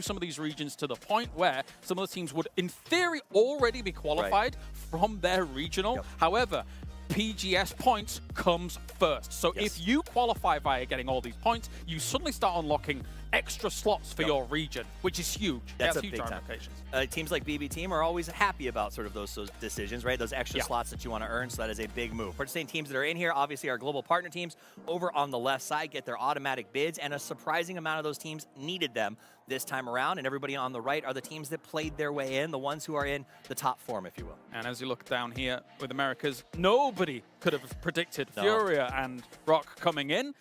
some of these regions to the point where some of the teams would, in theory, already be qualified from their regional. However, PGS points comes first. So if you qualify via getting all these points, you suddenly start unlocking extra slots for your region, which is huge. That's a huge big time. ramifications. Teams like BB Team are always happy about sort of those decisions, right? Those extra slots that you want to earn, so that is a big move. Participating teams that are in here, obviously our global partner teams over on the left side get their automatic bids, and a surprising amount of those teams needed them this time around, and everybody on the right are the teams that played their way in, the ones who are in the top form, if you will. And as you look down here with Americas, nobody could have predicted Furia and Rock coming in.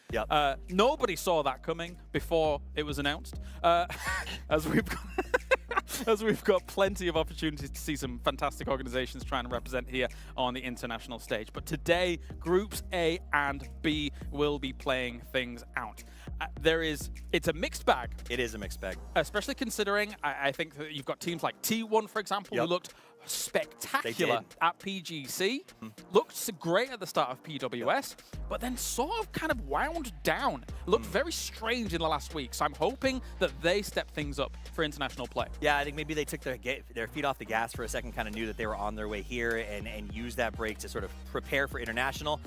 Nobody saw that coming before it was announced. As we've got plenty of opportunities to see some fantastic organizations trying to represent here on the international stage. But today, Groups A and B will be playing things out. It's a mixed bag. It is a mixed bag. Especially considering, I think that you've got teams like T1, for example, who looked spectacular at PGC, looked great at the start of PWS, but then sort of kind of wound down. Looked very strange in the last week, so I'm hoping that they step things up for international play. Yeah, I think maybe they took their feet off the gas for a second, kind of knew that they were on their way here, and used that break to sort of prepare for international.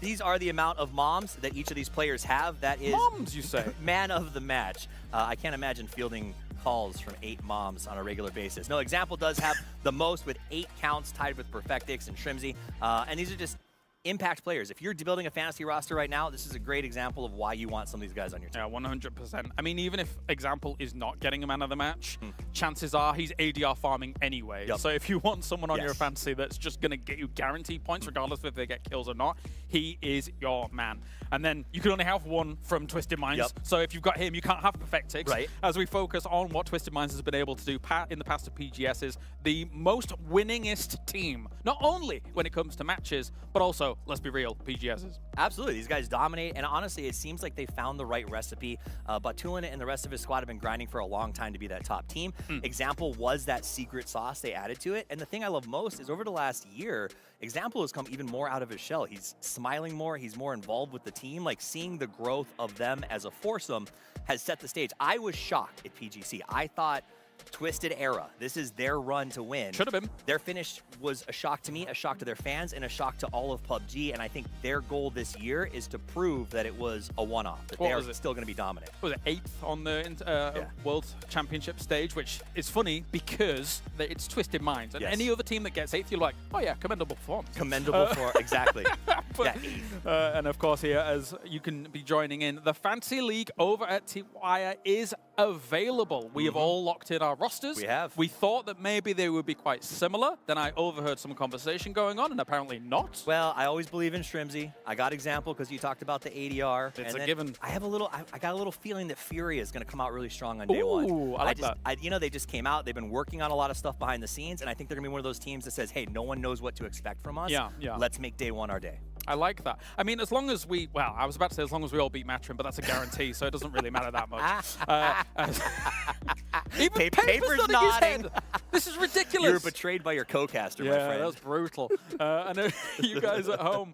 These are the amount of moms that each of these players have. That is moms, you say? Man of the match. I can't imagine fielding calls from 8 moms on a regular basis. No, Example does have the most with 8 counts, tied with Perfectix and Shrimzy. And these are just impact players. If you're building a fantasy roster right now, this is a great example of why you want some of these guys on your team. Yeah, 100%. I mean, even if Example is not getting a man of the match, chances are he's ADR farming anyway. So if you want someone on your fantasy that's just going to get you guaranteed points, regardless if they get kills or not, he is your man. And then you can only have one from Twisted Minds. So if you've got him, you can't have Perfectix. As we focus on what Twisted Minds has been able to do in the past of PGS is the most winningest team, not only when it comes to matches, but also, let's be real, PGS's. Absolutely. These guys dominate, and honestly, it seems like they found the right recipe. Batulin and the rest of his squad have been grinding for a long time to be that top team. Example was that secret sauce they added to it, and the thing I love most is over the last year, Example has come even more out of his shell. He's smiling more, he's more involved with the team. Like, seeing the growth of them as a foursome has set the stage. I was shocked at PGC. I thought Twisted era, this is their run to win. Should have been. Their finish was a shock to me, a shock to their fans, and a shock to all of PUBG. And I think their goal this year is to prove that it was a one-off, that they are still going to be dominant. Was it 8th on the World Championship stage, which is funny because it's Twisted Minds. And any other team that gets 8th, you're like, oh yeah, commendable performance. Commendable for, exactly. And of course here, as you can be joining in, the Fantasy League over at T-Wire is available. We have all locked in our rosters. We have. We thought that maybe they would be quite similar. Then I overheard some conversation going on, and apparently not. Well, I always believe in Shrimzy. I got Example because you talked about the ADR. It's a given. I got a little feeling that Furia is going to come out really strong on day one. Ooh, I like that. You know, they just came out. They've been working on a lot of stuff behind the scenes, and I think they're going to be one of those teams that says, hey, no one knows what to expect from us. Let's make day one our day. I like that. I mean, as long as we, well, I was about to say as long as we all beat Matrim, but that's a guarantee, so it doesn't really matter that much. Even Paper's nodding. This is ridiculous. You were betrayed by your co-caster, my friend. Yeah, that was brutal. I know you guys at home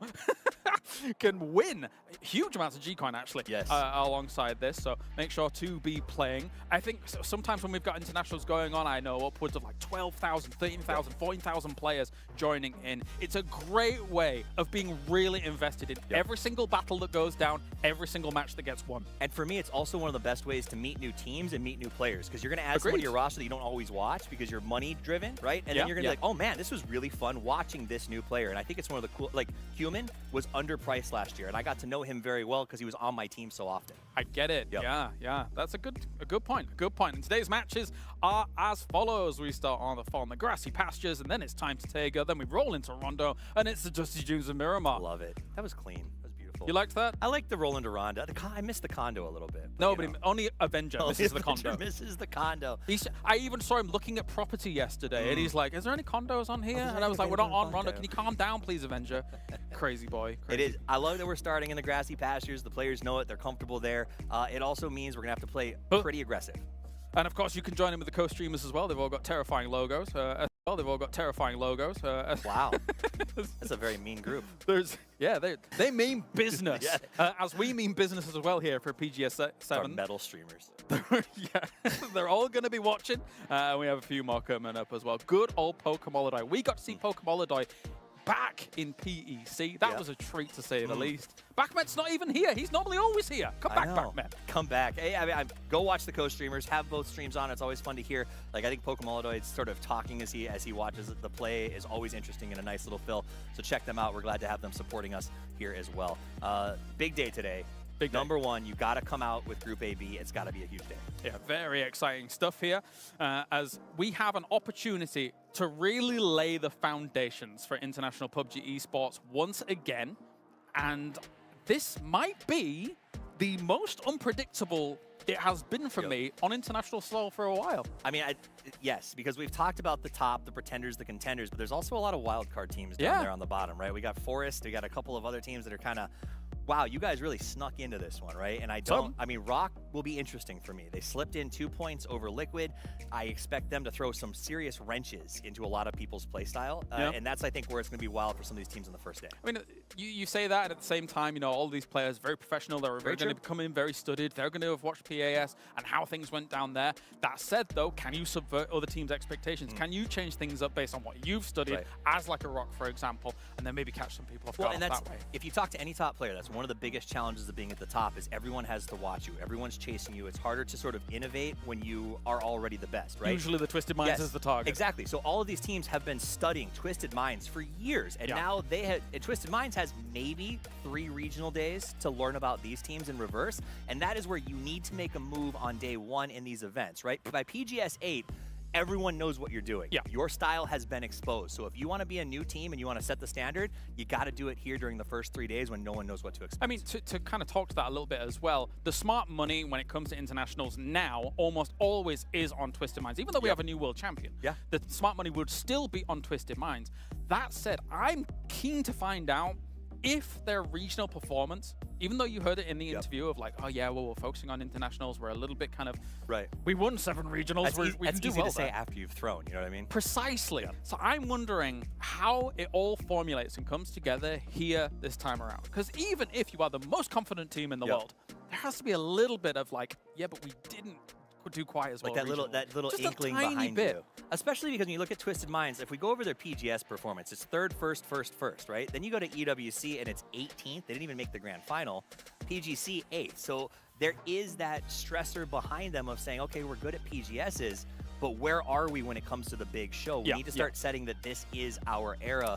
can win huge amounts of G-Coin, actually, alongside this, so make sure to be playing. I think sometimes when we've got internationals going on, I know upwards of like 12,000, 13,000, 14,000 players joining in. It's a great way of being really invested in every single battle that goes down, every single match that gets won. And for me, it's also one of the best ways to meet new teams and meet new players, because you're going to add someone to your roster that you don't always watch because you're money driven, right? And then you're going to be like, oh man, this was really fun watching this new player. And I think it's one of the cool, like, Human was underpriced last year, and I got to know him very well because he was on my team so often. I get it. Yeah. That's a good point. A good point. And today's matches are as follows. We start on the grassy pastures, and then it's time to Tega. Then we roll into Rondo, and it's the Dusty Dunes of Miramar. Love it. That was clean. That was beautiful. You liked that? I like the roll into Rondo. I missed the condo a little bit. No, but only Avenger misses the condo. Misses the condo. I even saw him looking at property yesterday, and he's like, is there any condos on here? And I was like, we're not on Rondo. Can you calm down, please, Avenger? Crazy boy. Crazy. It is. I love that we're starting in the grassy pastures. The players know it. They're comfortable there. It also means we're going to have to play pretty aggressive. And, of course, you can join in with the co-streamers as well. They've all got terrifying logos. Well, they've all got terrifying logos. Wow. That's a very mean group. They mean business. Yeah. As we mean business as well here for PGS 7. Our metal streamers. Yeah, they're all going to be watching. We have a few more coming up as well. Good old Pokemon. We got to see Pokemon back in PEC. That was a treat, to say the least. Backman's not even here. He's normally always here. Come back, Backman. Come back. Hey, go watch the co-streamers. Have both streams on. It's always fun to hear. Like, I think Pokemon sort of talking as he watches the play is always interesting and a nice little fill. So check them out. We're glad to have them supporting us here as well. Big day today. Number one, you got to come out with Group AB. It's got to be a huge day. Yeah, very exciting stuff here, as we have an opportunity to really lay the foundations for international PUBG esports once again. And this might be the most unpredictable it has been for me on international soil for a while. I mean, yes, because we've talked about the top, the pretenders, the contenders, but there's also a lot of wildcard teams down there on the bottom, right? We got Forest, we got a couple of other teams that are kind of, wow, you guys really snuck into this one, right? And I mean, Rock will be interesting for me. They slipped in 2 points over Liquid. I expect them to throw some serious wrenches into a lot of people's play style. And that's, I think, where it's going to be wild for some of these teams on the first day. I mean, you say that, and at the same time, you know, all these players, very professional. They're going to come in very studied. They're going to have watched PAS and how things went down there. That said, though, can you subvert other teams' expectations? Can you change things up based on what you've studied as like a Rock, for example, and then maybe catch some people off guard that way? If you talk to any top player, that's one of the biggest challenges of being at the top is everyone has to watch you. Everyone's chasing you. It's harder to sort of innovate when you are already the best, right? Usually the Twisted Minds is the target. Exactly. So all of these teams have been studying Twisted Minds for years, and now Twisted Minds has maybe 3 regional days to learn about these teams in reverse, and that is where you need to make a move on day 1 in these events, right? By PGS 8, everyone knows what you're doing. Your style has been exposed. So if you want to be a new team and you want to set the standard, you got to do it here during the first 3 days when no one knows what to expect. I mean, to kind of talk to that a little bit as well, the smart money when it comes to internationals now almost always is on Twisted Minds. Even though we have a new world champion, the smart money would still be on Twisted Minds. That said, I'm keen to find out if their regional performance, even though you heard it in the interview of like, oh yeah, well, we're focusing on internationals, we're a little bit kind of, we won 7 regionals, we can do well to say after you've thrown, you know what I mean? Precisely. So I'm wondering how it all formulates and comes together here this time around. Because even if you are the most confident team in the world, there has to be a little bit of like, yeah, but we didn't do quite as well. Like that little just inkling behind you. Especially because when you look at Twisted Minds, if we go over their PGS performance, it's 3rd, 1st, right? Then you go to EWC and it's 18th. They didn't even make the grand final. PGC 8th. So there is that stressor behind them of saying, okay, we're good at PGSs, but where are we when it comes to the big show? We need to start setting that this is our era.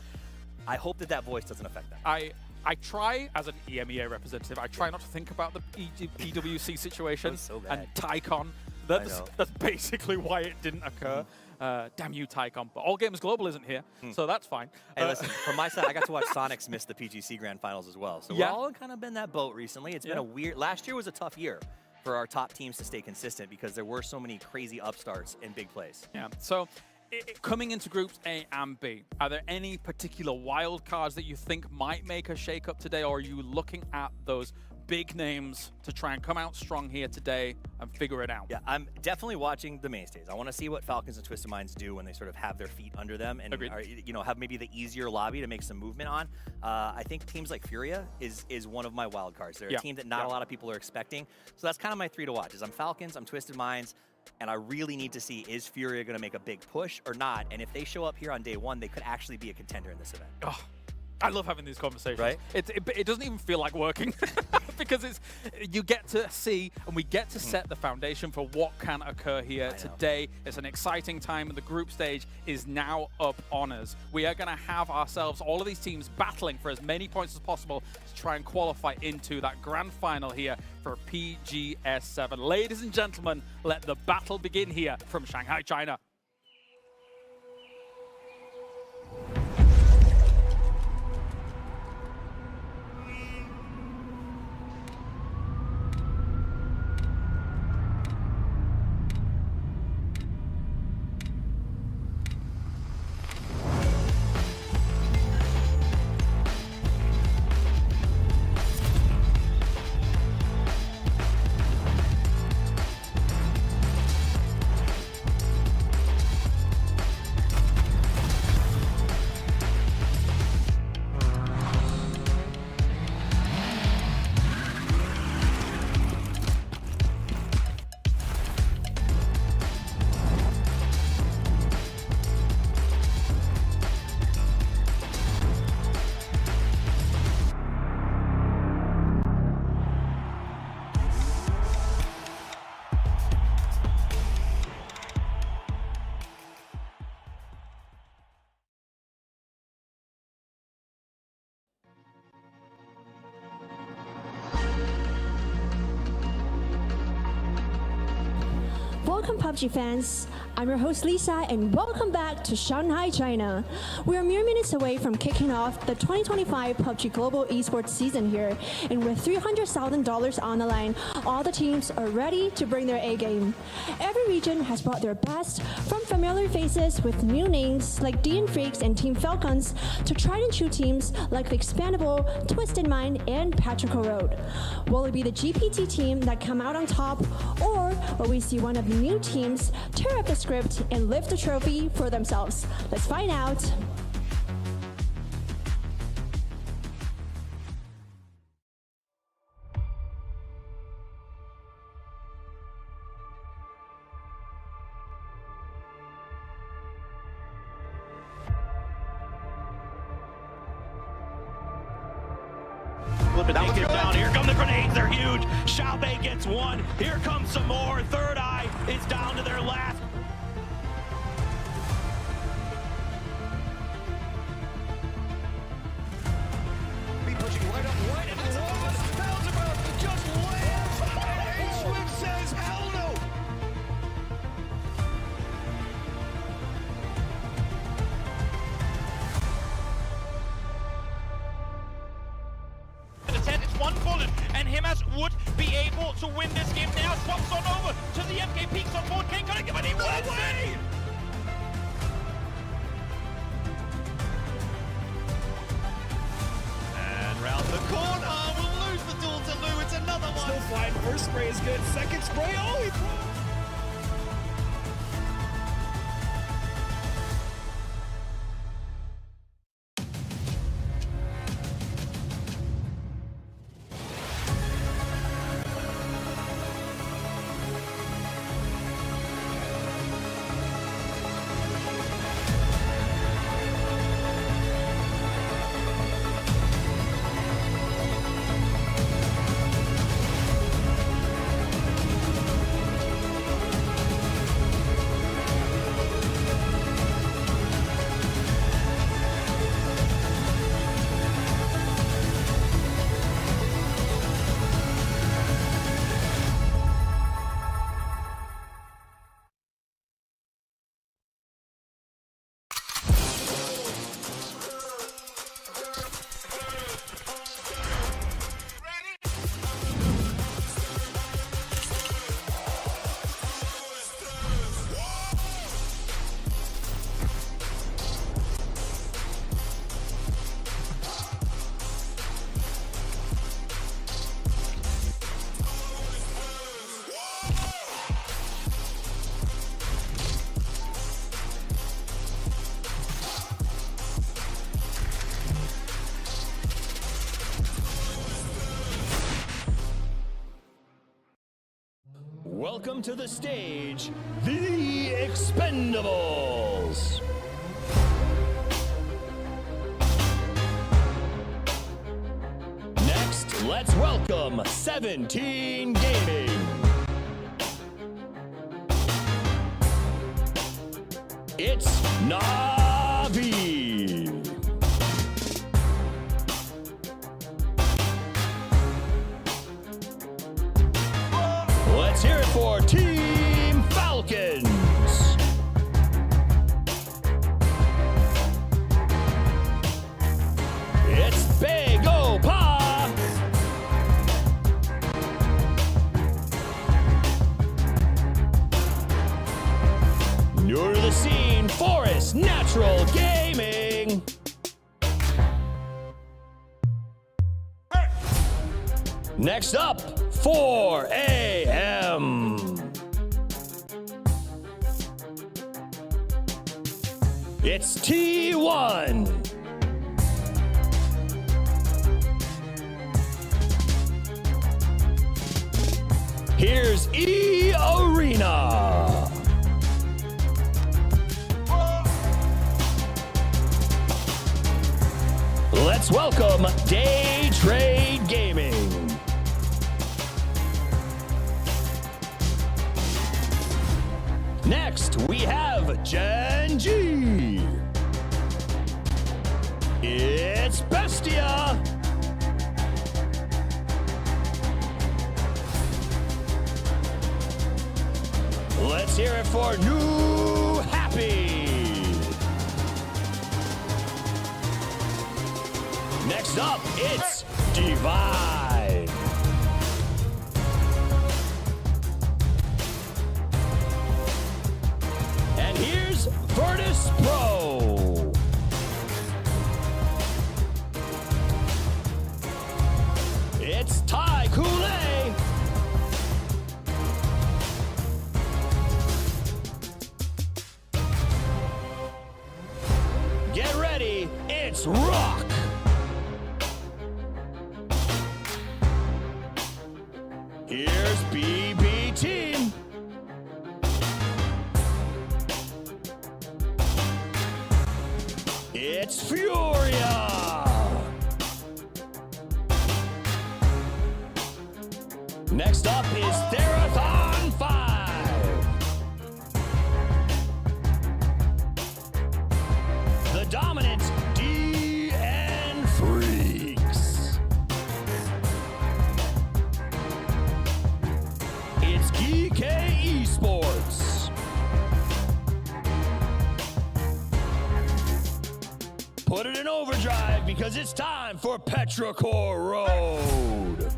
I hope that voice doesn't affect that. I try, as an EMEA representative, I try not to think about the PWC situation and Tycon. That's basically why it didn't occur. Damn you, Tycon. But All Games Global isn't here, so that's fine. Hey, listen, from my side, I got to watch Sonics miss the PGC Grand Finals as well. So we're all kind of been that boat recently. It's been a weird... Last year was a tough year for our top teams to stay consistent because there were so many crazy upstarts in big plays. Yeah, so... coming into groups A and B, are there any particular wild cards that you think might make a shake-up today, or are you looking at those big names to try and come out strong here today and figure it out? Yeah, I'm definitely watching the mainstays. I want to see what Falcons and Twisted Minds do when they sort of have their feet under them and are, have maybe the easier lobby to make some movement on. I think teams like Furia is one of my wild cards. They're a team that not a lot of people are expecting. So that's kind of my 3 to watch. I'm Falcons, I'm Twisted Minds, and I really need to see, is Furia going to make a big push or not? And if they show up here on day 1, they could actually be a contender in this event. Oh, I love having these conversations. Right? It doesn't even feel like working because you get to see and we get to set the foundation for what can occur here today. It's an exciting time, and the group stage is now up on us. We are going to have ourselves, all of these teams, battling for as many points as possible to try and qualify into that grand final here for PGS 7. Ladies and gentlemen, let the battle begin here from Shanghai, China. PUBG fans. I'm your host Lisa and welcome back to Shanghai, China. We are mere minutes away from kicking off the 2025 PUBG Global Esports season here, and with $300,000 on the line, all the teams are ready to bring their A game. Every region has brought their best, from familiar faces with new names like DN Freaks and Team Falcons to tried and true teams like the Expandable, Twisted Mind, and Patrico Road. Will it be the GPT team that come out on top, or will we see one of the new teams tear up the script and lift the trophy for themselves? Let's find out. That was good. Down. Here come the grenades, they're huge. Xiaobei gets one. Here comes some more. Third Eye is down to their last. Be pushing right up, right into the wall. Belzebuth just lands. And Swift says, hell no. One bullet, and Himas would be able to win this game now. Swaps on over to the MK Peaks on board. Can't gonna give any away. And round the corner, we'll lose the duel to Lou. It's another one. Still flying. First spray is good. Second spray, oh, he threw. Welcome to the stage, the Expendables! Next, let's welcome 17 Gaming. It's Navi. Let's hear it for Team Falcons. It's Big Opa. New to the scene, Forest Natural Gaming. Next up, 4 AM. It's T1. Here's E Arena. Let's welcome Day Trade Gaming. Next, we have Gen G. It's Bestia. Let's hear it for New Happy. Next up, it's Divide. And here's Virtus Pro. It's Ty Kool-Aid. Get ready, it's Rock. Here's BB Team. It's Furia. Next up is Therathon 5. The dominant DN Freaks. It's GK Esports. Put it in overdrive because it's time for Petrichor Road.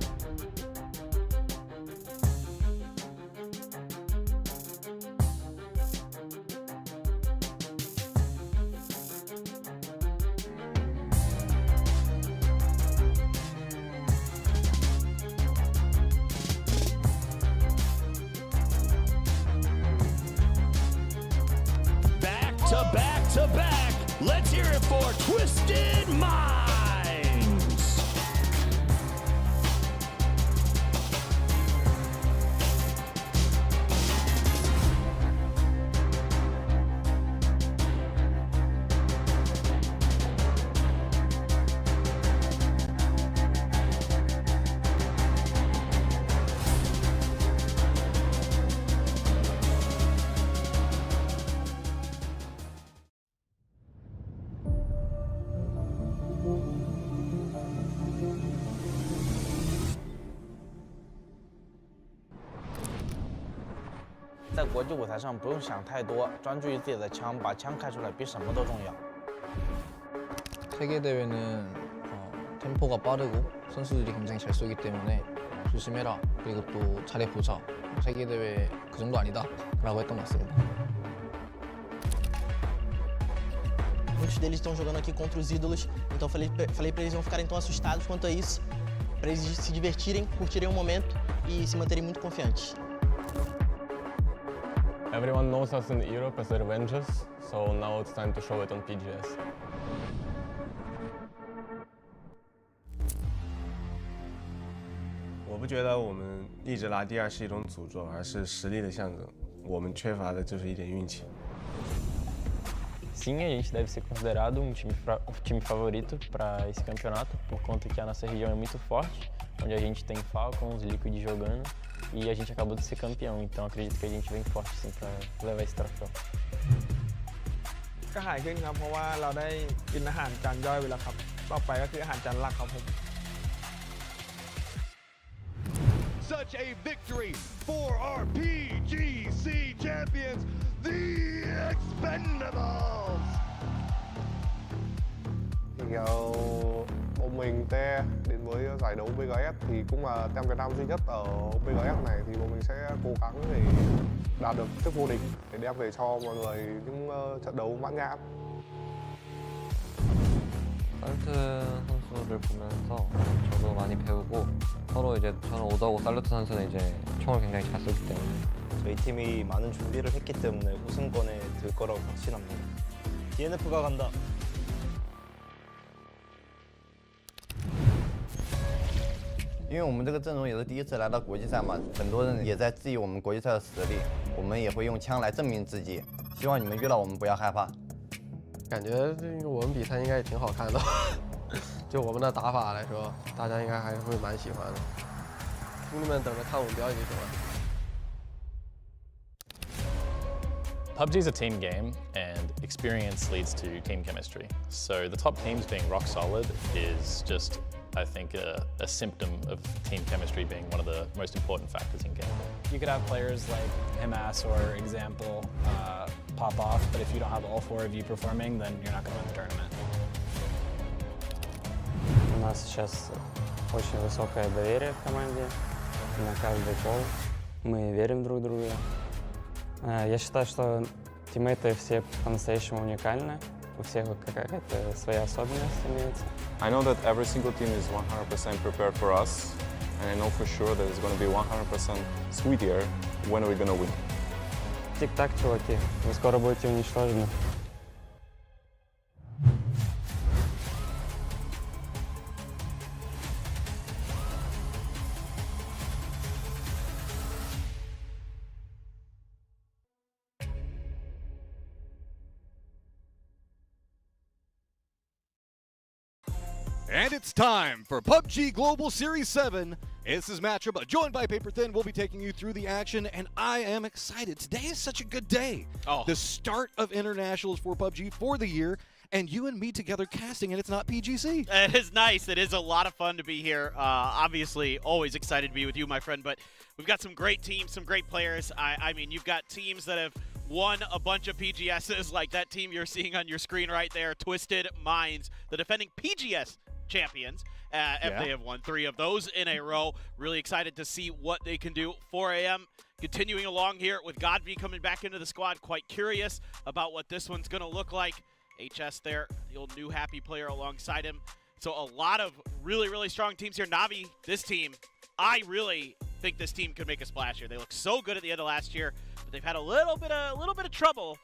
Back to back, let's hear it for Twisted Minds.在国际舞台上不用想太多，专注于自己的枪，把枪开出来比什么都重要。 세계 대회는 템포가 빠르고 선수들이 굉장히 잘 쏘기 때문에 조심해라. 그리고 또 잘해보자. 세계 대회 그 정도 아니다라고 했던 것 같습니다. Muitos deles estão jogando aqui contra os ídolos, então falei para eles não ficarem tão assustados quanto a isso, para eles se divertirem, curtirem o momento e se manterem muito confiantes. Everyone knows us in Europe as the Revengers, so now it's time to show it on PGS.我不觉得我们一直拿第二是一种诅咒，而是实力的象征。我们缺乏的就是一点运气。 Sim, a gente deve ser considerado um time favorito para esse campeonato, por conta que a nossa região é muito forte, onde a gente tem Falcons, Liquid jogando, e a gente acabou de ser campeão, então acredito que a gente vem forte sim para levar esse troféu. ก็หายขึ้นครับเพราะว่าเราได้กินอาหารจานย่อยไปแล้วครับต่อไปก็คืออาหารจานหลักครับผม Such a victory for our PGC champions, the Expendables. Bọn mình Te đến với giải đấu BGS thì cũng là tem Việt Nam duy nhất ở BGS này, thì bọn mình sẽ cố gắng để đạt được chức vô địch để đem về cho mọi người những trận đấu mãn nhãn. 살루트 선수를 보면서 저도 많이 배우고 서로 이제 저는 오더고 살루트 선수는 이제 총을 굉장히 잘 쏘기 때문에 저희 팀이 많은 준비를 했기 때문에 우승권에 들 거라고 확신합니다. DNF가 간다. 因为我们这个阵容也是第一次来到国际赛嘛，很多人也在质疑我们国际赛的实力，我们也会用枪来证明自己。希望你们遇到我们不要害怕。感觉我们比赛应该也挺好看的，就我们的打法来说，大家应该还是会蛮喜欢的。兄弟们等着看我们表演就行了。 PUBG is a team game, and experience leads to team chemistry. So the top teams being rock solid is just I think, a symptom of team chemistry being one of the most important factors in game. You could have players like Himas or Example pop off, but if you don't have all 4 of you performing, then you're not going to win the tournament. У нас сейчас очень высокое доверие в команде на каждый пол. Мы верим друг другу. Я считаю, что тиммейты все по-настоящему уникальны. У всех какая-то своя особенность имеется. I know that every single team is 100% prepared for us, and I know for sure that it's going to be 100% sweeter when we're going to win. Тик-так, чуваки, вы скоро будете уничтожены. And it's time for PUBG Global Series 7. This is matchup. Joined by Paper Thin, we'll be taking you through the action, and I am excited. Today is such a good day. Oh. The start of internationals for PUBG for the year, and you and me together casting, and it's not PGC. It is nice. It is a lot of fun to be here. Obviously, always excited to be with you, my friend, but we've got some great teams, some great players. I mean, you've got teams that have won a bunch of PGSs, like that team you're seeing on your screen right there, Twisted Minds, the defending PGS champions. They have won 3 of those in a row. Really excited to see what they can do. 4 a.m. continuing along here with Godby coming back into the squad. Quite curious about what this one's going to look like. HS there, the old new happy player alongside him. So a lot of really, really strong teams here. Navi, this team, I really think this team could make a splash here. They look so good at the end of last year, but they've had a little bit of trouble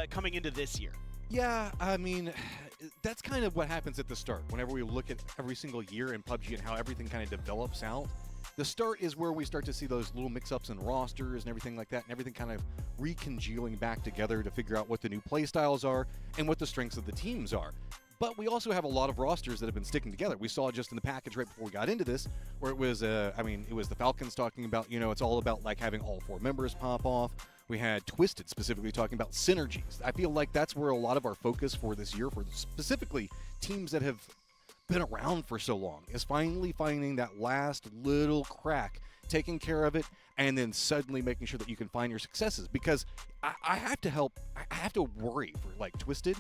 coming into this year. Yeah, I mean, that's kind of what happens at the start. Whenever we look at every single year in PUBG and how everything kind of develops out, the start is where we start to see those little mix-ups in rosters and everything like that, and everything kind of recongealing back together to figure out what the new play styles are and what the strengths of the teams are. But we also have a lot of rosters that have been sticking together. We saw just in the package right before we got into this, where it was, it was the Falcons talking about, it's all about like having all 4 members pop off. We had Twisted specifically talking about synergies. I feel like that's where a lot of our focus for this year, for specifically teams that have been around for so long, is finally finding that last little crack, taking care of it, and then suddenly making sure that you can find your successes. Because I have to worry for like Twisted,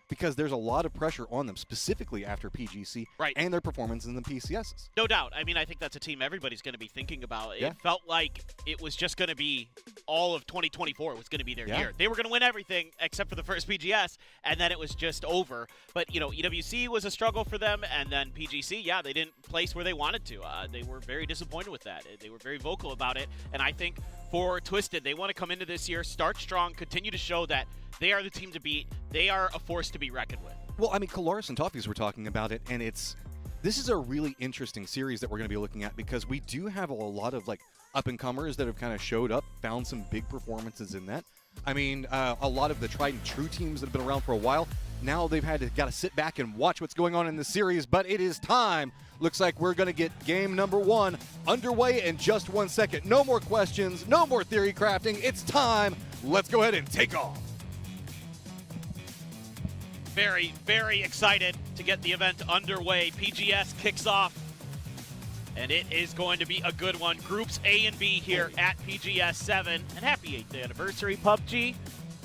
because there's a lot of pressure on them, specifically after PGC and their performance in the PCSs. No doubt. I mean, I think that's a team everybody's going to be thinking about. Yeah. It felt like it was just going to be all of 2024 was going to be their year. They were going to win everything except for the first PGS, and then it was just over. But, EWC was a struggle for them, and then PGC, they didn't place where they wanted to. They were very disappointed with that. They were very vocal about it, and I think for Twisted, they want to come into this year, start strong, continue to show that they are the team to beat. They are a force to be reckoned with. Well, I mean, Kolaris and Toffees were talking about it, and this is a really interesting series that we're going to be looking at, because we do have a lot of like up-and-comers that have kind of showed up, found some big performances in that. I mean, a lot of the tried and true teams that have been around for a while, now they've got to sit back and watch what's going on in the series, but it is time. Looks like we're going to get game number 1 underway in just 1 second. No more questions, no more theory crafting. It's time. Let's go ahead and take off. Very, very excited to get the event underway. PGS kicks off, and it is going to be a good one. Groups A and B here at PGS 7, and happy 8th anniversary, PUBG.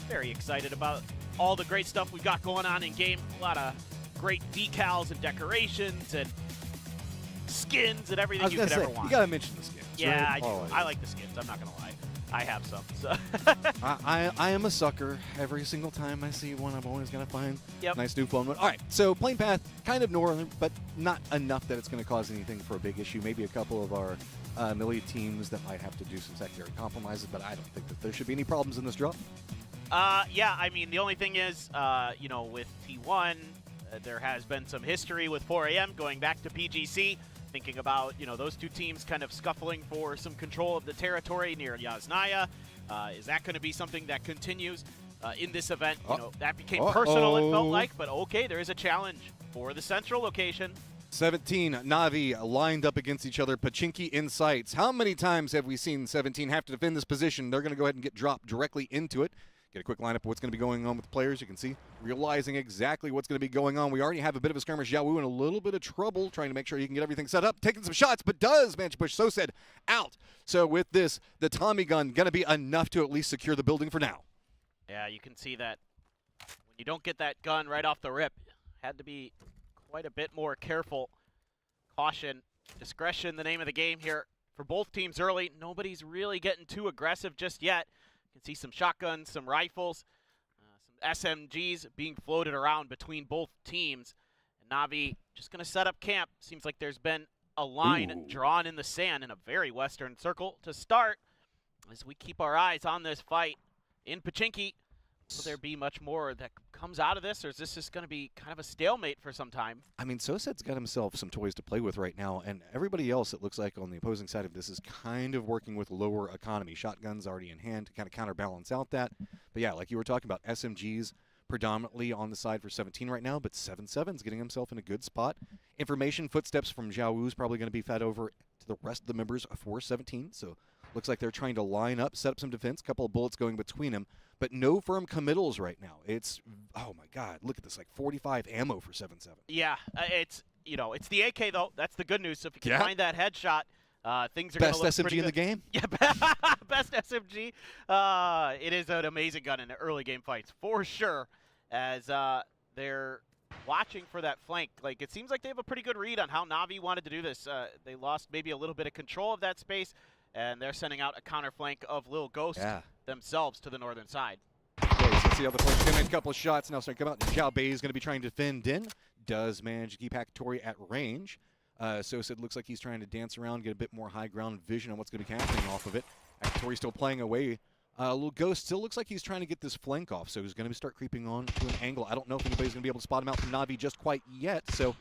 Very excited about all the great stuff we've got going on in game. A lot of great decals and decorations and skins and everything you could ever want. You got to mention the skins. Yeah, right? I do. I like the skins. I'm not going to lie. I have some. So. I am a sucker. Every single time I see one, I'm always going to find Yep. nice new fun one. All right, so Plain Path, kind of northern, but not enough that it's going to cause anything for a big issue. Maybe a couple of our melee teams that might have to do some secondary compromises, but I don't think that there should be any problems in this drop. Yeah, I mean, the only thing is, with T1, there has been some history with 4AM going back to PGC. Thinking about, those two teams kind of scuffling for some control of the territory near Yasnaya. Is that going to be something that continues in this event? That became personal, it felt like, but okay, there is a challenge for the central location. 17 Na'Vi lined up against each other. Pachinki in sights. How many times have we seen 17 have to defend this position? They're going to go ahead and get dropped directly into it. Get a quick lineup of what's going to be going on with the players. You can see, realizing exactly what's going to be going on. We already have a bit of a skirmish. Xiao Wu in a little bit of trouble trying to make sure he can get everything set up. Taking some shots, but does manage to push Sosaid out. So with this, the Tommy gun going to be enough to at least secure the building for now. Yeah, you can see that when you don't get that gun right off the rip, had to be quite a bit more careful. Caution, discretion, the name of the game here for both teams early. Nobody's really getting too aggressive just yet. You can see some shotguns, some rifles, some SMGs being floated around between both teams. And Na'Vi just going to set up camp. Seems like there's been a line drawn in the sand in a very western circle to start as we keep our eyes on this fight in Pochinki. Will there be much more that comes out of this, or is this just going to be kind of a stalemate for some time? I mean, Sosaid's got himself some toys to play with right now, and everybody else, it looks like, on the opposing side of this is kind of working with lower economy. Shotguns already in hand to kind of counterbalance out that. But yeah, like you were talking about, SMGs predominantly on the side for 17 right now, but 7-7's getting himself in a good spot. Information footsteps from Xiao Wu's probably going to be fed over to the rest of the members for 17, so looks like they're trying to line up, set up some defense, couple of bullets going between them, but no firm committals right now. It's, oh my God, look at this, like 45 ammo for 7-7. Yeah, it's, you know, it's the AK though. That's the good news. So if you can find that headshot, things are going to look Best pretty SMG in the good. game? Yeah, best SMG. It is an amazing gun in the early game fights for sure, as they're watching for that flank. Like, it seems like they have a pretty good read on how Na'Vi wanted to do this. They lost maybe a little bit of control of that space, and they're sending out a counter flank of Lil Ghost themselves to the northern side. Okay, so see how the flanks come in. A couple of shots now starting to come out. Xiao Bei is going to be trying to defend in. Does manage to keep Hakatori at range. Sosaid looks like he's trying to dance around, get a bit more high ground vision on what's going to be happening off of it. Hakatori still playing away. Lil Ghost still looks like he's trying to get this flank off, so he's going to start creeping on to an angle. I don't know if anybody's going to be able to spot him out from Na'Vi just quite yet, so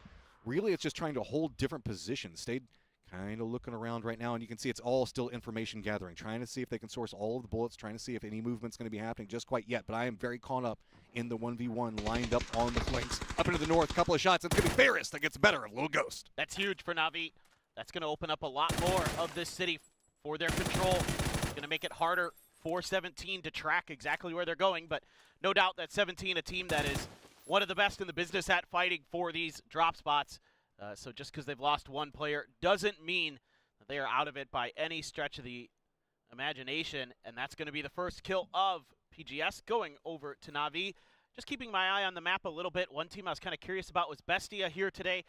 really it's just trying to hold different positions. Stayed kind of looking around right now, and you can see it's all still information gathering, trying to see if they can source all of the bullets, trying to see if any movement's going to be happening just quite yet. But I am very caught up in the 1v1 lined up on the flanks. Up into the north, couple of shots. It's going to be Ferris that gets better of Lil Ghost. That's huge for Na'Vi. That's going to open up a lot more of this city for their control. It's going to make it harder for 17 to track exactly where they're going, but no doubt that 17, a team that is one of the best in the business at fighting for these drop spots. So just because they've lost one player doesn't mean that they are out of it by any stretch of the imagination, and that's going to be the first kill of PGS going over to Na'Vi. Just keeping my eye on the map a little bit. One team I was kind of curious about was Bestia here today,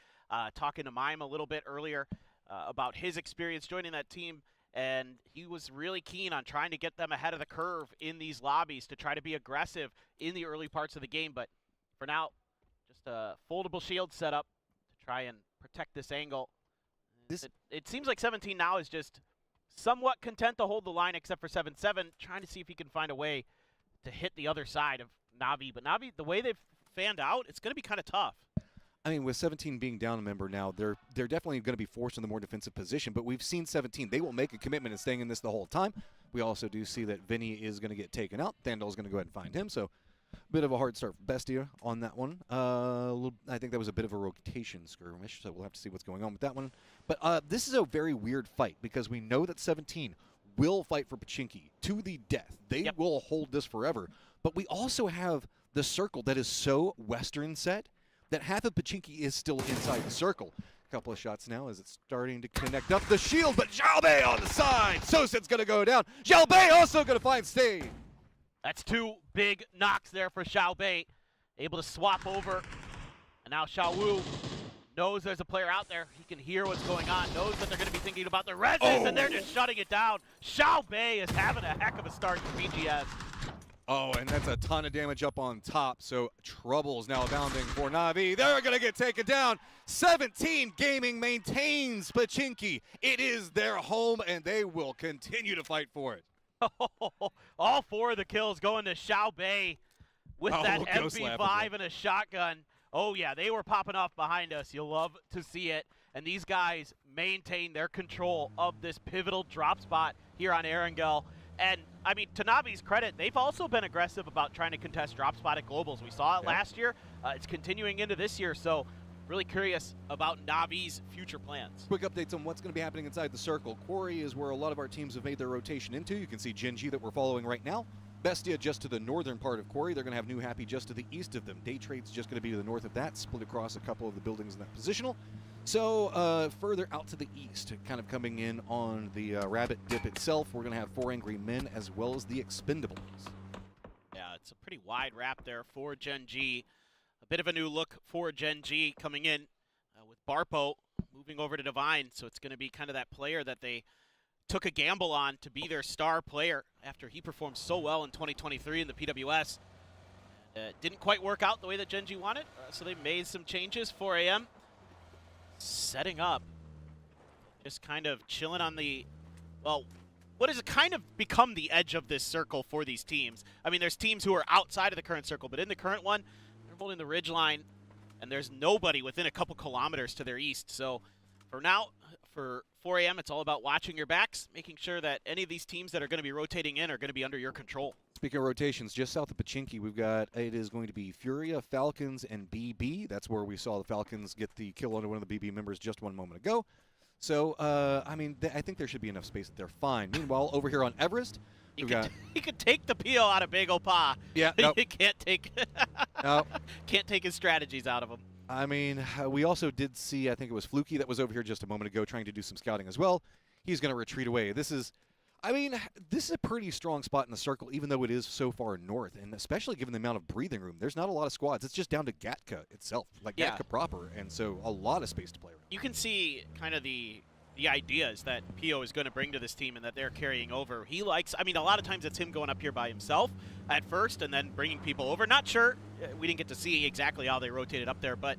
talking to Mime a little bit earlier about his experience joining that team, and he was really keen on trying to get them ahead of the curve in these lobbies to try to be aggressive in the early parts of the game. But for now, just a foldable shield setup to try and protect this angle. It seems like 17 now is just somewhat content to hold the line, except for 7-7, trying to see if he can find a way to hit the other side of Na'Vi. But Na'Vi, the way they've fanned out, it's going to be kind of tough. I mean, with 17 being down a member now, they're definitely going to be forced in the more defensive position, but we've seen 17. They will make a commitment in staying in this the whole time. We also do see that Vinny is going to get taken out. Thandal's going to go ahead and find him, so bit of a hard start for Bestia on that one. I think that was a bit of a rotation skirmish, so we'll have to see what's going on with that one. But this is a very weird fight because we know that 17 will fight for Pochinki to the death. They will hold this forever, but we also have the circle that is so Western set that half of Pochinki is still inside the circle. A couple of shots now as it's starting to connect up the shield, but Xiao Bei on the side. Sosaid's going to go down. Xiao Bei also going to find Stave. That's two big knocks there for Xiao Bei. Able to swap over. And now Xiao Wu knows there's a player out there. He can hear what's going on, knows that they're going to be thinking about the reses, and they're just shutting it down. Xiao Bei is having a heck of a start for BGS. Oh, and that's a ton of damage up on top, so troubles now abounding for Na'Vi. They're going to get taken down. 17 Gaming maintains Pochinki. It is their home, and they will continue to fight for it. All four of the kills going to Xiao Bei with that MP5 and a shotgun. Oh, yeah, they were popping off behind us. You'll love to see it. And these guys maintain their control of this pivotal drop spot here on Erangel. And, I mean, to Na'Vi's credit, they've also been aggressive about trying to contest drop spot at Globals. We saw it last year. It's continuing into this year, so really curious about Na'Vi's future plans. Quick updates on what's going to be happening inside the circle. Quarry is where a lot of our teams have made their rotation into. You can see Genji that we're following right now. Bestia just to the northern part of Quarry. They're going to have New Happy just to the east of them. Day Trade's just going to be to the north of that, split across a couple of the buildings in that positional. So further out to the east, kind of coming in on the Rabbit Dip itself, we're going to have 4 Angry Men as well as the Expendables. Yeah, it's a pretty wide wrap there for Gen G. A bit of a new look for Gen G coming in with Barpo moving over to Divine. So it's going to be kind of that player that they took a gamble on to be their star player after he performed so well in 2023 in the PWS. Didn't quite work out the way that Gen G wanted, so they made some changes. 4 AM setting up, just kind of chilling on the, well, what has kind of become the edge of this circle for these teams. I mean, there's teams who are outside of the current circle, but in the current one, they're holding the ridge line, and there's nobody within a couple kilometers to their east. So for now, for 4 AM, it's all about watching your backs, making sure that any of these teams that are going to be rotating in are going to be under your control. Speaking of rotations, just south of Pachinki, we've got, it is going to be Furia, Falcons, and BB. That's where we saw the Falcons get the kill onto one of the BB members just one moment ago. So, I mean, I think there should be enough space that they're fine. Meanwhile, over here on Everest, you could take the PO out of Big Opa. Yeah, nope. You can't take nope. Can't take his strategies out of him. I mean, we also did see, I think it was Fluky that was over here just a moment ago trying to do some scouting as well. He's going to retreat away. This is, I mean, this is a pretty strong spot in the circle, even though it is so far north, and especially given the amount of breathing room. There's not a lot of squads. It's just down to Gatka itself, like Gatka proper, and so a lot of space to play around. You can see kind of the ideas that PO is going to bring to this team and that they're carrying over. He likes, I mean, a lot of times it's him going up here by himself at first and then bringing people over. Not sure, we didn't get to see exactly how they rotated up there, but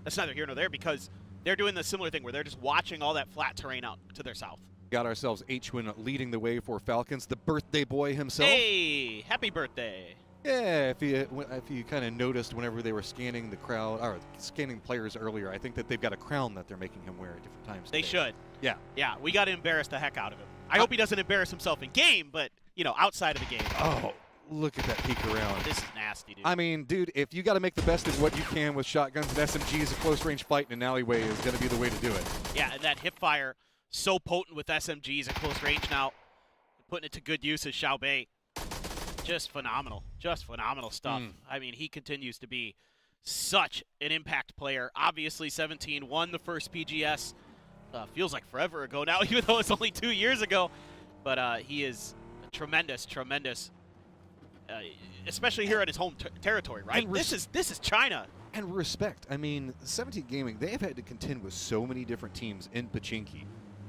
that's neither here nor there because they're doing the similar thing where they're just watching all that flat terrain out to their south. Got ourselves H-Win leading the way for Falcons, the birthday boy himself. Hey, happy birthday. Yeah, if you kind of noticed whenever they were scanning the crowd, or scanning players earlier, I think that they've got a crown that they're making him wear at different times. They should. Yeah. Yeah, we got to embarrass the heck out of him. I hope he doesn't embarrass himself in game, but, you know, outside of the game. Oh, look at that peek around. This is nasty, dude. I mean, dude, if you got to make the best of what you can with shotguns and SMGs, a close-range fight in an alleyway is going to be the way to do it. Yeah, and that hip fire, so potent with SMGs at close range now. Putting it to good use as Xiao Bei. Just phenomenal stuff. I mean, he continues to be such an impact player. Obviously, 17 won the first PGS. Feels like forever ago now, even though it's only 2 years ago. But he is tremendous, especially here at his home territory, right? This is China. And respect. I mean, 17 Gaming, they have had to contend with so many different teams in Pachinki.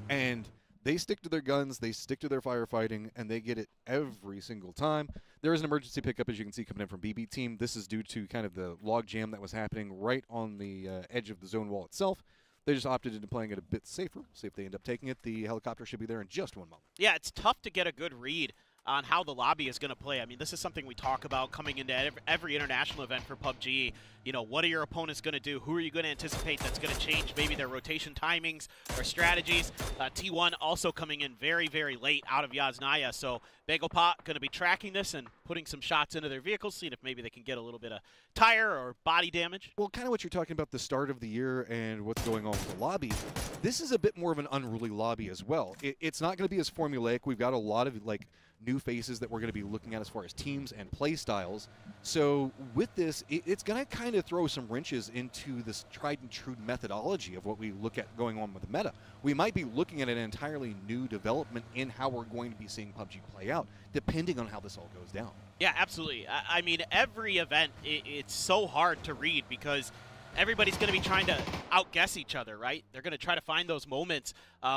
And they stick to their guns, they stick to their firefighting, and they get it every single time. There is an emergency pickup, as you can see, coming in from BB Team. This is due to kind of the log jam that was happening right on the edge of the zone wall itself. They just opted into playing it a bit safer. See if they end up taking it. The helicopter should be there in just 1 moment. Yeah, it's tough to get a good read on how the lobby is going to play. I mean, this is something we talk about coming into every international event for PUBG. You know, what are your opponents going to do? Who are you going to anticipate that's going to change maybe their rotation timings or strategies? T1 also coming in very, very late out of Yasnaya. So Begopa going to be tracking this and putting some shots into their vehicles, seeing if maybe they can get a little bit of tire or body damage. Well, kind of what you're talking about the start of the year and what's going on with the lobby. This is a bit more of an unruly lobby as well. It's not going to be as formulaic. We've got a lot of, like, new faces that we're going to be looking at as far as teams and play styles. So with this, it's going to kind of throw some wrenches into this tried and true methodology of what we look at going on with the meta. We might be looking at an entirely new development in how we're going to be seeing PUBG play out, depending on how this all goes down. Yeah, absolutely. I mean, every event, it's so hard to read because everybody's going to be trying to outguess each other, right? They're going to try to find those moments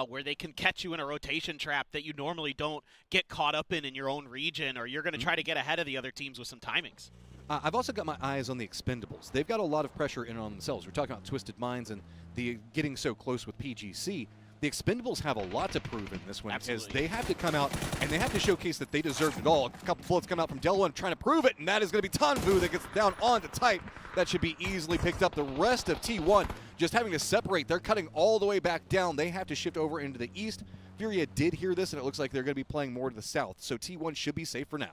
where they can catch you in a rotation trap that you normally don't get caught up in your own region, or you're going to try to get ahead of the other teams with some timings. I've also got my eyes on the Expendables. They've got a lot of pressure in on themselves. We're talking about Twisted Minds and the getting so close with PGC. The Expendables have a lot to prove in this one, as they have to come out and they have to showcase that they deserve it all. A couple bullets come out from Del1 trying to prove it, and that is going to be Tanvu that gets down on the type. That should be easily picked up. The rest of T1 just having to separate. They're cutting all the way back down. They have to shift over into the east. Furia did hear this, and it looks like they're going to be playing more to the south, so T1 should be safe for now.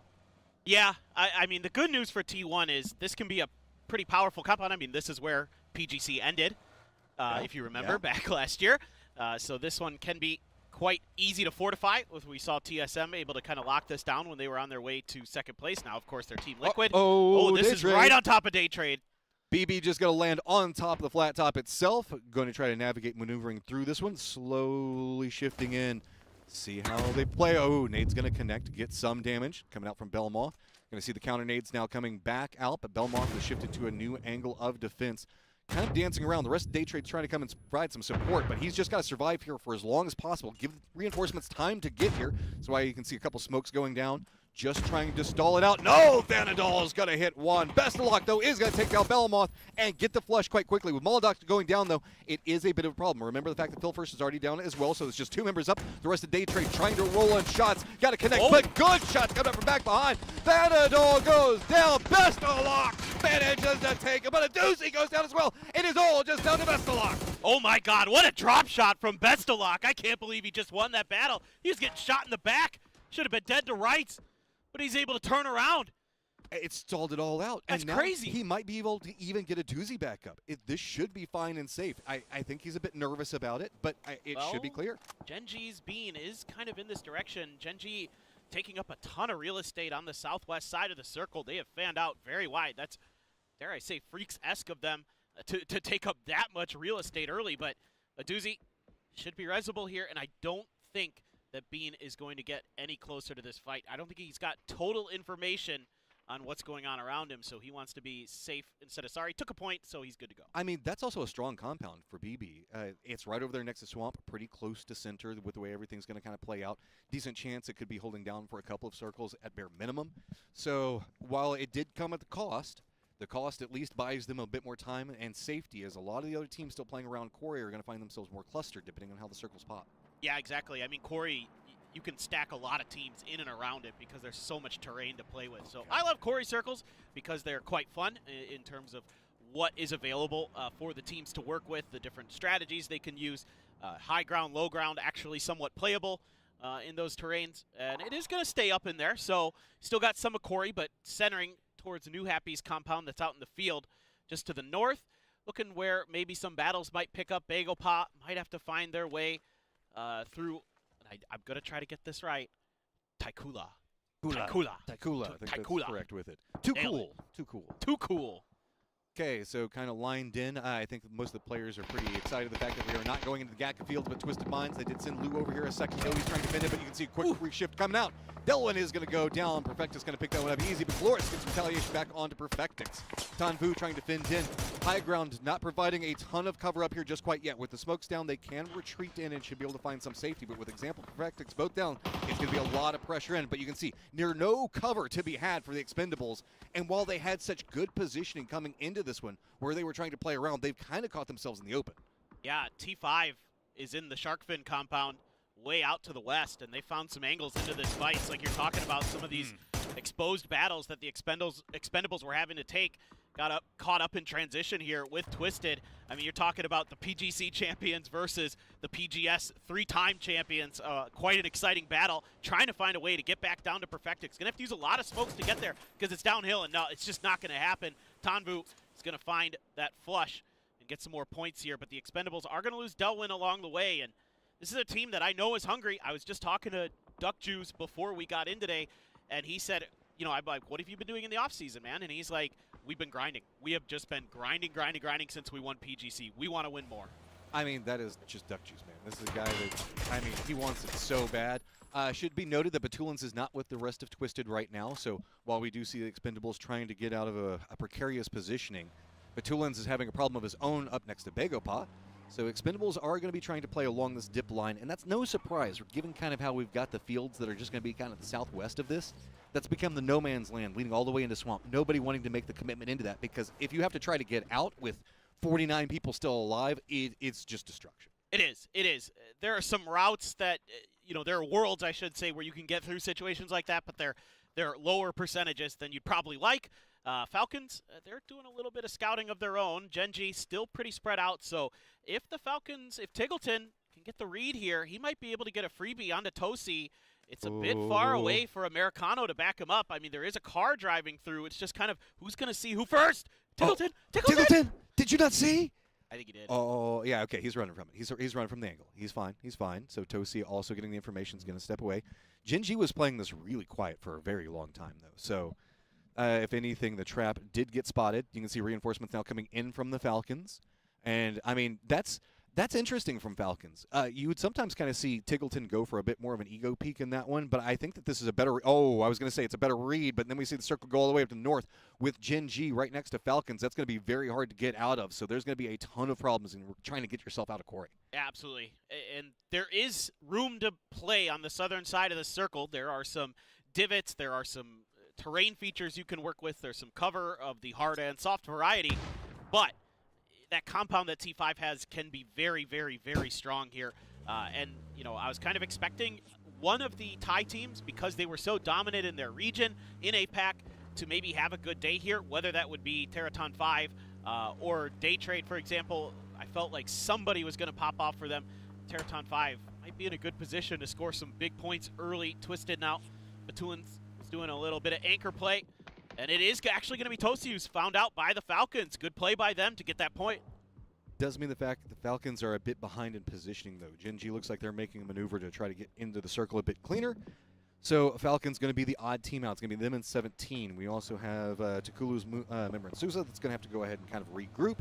Yeah, I mean, the good news for T1 is this can be a pretty powerful compound. I mean, this is where PGC ended, if you remember, back last year. So this one can be quite easy to fortify. We saw TSM able to kind of lock this down when they were on their way to second place. Now, of course, their Team Liquid. This is right on top of Day Trade. BB just going to land on top of the flat top itself. Going to try to navigate maneuvering through this one. Slowly shifting in. See how they play. Oh, nade's going to connect, get some damage coming out from Belmoth. Going to see the counter nades now coming back out, but Belmoth has shifted to a new angle of defense. Kind of dancing around. The rest of Day Trade's trying to come and provide some support, but he's just got to survive here for as long as possible. Give reinforcements time to get here. That's why you can see a couple smokes going down. Just trying to stall it out. No! Vanadol is going to hit one. Best of Luck, though, is going to take down Belmoth and get the flush quite quickly. With Molodok going down, though, it is a bit of a problem. Remember the fact that Phil First is already down as well, so there's just 2 members up. The rest of Day Trade trying to roll on shots. Got to connect, but good shots coming up from back behind. Vanadol goes down. Best of Luck manages to take it, but a doozy goes down as well. It is all just down to Best of Luck. Oh, my God. What a drop shot from Best of Luck. I can't believe he just won that battle. He was getting shot in the back. Should have been dead to rights. But he's able to turn around. It stalled it all out. That's and now crazy. He might be able to even get a doozy back up. This should be fine and safe. I think he's a bit nervous about it, but it should be clear. Gen.G's Bean is kind of in this direction. Gen.G taking up a ton of real estate on the southwest side of the circle. They have fanned out very wide. That's, dare I say, Freaks-esque of them to take up that much real estate early. But a doozy should be resable here, and I don't think that Bean is going to get any closer to this fight. I don't think he's got total information on what's going on around him, so he wants to be safe instead of sorry. Took a point, so he's good to go. I mean, that's also a strong compound for BB. It's right over there next to Swamp, pretty close to center with the way everything's going to kind of play out. Decent chance it could be holding down for a couple of circles at bare minimum. So while it did come at the cost at least buys them a bit more time and safety, as a lot of the other teams still playing around Quarry are going to find themselves more clustered depending on how the circles pop. Yeah, exactly. I mean, Quarry, you can stack a lot of teams in and around it because there's so much terrain to play with. So I love Quarry circles because they're quite fun in terms of what is available for the teams to work with, the different strategies they can use. High ground, low ground, actually somewhat playable in those terrains. And it is going to stay up in there. So still got some of Quarry, but centering towards New Happy's compound that's out in the field just to the north. Looking where maybe some battles might pick up. Bagel Pot might have to find their way through, I'm going to try to get this right, Taikula. Taikula. I think that's correct with it. Too cool. Okay, so kind of lined in. I think most of the players are pretty excited the fact that we are not going into the Gaka fields but Twisted Minds. They did send Lou over here a second ago. He's trying to defend it, but you can see a quick free shift coming out. Delwyn is going to go down. Perfectus going to pick that one up easy, but Flores gets retaliation back onto Perfectix. Tanvu trying to fend in. High ground not providing a ton of cover up here just quite yet. With the smokes down, they can retreat in and should be able to find some safety, but with example Perfectix both down, it's going to be a lot of pressure in. But you can see near no cover to be had for the Expendables, and while they had such good positioning coming into this one, where they were trying to play around, they've kind of caught themselves in the open. Yeah, T5 is in the Sharkfin compound way out to the west, and they found some angles into this fight. It's like you're talking about some of these exposed battles that the Expendables were having to take. Got caught up in transition here with Twisted. I mean, you're talking about the PGC champions versus the PGS 3-time champions. Quite an exciting battle. Trying to find a way to get back down to Perfectix. Gonna have to use a lot of smokes to get there because it's downhill, and no, it's just not gonna happen. Tanvu is gonna find that flush and get some more points here, but the Expendables are gonna lose Delwyn along the way, and this is a team that I know is hungry. I was just talking to Duck Juice before we got in today, and he said, you know, I'm like, what have you been doing in the offseason, man? And he's like, we've been grinding. We have just been grinding since we won PGC. We want to win more. I mean, that is just Duck Juice, man. This is a guy that, I mean, he wants it so bad. Should be noted that Batulins is not with the rest of Twisted right now, so while we do see the Expendables trying to get out of a precarious positioning, Batulins is having a problem of his own up next to Bagopot. So Expendables are going to be trying to play along this dip line, and that's no surprise, given kind of how we've got the fields that are just going to be kind of the southwest of this. That's become the no man's land, leading all the way into Swamp. Nobody wanting to make the commitment into that, because if you have to try to get out with 49 people still alive, it's just destruction. It is. It is. There are some routes that, you know, there are worlds, I should say, where you can get through situations like that, but they're lower percentages than you'd probably like. Falcons, they're doing a little bit of scouting of their own. Gen.G still pretty spread out, so if the Falcons, if Tiggleton can get the read here, he might be able to get a freebie onto Tosi. It's a bit far away for Americano to back him up. I mean, there is a car driving through. It's just kind of who's going to see who first. Tiggleton! Tiggleton! Did you not see? I think he did. Oh, yeah, okay, he's running from it. He's running from the angle. He's fine. He's fine. So Tosi also getting the information is going to step away. Gen.G was playing this really quiet for a very long time, though. So if anything, the trap did get spotted. You can see reinforcements now coming in from the Falcons. And, I mean, that's interesting from Falcons. You would sometimes kind of see Tiggleton go for a bit more of an ego peek in that one, but I think that this is a better – oh, I was going to say it's a better read, but then we see the circle go all the way up to the north with Gen.G right next to Falcons. That's going to be very hard to get out of, so there's going to be a ton of problems in trying to get yourself out of Corey. Absolutely. And there is room to play on the southern side of the circle. There are some divots. There are some terrain features you can work with. There's some cover of the hard and soft variety, but – that compound that T5 has can be very, very, very strong here. And, you know, I was kind of expecting one of the Thai teams, because they were so dominant in their region, in APAC, to maybe have a good day here, whether that would be Teraton 5 or Day Trade, for example. I felt like somebody was going to pop off for them. Teraton 5 might be in a good position to score some big points early. Twisted now. Batuan's doing a little bit of anchor play. And it is actually going to be Tosi who's found out by the Falcons. Good play by them to get that point. Does mean the fact that the Falcons are a bit behind in positioning, though. Gen.G looks like they're making a maneuver to try to get into the circle a bit cleaner. So Falcons going to be the odd team out. It's going to be them in 17. We also have Takulu's member in Sousa that's going to have to go ahead and kind of regroup.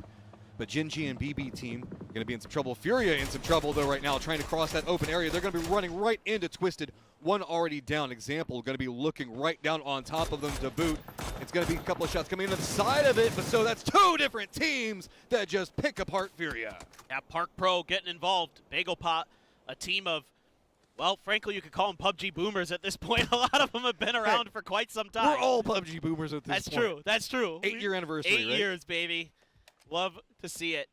But Gen.G and BB team going to be in some trouble. Furia in some trouble, though, right now, trying to cross that open area. They're going to be running right into Twisted. One already down. Example going to be looking right down on top of them to boot. It's going to be a couple of shots coming into the side of it, but so that's two different teams that just pick apart Furia. Yeah, Park Pro getting involved. Bagel Pot, a team of, well, frankly, you could call them PUBG boomers at this point. A lot of them have been around for quite some time. We're all PUBG boomers at this point. That's true. That's true. 8-year anniversary, 8 right? years, baby. Love to see it.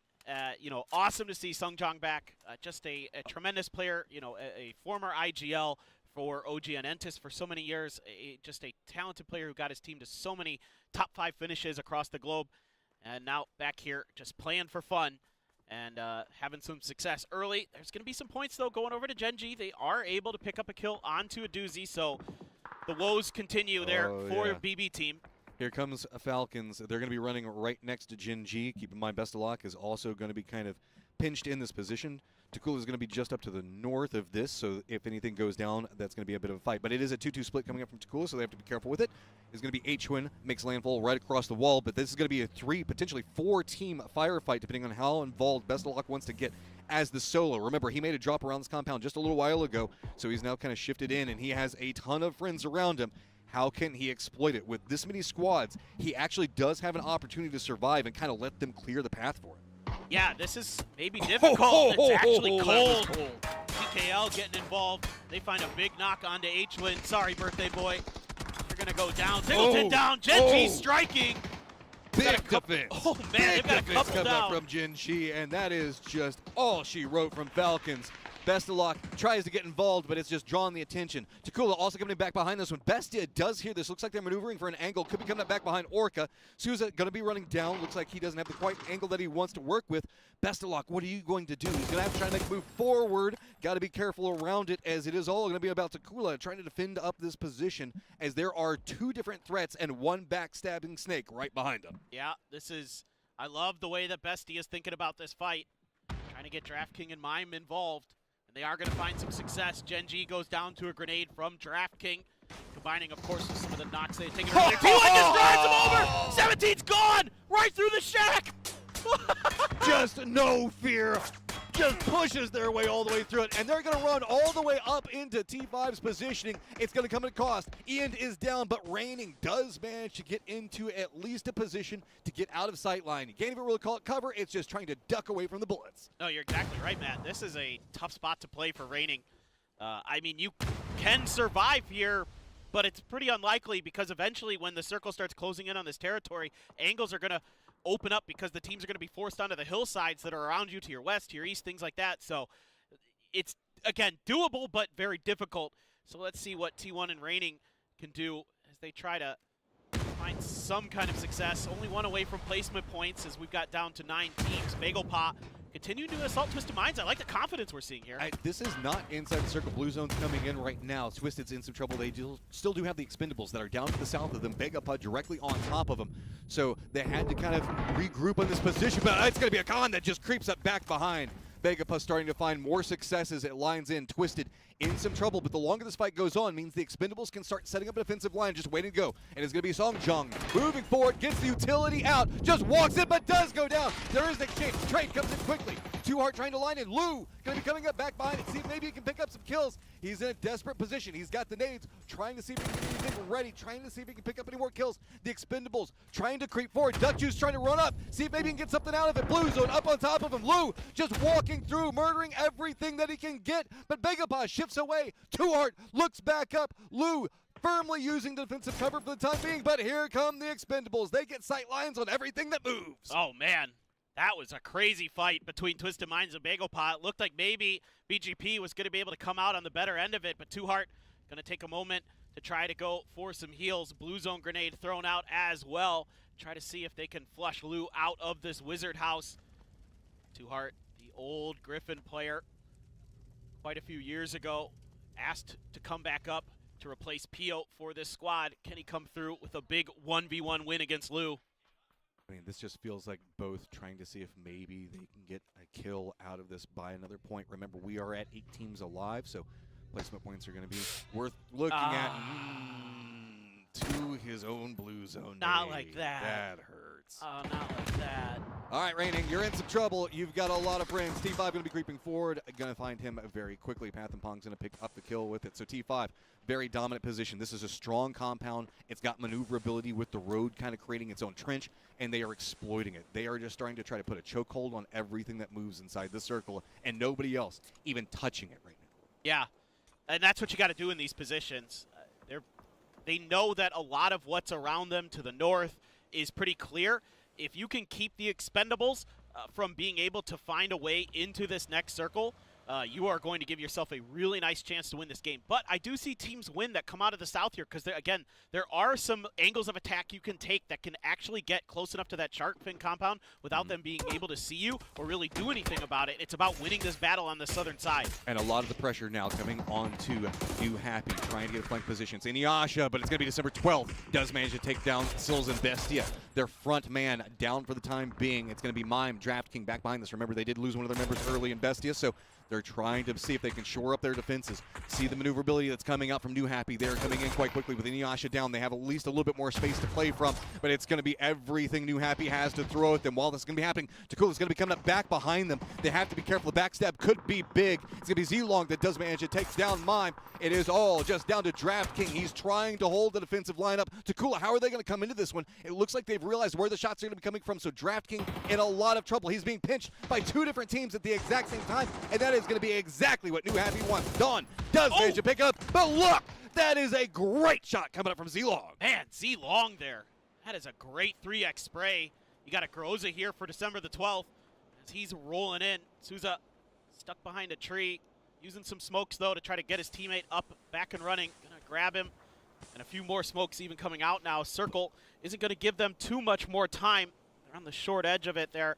You know, awesome to see Sungjong back. Just a tremendous player. You know, a former IGL for OG and Entis for so many years. Just a talented player who got his team to so many top 5 finishes across the globe. And now back here just playing for fun and having some success early. There's going to be some points, though, going over to Gen.G. They are able to pick up a kill onto a doozy, so the woes continue there for your BB team. Here comes Falcons. They're going to be running right next to Gen.G. Keep in mind, Best of Luck is also going to be kind of pinched in this position. Takula is going to be just up to the north of this, so if anything goes down, that's going to be a bit of a fight. But it is a 2-2 split coming up from Takula, so they have to be careful with it. It's going to be H-Win, makes landfall right across the wall, but this is going to be a 3, potentially 4-team firefight, depending on how involved Best of Luck wants to get as the solo. Remember, he made a drop around this compound just a little while ago, so he's now kind of shifted in, and he has a ton of friends around him. How can he exploit it? With this many squads, he actually does have an opportunity to survive and kind of let them clear the path for it. Yeah, this is maybe difficult. It's actually cold. TKL getting involved. They find a big knock onto H-Win. Sorry, birthday boy. You're going to go down. Tiggleton down. Gen.G striking. Big defense. Oh, man, they've got a couple comes down. out from Gen.G, and that is just all she wrote from Falcons. Best of Luck tries to get involved, but it's just drawing the attention. Takula also coming back behind this one. Bestia does hear this. Looks like they're maneuvering for an angle. Could be coming back behind Orca. Sousa going to be running down. Looks like he doesn't have the quite angle that he wants to work with. Best of Luck, what are you going to do? He's going to have to try to make a move forward. Got to be careful around it, as it is all going to be about Takula trying to defend up this position, as there are 2 different threats and 1 backstabbing snake right behind him. Yeah, this is, I love the way that Bestia is thinking about this fight. Trying to get DraftKing and Mime involved. They are going to find some success. Gen.G goes down to a grenade from DraftKing, combining, of course, with some of the knocks they've taken earlier. T1 just drives him over! 17's gone! Right through the shack! Just no fear. Just pushes their way all the way through it, and they're going to run all the way up into T5's positioning. It's going to come at a cost. Ian is down, but Raining does manage to get into at least a position to get out of sight line. You can't even really call it cover. It's just trying to duck away from the bullets. No, you're exactly right, Matt. This is a tough spot to play for Raining. I mean, you can survive here, but it's pretty unlikely because eventually when the circle starts closing in on this territory, angles are going to open up because the teams are going to be forced onto the hillsides that are around you, to your west, to your east, things like that. So it's, again, doable, but very difficult. So let's see what T1 and Raining can do as they try to find some kind of success. Only 1 away from placement points as we've got down to 9 teams. Bagel Pot Continue to assault Twisted Minds. I like the confidence we're seeing here. This is not inside the circle. Blue Zone's coming in right now. Twisted's in some trouble. They still do have the Expendables that are down to the south of them. Vegapud directly on top of them. So they had to kind of regroup on this position, but it's going to be a Khan that just creeps up back behind. Vegapud starting to find more successes. It lines in. Twisted in some trouble, but the longer this fight goes on means the Expendables can start setting up a defensive line just waiting to go. And it's going to be Songjung moving forward, gets the utility out, just walks in, but does go down. There is an exchange. Trade comes in quickly. Too Hard trying to line in. Lou going to be coming up back behind it. See if maybe he can pick up some kills. He's in a desperate position. He's got the nades, trying to see if he can get anything ready, trying to see if he can pick up any more kills. The Expendables trying to creep forward. Duck Juice trying to run up, see if maybe he can get something out of it. Blue Zone up on top of him. Lou just walking through, murdering everything that he can get. But Vegapud shifts away. Too Hard looks back up. Lou firmly using defensive cover for the time being, but here come the Expendables. They get sight lines on everything that moves. Oh, man. That was a crazy fight between Twisted Minds and Bagopot. It looked like maybe BGP was going to be able to come out on the better end of it, but Too Hard going to take a moment to try to go for some heals. Blue Zone grenade thrown out as well. Try to see if they can flush Lou out of this wizard house. Too Hard, the old Griffin player, quite a few years ago, asked to come back up to replace Pio for this squad. Can he come through with a big 1v1 win against Lou? I mean, this just feels like both trying to see if maybe they can get a kill out of this by another point. Remember, we are at 8 teams alive, so placement points are going to be worth looking at. To his own Blue Zone. Not like that. That hurts. Oh, not like that. All right, Raining, you're in some trouble. You've got a lot of friends. T5 going to be creeping forward. Going to find him very quickly. Path and Pong's going to pick up the kill with it. So T5, very dominant position. This is a strong compound. It's got maneuverability with the road kind of creating its own trench, and they are exploiting it. They are just starting to try to put a chokehold on everything that moves inside the circle, and nobody else even touching it right now. Yeah, and that's what you got to do in these positions. They know that a lot of what's around them to the north is pretty clear. If you can keep the Expendables from being able to find a way into this next circle, you are going to give yourself a really nice chance to win this game. But I do see teams win that come out of the south here because, again, there are some angles of attack you can take that can actually get close enough to that shark fin compound without them being able to see you or really do anything about it. It's about winning this battle on the southern side. And a lot of the pressure now coming on to New Happy, trying to get flank positions. Inuyasha, but it's going to be December 12th, does manage to take down Sills and Bestia. Their front man down for the time being. It's going to be Mime, Draft King back behind this. Remember, they did lose one of their members early in Bestia, so they're trying to see if they can shore up their defenses. See the maneuverability that's coming out from New Happy. They're coming in quite quickly with Inuyasha down. They have at least a little bit more space to play from, but it's going to be everything New Happy has to throw at them. While this is going to be happening, Takula's going to be coming up back behind them. They have to be careful. The backstab could be big. It's going to be Z-Long that does manage. It takes down Mime. It is all just down to Draft King. He's trying to hold the defensive lineup. Takula, how are they going to come into this one? It looks like they've realized where the shots are going to be coming from, so Draft King in a lot of trouble. He's being pinched by 2 different teams at the exact same time, and that is going to be exactly what New Happy wants. Dawn does manage to pick up, but look, that is a great shot coming up from Z-Long. Man, Z-Long there. That is a great 3x spray. You got a Groza here for December the 12th as he's rolling in. Souza stuck behind a tree, using some smokes, though, to try to get his teammate up, back and running. Gonna grab him, and a few more smokes even coming out now. Circle isn't going to give them too much more time. They're on the short edge of it there.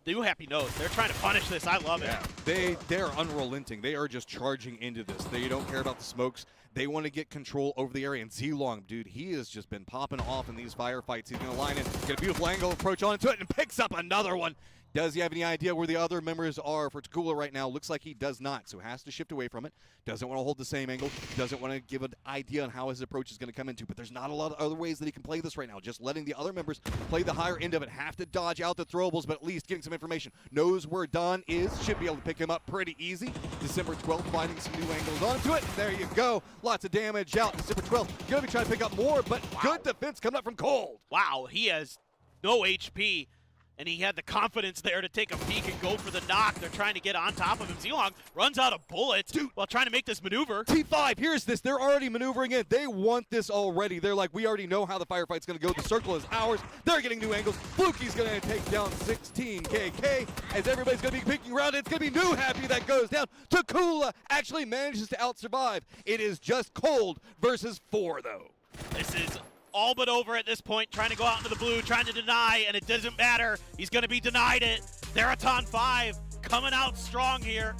New Happy knows. They're trying to punish this. I love it. They're unrelenting. They are just charging into this. They don't care about the smokes. They want to get control over the area. And Z-Long, dude, he has just been popping off in these firefights. He's going to line in, get a beautiful angle approach onto it, and picks up another one. Does he have any idea where the other members are for Takula right now? Looks like he does not, so has to shift away from it. Doesn't want to hold the same angle. Doesn't want to give an idea on how his approach is going to come into, but there's not a lot of other ways that he can play this right now. Just letting the other members play the higher end of it. Have to dodge out the throwables, but at least getting some information. Knows where Don is. Should be able to pick him up pretty easy. December 12th, finding some new angles onto it. There you go. Lots of damage out. December 12th, going to be trying to pick up more, but good defense coming up from Cold. Wow, he has no HP. And he had the confidence there to take a peek and go for the knock. They're trying to get on top of him. Z-Long runs out of bullets while trying to make this maneuver. T5, here's this. They're already maneuvering in. They want this already. They're like, we already know how the firefight's going to go. The circle is ours. They're getting new angles. Fluky's going to take down 16 KK as everybody's going to be peeking around. It's going to be New Happy that goes down. Takula actually manages to out-survive. It is just Cold versus 4, though. This is all but over at this point, trying to go out into the blue, trying to deny, and it doesn't matter. He's going to be denied it. Theraton 5 coming out strong here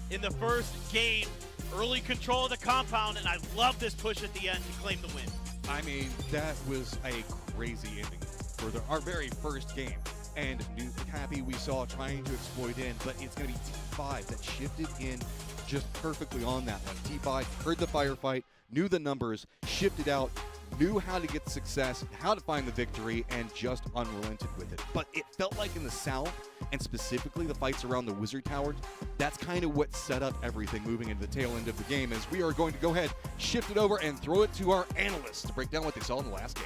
in the first game. Early control of the compound, and I love this push at the end to claim the win. I mean, that was a crazy ending for our very first game. And Happy we saw trying to exploit in, but it's going to be T5 that shifted in just perfectly on that one. T5 heard the firefight, knew the numbers, shifted out, knew how to get the success, how to find the victory, and just unrelented with it. But it felt like in the South, and specifically the fights around the Wizard Tower, that's kind of what set up everything moving into the tail end of the game, as we are going to go ahead, shift it over, and throw it to our analysts to break down what they saw in the last game.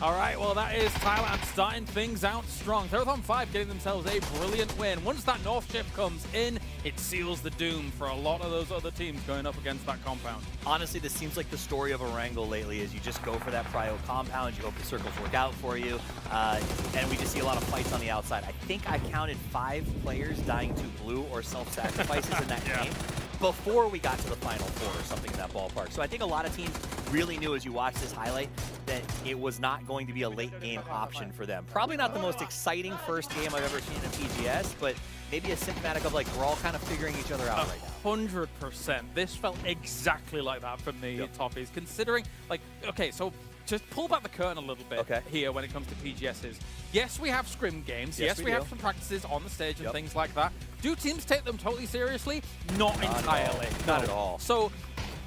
All right, well, that is Thailand starting things out strong. Theraton 5 getting themselves a brilliant win. Once that North shift comes in, it seals the doom for a lot of those other teams going up against that compound. Honestly, this seems like the story of Erangel lately, is you just go for that prio compound, you hope the circles work out for you, and we just see a lot of fights on the outside. I think I counted 5 players dying to blue or self-sacrifices in that game before we got to the Final Four or something in that ballpark. So I think a lot of teams really knew as you watch this highlight that it was not going to be a late game option for them. Probably not the most exciting first game I've ever seen in PGS, but maybe a symptomatic of like we're all kind of figuring each other out right now. 100%. This felt exactly like that for me, Toppies. Considering, like, okay, so just pull back the curtain a little bit here when it comes to PGSs. Yes, we have scrim games. Yes, we have some practices on the stage and things like that. Do teams take them totally seriously? Not entirely. Not at all. So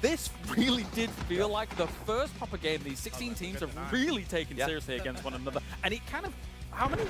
this really did feel like the first proper game these 16 teams have really taken seriously against one another. And it kind of, how many?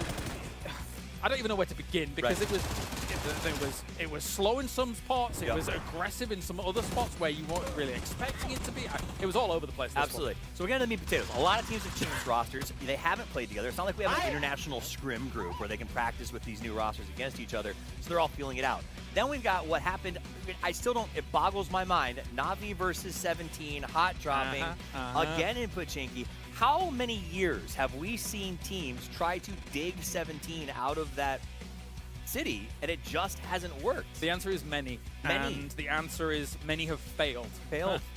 I don't even know where to begin, because it was slow in some spots, it was aggressive in some other spots where you weren't really expecting it to be. It was all over the place. Absolutely. So we're getting to the meat and potatoes. A lot of teams have changed rosters. They haven't played together. It's not like we have an international scrim group where they can practice with these new rosters against each other, so they're all feeling it out. Then we've got what happened. I still don't, it boggles my mind. Na'Vi versus 17, hot dropping, again in Pochinki. How many years have we seen teams try to dig 17 out of that city, and it just hasn't worked? The answer is many. And the answer is many have failed.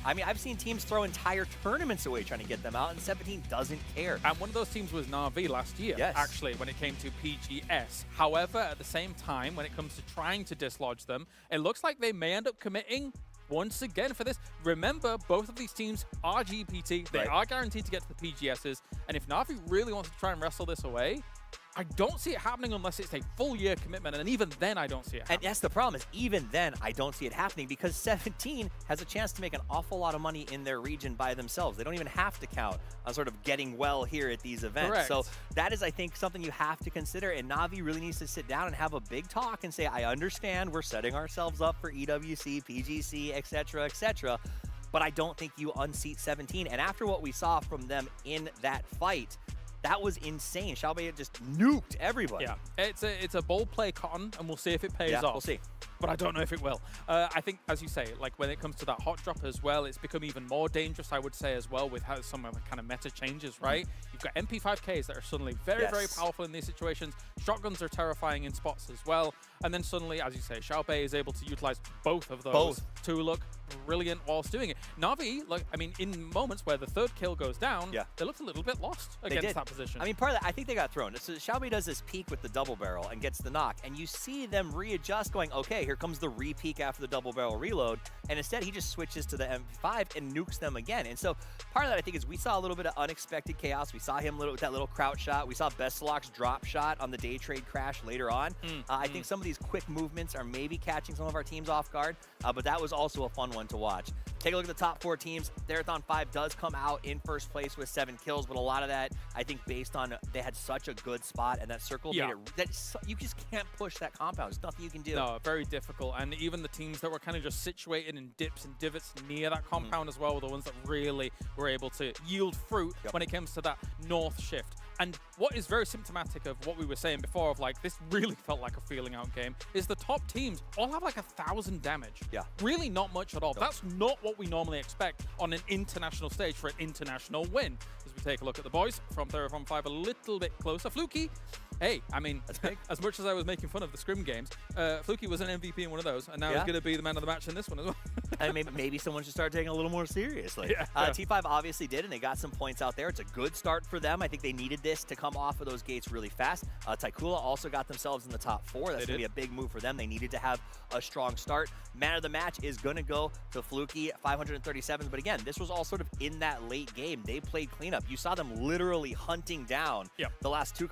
I mean, I've seen teams throw entire tournaments away trying to get them out, and 17 doesn't care. And one of those teams was Na'Vi last year, actually, when it came to PGS. However, at the same time, when it comes to trying to dislodge them, it looks like they may end up committing once again for this. Remember, both of these teams are GPT. They are guaranteed to get to the PGSs. And if Na'Vi really wants to try and wrestle this away, I don't see it happening unless it's a full year commitment, and even then I don't see it happening. And that's the problem, is even then I don't see it happening, because 17 has a chance to make an awful lot of money in their region by themselves. They don't even have to count on sort of getting well here at these events. Correct. So that is, I think, something you have to consider, and Na'Vi really needs to sit down and have a big talk and say, I understand we're setting ourselves up for EWC, PGC, etc., but I don't think you unseat 17. And after what we saw from them in that fight, that was insane. Xiaobei just nuked everybody. Yeah, it's a bold play, Cotton, and we'll see if it pays off. We'll see. But I don't know if it will. I think, as you say, like when it comes to that hot drop as well, it's become even more dangerous, I would say, as well, with how some of the kind of meta changes, right? You've got MP5Ks that are suddenly very, very powerful in these situations. Shotguns are terrifying in spots as well. And then suddenly, as you say, Xiaobei is able to utilize both of those to look brilliant whilst doing it. Na'Vi, like, I mean, in moments where the third kill goes down, they looked a little bit lost against that position. I mean, part of that, I think they got thrown. So Xiaobei does this peek with the double barrel and gets the knock, and you see them readjust going, okay, here comes the re-peek after the double barrel reload, and instead he just switches to the MP5 and nukes them again. And so part of that, I think, is we saw a little bit of unexpected chaos. We saw him with that little crouch shot. We saw Besselok's drop shot on the day trade crash later on. I think some of these quick movements are maybe catching some of our teams off guard, but that was also a fun one to watch. Take a look at the top 4 teams. Marathon 5 does come out in first place with 7 kills, but a lot of that, I think, based on they had such a good spot, and that circle made it, you just can't push that compound. There's nothing you can do. No, very difficult. And even the teams that were kind of just situated in dips and divots near that compound as well were the ones that really were able to yield fruit when it comes to that north shift. And what is very symptomatic of what we were saying before of like, this really felt like a feeling out game, is the top teams all have like 1,000 damage. Yeah. Really not much at all. That's not what we normally expect on an international stage for an international win. As we take a look at the boys from Marathon 5 a little bit closer. Fluky, hey, I mean, that's big. As much as I was making fun of the scrim games, Fluky was an MVP in one of those, and now he's going to be the man of the match in this one as well. And maybe someone should start taking it a little more seriously. T5 obviously did, and they got some points out there. It's a good start for them. I think they needed this to come off of those gates really fast. Taikula also got themselves in the top 4. That's going to be a big move for them. They needed to have a strong start. Man of the match is going to go to Fluky, 537. But again, this was all sort of in that late game. They played cleanup. You saw them literally hunting down the last 2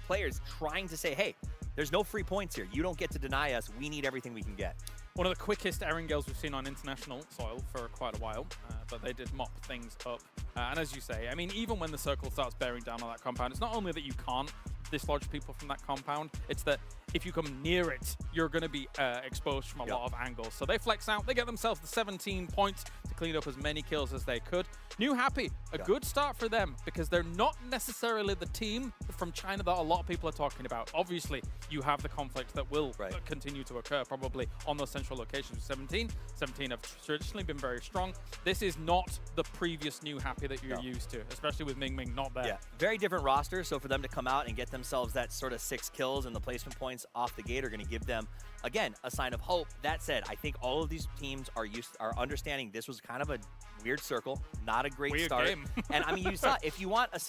players, trying to say, hey, there's no free points here. You don't get to deny us. We need everything we can get. One of the quickest Erangels we've seen on international soil for quite a while, but they did mop things up. And as you say, I mean, even when the circle starts bearing down on that compound, it's not only that you can't dislodge people from that compound, it's that if you come near it, you're going to be exposed from a lot of angles. So they flex out, they get themselves the 17 points to clean up as many kills as they could. New Happy, a good start for them, because they're not necessarily the team from China that a lot of people are talking about. Obviously, you have the conflict that will continue to occur probably on those central locations with 17. 17 have traditionally been very strong. This is not the previous New Happy that you're used to, especially with Ming Ming not there. Yeah, very different roster, so for them to come out and get themselves that sort of 6 kills and the placement points off the gate are going to give them, again, a sign of hope. That said, I think all of these teams are understanding this was kind of a weird circle, not a great start. Game. And I mean, you saw, if you want to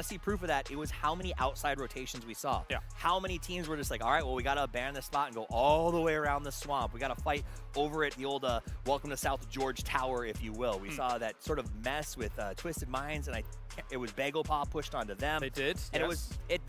see proof of that, it was how many outside rotations we saw. How many teams were just like, all right, well, we got to abandon this spot and go all the way around the swamp. We got to fight over at the old Welcome to South George Tower, if you will. We saw that sort of mess with Twisted Minds, and it was Bagel Paw pushed onto them. They did, and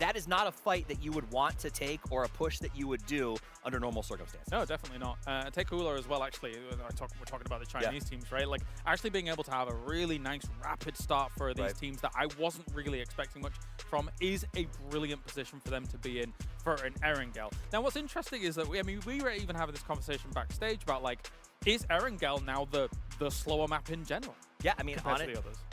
that is not a fight that you would want to take or a push that you would do under normal circumstances. No, definitely not. Take Cooler as well, actually. We're talking about the Chinese teams, right? Like, actually being able to have a really nice, rapid start for these teams that I wasn't really expecting much from is a brilliant position for them to be in for an Erangel. Now, what's interesting is that, we were even having this conversation backstage about, like, is Erangel now the slower map in general? Yeah, I mean,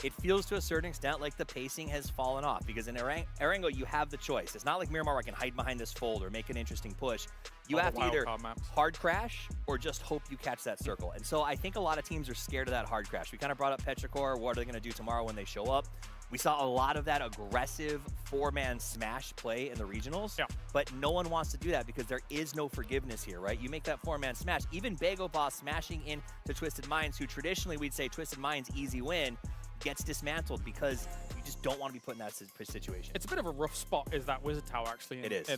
it feels to a certain extent like the pacing has fallen off, because in Erangel, you have the choice. It's not like Miramar where I can hide behind this fold or make an interesting push. You have to either hard crash or just hope you catch that circle. And so I think a lot of teams are scared of that hard crash. We kind of brought up Petrichor. What are they going to do tomorrow when they show up? We saw a lot of that aggressive 4-man smash play in the regionals, but no one wants to do that because there is no forgiveness here, right? You make that 4-man smash, even Bagel Boss smashing into Twisted Minds, who traditionally we'd say Twisted Minds easy win, gets dismantled because you just don't want to be put in that situation. It's a bit of a rough spot, is that Wizard Tower, actually. It is.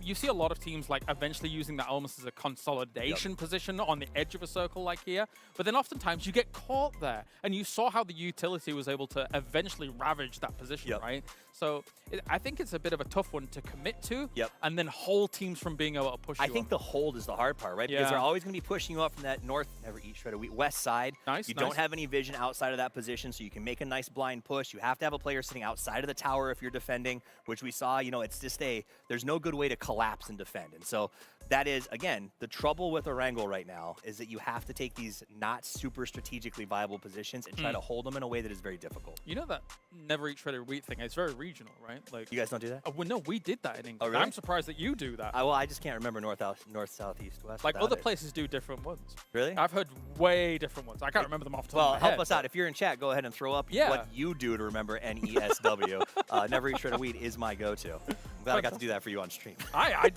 You see a lot of teams like eventually using that almost as a consolidation position on the edge of a circle like here, but then oftentimes you get caught there, and you saw how the utility was able to eventually ravage that position, right? So I think it's a bit of a tough one to commit to, and then hold teams from being able to push you I think the hold is the hard part, right? Because they're always going to be pushing you up from that north, never eat, shred, west side. You don't have any vision outside of that position, so you can make a nice blind push. You have to have a player sitting outside of the tower if you're defending, which we saw, it's just there's no good way to collapse and defend. And so that is, again, the trouble with Erangel right now is that you have to take these not super strategically viable positions and try to hold them in a way that is very difficult. You know that never eat shredded wheat thing, it's very regional, right? Like, you guys don't do that? Well, no, we did that in England. Oh, really? I'm surprised that you do that. Well, I just can't remember north, south, east, west. Like, other places do different ones. Really? I've heard way different ones. I can't remember them off the top of my head. Well, help us out. If you're in chat, go ahead and throw up what you do to remember NESW. Never eat shredded wheat is my go-to. I'm glad I got to do that for you on stream. I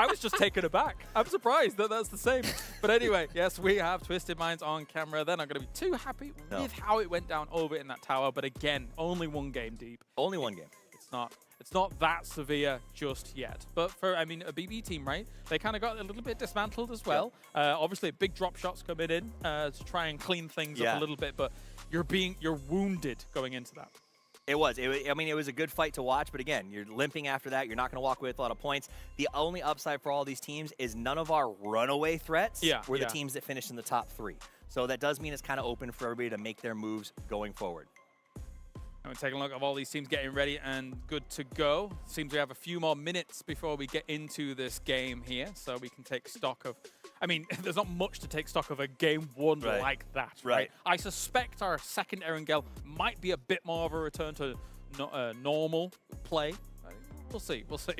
was just taken aback. I'm surprised that that's the same. But anyway, yes, we have Twisted Minds on camera. They're not going to be too happy with how it went down over in that tower. But again, only one game deep. Only one game. It's not It's not that severe just yet. But for, I mean, a BB team, right? They kind of got a little bit dismantled as well. Obviously, big drop shots coming in to try and clean things up a little bit, but you're wounded going into that. It was. I mean, it was a good fight to watch, but again, you're limping after that. You're not going to walk away with a lot of points. The only upside for all these teams is none of our runaway threats were the teams that finished in the top 3. So that does mean it's kind of open for everybody to make their moves going forward. And we're taking a look at all these teams getting ready and good to go. Seems we have a few more minutes before we get into this game here, so we can take stock of... I mean, there's not much to take stock of a game 1 like that, right? I suspect our second Erangel might be a bit more of a return to normal play. We'll see. We'll see.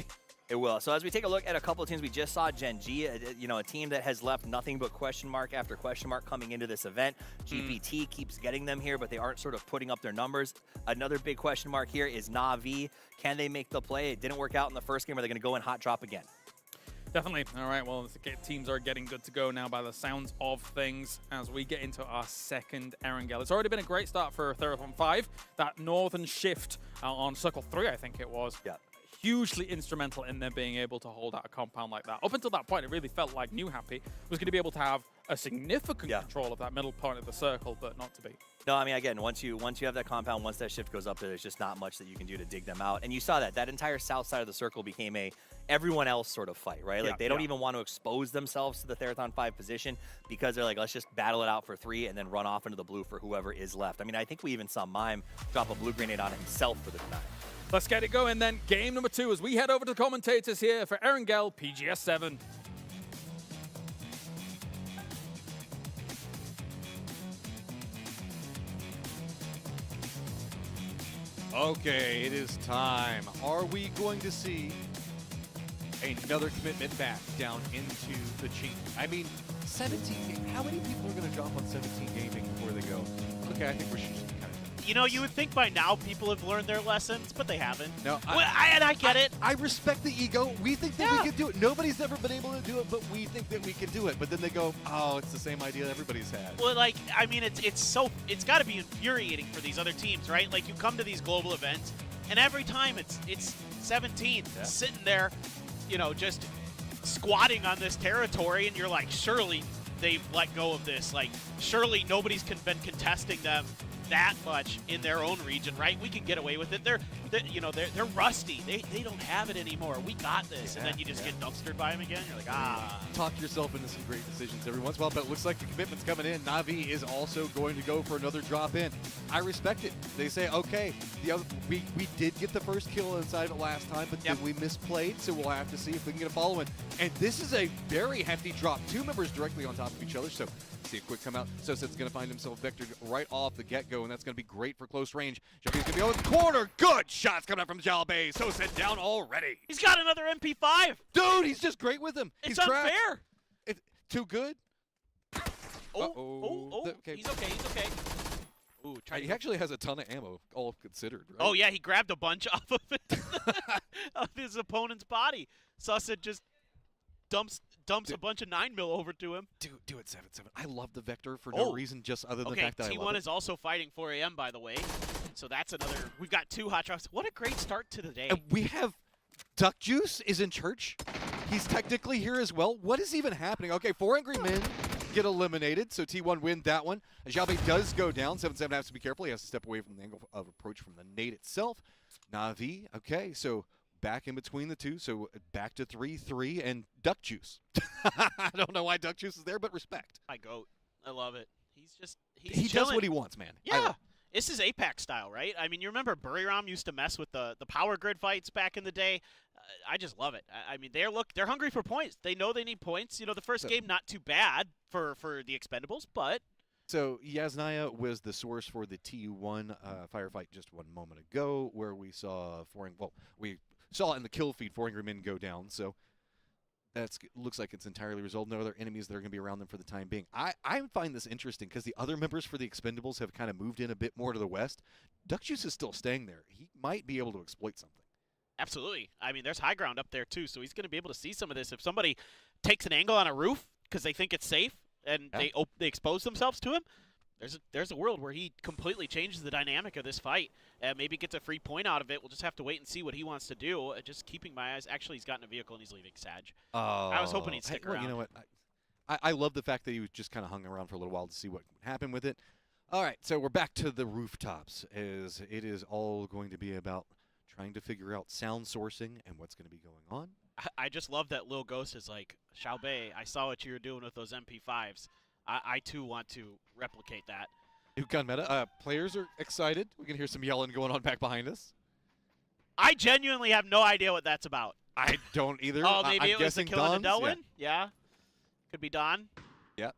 It will. So as we take a look at a couple of teams, we just saw Gen G, a team that has left nothing but question mark after question mark coming into this event. GPT keeps getting them here, but they aren't sort of putting up their numbers. Another big question mark here is Na'Vi. Can they make the play? It didn't work out in the first game. Are they going to go in hot drop again? Definitely. All right, well, the teams are getting good to go now by the sounds of things as we get into our second Erangel. It's already been a great start for Therathon 5. That northern shift on Circle 3, I think it was. Hugely instrumental in them being able to hold out a compound like that. Up until that point, it really felt like New Happy was going to be able to have a significant control of that middle point of the circle, but not to be. No, I mean, again, once you have that compound, once that shift goes up there, there's just not much that you can do to dig them out. And you saw that entire south side of the circle became a everyone else sort of fight, right? Like they don't even want to expose themselves to the Therathon 5 position because they're like, let's just battle it out for 3 and then run off into the blue for whoever is left. I mean, I think we even saw Mime drop a blue grenade on himself for the deny. Let's get it going then. Game number 2 as we head over to the commentators here for Erangel PGS 7. Okay, it is time. Are we going to see another commitment back down into the chink? I mean, 17, how many people are going to drop on 17 gaming before they go, okay, I think we should just kind of... You know, you would think by now people have learned their lessons, but they haven't. No, I get it. I respect the ego. We think that we can do it. Nobody's ever been able to do it, but we think that we can do it. But then they go, oh, it's the same idea everybody's had. Well, like, I mean, it's got to be infuriating for these other teams, right? Like, you come to these global events, and every time it's 17 sitting there, you know, just squatting on this territory, and you're like, surely they've let go of this. Like, surely nobody's been contesting them that much in their own region, right? We can get away with it. They're rusty. They don't have it anymore. We got this. And then you just get dumpstered by them again. You're like, ah. Talk yourself into some great decisions every once in a while, but it looks like the commitment's coming in. Na'Vi is also going to go for another drop in. I respect it. They say, okay, we did get the first kill inside of it last time, but then we misplayed, so we'll have to see if we can get a follow-in. And this is a very hefty drop. 2 members directly on top of each other, so see a quick come out. Soset's going to find himself vectored right off the get-go, and that's going to be great for close range. Jalbei's going to be over the corner. Good shots coming out from Jalbei. Soset down already. He's got another MP5. Dude, he's just great with him. It's unfair. Too good. Okay. He's okay. Ooh, he actually has a ton of ammo, all considered, right? Oh, yeah, he grabbed a bunch off of it, of his opponent's body. Soset just dumps a bunch of 9mm over to him. Do it, 7-7. I love the Vector for no reason, just other than the fact that I love it. T1 is also fighting 4 AM, by the way. So that's another. We've got 2 hot drops. What a great start to the day. And we have Duck Juice is in church. He's technically here as well. What is even happening? Okay, 4 Angry Men get eliminated, so T1 win that one. Jalbei does go down. 7-7 has to be careful. He has to step away from the angle of approach from the nade itself. Na'Vi, okay, so back in between the two, so back to 3-3 and Duck Juice. I don't know why Duck Juice is there, but respect. My goat. I love it. He does what he wants, man. Yeah. This is Apex style, right? I mean, you remember Buriram used to mess with the power grid fights back in the day. I just love it. I mean, they're hungry for points. They know they need points. You know, the first game not too bad for the Expendables, but so Yasnaya was the source for the TU1 firefight just 1 moment ago, where we saw we saw in the kill feed 4 Angry Men go down. So that looks like it's entirely resolved. No other enemies that are going to be around them for the time being. I find this interesting because the other members for the Expendables have kind of moved in a bit more to the west. Duck Juice is still staying there. He might be able to exploit something. Absolutely. I mean, there's high ground up there too, so he's going to be able to see some of this. If somebody takes an angle on a roof because they think it's safe and they expose themselves to him, there's a world where he completely changes the dynamic of this fight and maybe gets a free point out of it. We'll just have to wait and see what he wants to do. Just keeping my eyes. Actually, he's gotten a vehicle and he's leaving Sag. I was hoping he'd stick around. You know what? I love the fact that he just kind of hung around for a little while to see what would happen with it. All right, so we're back to the rooftops, as it is all going to be about trying to figure out sound sourcing and what's going to be going on. I just love that Lil Ghost is like, Xiaobei, I saw what you were doing with those MP5s. I too want to replicate that. New gun meta. Players are excited. We can hear some yelling going on back behind us. I genuinely have no idea what that's about. I don't either. Oh, maybe I'm it was the guessing killing of Don's? Delwyn? Yeah. Could be Don. Yeah.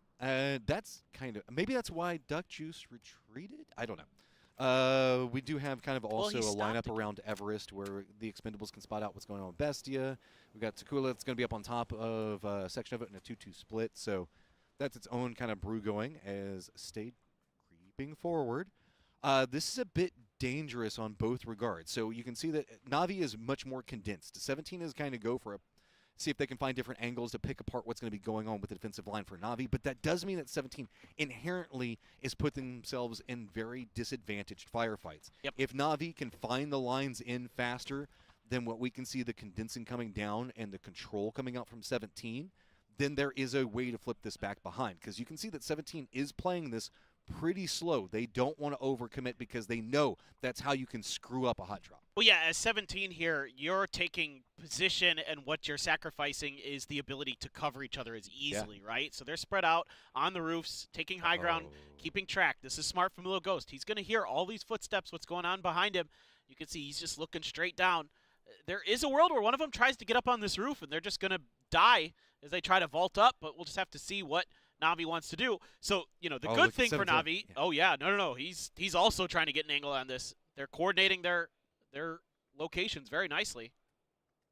That's kind of, maybe that's why Duck Juice retreated? I don't know. We do have kind of also a lineup around Everest where the Expendables can spot out what's going on with Bestia. We've got Takula that's going to be up on top of a section of it in a 2-2 split. So that's its own kind of brew going as Stade creeping forward. This is a bit dangerous on both regards. So you can see that Na'Vi is much more condensed. 17 is kind of go for see if they can find different angles to pick apart what's going to be going on with the defensive line for Na'Vi. But that does mean that 17 inherently is putting themselves in very disadvantaged firefights. Yep. If Na'Vi can find the lines in faster than what we can see the condensing coming down and the control coming out from 17, then there is a way to flip this back behind. Because you can see that 17 is playing this pretty slow. They don't want to overcommit because they know that's how you can screw up a hot drop. Well, yeah, as 17 here, you're taking position, and what you're sacrificing is the ability to cover each other as easily, right? So they're spread out on the roofs, taking high ground, keeping track. This is smart from Lil Ghost. He's going to hear all these footsteps, what's going on behind him. You can see he's just looking straight down. There is a world where one of them tries to get up on this roof, and they're just going to die as they try to vault up, but we'll just have to see what Na'Vi wants to do. So, you know, the good thing for Na'Vi, no, he's also trying to get an angle on this. They're coordinating their locations very nicely.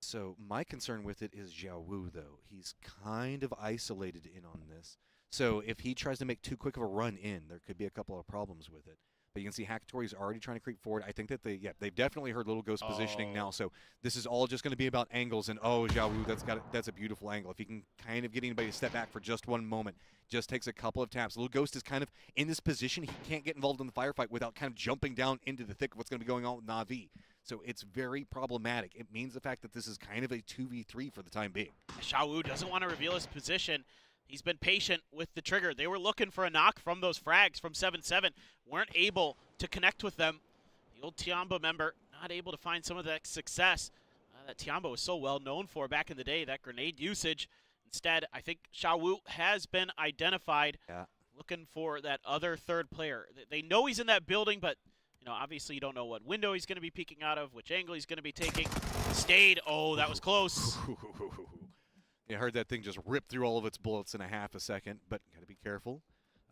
So my concern with it is Xiao Wu, though. He's kind of isolated in on this. So if he tries to make too quick of a run in, there could be a couple of problems with it. But you can see Hakatori's already trying to creep forward. I think that they've definitely heard Little Ghost positioning now. So this is all just going to be about angles. And Xiao Wu, that's a beautiful angle. If he can kind of get anybody to step back for just one moment, just takes a couple of taps. Little Ghost is kind of in this position. He can't get involved in the firefight without kind of jumping down into the thick of what's going to be going on with Na'Vi. So it's very problematic. It means the fact that this is kind of a 2v3 for the time being. Xiao Wu doesn't want to reveal his position. He's been patient with the trigger. They were looking for a knock from those frags from 7-7. Weren't able to connect with them. The old Tiamba member not able to find some of that success that Tiamba was so well known for back in the day, that grenade usage. Instead, I think Xiao Wu has been identified looking for that other third player. They know he's in that building, but you know, obviously you don't know what window he's going to be peeking out of, which angle he's going to be taking. Stayed. Oh, that was close. I heard that thing just rip through all of its bullets in a half a second, but got to be careful.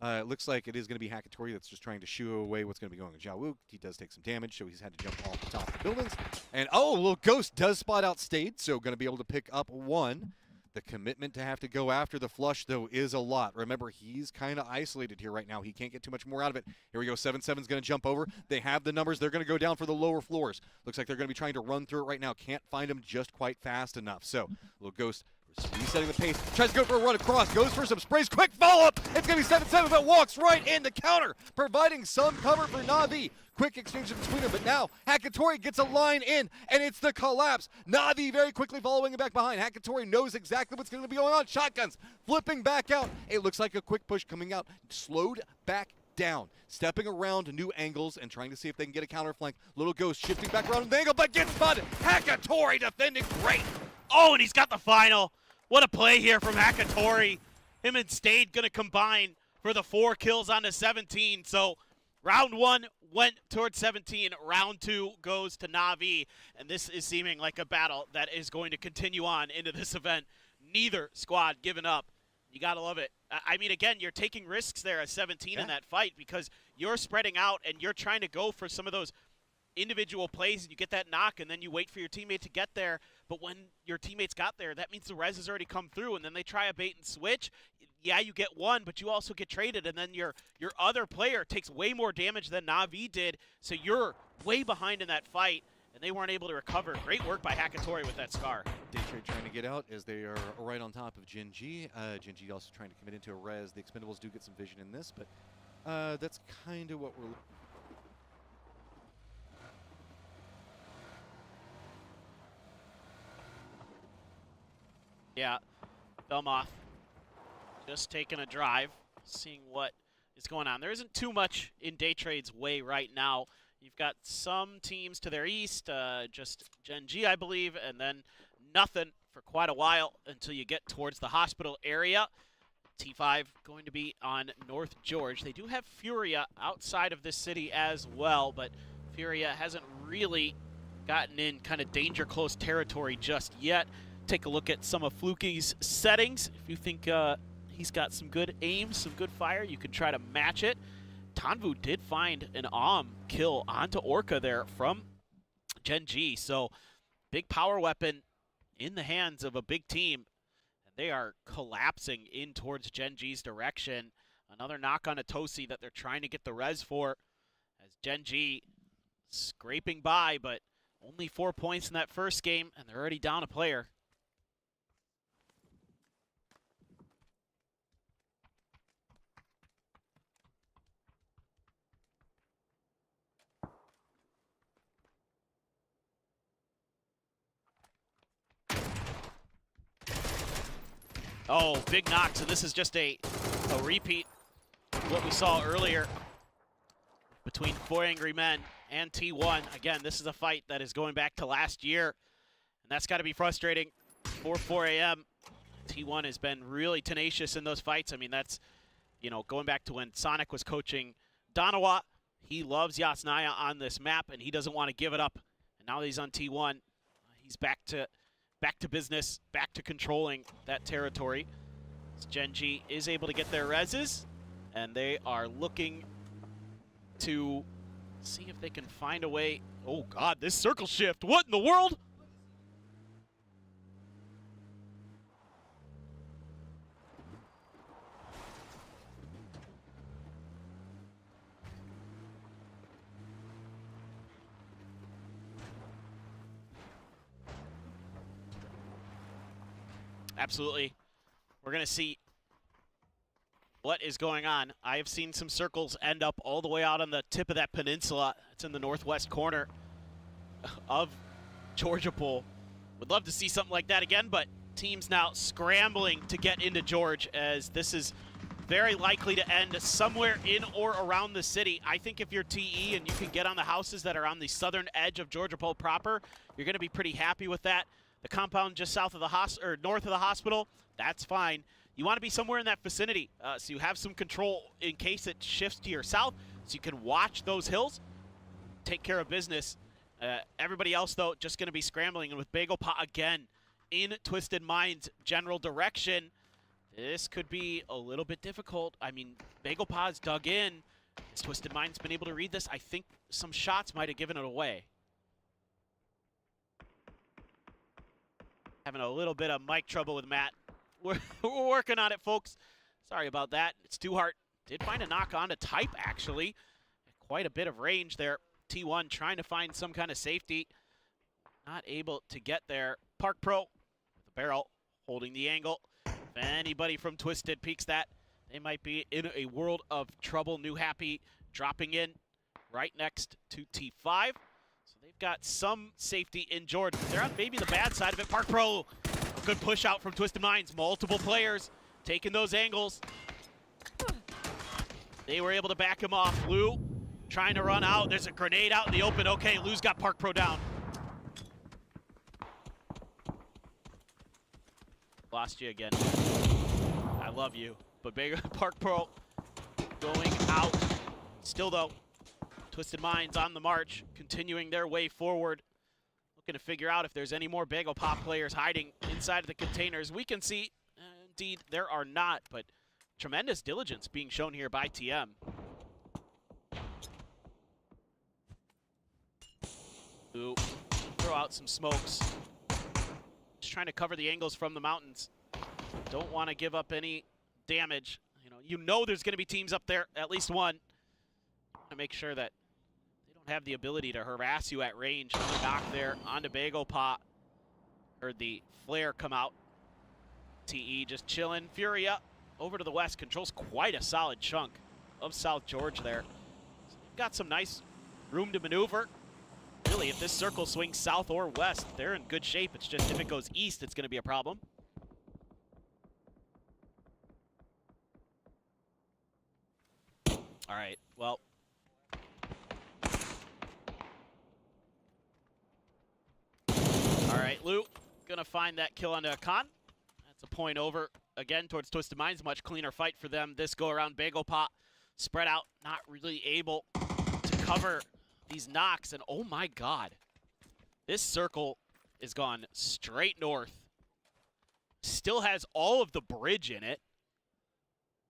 It looks like it is going to be Hakatori that's just trying to shoo away what's going to be going on. Xiao Wu, he does take some damage, so he's had to jump off the top of the buildings. And, Little Ghost does spot out Stade, so going to be able to pick up one. The commitment to have to go after the flush, though, is a lot. Remember, he's kind of isolated here right now. He can't get too much more out of it. Here we go. 7-7's going to jump over. They have the numbers. They're going to go down for the lower floors. Looks like they're going to be trying to run through it right now. Can't find him just quite fast enough. So, Little Ghost resetting the pace. Tries to go for a run across. Goes for some sprays. Quick follow-up. It's going to be 7-7, but walks right in the counter, providing some cover for Na'Vi. Quick exchange between them, but now Hakatori gets a line in, and it's the collapse. Na'Vi very quickly following it back behind. Hakatori knows exactly what's going to be going on. Shotguns flipping back out. It looks like a quick push coming out. Slowed back down. Stepping around new angles and trying to see if they can get a counter flank. Little Ghost shifting back around the angle, but gets spotted. Hakatori defending great. Oh, and he's got the final. What a play here from Hakatori. Him and Stade going to combine for the 4 kills on the 17. So round 1 went towards 17. Round 2 goes to Na'Vi. And this is seeming like a battle that is going to continue on into this event. Neither squad giving up. You got to love it. I mean, again, you're taking risks there at 17 in that fight because you're spreading out and you're trying to go for some of those individual plays, and you get that knock, and then you wait for your teammate to get there. But when your teammates got there, that means the res has already come through, and then they try a bait and switch. Yeah, you get one, but you also get traded, and then your other player takes way more damage than Na'Vi did, so you're way behind in that fight, and they weren't able to recover. Great work by Hakatori with that Scar. Daytrade trying to get out as they are right on top of Gen G. Gen G also trying to commit into a res. The Expendables do get some vision in this, but That's kind of what we're. Yeah, Belmoth just taking a drive, seeing what is going on. There isn't too much in Daytrade's way right now. You've got some teams to their east, just Gen G, I believe, and then nothing for quite a while until you get towards the hospital area. T5 going to be on North George. They do have Furia outside of this city as well, but Furia hasn't really gotten in kind of danger close territory just yet. Take a look at some of Fluky's settings. If you think he's got some good aim, some good fire, you can try to match it. Tanvu did find an kill onto Orca there from Gen G, so big power weapon in the hands of a big team. They are collapsing in towards Gen G's direction. Another knock on a Tosi that they're trying to get the res for, as Gen G scraping by, but only 4 points in that first game, and they're already down a player. Oh, big knocks, and this is just a repeat of what we saw earlier between 4 Angry Men and T1. Again, this is a fight that is going back to last year, and that's got to be frustrating for 4 AM. T1 has been really tenacious in those fights. I mean, that's, you know, going back to when Sonic was coaching Donawa. He loves Yasnaya on this map, and he doesn't want to give it up. And now that he's on T1, he's back to business, back to controlling that territory. Gen G is able to get their reses, and they are looking to see if they can find a way. Oh God, this circle shift, what in the world? Absolutely. We're going to see what is going on. I have seen some circles end up all the way out on the tip of that peninsula. It's in the northwest corner of Georgia Pool. Would love to see something like that again, but teams now scrambling to get into George, as this is very likely to end somewhere in or around the city. I think if you're TE and you can get on the houses that are on the southern edge of Georgia Pool proper, you're going to be pretty happy with that. The compound just south of the north of the hospital, that's fine. You want to be somewhere in that vicinity, so you have some control in case it shifts to your south, so you can watch those hills, take care of business. Everybody else, though, just going to be scrambling, and with Bagel Pot again in Twisted Mind's general direction, this could be a little bit difficult. I mean, Bagel Pot's dug in. Has Twisted Mind's been able to read this? I think some shots might have given it away. Having a little bit of mic trouble with Matt. We're working on it, folks. Sorry about that. It's Too Hard. Did find a knock on to Type, actually. Quite a bit of range there. T1 trying to find some kind of safety. Not able to get there. Park Pro with the barrel, holding the angle. If anybody from Twisted peeks that, they might be in a world of trouble. New Happy dropping in right next to T5. They've got some safety in Jordan. They're on maybe the bad side of it. Park Pro, a good push out from Twisted Minds. Multiple players taking those angles. They were able to back him off. Lou trying to run out. There's a grenade out in the open. Okay, Lou's got Park Pro down. Lost you again. I love you. But Park Pro going out. Still though, Twisted Minds on the march, continuing their way forward, looking to figure out if there's any more Bagel Pop players hiding inside of the containers. We can see, indeed, there are not, but tremendous diligence being shown here by TM. Ooh, throw out some smokes. Just trying to cover the angles from the mountains. Don't want to give up any damage. You know there's going to be teams up there, at least one. To make sure that they don't have the ability to harass you at range. Another knock there onto Bagel Pot. Heard the flare come out. TE just chilling. Furia over to the west controls quite a solid chunk of South George there. So they've got some nice room to maneuver. Really, if this circle swings south or west, they're in good shape. It's just if it goes east, it's going to be a problem. All right, well. All right, Lou, gonna find that kill onto Khan. That's a point over again towards Twisted Minds. Much cleaner fight for them this go around. Bagel Pot spread out, not really able to cover these knocks. And oh my God, this circle is gone straight north. Still has all of the bridge in it.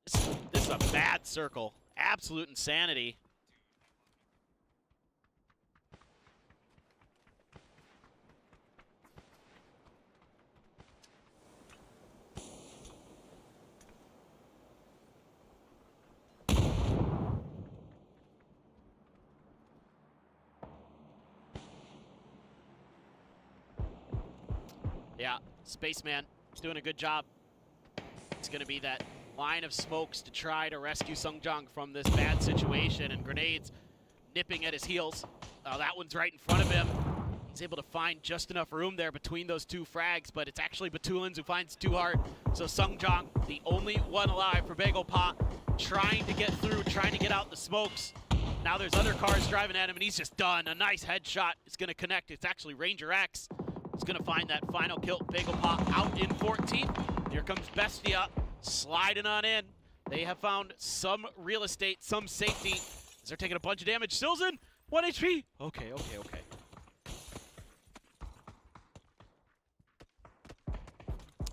This is a bad circle. Absolute insanity. Yeah, Spaceman is doing a good job. It's going to be that line of smokes to try to rescue Sungjong from this bad situation, and grenades nipping at his heels. That one's right in front of him. He's able to find just enough room there between those two frags, but it's actually Batulins who finds it too hard. So Sungjong, the only one alive for Bagel Pot, trying to get through, trying to get out the smokes. Now there's other cars driving at him, and he's just done. A nice headshot is going to connect. It's actually Ranger X. He's going to find that final kill. Bagel Pot out in 14th. Here comes Bestia sliding on in. They have found some real estate, some safety, as they're taking a bunch of damage. Silzen, 1 HP. Okay.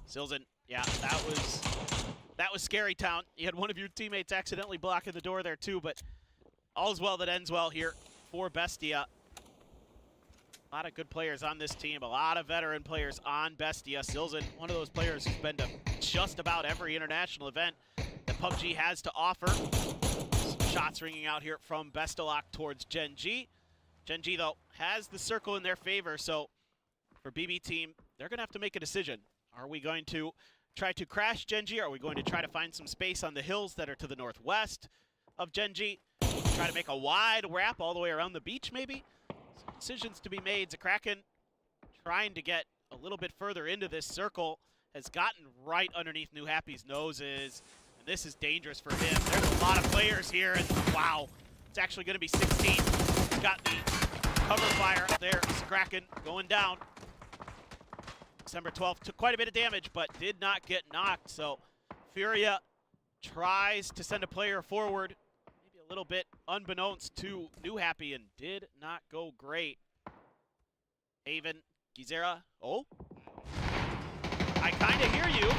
Silzen, yeah, that was scary town. You had one of your teammates accidentally blocking the door there too, but all's well that ends well here for Bestia. A lot of good players on this team, a lot of veteran players on Bestia. Silzen, one of those players who's been to just about every international event that PUBG has to offer. Some shots ringing out here from Bestelok towards Gen G. Gen G, though, has the circle in their favor, so for BB team, they're going to have to make a decision. Are we going to try to crash Gen G? Are we going to try to find some space on the hills that are to the northwest of Gen G? Try to make a wide wrap all the way around the beach, maybe? Some decisions to be made. Zakraken trying to get a little bit further into this circle, has gotten right underneath New Happy's noses, and this is dangerous for him. There's a lot of players here, and wow, it's actually going to be 16. He's got the cover fire up there. Zakraken going down. December 12th took quite a bit of damage, but did not get knocked, so Furia tries to send a player forward, maybe a little bit unbeknownst to New Happy, and did not go great. Haven, Gizera, oh. I kind of hear you.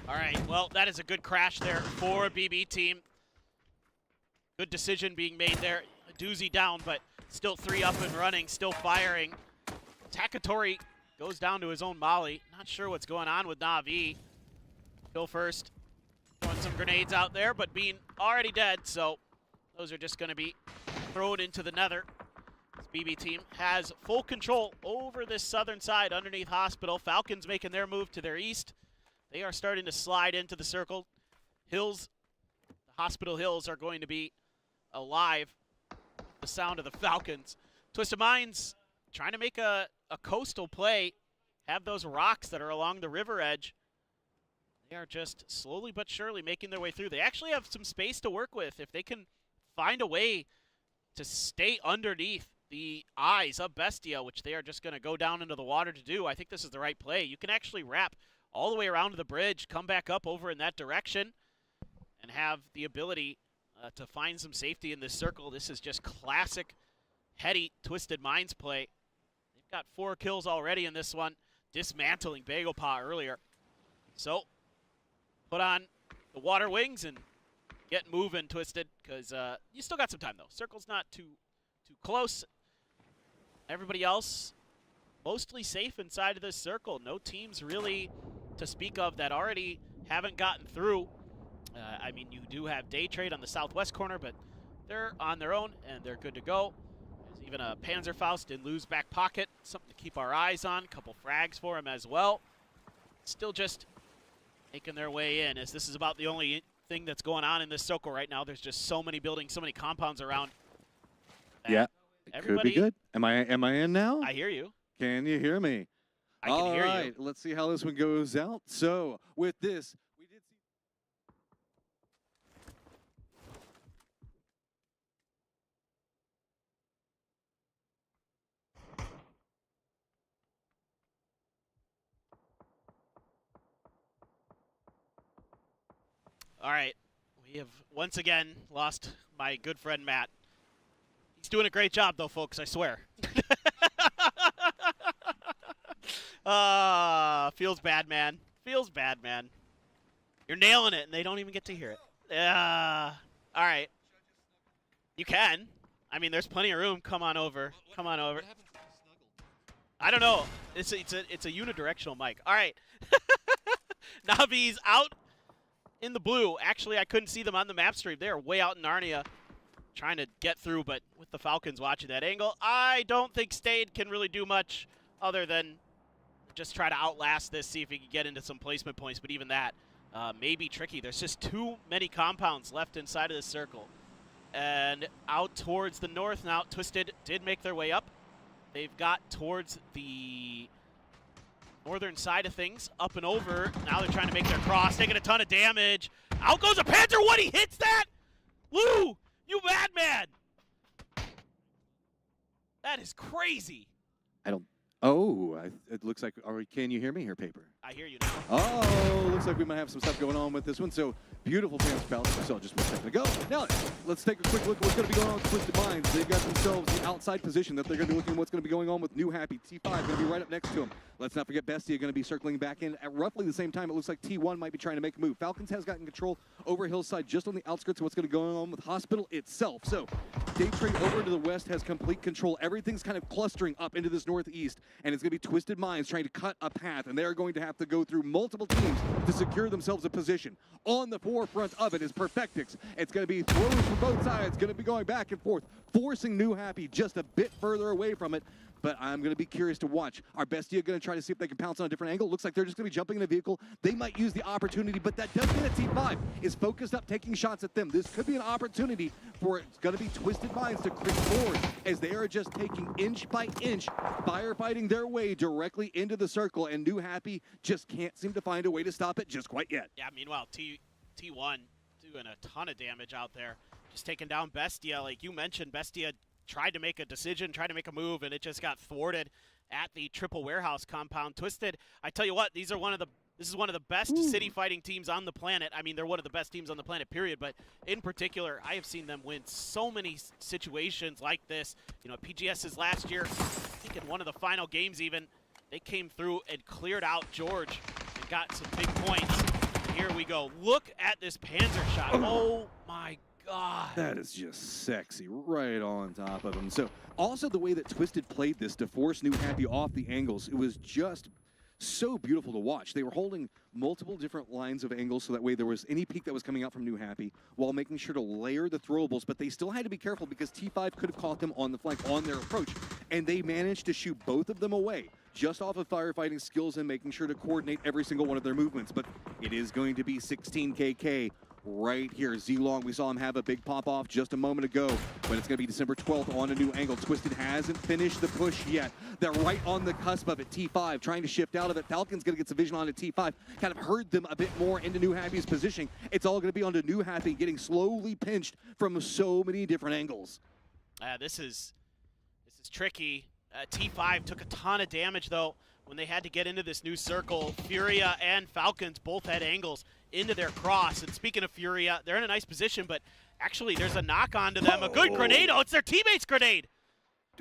All right, well, that is a good crash there for BB team. Good decision being made there. A doozy down, but still 3 up and running, still firing. Takatori goes down to his own molly. Not sure what's going on with Na'Vi. Kill first. Throwing some grenades out there, but being already dead, so those are just going to be thrown into the nether. This BB team has full control over this southern side underneath Hospital. Falcons making their move to their east. They are starting to slide into the circle. Hills, the Hospital Hills are going to be alive. The sound of the Falcons. Twisted Minds trying to make a coastal play. Have those rocks that are along the river edge. They are just slowly but surely making their way through. They actually have some space to work with. If they can find a way to stay underneath the eyes of Bestia, which they are just going to go down into the water to do, I think this is the right play. You can actually wrap all the way around to the bridge, come back up over in that direction, and have the ability to find some safety in this circle. This is just classic heady Twisted Minds play. They've got 4 kills already in this one, dismantling Bagel Pot earlier. So, put on the water wings and get moving, Twisted, because you still got some time, though. Circle's not too close. Everybody else mostly safe inside of this circle. No teams really to speak of that already haven't gotten through. I mean, you do have Day Trade on the southwest corner, but they're on their own and they're good to go. There's even a Panzerfaust in Lou's back pocket, something to keep our eyes on. A couple frags for him as well. Still just making their way in, as this is about the only thing that's going on in this circle right now. There's just so many buildings, so many compounds around. Yeah, it could be good. Am I in now? I hear you. Can you hear me? I can hear you. All right, let's see how this one goes out. So with this, we did see. All right, we have once again lost my good friend Matt. He's doing a great job though, folks, I swear. Feels bad, man. Feels bad, man. You're nailing it, and they don't even get to hear it. All right. You can. I mean, there's plenty of room. Come on over. Come on over. I don't know. It's a unidirectional mic. All right. Navi's out in the blue. Actually, I couldn't see them on the map stream. They are way out in Narnia trying to get through, but with the Falcons watching that angle, I don't think Stade can really do much other than just try to outlast this, see if he can get into some placement points, but even that may be tricky. There's just too many compounds left inside of this circle. And out towards the north now, Twisted did make their way up. They've got towards the northern side of things, up and over. Now they're trying to make their cross, taking a ton of damage. Out goes a Panzer. What? He hits that? Lou, you madman! That is crazy. I don't. Oh, it looks like. Can you hear me here, Paper? I hear you now. Oh, looks like we might have some stuff going on with this one. So beautiful fans balance. We saw just 1 second ago. Now let's take a quick look at what's going to be going on with Twisted Minds. They've got themselves the outside position that they're going to be looking at what's going to be going on with New Happy. T5 going to be right up next to him. Let's not forget Bestia going to be circling back in at roughly the same time. It looks like T1 might be trying to make a move. Falcons has gotten control over Hillside just on the outskirts of what's going to go on with Hospital itself. So Day Trade over to the west has complete control. Everything's kind of clustering up into this northeast, and it's going to be Twisted Minds trying to cut a path, and they're going to have to go through multiple teams to secure themselves a position. On the forefront of it is Perfectix. It's going to be throws from both sides, going to be going back and forth, forcing New Happy just a bit further away from it. But I'm going to be curious to watch. Are Bestia going to try to see if they can pounce on a different angle? Looks like they're just going to be jumping in a vehicle. They might use the opportunity, but that does mean that T5 is focused up, taking shots at them. This could be an opportunity for it's going to be Twisted Minds to creep forward as they are just taking inch by inch, firefighting their way directly into the circle, and New Happy just can't seem to find a way to stop it just quite yet. Yeah, meanwhile, T1 doing a ton of damage out there. Just taking down Bestia. Like you mentioned, Bestia tried to make a decision, tried to make a move, and it just got thwarted at the triple warehouse compound. Twisted, I tell you what, this is one of the best city fighting teams on the planet. I mean, they're one of the best teams on the planet, period. But in particular, I have seen them win so many situations like this. You know, PGS's last year, I think in one of the final games even, they came through and cleared out George and got some big points. And here we go. Look at this Panzer shot. Oh my God. That is just sexy, right on top of him. So also the way that Twisted played this to force New Happy off the angles, it was just so beautiful to watch. They were holding multiple different lines of angles so that way there was any peek that was coming out from New Happy while making sure to layer the throwables, but they still had to be careful because T5 could have caught them on the flank on their approach, and they managed to shoot both of them away just off of firefighting skills and making sure to coordinate every single one of their movements. But it is going to be 16KK right here. Zlong, we saw him have a big pop-off just a moment ago, but it's going to be December 12th on a new angle. Twisted hasn't finished the push yet. They're right on the cusp of it. T5 trying to shift out of it. Falcon's going to get some vision on it. T5 kind of herd them a bit more into New Happy's positioning. It's all going to be onto New Happy getting slowly pinched from so many different angles. This is tricky. T5 took a ton of damage, though, when they had to get into this new circle. Furia and Falcons both had angles into their cross. And speaking of Furia, they're in a nice position, but actually there's a knock onto them. A good grenade. Oh, it's their teammate's grenade.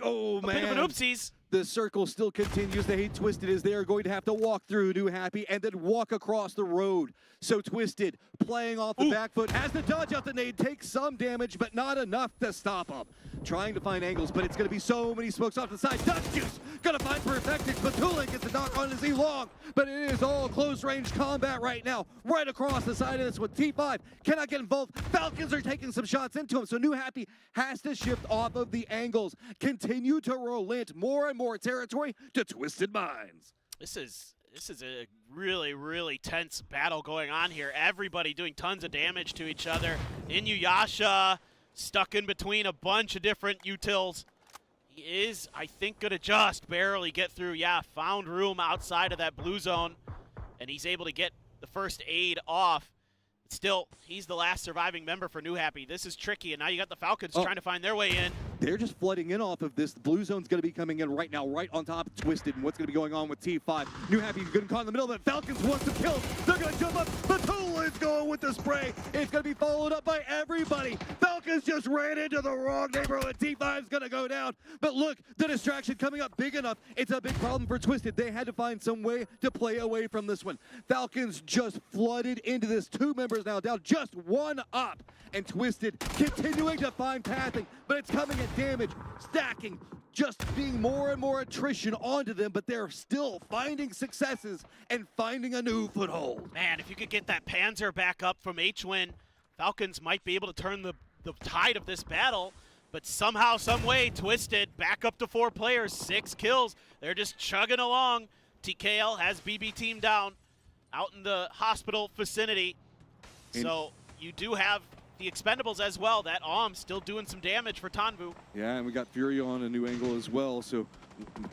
Oh, man. A bit of an oopsies. The circle still continues. The hate Twisted is they are going to have to walk through New Happy and then walk across the road. So Twisted, playing off the back foot, has to dodge out the nade, takes some damage, but not enough to stop him. Trying to find angles, but it's going to be so many smokes off the side. Dust Juice gonna find Perfectix, but Tulin gets a knock on his E-Long. But it is all close-range combat right now, right across the side of this with T5. Cannot get involved. Falcons are taking some shots into him, so New Happy has to shift off of the angles. Continue to relent more and more territory to Twisted Minds. This is a really, really tense battle going on here. Everybody doing tons of damage to each other. Inuyasha stuck in between a bunch of different utils. He is, I think, going to just barely get through. Yeah, found room outside of that blue zone, and he's able to get the first aid off. Still, he's the last surviving member for New Happy. This is tricky, and now you got the Falcons trying to find their way in. They're just flooding in off of this. The blue zone's going to be coming in right now, right on top of Twisted, and what's going to be going on with T5. New Happy getting caught in the middle, but Falcons want to kill. They're going to jump up. Batula is going with the spray. It's going to be followed up by everybody. Falcons just ran into the wrong neighborhood. T5's going to go down. But look, the distraction coming up big enough. It's a big problem for Twisted. They had to find some way to play away from this one. Falcons just flooded into this. 2 members now down, just 1 up. And Twisted continuing to find pathing, but it's coming at damage, stacking, just being more and more attrition onto them, but they're still finding successes and finding a new foothold. Man, if you could get that Panzer back up from H-Win, Falcons might be able to turn the tide of this battle, but somehow, some way, Twisted back up to 4 players, 6 kills. They're just chugging along. TKL has BB team down out in the hospital vicinity. So you do have the Expendables as well. That still doing some damage for Tanvu. Yeah, and we got Fury on a new angle as well, so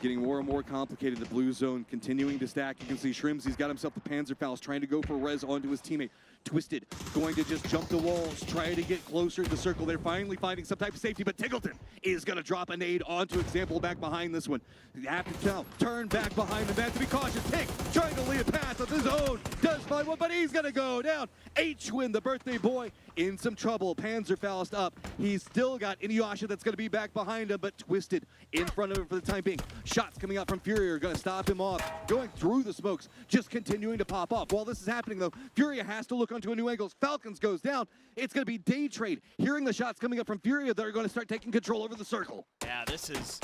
getting more and more complicated. The blue zone continuing to stack. You can see Shrims, he's got himself the Panzerfaust, trying to go for res onto his teammate. Twisted, going to just jump the walls, trying to get closer to the circle. They're finally finding some type of safety, but Tiggleton is going to drop a nade onto Example back behind this one. You have to now turn back behind the man to be cautious. Tick trying to lead a path of his own. Does find one, but he's going to go down. H-Win, the birthday boy, in some trouble. Panzerfaust up. He's still got Inuyasha that's going to be back behind him, but Twisted in front of him for the time being. Shots coming out from Fury are going to stop him off. Going through the smokes, just continuing to pop off. While this is happening, though, Fury has to look onto a new angle. Falcons goes down. It's going to be Day Trade. Hearing the shots coming up from Furia, they're going to start taking control over the circle. Yeah, this is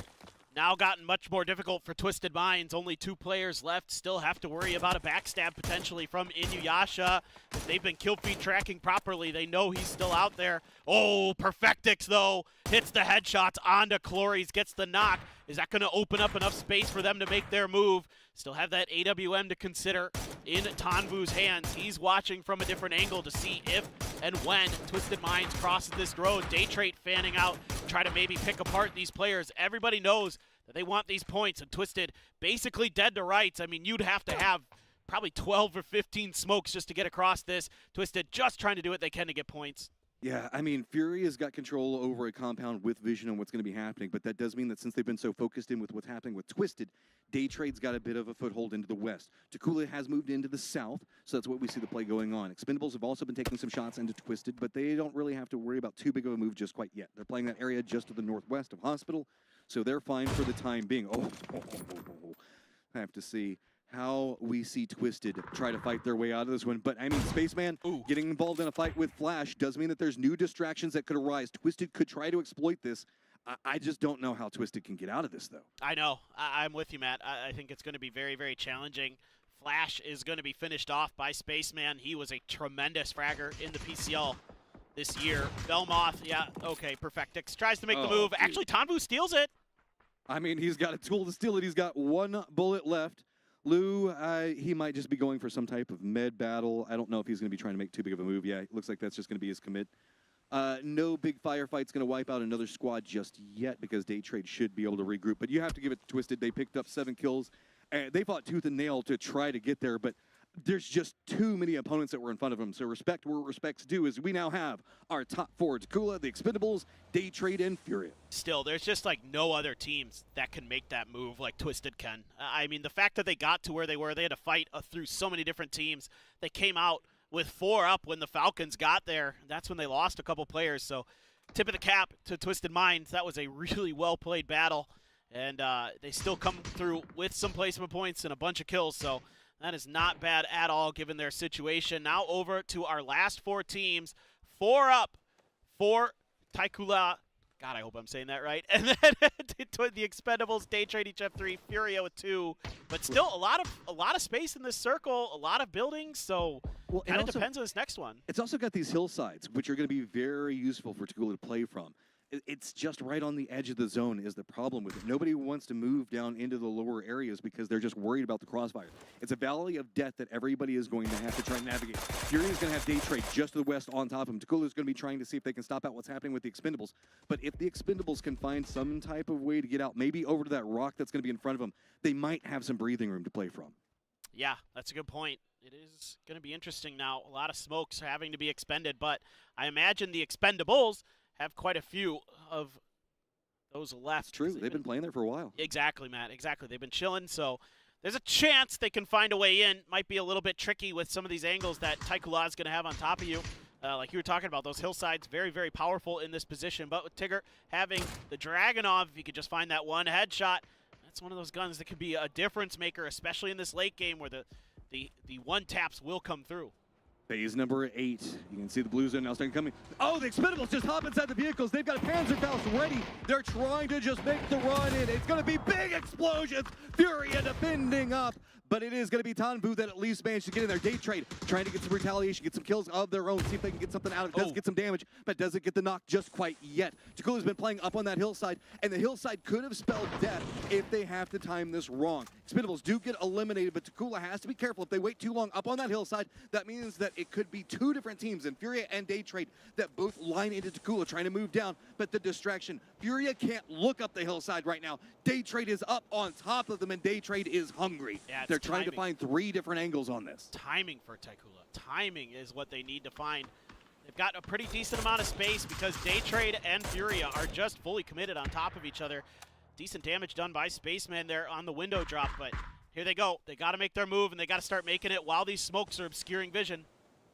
now gotten much more difficult for Twisted Minds. Only 2 players left. Still have to worry about a backstab potentially from Inuyasha. If they've been kill feed tracking properly, they know he's still out there. Oh, Perfectix, though, hits the headshots onto Clories, gets the knock. Is that going to open up enough space for them to make their move? Still have that AWM to consider in Tanvu's hands. He's watching from a different angle to see if and when Twisted Minds crosses this road. Daytrate fanning out, try to maybe pick apart these players. Everybody knows that they want these points, and Twisted basically dead to rights. I mean, you'd have to have probably 12 or 15 smokes just to get across this. Twisted just trying to do what they can to get points. Yeah, I mean, Fury has got control over a compound with vision on what's going to be happening, but that does mean that since they've been so focused in with what's happening with Twisted, Daytrade's got a bit of a foothold into the west. Takula has moved into the south, so that's what we see the play going on. Expendables have also been taking some shots into Twisted, but they don't really have to worry about too big of a move just quite yet. They're playing that area just to the northwest of Hospital, so they're fine for the time being. I have to see how we see Twisted try to fight their way out of this one. But, I mean, Spaceman getting involved in a fight with Flash does mean that there's new distractions that could arise. Twisted could try to exploit this. I just don't know how Twisted can get out of this, though. I know. I'm with you, Matt. I think it's going to be very, very challenging. Flash is going to be finished off by Spaceman. He was a tremendous fragger in the PCL this year. Belmoth, yeah, okay, Perfectix tries to make the move. Dude. Actually, Tanvu steals it. I mean, he's got a tool to steal it. He's got 1 bullet left. Lou, he might just be going for some type of med battle. I don't know if he's going to be trying to make too big of a move. Yeah, it looks like that's just going to be his commit. No big firefight's going to wipe out another squad just yet because Daytrade should be able to regroup. But you have to give it to Twisted. They picked up 7 kills. And they fought tooth and nail to try to get there, but there's just too many opponents that were in front of them. So respect where respect's due as we now have our top 4. Takula, the Expendables, Daytrade, and Furia. Still, there's just like no other teams that can make that move like Twisted can. I mean, the fact that they got to where they were, they had to fight through so many different teams. They came out with 4 up when the Falcons got there. That's when they lost a couple players. So tip of the cap to Twisted Minds. That was a really well-played battle. and they still come through with some placement points and a bunch of kills, so that is not bad at all given their situation. Now over to our last 4 teams. 4 up for Taikula. God, I hope I'm saying that right. And then the Expendables, Daytrade, HF3, Furia with 2. But still a lot of space in this circle, a lot of buildings, so kind of depends on this next one. It's also got these hillsides, which are going to be very useful for Takula to play from. It's just right on the edge of the zone is the problem with it. Nobody wants to move down into the lower areas because they're just worried about the crossfire. It's a valley of death that everybody is going to have to try and navigate. Fury is going to have Daytrade just to the west on top of him. Takula is going to be trying to see if they can stop out what's happening with the Expendables. But if the Expendables can find some type of way to get out, maybe over to that rock that's going to be in front of them, they might have some breathing room to play from. Yeah, that's a good point. It is going to be interesting now. A lot of smokes having to be expended, but I imagine the Expendables have quite a few of those left. It's true. They've been playing there for a while. Exactly, Matt. Exactly. They've been chilling, so there's a chance they can find a way in. Might be a little bit tricky with some of these angles that Taikula is going to have on top of you. Like you were talking about, those hillsides, very, very powerful in this position. But with Tigger having the Dragunov, if he could just find that one headshot, that's one of those guns that could be a difference maker, especially in this late game where the one taps will come through. Phase number 8. You can see the blue zone now starting coming. Oh, the Expendables just hop inside the vehicles. They've got a Panzerfaust ready. They're trying to just make the run in. It's going to be big explosions. Furia defending up. But it is going to be Tanbu that at least managed to get in there. Daytrade trying to get some retaliation, get some kills of their own, see if they can get something out of it. Does get some damage, but doesn't get the knock just quite yet. Takula's been playing up on that hillside, and the hillside could have spelled death if they have to time this wrong. Expendables do get eliminated, but Takula has to be careful. If they wait too long up on that hillside, that means that it could be 2 different teams, in Furia and Daytrade, that both line into Takula trying to move down, but the distraction. Furia can't look up the hillside right now. Daytrade is up on top of them, and Daytrade is hungry. Yeah, they're trying to find 3 different angles on this. Timing for Taikula. Timing is what they need to find. They've got a pretty decent amount of space because Daytrade and Furia are just fully committed on top of each other. Decent damage done by Spaceman there on the window drop, but here they go. They got to make their move, and they got to start making it while these smokes are obscuring vision.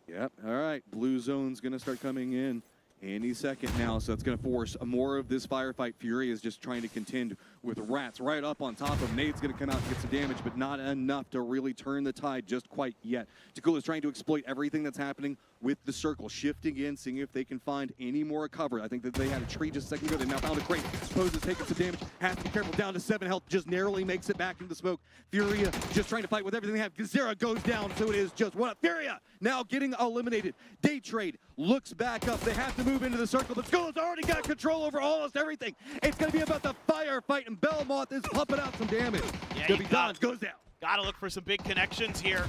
Yep, all right. Blue zone's going to start coming in any second now, so it's going to force more of this firefight. Fury is just trying to contend with rats right up on top of him. Nade's going to come out and get some damage, but not enough to really turn the tide just quite yet. Takula is trying to exploit everything that's happening with the circle, shifting in, seeing if they can find any more cover. I think that they had a tree just a second ago. They now found a crate. Pose is taking some damage. Has to be careful. Down to 7 health. Just narrowly makes it back into the smoke. Furia just trying to fight with everything they have. Gazera goes down, so it is just one up. Furia now getting eliminated. Daytrade looks back up. They have to move into the circle, but Skull's already got control over almost everything. It's going to be about the firefight, and Belmont is pumping out some damage. Yeah, Gonna be done. Goes down. Got to look for some big connections here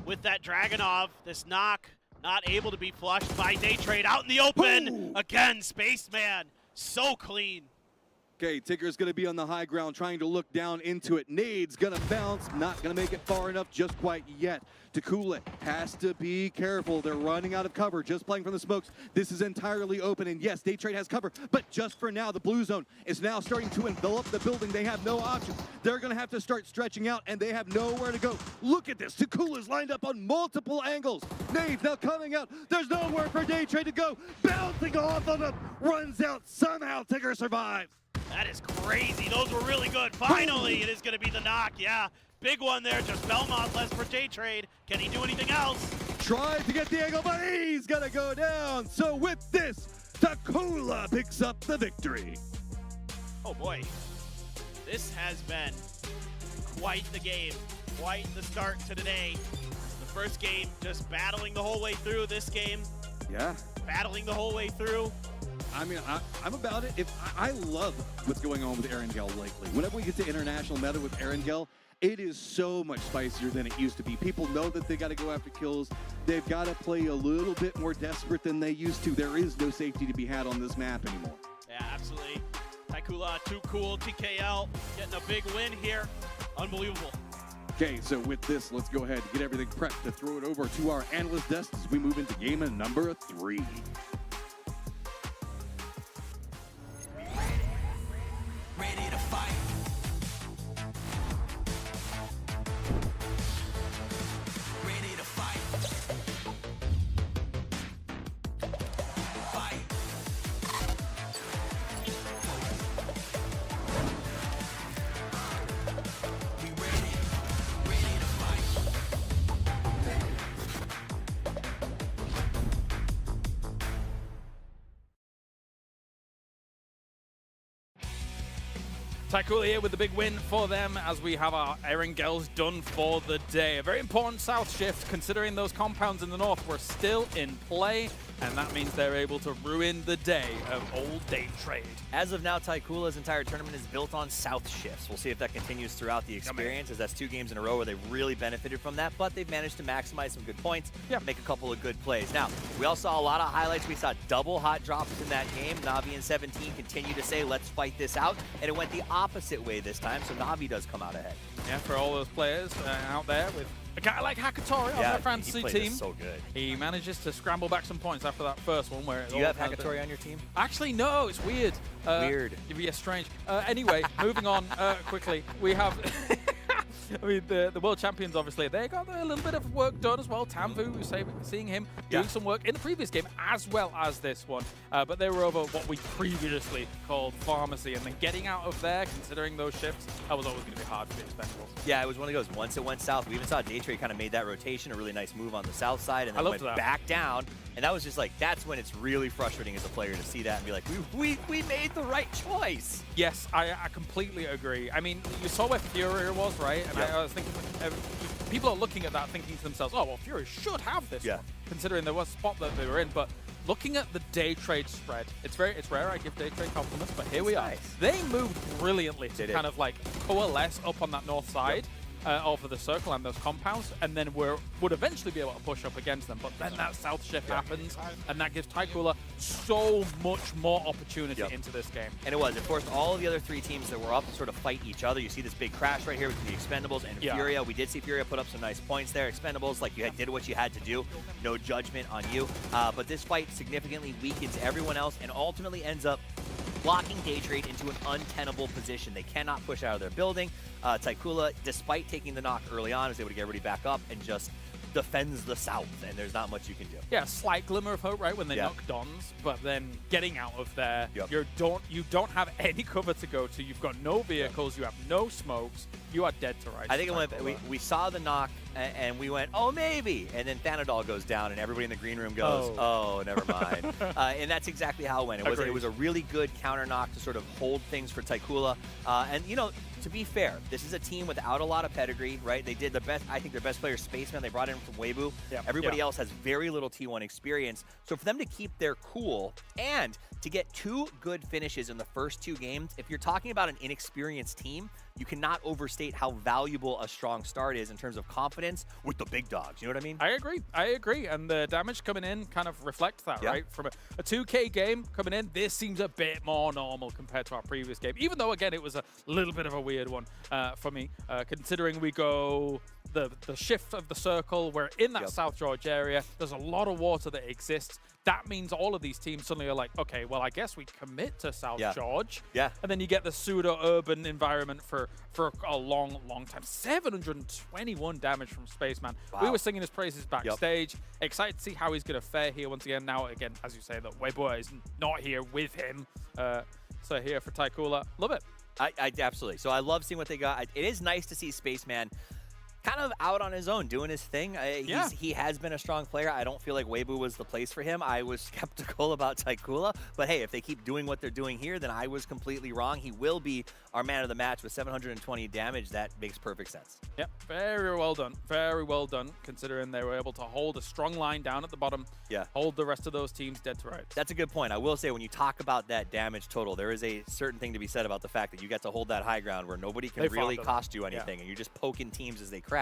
with that Dragunov. This knock not able to be flushed by Daytrade out in the open. Ooh. Again, Spaceman, so clean. Okay, Tigger's going to be on the high ground trying to look down into it. Nade's going to bounce, not going to make it far enough just quite yet. Takula has to be careful. They're running out of cover, just playing from the smokes. This is entirely open, and yes, Daytrade has cover, but just for now, the blue zone is now starting to envelop the building. They have no options. They're going to have to start stretching out, and they have nowhere to go. Look at this. Takula's lined up on multiple angles. Nade's now coming out. There's nowhere for Daytrade to go. Bouncing off of him, runs out. Somehow Tigger survives. That is crazy. Those were really good. Finally, it is going to be the knock. Yeah, big one there. Just Belmont less for Daytrade. Can he do anything else? Tried to get the angle, but he's going to go down. So with this, Takula picks up the victory. Oh, boy. This has been quite the game. Quite the start to today. The first game just battling the whole way through. This game, yeah, battling the whole way through. I mean, I'm about it. I love what's going on with Erangel lately. Whenever we get to international meta with Erangel, it is so much spicier than it used to be. People know that they got to go after kills. They've got to play a little bit more desperate than they used to. There is no safety to be had on this map anymore. Yeah, absolutely. Taikula, too cool. TKL getting a big win here. Unbelievable. Okay, so with this, let's go ahead and get everything prepped to throw it over to our analyst desk as we move into game number 3. Ready to fight. Ready to fight. Fight. Taikula here with the big win for them as we have our Erangels done for the day. A very important south shift considering those compounds in the north were still in play, and that means they're able to ruin the day of old day trade. As of now, Taikula's entire tournament is built on south shifts. We'll see if that continues throughout the experience, as that's 2 games in a row where they've really benefited from that, but they've managed to maximize some good points, make a couple of good plays. Now, we also saw a lot of highlights. We saw double hot drops in that game. Navi and 17 continue to say, let's fight this out, and it went the opposite way this time, so Navi does come out ahead. Yeah, for all those players out there with a guy like Hakatori on their fantasy team. So good. He manages to scramble back some points after that first one. Where Do you have Hakatori on your team? Actually, no. It's weird. Weird. Yeah, strange. Anyway, moving on quickly. We have... I mean, the world champions, obviously, they got a little bit of work done as well. Tamvu, we were seeing him doing some work in the previous game as well as this one. But they were over what we previously called pharmacy. And then getting out of there, considering those shifts, that was always going to be hard for the Expendables. Yeah, it was one of those. Once it went south, we even saw Daytrade kind of made that rotation, a really nice move on the south side, and then went back down. And that was just like, that's when it's really frustrating as a player to see that and be like, we made the right choice. Yes, I completely agree. I mean, you saw where Furia was, right? And I was thinking, people are looking at that thinking to themselves, oh, well, Furia should have this one, considering there was a spot that they were in. But looking at the day trade spread, it's rare I give day trade compliments, but here we are. They moved brilliantly to kind of like coalesce up on that north side. Over the circle and those compounds, and then would eventually be able to push up against them. But then that south shift happens, and that gives Taikula so much more opportunity into this game. And it was. It forced all of the other 3 teams that were up to sort of fight each other. You see this big crash right here with the Expendables and Furia. We did see Furia put up some nice points there. Expendables, like you did what you had to do. No judgment on you. But this fight significantly weakens everyone else and ultimately ends up blocking Daytrade into an untenable position. They cannot push out of their building. Taikula, despite taking the knock early on, is able to get everybody back up and just defends the south, and there's not much you can do. Yeah, slight glimmer of hope, right, when they knock Dons, but then getting out of there, you don't have any cover to go to. You've got no vehicles, you have no smokes, you are dead to rights. I think we saw the knock, and we went, oh, maybe, and then Thanadol goes down, and everybody in the green room goes, oh never mind. And that's exactly how it went. It was a really good counter knock to sort of hold things for Taikula, and you know, to be fair, this is a team without a lot of pedigree, right? They did the best. I think their best player is Spaceman. They brought in from Weibo. Everybody else has very little T1 experience. So for them to keep their cool and to get 2 good finishes in the first 2 games, if you're talking about an inexperienced team, you cannot overstate how valuable a strong start is in terms of confidence with the big dogs. You know what I mean? I agree. And the damage coming in kind of reflects that, right? From a 2K game coming in, this seems a bit more normal compared to our previous game. Even though, again, it was a little bit of a weird one for me, considering we go the shift of the circle. We're in that South George area. There's a lot of water that exists. That means all of these teams suddenly are like, okay, well, I guess we commit to South George. And then you get the pseudo-urban environment for a long, long time. 721 damage from Spaceman. Wow. We were singing his praises backstage. Excited to see how he's going to fare here once again. Now, again, as you say, that Weibo is not here with him. So here for Taikula. Love it. I absolutely. So I love seeing what they got. It is nice to see Spaceman kind of out on his own, doing his thing. He has been a strong player. I don't feel like Weibo was the place for him. I was skeptical about Taikula, but hey, if they keep doing what they're doing here, then I was completely wrong. He will be our man of the match with 720 damage. That makes perfect sense. Yep, very well done. Very well done, considering they were able to hold a strong line down at the bottom. Hold the rest of those teams dead to rights. That's a good point. I will say, when you talk about that damage total, there is a certain thing to be said about the fact that you get to hold that high ground where nobody can really cost you anything, and you're just poking teams as they crash.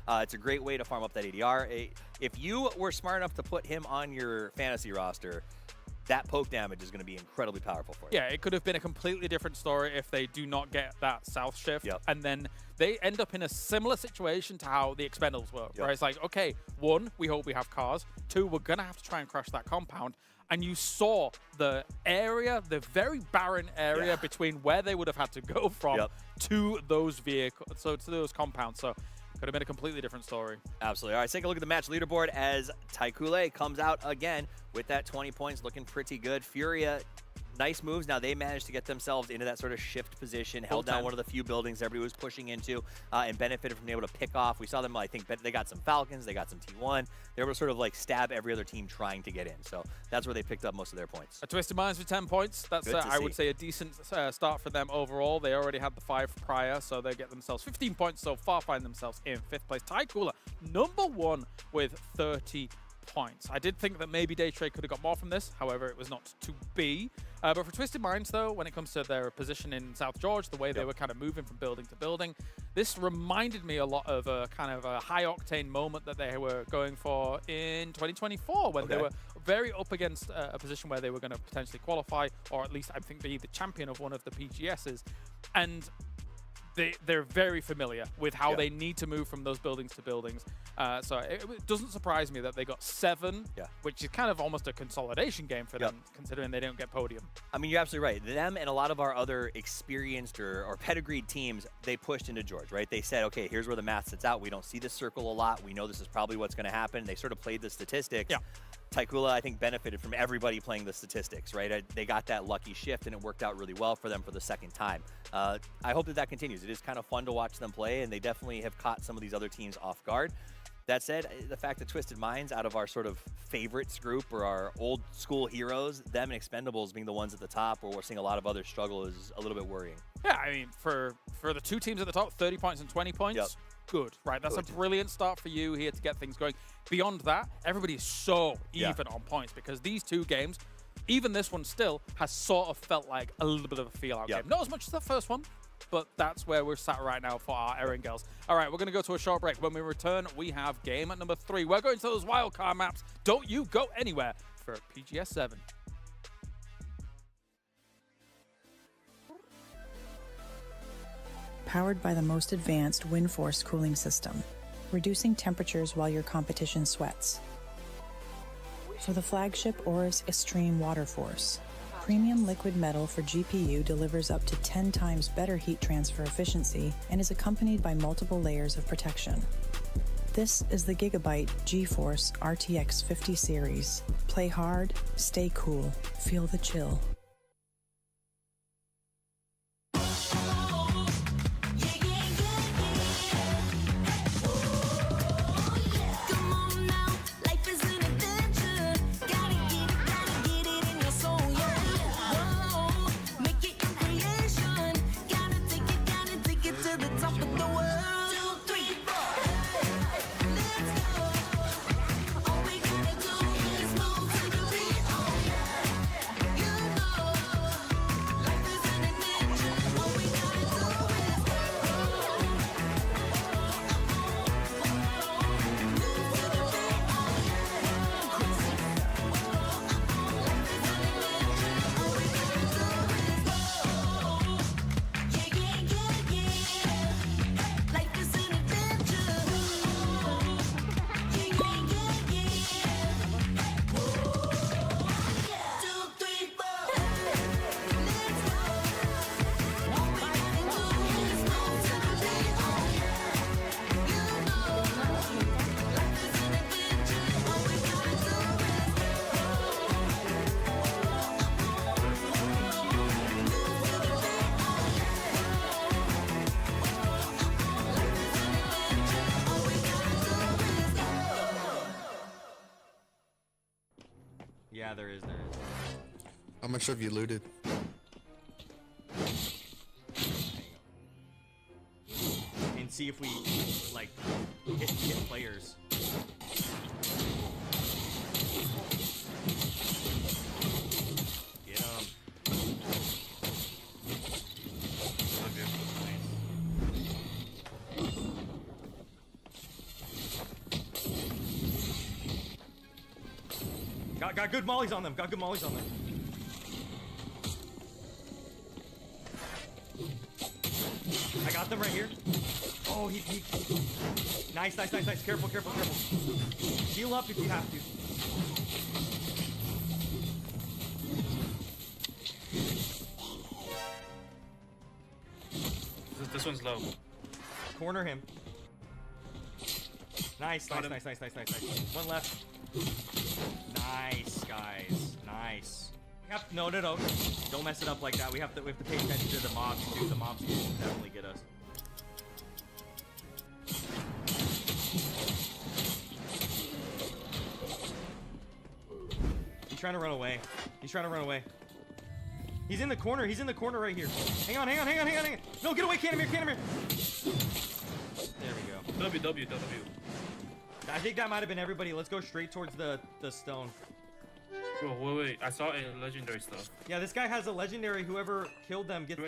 It's a great way to farm up that ADR. If you were smart enough to put him on your fantasy roster, that poke damage is going to be incredibly powerful for you. Yeah, it could have been a completely different story if they do not get that south shift. And then they end up in a similar situation to how the Expendables were. Where it's like, okay, 1, we hope we have cars. 2, we're going to have to try and crush that compound. And you saw the area, the very barren area between where they would have had to go from to those vehicles, so to those compounds. So could have been a completely different story. Absolutely. All right, let's take a look at the match leaderboard as Taikula comes out again with that 20 points, looking pretty good. Furia nice moves. Now they managed to get themselves into that sort of shift position, held down one of the few buildings everybody was pushing into, and benefited from being able to pick off. We saw them, I think, they got some Falcons, they got some T1. They were able to sort of like stab every other team trying to get in. So that's where they picked up most of their points. A Twisted Minds with 10 points. That's, I would say, a decent start for them overall. They already had the 5 prior, so they get themselves 15 points so far, find themselves in 5th place. Tycooler, #1 with 30 points. I did think that maybe Daytrade could have got more from this, however, it was not to be. But for Twisted Minds, though, when it comes to their position in South George, the way they were kind of moving from building to building, this reminded me a lot of a kind of a high-octane moment that they were going for in 2024, when they were very up against a position where they were going to potentially qualify, or at least I think be the champion of one of the PGSs. And they're very familiar with how they need to move from those buildings to buildings. So it doesn't surprise me that they got 7, which is kind of almost a consolidation game for them, considering they don't get podium. I mean, you're absolutely right. Them and a lot of our other experienced or pedigreed teams, they pushed into George, right? They said, okay, here's where the math sits out. We don't see this circle a lot. We know this is probably what's going to happen. They sort of played the statistics. Tycooler, I think, benefited from everybody playing the statistics, right? They got that lucky shift, and it worked out really well for them for the second time. I hope that continues. It is kind of fun to watch them play, and they definitely have caught some of these other teams off guard. That said, the fact that Twisted Minds, out of our sort of favorites group or our old school heroes, them and Expendables being the ones at the top where we're seeing a lot of others struggle is a little bit worrying. Yeah, I mean, for the 2 teams at the top, 30 points and 20 points, good, right? That's a brilliant start for you here to get things going. Beyond that, everybody is so even on points because these 2 games, even this one still, has sort of felt like a little bit of a feel-out game. Not as much as the first one, but that's where we're sat right now for our Erangels. All right, we're going to go to a short break. When we return, we have game at number 3. We're going to those wildcard maps. Don't you go anywhere for PGS 7. Powered by the most advanced WindForce cooling system, reducing temperatures while your competition sweats. For the flagship Aorus Extreme Water Force, premium liquid metal for GPU delivers up to 10 times better heat transfer efficiency and is accompanied by multiple layers of protection. This is the Gigabyte GeForce RTX 50 series. Play hard, stay cool, feel the chill. Yeah, there is. How much have you looted? And see if we, like, hit players. Get them. Got good mollies on them. I got them right here. Oh, he. Nice. Careful. Heal up if you have to. This one's low. Corner him. Nice. One left. Nice, guys. Nice. We No. Don't mess it up like that. We have to pay attention to the mobs too. The mobs can definitely get us. He's trying to run away. He's in the corner. He's in the corner right here. Hang on. No, get away, Canamir. There we go. W. I think that might have been everybody. Let's go straight towards the stone. Oh, wait. I saw a legendary stuff. Yeah, this guy has a legendary. Whoever killed them gets...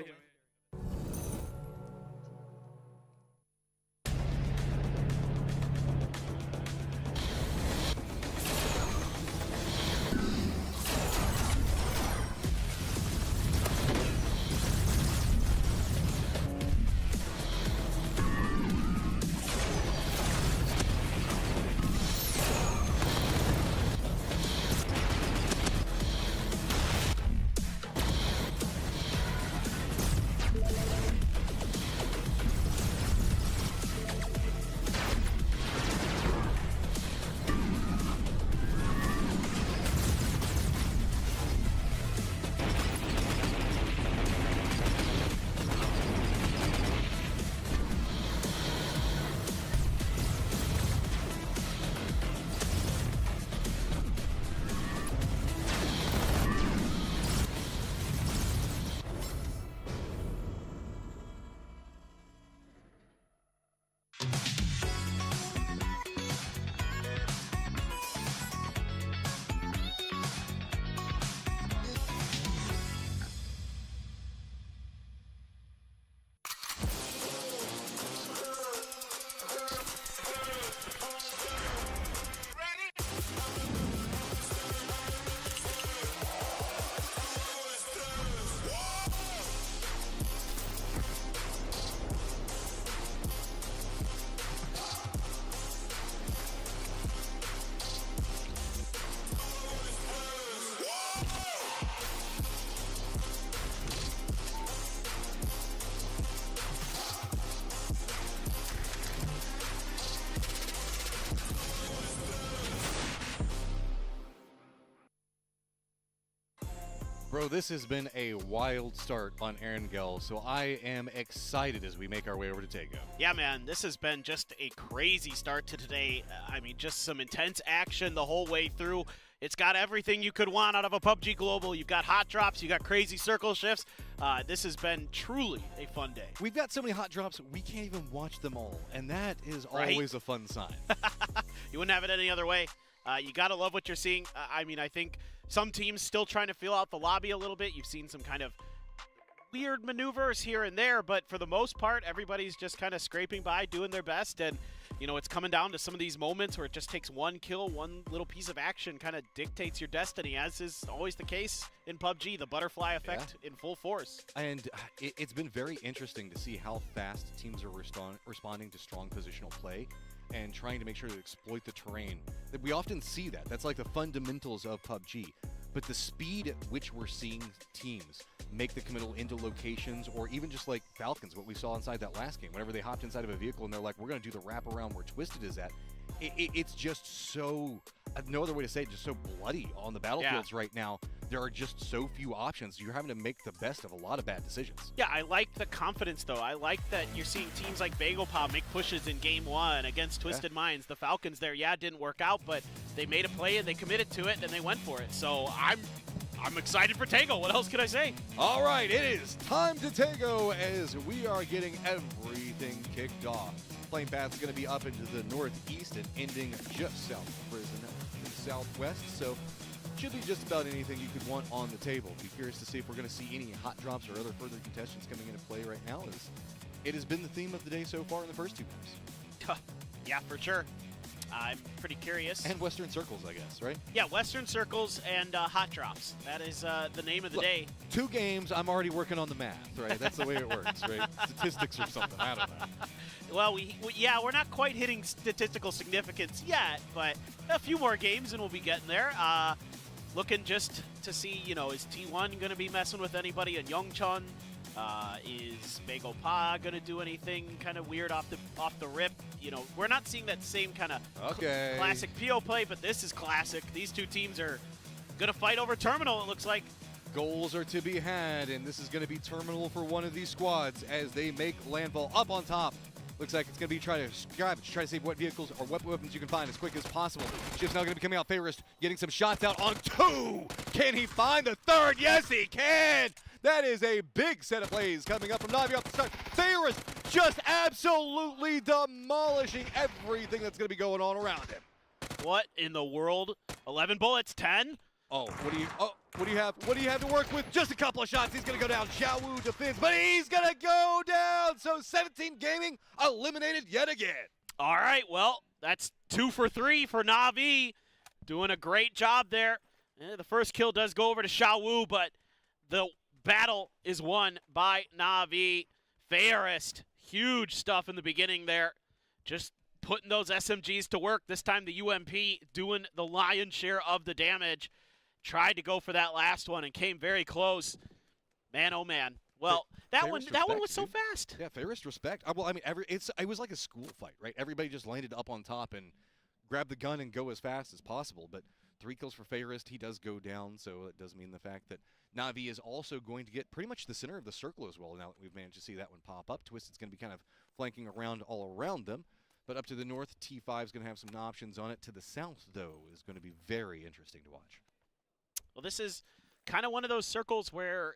Bro, this has been a wild start on Erangel, so I am excited as we make our way over to Tego. Yeah, man, this has been just a crazy start to today. I mean, just some intense action the whole way through. It's got everything you could want out of a PUBG Global. You've got hot drops, you got crazy circle shifts. This has been truly a fun day. We've got so many hot drops, we can't even watch them all, and that is always a fun sign. You wouldn't have it any other way. You got to love what you're seeing. I mean, I think some teams still trying to feel out the lobby a little bit. You've seen some kind of weird maneuvers here and there, but for the most part, everybody's just kind of scraping by, doing their best, and you know, it's coming down to some of these moments where it just takes one kill, one little piece of action kind of dictates your destiny, as is always the case in PUBG, the butterfly effect in full force. And it's been very interesting to see how fast teams are responding to strong positional play and trying to make sure to exploit the terrain. We often see that. That's like the fundamentals of PUBG. But the speed at which we're seeing teams make the committal into locations, or even just like Falcons, what we saw inside that last game, whenever they hopped inside of a vehicle and they're like, we're going to do the wraparound where Twisted is at, it's just so, no other way to say it, just so bloody on the battlefields right now. There are just so few options. You're having to make the best of a lot of bad decisions. Yeah, I like the confidence, though. I like that you're seeing teams like BagelPop make pushes in Game 1 against Twisted Minds. The Falcons there, it didn't work out, but they made a play and they committed to it and they went for it. So I'm excited for Tego. What else can I say? All right, it is time to Tego as we are getting everything kicked off. Flame Path is going to be up into the northeast and ending just south of Prison in the southwest. So should be just about anything you could want on the table. Be curious to see if we're going to see any hot drops or other further contestants coming into play right now, as it has been the theme of the day so far in the first 2 games. Yeah, for sure. I'm pretty curious. And Western Circles, I guess, right? Yeah, Western Circles and hot drops. That is the name of the day. 2 games, I'm already working on the math, right? That's the way it works, right? Statistics or something, I don't know. Well, we're not quite hitting statistical significance yet, but a few more games and we'll be getting there. Looking just to see, you know, is T1 going to be messing with anybody in Yongchun? Is BagelPop going to do anything kind of weird off the rip? You know, we're not seeing that same kind of classic PO play, but this is classic. These 2 teams are going to fight over Terminal, it looks like. Goals are to be had, and this is going to be terminal for one of these squads as they make landfall up on top. Looks like it's going to be try to save what vehicles or what weapons you can find as quick as possible. Shift's now going to be coming out. Favorist getting some shots out on 2. Can he find the 3rd? Yes, he can. That is a big set of plays coming up from Navi off the start. Favorist just absolutely demolishing everything that's going to be going on around him. What in the world? 11 bullets, 10? What do you have? What do you have to work with? Just a couple of shots. He's going to go down. Xiao Wu defends, but he's going to go down. So 17 Gaming eliminated yet again. All right, well, that's 2 for 3 for Na'Vi. Doing a great job there. The first kill does go over to Xiao Wu, but the battle is won by Na'Vi. Fairest, huge stuff in the beginning there. Just putting those SMGs to work. This time the UMP doing the lion's share of the damage. Tried to go for that last one and came very close. Man, oh man. Well, that one was so fast. Yeah, fairest respect. Well, I mean, it was like a school fight, right? Everybody just landed up on top and grabbed the gun and go as fast as possible. But 3 kills for Fairest. He does go down, so it does mean the fact that Na'Vi is also going to get pretty much the center of the circle as well. Now that we've managed to see that one pop up, Twisted's going to be kind of flanking around all around them. But up to the north, T5 is going to have some options on it. To the south, though, is going to be very interesting to watch. Well, this is kind of one of those circles where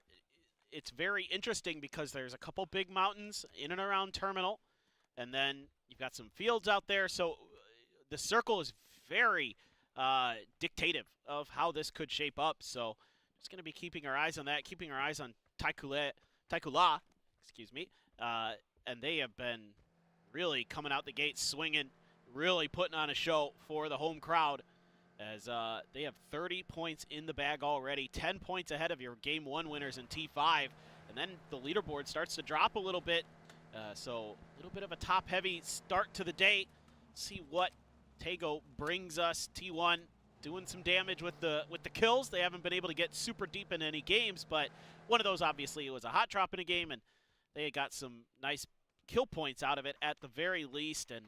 it's very interesting because there's a couple big mountains in and around Terminal, and then you've got some fields out there. So the circle is very dictative of how this could shape up. So just going to be keeping our eyes on that, keeping our eyes on Taikula, excuse me, and they have been really coming out the gate swinging, really putting on a show for the home crowd. As they have 30 points in the bag already, 10 points ahead of your Game 1 winners in T5. And then the leaderboard starts to drop a little bit. So a little bit of a top-heavy start to the day. See what Tego brings us. T1 doing some damage with the kills. They haven't been able to get super deep in any games, but one of those obviously it was a hot drop in a game, and they got some nice kill points out of it at the very least. And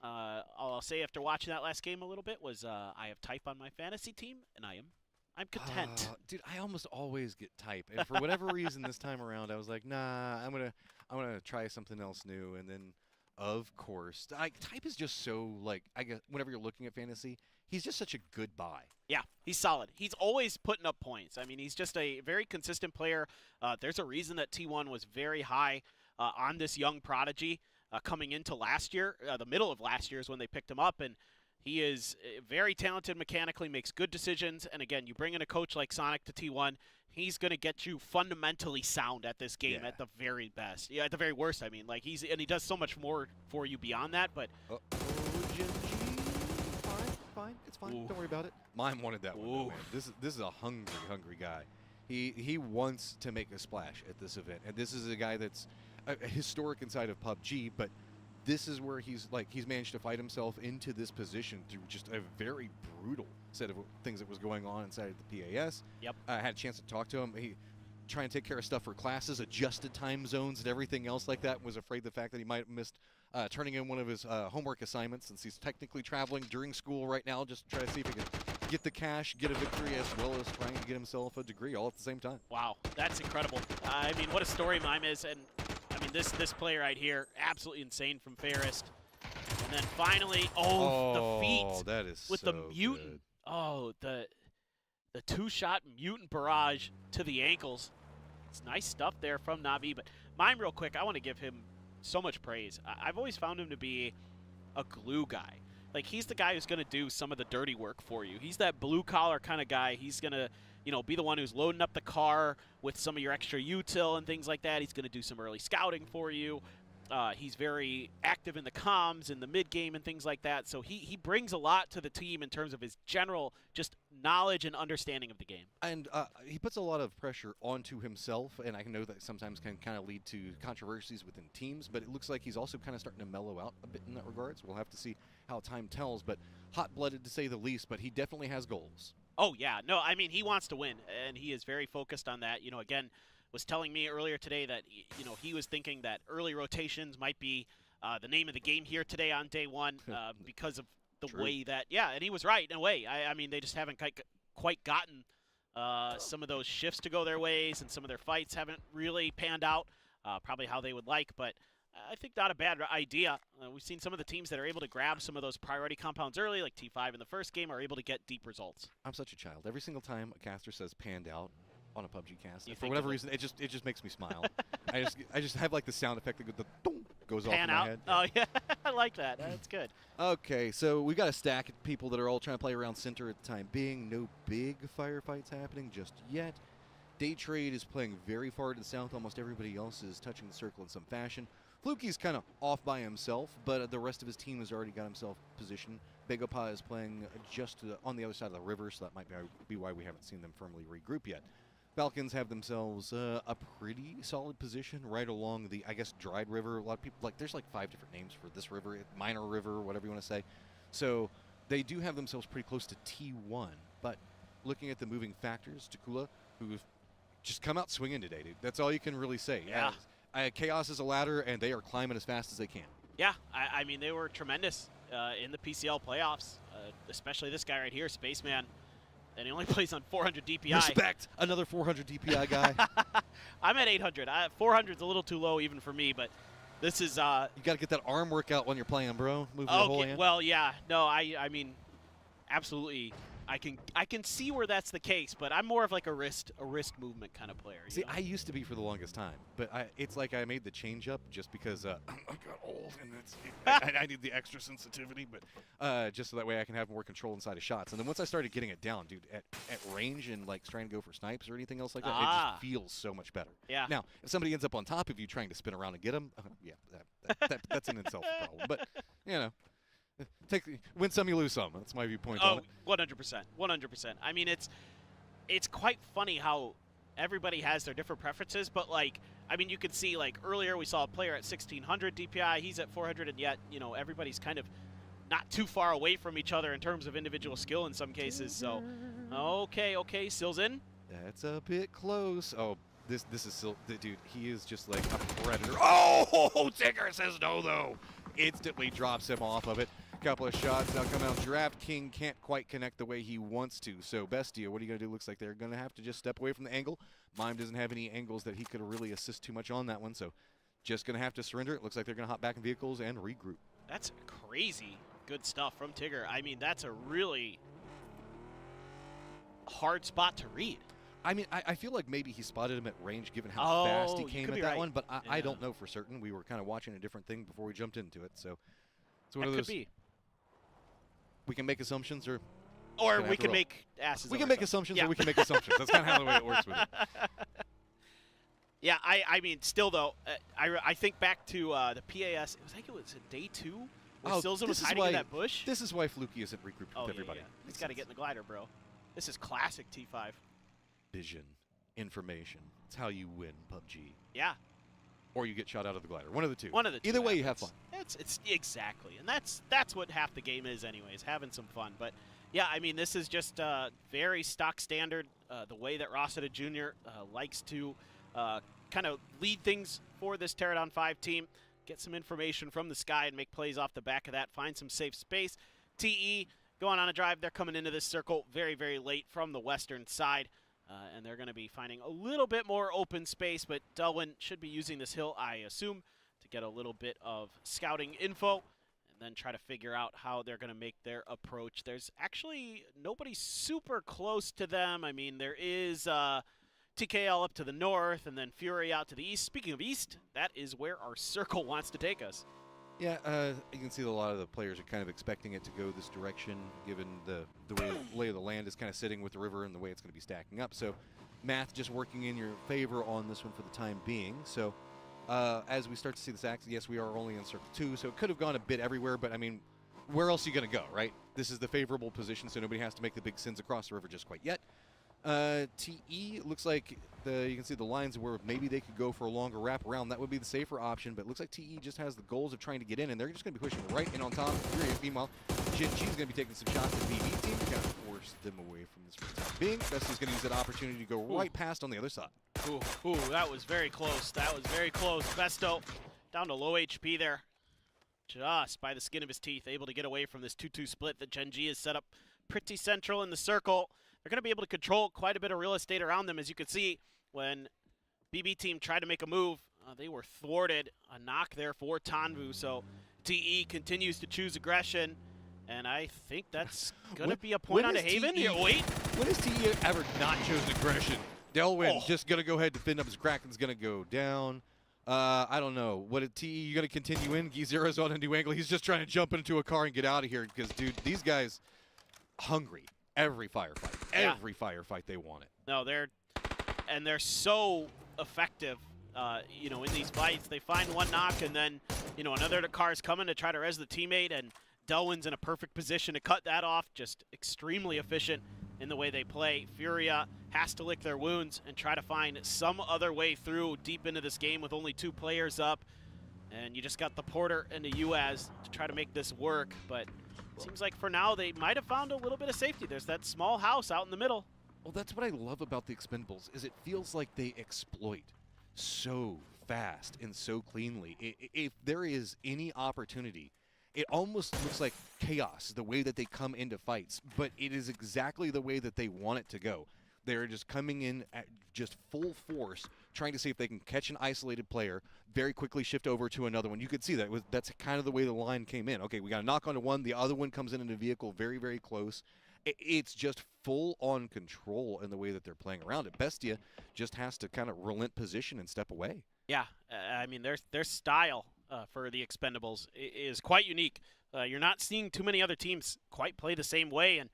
all I'll say after watching that last game a little bit was I have Type on my fantasy team, and I'm content. Dude, I almost always get Type, and for whatever reason this time around, I was like, nah, I'm gonna try something else new. And then, of course, Type is just so like I guess whenever you're looking at fantasy, he's just such a good buy. Yeah, he's solid. He's always putting up points. I mean, he's just a very consistent player. There's a reason that T1 was very high on this young prodigy. Coming into last year, the middle of last year is when they picked him up, and he is very talented mechanically, makes good decisions, and again, you bring in a coach like Sonic to T1, he's going to get you fundamentally sound at this game at the very best. Yeah, at the very worst, I mean. Like, he does so much more for you beyond that, but... Fine, it's fine. Ooh. Don't worry about it. Mime wanted that one, man. This is a hungry guy. He wants to make a splash at this event, and this is a guy that's a historic inside of PUBG, but this is where he's managed to fight himself into this position through just a very brutal set of things that was going on inside of the PAS. Yep. I had a chance to talk to him. He trying to take care of stuff for classes, adjusted time zones and everything else like that. Was afraid the fact that he might have missed turning in one of his homework assignments, since he's technically traveling during school right now, just to try to see if he can get the cash, get a victory, as well as trying to get himself a degree all at the same time. Wow, that's incredible. I mean, what a story Mime is, and I mean, this play right here, absolutely insane from Fairest. And then finally, the feet that is with so the mutant. Good. Oh, the two-shot mutant barrage to the ankles. It's nice stuff there from Na'Vi, but Mime, real quick, I want to give him so much praise. I've always found him to be a glue guy. Like, he's the guy who's going to do some of the dirty work for you. He's that blue-collar kind of guy. He's going to, be the one who's loading up the car with some of your extra util and things like that. He's going to do some early scouting for you. He's very active in the comms, in the mid-game and things like that. So he brings a lot to the team in terms of his general just knowledge and understanding of the game. And he puts a lot of pressure onto himself, and I know that sometimes can kind of lead to controversies within teams, but it looks like he's also kind of starting to mellow out a bit in that regard. So we'll have to see how time tells, but hot-blooded to say the least, but he definitely has goals. Oh, yeah. No, I mean, he wants to win, and he is very focused on that. Again, was telling me earlier today that, he was thinking that early rotations might be the name of the game here today on day one because of the way that, and he was right in a way. I mean, they just haven't quite gotten some of those shifts to go their ways, and some of their fights haven't really panned out probably how they would like, but I think not a bad idea. We've seen some of the teams that are able to grab some of those priority compounds early, like T5 in the first game, are able to get deep results. I'm such a child. Every single time a caster says panned out on a PUBG cast, You for think whatever of it. reason, it just makes me smile. I just have like the sound effect that goes off Pan in my out? head. Oh, yeah. I like that. That's good. Okay, so we've got a stack of people that are all trying to play around center at the time being. No big firefights happening just yet. Day Trade is playing very far to the south. Almost everybody else is touching the circle in some fashion. Fluky's kind of off by himself, but the rest of his team has already got himself positioned. Begopa is playing just on the other side of the river, so that might be why we haven't seen them firmly regroup yet. Falcons have themselves a pretty solid position right along the, I guess, Dried River. A lot of people, like, there's like 5 different names for this river, Minor River, whatever you want to say. So they do have themselves pretty close to T1, but looking at the moving factors, Takula, who've just come out swinging today, dude. That's all you can really say. Yeah. Chaos is a ladder, and they are climbing as fast as they can. Yeah, I mean, they were tremendous in the PCL playoffs, especially this guy right here, Spaceman. And he only plays on 400 DPI. Respect! Another 400 DPI guy. I'm at 800. 400's a little too low even for me, but this is... you got to get that arm workout when you're playing, bro. Move your whole hand. Well, yeah. No, I mean, absolutely. I can see where that's the case, but I'm more of like a wrist movement kind of player. See, I used to be for the longest time, but it's like I made the change up just because I got old and I need the extra sensitivity, but just so that way I can have more control inside of shots. And then once I started getting it down, dude, at range and like trying to go for snipes or anything else like that, it just feels so much better. Yeah. Now, if somebody ends up on top of you trying to spin around and get them, yeah, that's in itself a problem. But you know. Win some, you lose some. That's my viewpoint on it. 100%. 100%. I mean, it's quite funny how everybody has their different preferences, but, like, I mean, you could see, like, earlier we saw a player at 1,600 DPI. He's at 400, and yet, you know, everybody's kind of not too far away from each other in terms of individual skill in some cases. So, okay, Sil's in. That's a bit close. Oh, this is Sil. Dude, he is just like a predator. Oh, Tigger says no, though. Instantly drops him off of it. Couple of shots now come out. Draft King can't quite connect the way he wants to. So Bestia, what are you going to do? Looks like they're going to have to just step away from the angle. Mime doesn't have any angles that he could really assist too much on that one. So just going to have to surrender. It looks like they're going to hop back in vehicles and regroup. That's crazy good stuff from Tigger. I mean, that's a really hard spot to read. I mean, I feel like maybe he spotted him at range given how fast he came at that one, but I don't know for certain. We were kind of watching a different thing before we jumped into it. So it's one of those. Could be. We can make assumptions, or we can make asses. We can make assumptions, or we can make assumptions. That's kind of how the way it works with it. Yeah, I mean, still though, I think back to the PAS. It was day 2 where Silza was hiding in that bush. This is why Fluky isn't regrouped with everybody. Yeah. He's got to get in the glider, bro. This is classic T5. Vision, information. It's how you win PUBG. Yeah. Or you get shot out of the glider. One of the two. One of the two. Either way, you have fun. It's exactly, and that's what half the game is, anyways. Having some fun. But yeah, I mean, this is just very stock standard. The way that Rossiter Jr. Likes to kind of lead things for this Pterodon 5 team. Get some information from the sky and make plays off the back of that. Find some safe space. TE going on a drive. They're coming into this circle very, very late from the western side. And they're going to be finding a little bit more open space, but Delwyn should be using this hill, I assume, to get a little bit of scouting info and then try to figure out how they're going to make their approach. There's actually nobody super close to them. I mean, there is TKL up to the north and then Fury out to the east. Speaking of east, that is where our circle wants to take us. Yeah, you can see that a lot of the players are kind of expecting it to go this direction, given the way the lay of the land is kind of sitting with the river and the way it's going to be stacking up. So math just working in your favor on this one for the time being. So as we start to see this act, yes, we are only in circle 2, so it could have gone a bit everywhere, but I mean, where else are you going to go, right? This is the favorable position, so nobody has to make the big sins across the river just quite yet. TE looks like you can see the lines where maybe they could go for a longer wrap around. That would be the safer option, but it looks like TE just has the goals of trying to get in, and they're just going to be pushing right in on top. Meanwhile, Jinji's going to be taking some shots at the BB team to kind of force them away from this for the time being. Bessie's going to use that opportunity to go right past on the other side. Ooh, that was very close. That was very close. Besto down to low HP there. Just by the skin of his teeth, able to get away from this 2-2 split that Genji has set up pretty central in the circle. they're going to be able to control quite a bit of real estate around them. As you can see, when BB team tried to make a move, they were thwarted. A knock there for Tanvu. So TE continues to choose aggression, and I think that's going to be a point on to Haven. Here, wait. When has TE ever not chosen aggression? Delwyn just going to go ahead and defend up his Kraken's going to go down. I don't know. What TE, you going to continue in? Zero's on a new angle. He's just trying to jump into a car and get out of here because, dude, these guys hungry. Every firefight. Every firefight they want it. No, they're so effective. You know, in these fights, they find one knock and then, you know, another car's coming to try to res the teammate, and Delwyn's in a perfect position to cut that off. Just extremely efficient in the way they play. Furia has to lick their wounds and try to find some other way through deep into this game with only 2 players up. And you just got the Porter and the Uaz to try to make this work. But it seems like for now they might have found a little bit of safety. There's that small house out in the middle. Well, that's what I love about the Expendables, is it feels like they exploit so fast and so cleanly. If there is any opportunity, it almost looks like chaos, the way that they come into fights, but it is exactly the way that they want it to go. They're just coming in at just full force, trying to see if they can catch an isolated player, very quickly shift over to another one. You could see that. That's kind of the way the line came in. Okay, we got a knock onto one, the other one comes in a vehicle very, very close. It's just full-on control in the way that they're playing around it. Bestia just has to kind of relent position and step away. Yeah, I mean, their style for the Expendables is quite unique. You're not seeing too many other teams quite play the same way, and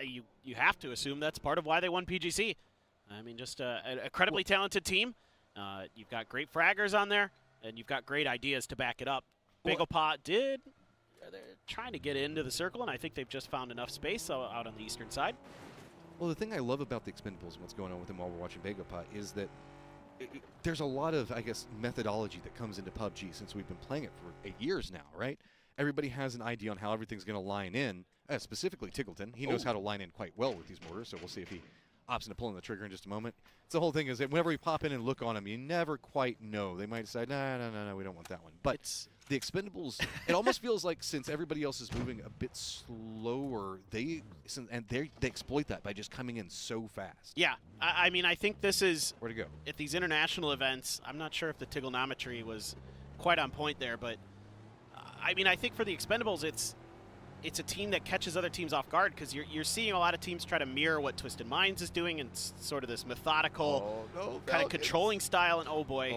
you have to assume that's part of why they won PGC. I mean, just an incredibly talented team. You've got great fraggers on there, and you've got great ideas to back it up. Bagel Pot they're trying to get into the circle, and I think they've just found enough space out on the eastern side. Well, the thing I love about the Expendables and what's going on with them while we're watching Bagel Pot is that there's a lot of, I guess, methodology that comes into PUBG since we've been playing it for 8 years now, right? Everybody has an idea on how everything's going to line in, specifically Tiggleton. He knows how to line in quite well with these mortars, so we'll see if he opts into pulling the trigger in just a moment. It's the whole thing is that whenever we pop in and look on him, you never quite know. They might decide, no, we don't want that one. But the Expendables, it almost feels like since everybody else is moving a bit slower, they exploit that by just coming in so fast. Yeah, I mean, I think this is where to go at these international events. I'm not sure if the trigonometry was quite on point there, but I mean, I think for the Expendables, it's a team that catches other teams off guard because you're seeing a lot of teams try to mirror what Twisted Minds is doing and sort of this methodical kind of controlling style. And oh boy,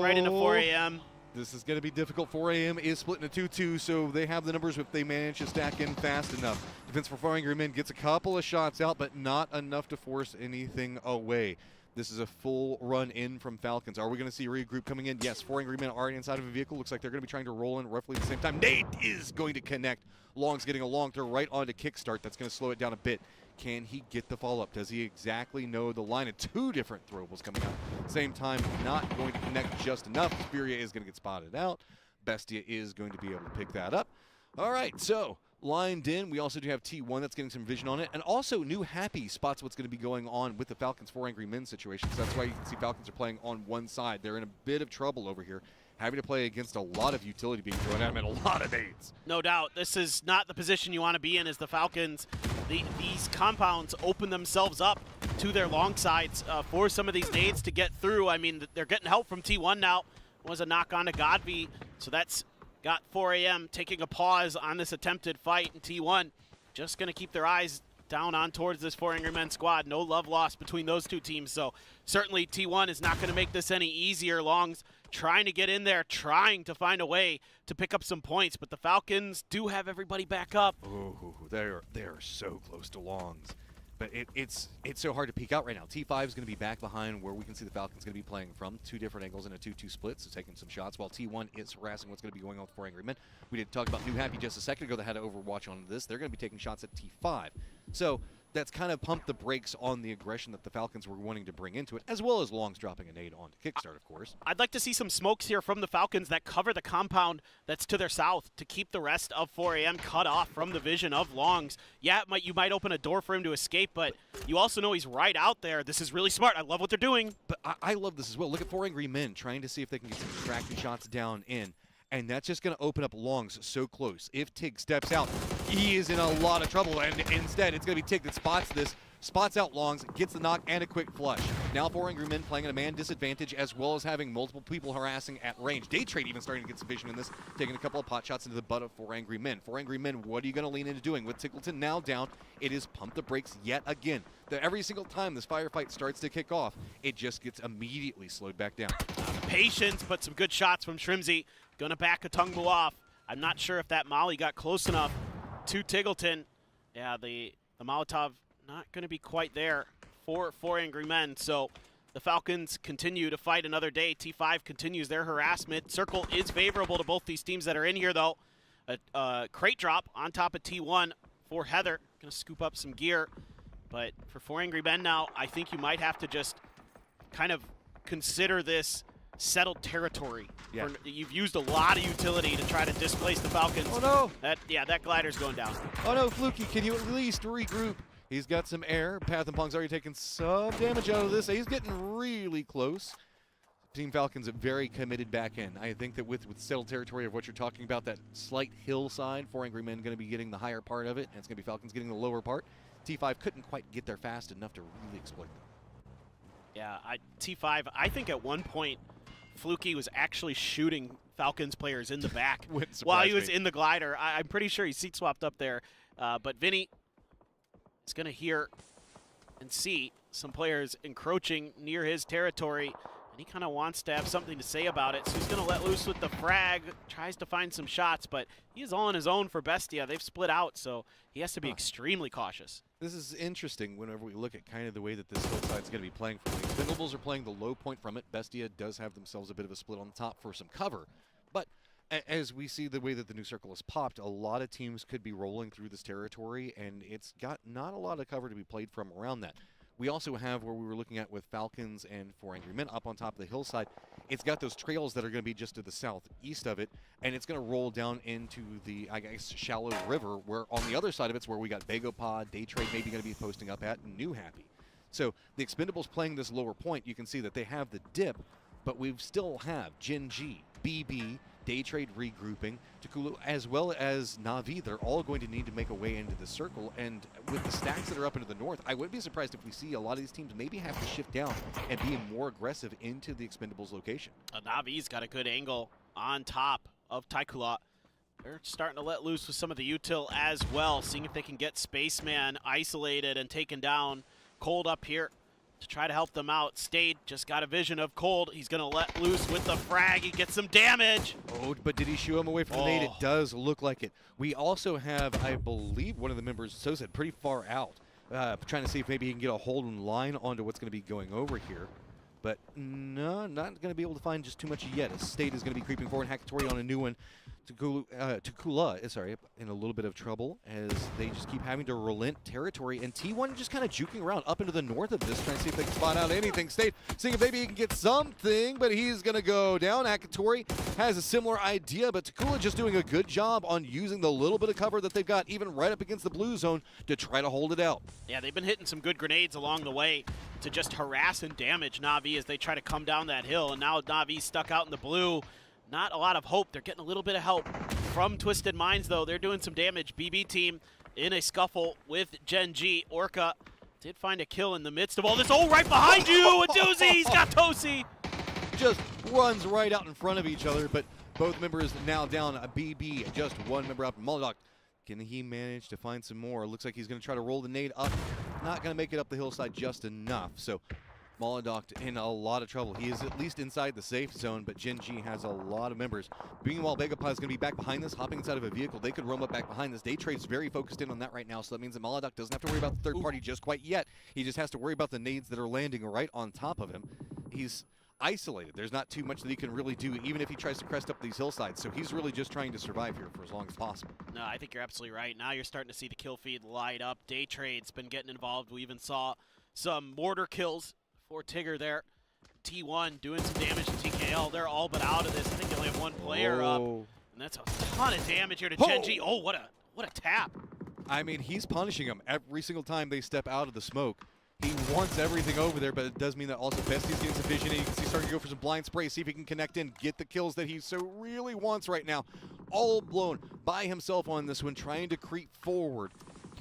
right into 4 a.m. This is going to be difficult. 4 a.m. is split into 2-2, so they have the numbers if they manage to stack in fast enough. Defense for 4 Angry Men gets a couple of shots out, but not enough to force anything away. This is a full run in from Falcons. Are we going to see a regroup coming in? Yes, 4 Angry Men are inside of a vehicle. Looks like they're going to be trying to roll in roughly at the same time. Nate is going to connect. Long's getting a long throw right onto Kickstart. That's going to slow it down a bit. Can he get the follow-up? Does he exactly know the line of 2 different throwables coming out? Same time, not going to connect just enough. Furia is going to get spotted out. Bestia is going to be able to pick that up. All right, so lined in. We also do have T1 that's getting some vision on it. And also New Happy spots what's going to be going on with the Falcons 4 Angry Men situation. So that's why you can see Falcons are playing on one side. They're in a bit of trouble over here, having to play against a lot of utility being thrown at them and a lot of nades. No doubt. This is not the position you want to be in as the Falcons. These compounds open themselves up to their long sides for some of these nades to get through. I mean, they're getting help from T1 now. It was a knock on to Godby, so that's got 4 a.m. taking a pause on this attempted fight, and T1 just going to keep their eyes down on towards this 4 Angry Men squad. No love lost between those two teams, so certainly T1 is not going to make this any easier. Long's trying to get in there, trying to find a way to pick up some points, but the Falcons do have everybody back up. Oh, they're so close to Longs. But it's so hard to peek out right now. T5 is going to be back behind where we can see the Falcons going to be playing from. 2 different angles in a 2-2 split, so taking some shots while T1 is harassing what's going to be going on with 4 Angry Men. We did talk about New Happy just a second ago that had Overwatch on this. They're going to be taking shots at T5. So that's kind of pumped the brakes on the aggression that the Falcons were wanting to bring into it, as well as Longs dropping a nade onto Kickstart, of course. I'd like to see some smokes here from the Falcons that cover the compound that's to their south to keep the rest of 4 a.m. cut off from the vision of Longs. Yeah, you might open a door for him to escape, but you also know he's right out there. This is really smart. I love what they're doing. But I love this as well. Look at 4 Angry Men trying to see if they can get some tracking shots down in. And that's just going to open up Longs so close. If Tig steps out, he is in a lot of trouble. And instead, it's going to be Tig that spots this, spots out longs, gets the knock and a quick flush. Now 4 Angry Men playing at a man disadvantage as well as having multiple people harassing at range. Daytrade even starting to get some vision in this, taking a couple of pot shots into the butt of 4 Angry Men. 4 Angry Men, what are you going to lean into doing? With Tickleton now down, it is pump the brakes yet again. Every single time this firefight starts to kick off, it just gets immediately slowed back down. Patience, but some good shots from Shrimzy. Gonna back a Tungbu off. I'm not sure if that Molly got close enough to Tiggleton. Yeah, the Molotov not gonna be quite there for 4 Angry Men. So the Falcons continue to fight another day. T5 continues their harassment. Circle is favorable to both these teams that are in here, though. A crate drop on top of T1 for Heather. Gonna scoop up some gear. But for 4 Angry Men now, I think you might have to just kind of consider this settled territory. Yeah. You've used a lot of utility to try to displace the Falcons. Oh no! That glider's going down. Oh no, Fluky, can you at least regroup? He's got some air. Path and Pong's already taken some damage out of this. He's getting really close. Team Falcons are very committed back in. I think that with settled territory of what you're talking about, that slight hillside, 4 Angry Men going to be getting the higher part of it, and it's going to be Falcons getting the lower part. T5 couldn't quite get there fast enough to really exploit them. Yeah, T5, I think at one point, Fluky was actually shooting Falcons players in the back while he was in the glider. I'm pretty sure he seat swapped up there. But Vinny is going to hear and see some players encroaching near his territory, and he kind of wants to have something to say about it. So he's going to let loose with the frag, tries to find some shots, but he is all on his own for Bestia. They've split out, so he has to be extremely cautious. This is interesting whenever we look at kind of the way that this hillside is going to be playing from the Expendables are playing the low point from it. Bestia does have themselves a bit of a split on the top for some cover. But as we see the way that the new circle is popped, a lot of teams could be rolling through this territory, and it's got not a lot of cover to be played from around that. We also have where we were looking at with Falcons and 4 Angry Men up on top of the hillside. It's got those trails that are going to be just to the southeast of it, and it's going to roll down into the, I guess, shallow river, where on the other side of it's where we got Bagopod, Daytrade maybe going to be posting up at, and New Happy. So the Expendables playing this lower point, you can see that they have the dip, but we still have Gen G, BB, Daytrade regrouping, Takulu, as well as Na'Vi. They're all going to need to make a way into the circle, and with the stacks that are up into the north, I wouldn't be surprised if we see a lot of these teams maybe have to shift down and be more aggressive into the Expendables location. Na'Vi's got a good angle on top of Taikula. They're starting to let loose with some of the util as well, seeing if they can get Spaceman isolated and taken down. Cold up here to try to help them out. Stade just got a vision of Cold. He's going to let loose with the frag. He gets some damage. Oh, but did he shoo him away from the nade? It does look like it. We also have, I believe, one of the members, so said, pretty far out, trying to see if maybe he can get a hold and line onto what's going to be going over here. But no, not going to be able to find just too much yet. As Stade is going to be creeping forward. Hakatori on a new one. Takula is in a little bit of trouble as they just keep having to relent territory, and T1 just kind of juking around up into the north of this, trying to see if they can spot out anything. Stade seeing if maybe he can get something, but he's going to go down. Hakatori has a similar idea, but Takula just doing a good job on using the little bit of cover that they've got, even right up against the blue zone, to try to hold it out. Yeah, they've been hitting some good grenades along the way to just harass and damage Na'Vi as they try to come down that hill, and now Na'Vi's stuck out in the blue. Not a lot of hope. They're getting a little bit of help from Twisted Minds, though. They're doing some damage. BB team in a scuffle with Gen G. Orca did find a kill in the midst of all this. Oh, right behind you! A doozy! He's got Tosi! Just runs right out in front of each other, but both members now down. A BB, just one member up. Moldoc, can he manage to find some more? Looks like he's going to try to roll the nade up. Not going to make it up the hillside just enough. So Moldoc in a lot of trouble. He is at least inside the safe zone, but Gen G has a lot of members. Meanwhile, Begapod is going to be back behind this, hopping inside of a vehicle. They could roam up back behind this. Daytrade's very focused in on that right now, so that means that Moldoc doesn't have to worry about the third party just quite yet. He just has to worry about the nades that are landing right on top of him. He's isolated. There's not too much that he can really do, even if he tries to crest up these hillsides. So he's really just trying to survive here for as long as possible. No, I think you're absolutely right. Now you're starting to see the kill feed light up. Daytrade's been getting involved. We even saw some mortar kills for Tigger there. T1 doing some damage to TKL. They're all but out of this. I think they only have one player up. And that's a ton of damage here to Gen G. Oh, what a tap. I mean, he's punishing them every single time they step out of the smoke. He wants everything over there, but it does mean that also Bestie's getting some vision, and you can see starting to go for some blind spray, see if he can connect in, get the kills that he so really wants right now. All blown by himself on this one, trying to creep forward.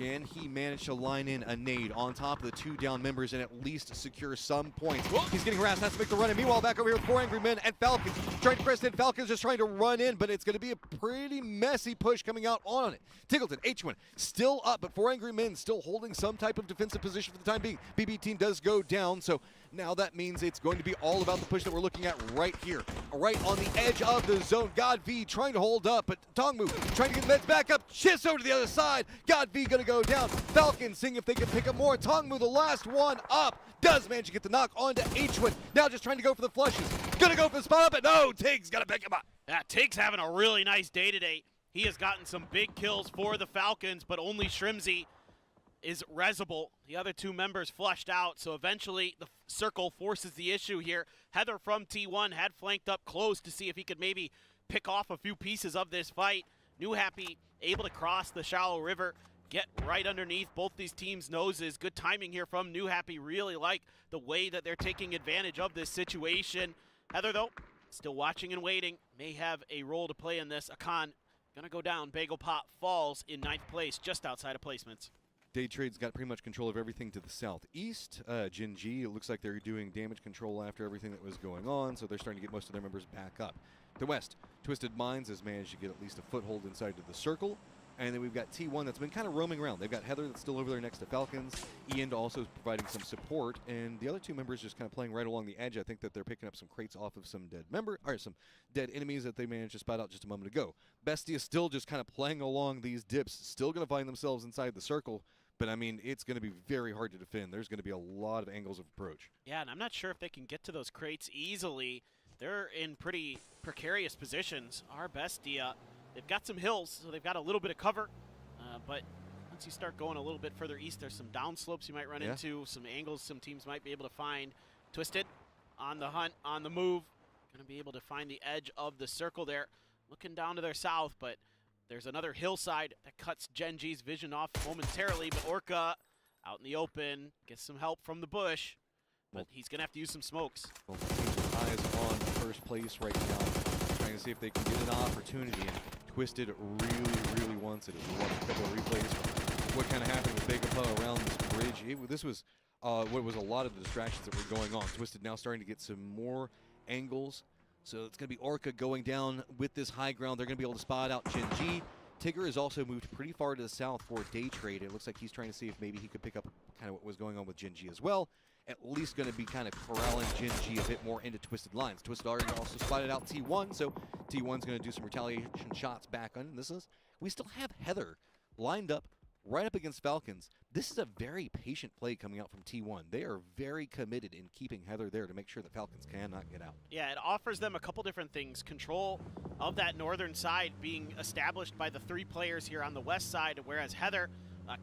Can he manage to line in a nade on top of the 2 down members and at least secure some points? He's getting harassed, has to make the run in. Meanwhile, back over here with 4 angry men and Falcons trying to press in. Falcons just trying to run in, but it's going to be a pretty messy push coming out on it. Tiggleton, H1 still up, but 4 angry men still holding some type of defensive position for the time being. BB team does go down, so now that means it's going to be all about the push that we're looking at right here. Right on the edge of the zone. God V trying to hold up, but Tongmu trying to get meds back up. Shifts over to the other side. God V going to go down. Falcons seeing if they can pick up more. Tongmu, the last one up, does manage to get the knock onto H1. Now just trying to go for the flushes. Gonna go for the spot up, but no, Tig's got to pick him up. Yeah, Tig's having a really nice day today. He has gotten some big kills for the Falcons, but only Shrimzy is resable. The other 2 members flushed out, so eventually the circle forces the issue here. Heather from T1 had flanked up close to see if he could maybe pick off a few pieces of this fight. New Happy able to cross the shallow river, get right underneath both these teams' noses. Good timing here from New Happy. Really like the way that they're taking advantage of this situation. Heather, though, still watching and waiting. May have a role to play in this. Akan gonna go down. Bagel Pop falls in 9th place, just outside of placements. Day Trade's got pretty much control of everything to the southeast. Jin G, it looks like they're doing damage control after everything that was going on, so they're starting to get most of their members back up. The west, Twisted Minds has managed to get at least a foothold inside of the circle. And then we've got T1 that's been kind of roaming around. They've got Heather that's still over there next to Falcons. Ian also providing some support. And the other 2 members just kind of playing right along the edge. I think that they're picking up some crates off of some some dead enemies that they managed to spot out just a moment ago. Bestia still just kind of playing along these dips. Still going to find themselves inside the circle. But, I mean, it's going to be very hard to defend. There's going to be a lot of angles of approach. Yeah, and I'm not sure if they can get to those crates easily. They're in pretty precarious positions. Our Bestia, they've got some hills, so they've got a little bit of cover. But once you start going a little bit further east, there's some downslopes you might run into, some angles some teams might be able to find. Twisted on the hunt, on the move. Going to be able to find the edge of the circle there. Looking down to their south, but there's another hillside that cuts Genji's vision off momentarily, but Orca out in the open, gets some help from the bush, but he's going to have to use some smokes. Well, eyes on first place right now, trying to see if they can get an opportunity, and Twisted really wants it. We watched a couple of replays. What kind of happened with Vegapa around this bridge? This was what was a lot of the distractions that were going on. Twisted now starting to get some more angles. So it's going to be Orca going down with this high ground. They're going to be able to spot out Jin G. Tigger has also moved pretty far to the south for Day Trade. It looks like he's trying to see if maybe he could pick up kind of what was going on with Jin G as well. At least going to be kind of corralling Jin G a bit more into Twisted lines. Twisted already also spotted out T1, so T1's going to do some retaliation shots back on. We still have Heather lined up right up against Falcons. This is a very patient play coming out from T1. They are very committed in keeping Heather there to make sure that Falcons cannot get out. Yeah, it offers them a couple different things. Control of that northern side being established by the 3 players here on the west side, whereas Heather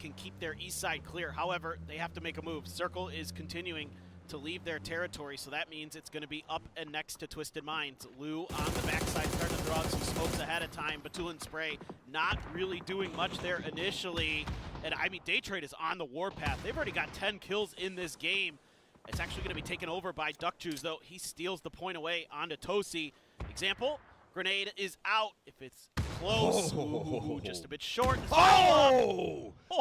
can keep their east side clear. However, they have to make a move. Circle is continuing to leave their territory, so that means it's going to be up and next to Twisted Minds. Lou on the backside starting to throw out some smokes ahead of time. Batulin Spray not really doing much there initially. And I mean, Day Trade is on the warpath. They've already got 10 kills in this game. It's actually going to be taken over by Duck Juice, though. He steals the point away onto Tosi. Example, grenade is out. If it's close, ooh, just a bit short.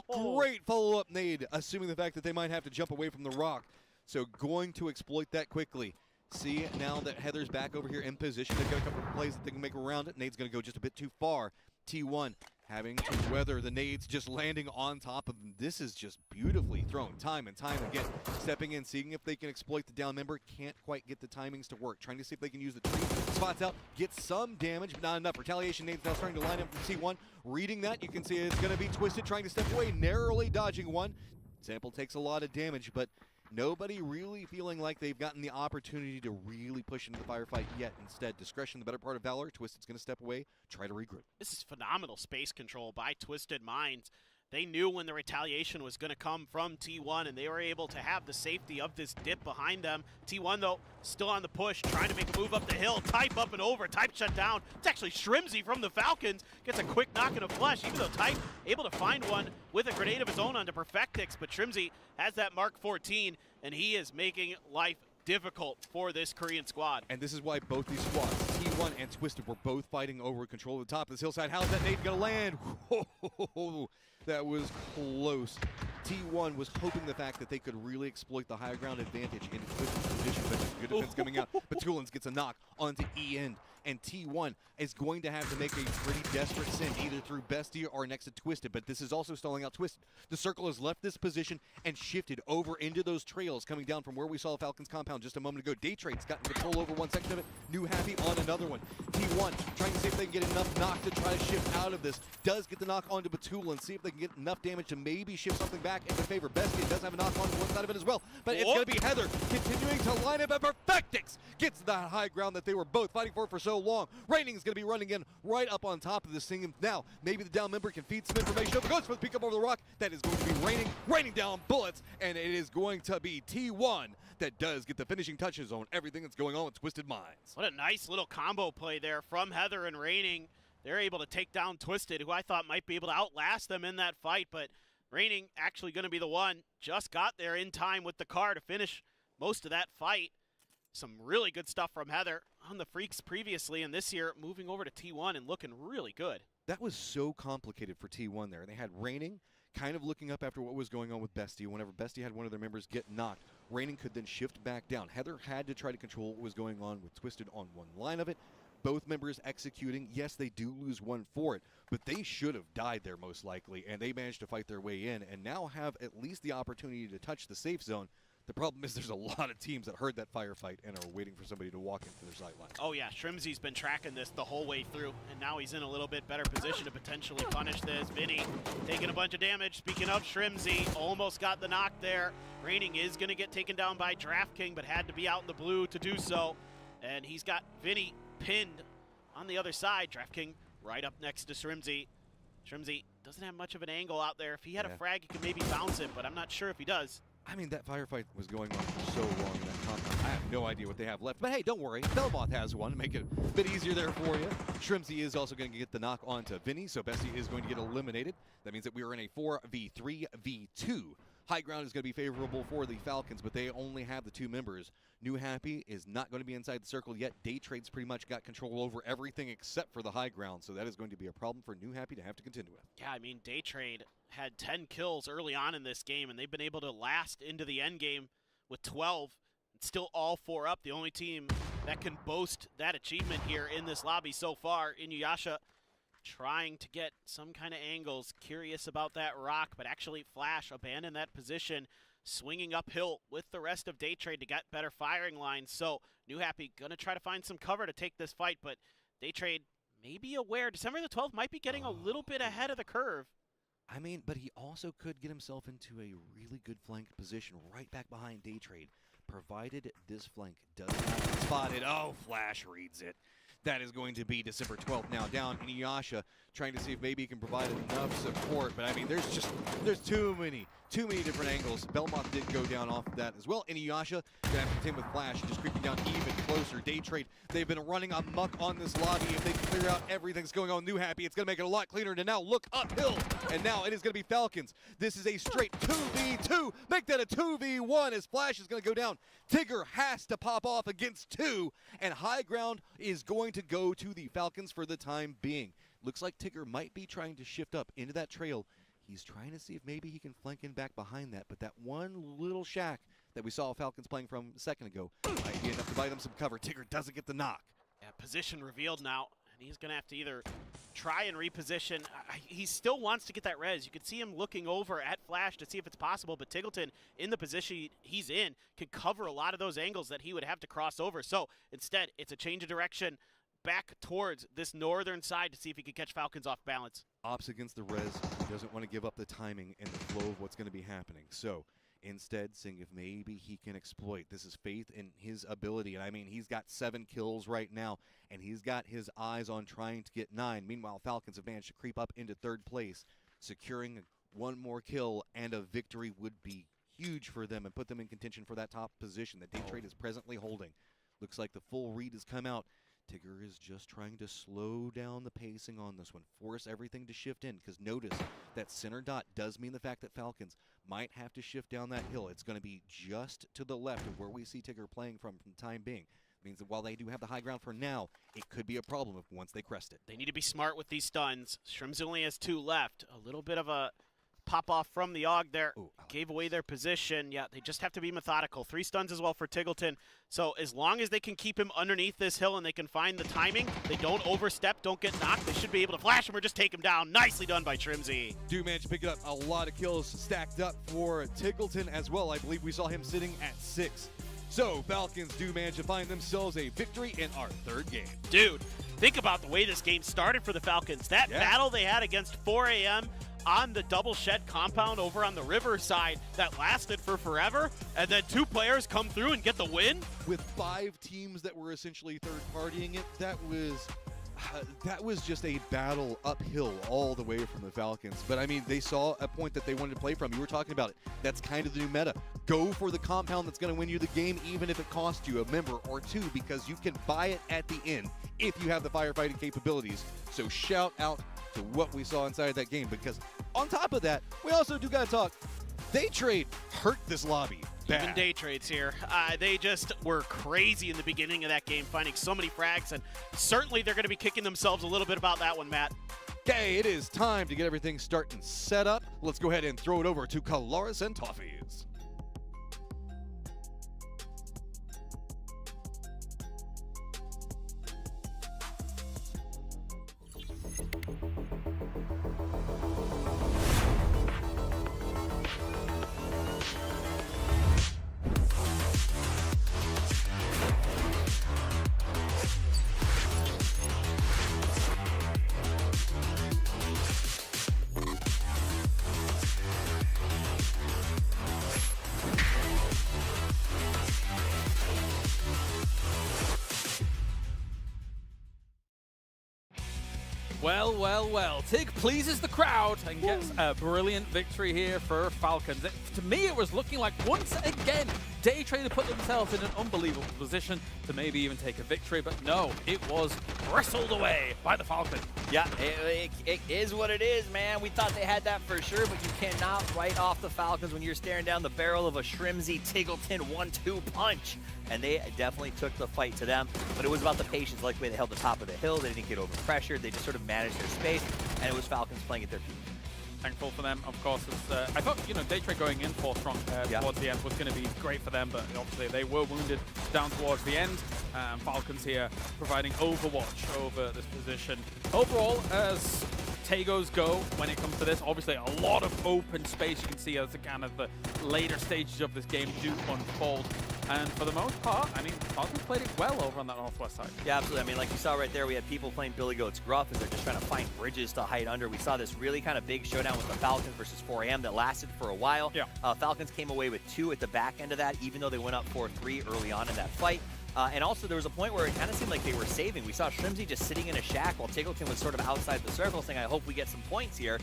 Great follow-up nade, assuming the fact that they might have to jump away from the rock. So going to exploit that quickly. See, now that Heather's back over here in position, they've got a couple of plays that they can make around it. Nade's going to go just a bit too far. T1 having to weather the nades, just landing on top of them. This is just beautifully thrown time and time again. Stepping in, seeing if they can exploit the down member. Can't quite get the timings to work. Trying to see if they can use the tree. Spots out, gets some damage, but not enough. Retaliation nades now starting to line up from T1. Reading that, you can see it's going to be Twisted, trying to step away, narrowly dodging one. Sample takes a lot of damage, but nobody really feeling like they've gotten the opportunity to really push into the firefight yet. Instead, discretion, the better part of valor. Twisted's going to step away, try to regroup. This is phenomenal space control by Twisted Minds. They knew when the retaliation was going to come from T1, and they were able to have the safety of this dip behind them. T1, though, still on the push, trying to make a move up the hill. Type up and over. Type shut down. It's actually Shrimzy from the Falcons. Gets a quick knock and a flush, even though Type able to find one with a grenade of his own onto Perfectix. But Shrimzy has that Mark 14, and he is making life difficult for this Korean squad. And this is why both these squads, T1 and Twisted, were both fighting over control of the top of this hillside. How's that nade going to land? Whoa, that was close. T1 was hoping the fact that they could really exploit the higher ground advantage in Twisted's position, but good defense coming out. But Tulins gets a knock onto E-End, and T1 is going to have to make a pretty desperate send, either through Bestia or next to Twisted, but this is also stalling out Twisted. The circle has left this position and shifted over into those trails coming down from where we saw Falcons compound just a moment ago. Daytrade's got control over one section of it. New Happy on another one. T1 trying to see if they can get enough knock to try to shift out of this. Does get the knock onto Batula and see if they can get enough damage to maybe shift something back in their favor. Bestia does have a knock on one side of it as well, but it's going to be Heather continuing to line up, and Perfectix gets that high ground that they were both fighting for so long. Raining is going to be running in right up on top of this thing. Now, maybe the down member can feed some information over. Goes for the peek up over the rock. That is going to be raining down bullets, and it is going to be T1 that does get the finishing touches on everything that's going on with Twisted Minds. What a nice little combo play there from Heather and Raining. They're able to take down Twisted, who I thought might be able to outlast them in that fight, but Raining actually going to be the one. Just got there in time with the car to finish most of that fight. Some really good stuff from Heather on the Freaks previously, and this year moving over to T1 and looking really good. That was so complicated for T1 there. They had Raining kind of looking up after what was going on with Bestia. Whenever Bestia had one of their members get knocked, Raining could then shift back down. Heather had to try to control what was going on with Twisted on one line of it. Both members executing. Yes, they do lose one for it, but they should have died there most likely, and they managed to fight their way in and now have at least the opportunity to touch the safe zone. The problem is there's a lot of teams that heard that firefight and are waiting for somebody to walk into their sight line. Oh yeah, Shrimzy's been tracking this the whole way through, and now he's in a little bit better position to potentially punish this. Vinny taking a bunch of damage. Speaking of Shrimzy, almost got the knock there. Raining is going to get taken down by DraftKing, but had to be out in the blue to do so. And he's got Vinny pinned on the other side. DraftKing right up next to Shrimzy. Shrimzy doesn't have much of an angle out there. If he had a frag, he could maybe bounce it, but I'm not sure if he does. I mean, that firefight was going on for so long in that compound. I have no idea what they have left. But hey, don't worry. Belmoth has one to make it a bit easier there for you. Shrimzy is also going to get the knock onto Vinny, so Bessie is going to get eliminated. That means that we are in a 4v3v2. High ground is going to be favorable for the Falcons, but they only have the two members. New Happy is not going to be inside the circle yet. Daytrade's pretty much got control over everything except for the high ground, so that is going to be a problem for New Happy to have to contend with. Yeah, I mean, Daytrade had 10 kills early on in this game, and they've been able to last into the end game with 12. It's still all four up. The only team that can boast that achievement here in this lobby so far. Inuyasha trying to get some kind of angles, curious about that rock, but actually Flash abandoned that position, swinging uphill with the rest of Daytrade to get better firing lines. So New Happy going to try to find some cover to take this fight, but Daytrade may be aware December the 12th might be getting a little bit ahead of the curve. I mean, but he also could get himself into a really good flank position right back behind Daytrade, provided this flank does not get spotted. Oh, Flash reads it. That is going to be December 12th now. Down Inuyasha trying to see if maybe he can provide enough support. But I mean, there's too many different angles. Belmont did go down off of that as well. Inuyasha gonna have to contend with Flash, just creeping down even closer. Daytrade, they've been running amok on this lobby. If they can clear out everything that's going on New Happy, it's gonna make it a lot cleaner to now look uphill. And now it is gonna be Falcons. This is a straight 2v2. Make that a 2v1 as Flash is gonna go down. Tigger has to pop off against two, and high ground is going to go to the Falcons for the time being. Looks like Tigger might be trying to shift up into that trail. He's trying to see if maybe he can flank in back behind that, but that one little shack that we saw Falcons playing from a second ago might be enough to buy them some cover. Tigger doesn't get the knock. Yeah, position revealed now, and he's going to have to either try and reposition. He still wants to get that res. You can see him looking over at Flash to see if it's possible, but Tiggleton, in the position he's in, can cover a lot of those angles that he would have to cross over. So instead, it's a change of direction back towards this northern side to see if he can catch Falcons off balance. Ops against the res. He doesn't want to give up the timing and the flow of what's going to be happening. So instead, seeing if maybe he can exploit. This is faith in his ability. And I mean, he's got 7 kills right now, and he's got his eyes on trying to get 9. Meanwhile, Falcons have managed to creep up into 3rd place. Securing one more kill and a victory would be huge for them and put them in contention for that top position that Daytrade is presently holding. Looks like the full read has come out. Tigger is just trying to slow down the pacing on this one, force everything to shift in, because notice that center dot does mean the fact that Falcons might have to shift down that hill. It's going to be just to the left of where we see Tigger playing from the time being. Means that while they do have the high ground for now, it could be a problem if once they crest it. They need to be smart with these stuns. Shrimz only has 2 left. A little bit of a pop off from the AUG there. Gave away their position. Yeah, they just have to be methodical. 3 stuns as well for Tiggleton. So as long as they can keep him underneath this hill and they can find the timing, they don't overstep, don't get knocked, they should be able to flash him or just take him down. Nicely done by Trimzy. Do manage to pick up a lot of kills stacked up for Tiggleton as well. I believe we saw him sitting at 6. So Falcons do manage to find themselves a victory in our 3rd game. Dude, think about the way this game started for the Falcons. That battle they had against 4 a.m. on the double shed compound over on the riverside that lasted for forever, and then 2 players come through and get the win? With 5 teams that were essentially third-partying it, that was just a battle uphill all the way from the Falcons. But I mean, they saw a point that they wanted to play from. You were talking about it. That's kind of the new meta. Go for the compound that's going to win you the game, even if it costs you a member or 2, because you can buy it at the end if you have the firefighting capabilities. So shout out to what we saw inside that game, because on top of that, we also do got to talk. Day trade hurt this lobby. Even day trades here. They just were crazy in the beginning of that game, finding so many frags, and certainly they're going to be kicking themselves a little bit about that one, Matt. Okay, it is time to get everything starting set up. Let's go ahead and throw it over to Calaris and Toffees. Well, well, well. Tig pleases the crowd and gets a brilliant victory here for Falcons. To me, it was looking like once again, Day Trader put themselves in an unbelievable position to maybe even take a victory, but no, it was bristled away by the Falcons. Yeah, it is what it is, man. We thought they had that for sure, but you cannot write off the Falcons when you're staring down the barrel of a Shrimzy Tiggleton 1-2 punch. And they definitely took the fight to them, but it was about the patience, like the way they held the top of the hill. They didn't get overpressured. They just sort of managed their space, and it was Falcons playing at their peak. Thankful for them, of course. I thought, Day Trade going in for strong towards the end was going to be great for them, but obviously they were wounded down towards the end. Falcons here providing overwatch over this position. Overall, as Tagos go when it comes to this, obviously a lot of open space you can see as the kind of the later stages of this game do unfold. And for the most part, I mean, Falcons played it well over on that northwest side. Yeah, absolutely. I mean, like you saw right there, we had people playing Billy Goat's Gruff as they're just trying to find bridges to hide under. We saw this really kind of big showdown with the Falcons versus 4AM that lasted for a while. Yeah. Falcons came away with 2 at the back end of that, even though they went up 4-3 early on in that fight. And also, there was a point where it kind of seemed like they were saving. We saw Shrimzy just sitting in a shack while Tiggleton was sort of outside the circle saying, I hope we get some points here.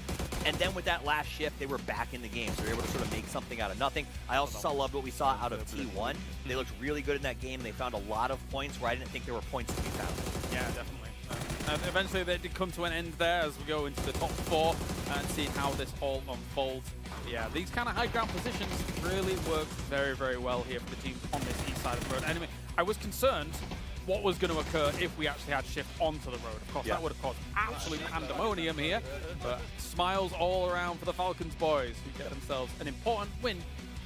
And then with that last shift, they were back in the game. So they were able to sort of make something out of nothing. I also loved what we saw out of T1. They looked really good in that game. They found a lot of points where I didn't think there were points to be found. Yeah, definitely. Eventually, they did come to an end there as we go into the top 4 and see how this all unfolds. Yeah, these kind of high ground positions really work very, very well here for the teams on this east side of the road. Anyway, I was concerned what was going to occur if we actually had shift onto the road. Of course, that would have caused absolute pandemonium here, but smiles all around for the Falcons boys who get themselves an important win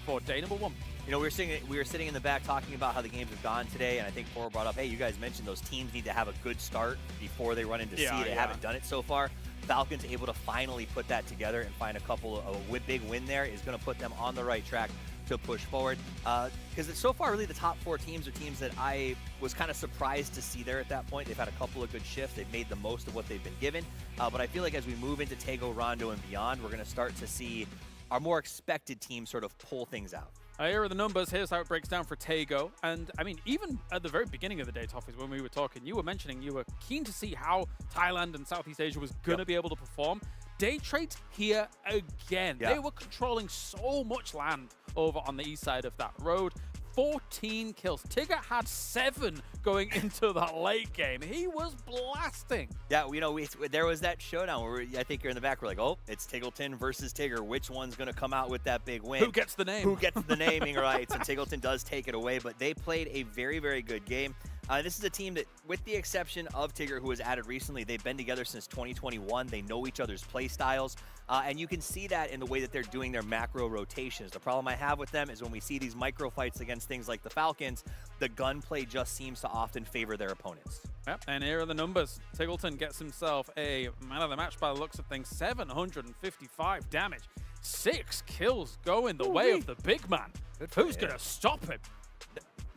for day number 1. You know, we were sitting in the back talking about how the games have gone today, and I think Foro brought up, hey, you guys mentioned those teams need to have a good start before they run into C. They haven't done it so far. Falcons able to finally put that together and find a big win there is going to put them on the right track to push forward. Because so far, really, the top 4 teams are teams that I was kind of surprised to see there at that point. They've had a couple of good shifts. They've made the most of what they've been given. But I feel like as we move into Tago, Rondo, and beyond, we're going to start to see our more expected teams sort of pull things out. Here are the numbers. Here's how it breaks down for Tago. And, I mean, even at the very beginning of the day, Toffees, when we were talking, you were mentioning you were keen to see how Thailand and Southeast Asia was going to be able to perform. Day Trade's here again. They were controlling so much land over on the east side of that road. 14 kills. Tigger had 7 going into the late game. He was blasting. Yeah, there was that showdown where I think you're in the back. We're like, oh, it's Tiggleton versus Tigger. Which one's going to come out with that big win? Who gets the name? Who gets the naming rights? And Tiggleton does take it away, but they played a very, very good game. This is a team that, with the exception of Tigger, who was added recently, they've been together since 2021. They know each other's play styles, and you can see that in the way that they're doing their macro rotations. The problem I have with them is when we see these micro fights against things like the Falcons, the gunplay just seems to often favor their opponents. Yep, and here are the numbers. Tiggleton gets himself a man of the match by the looks of things. 755 damage. 6 kills go in the way of the big man. Who's going to stop him?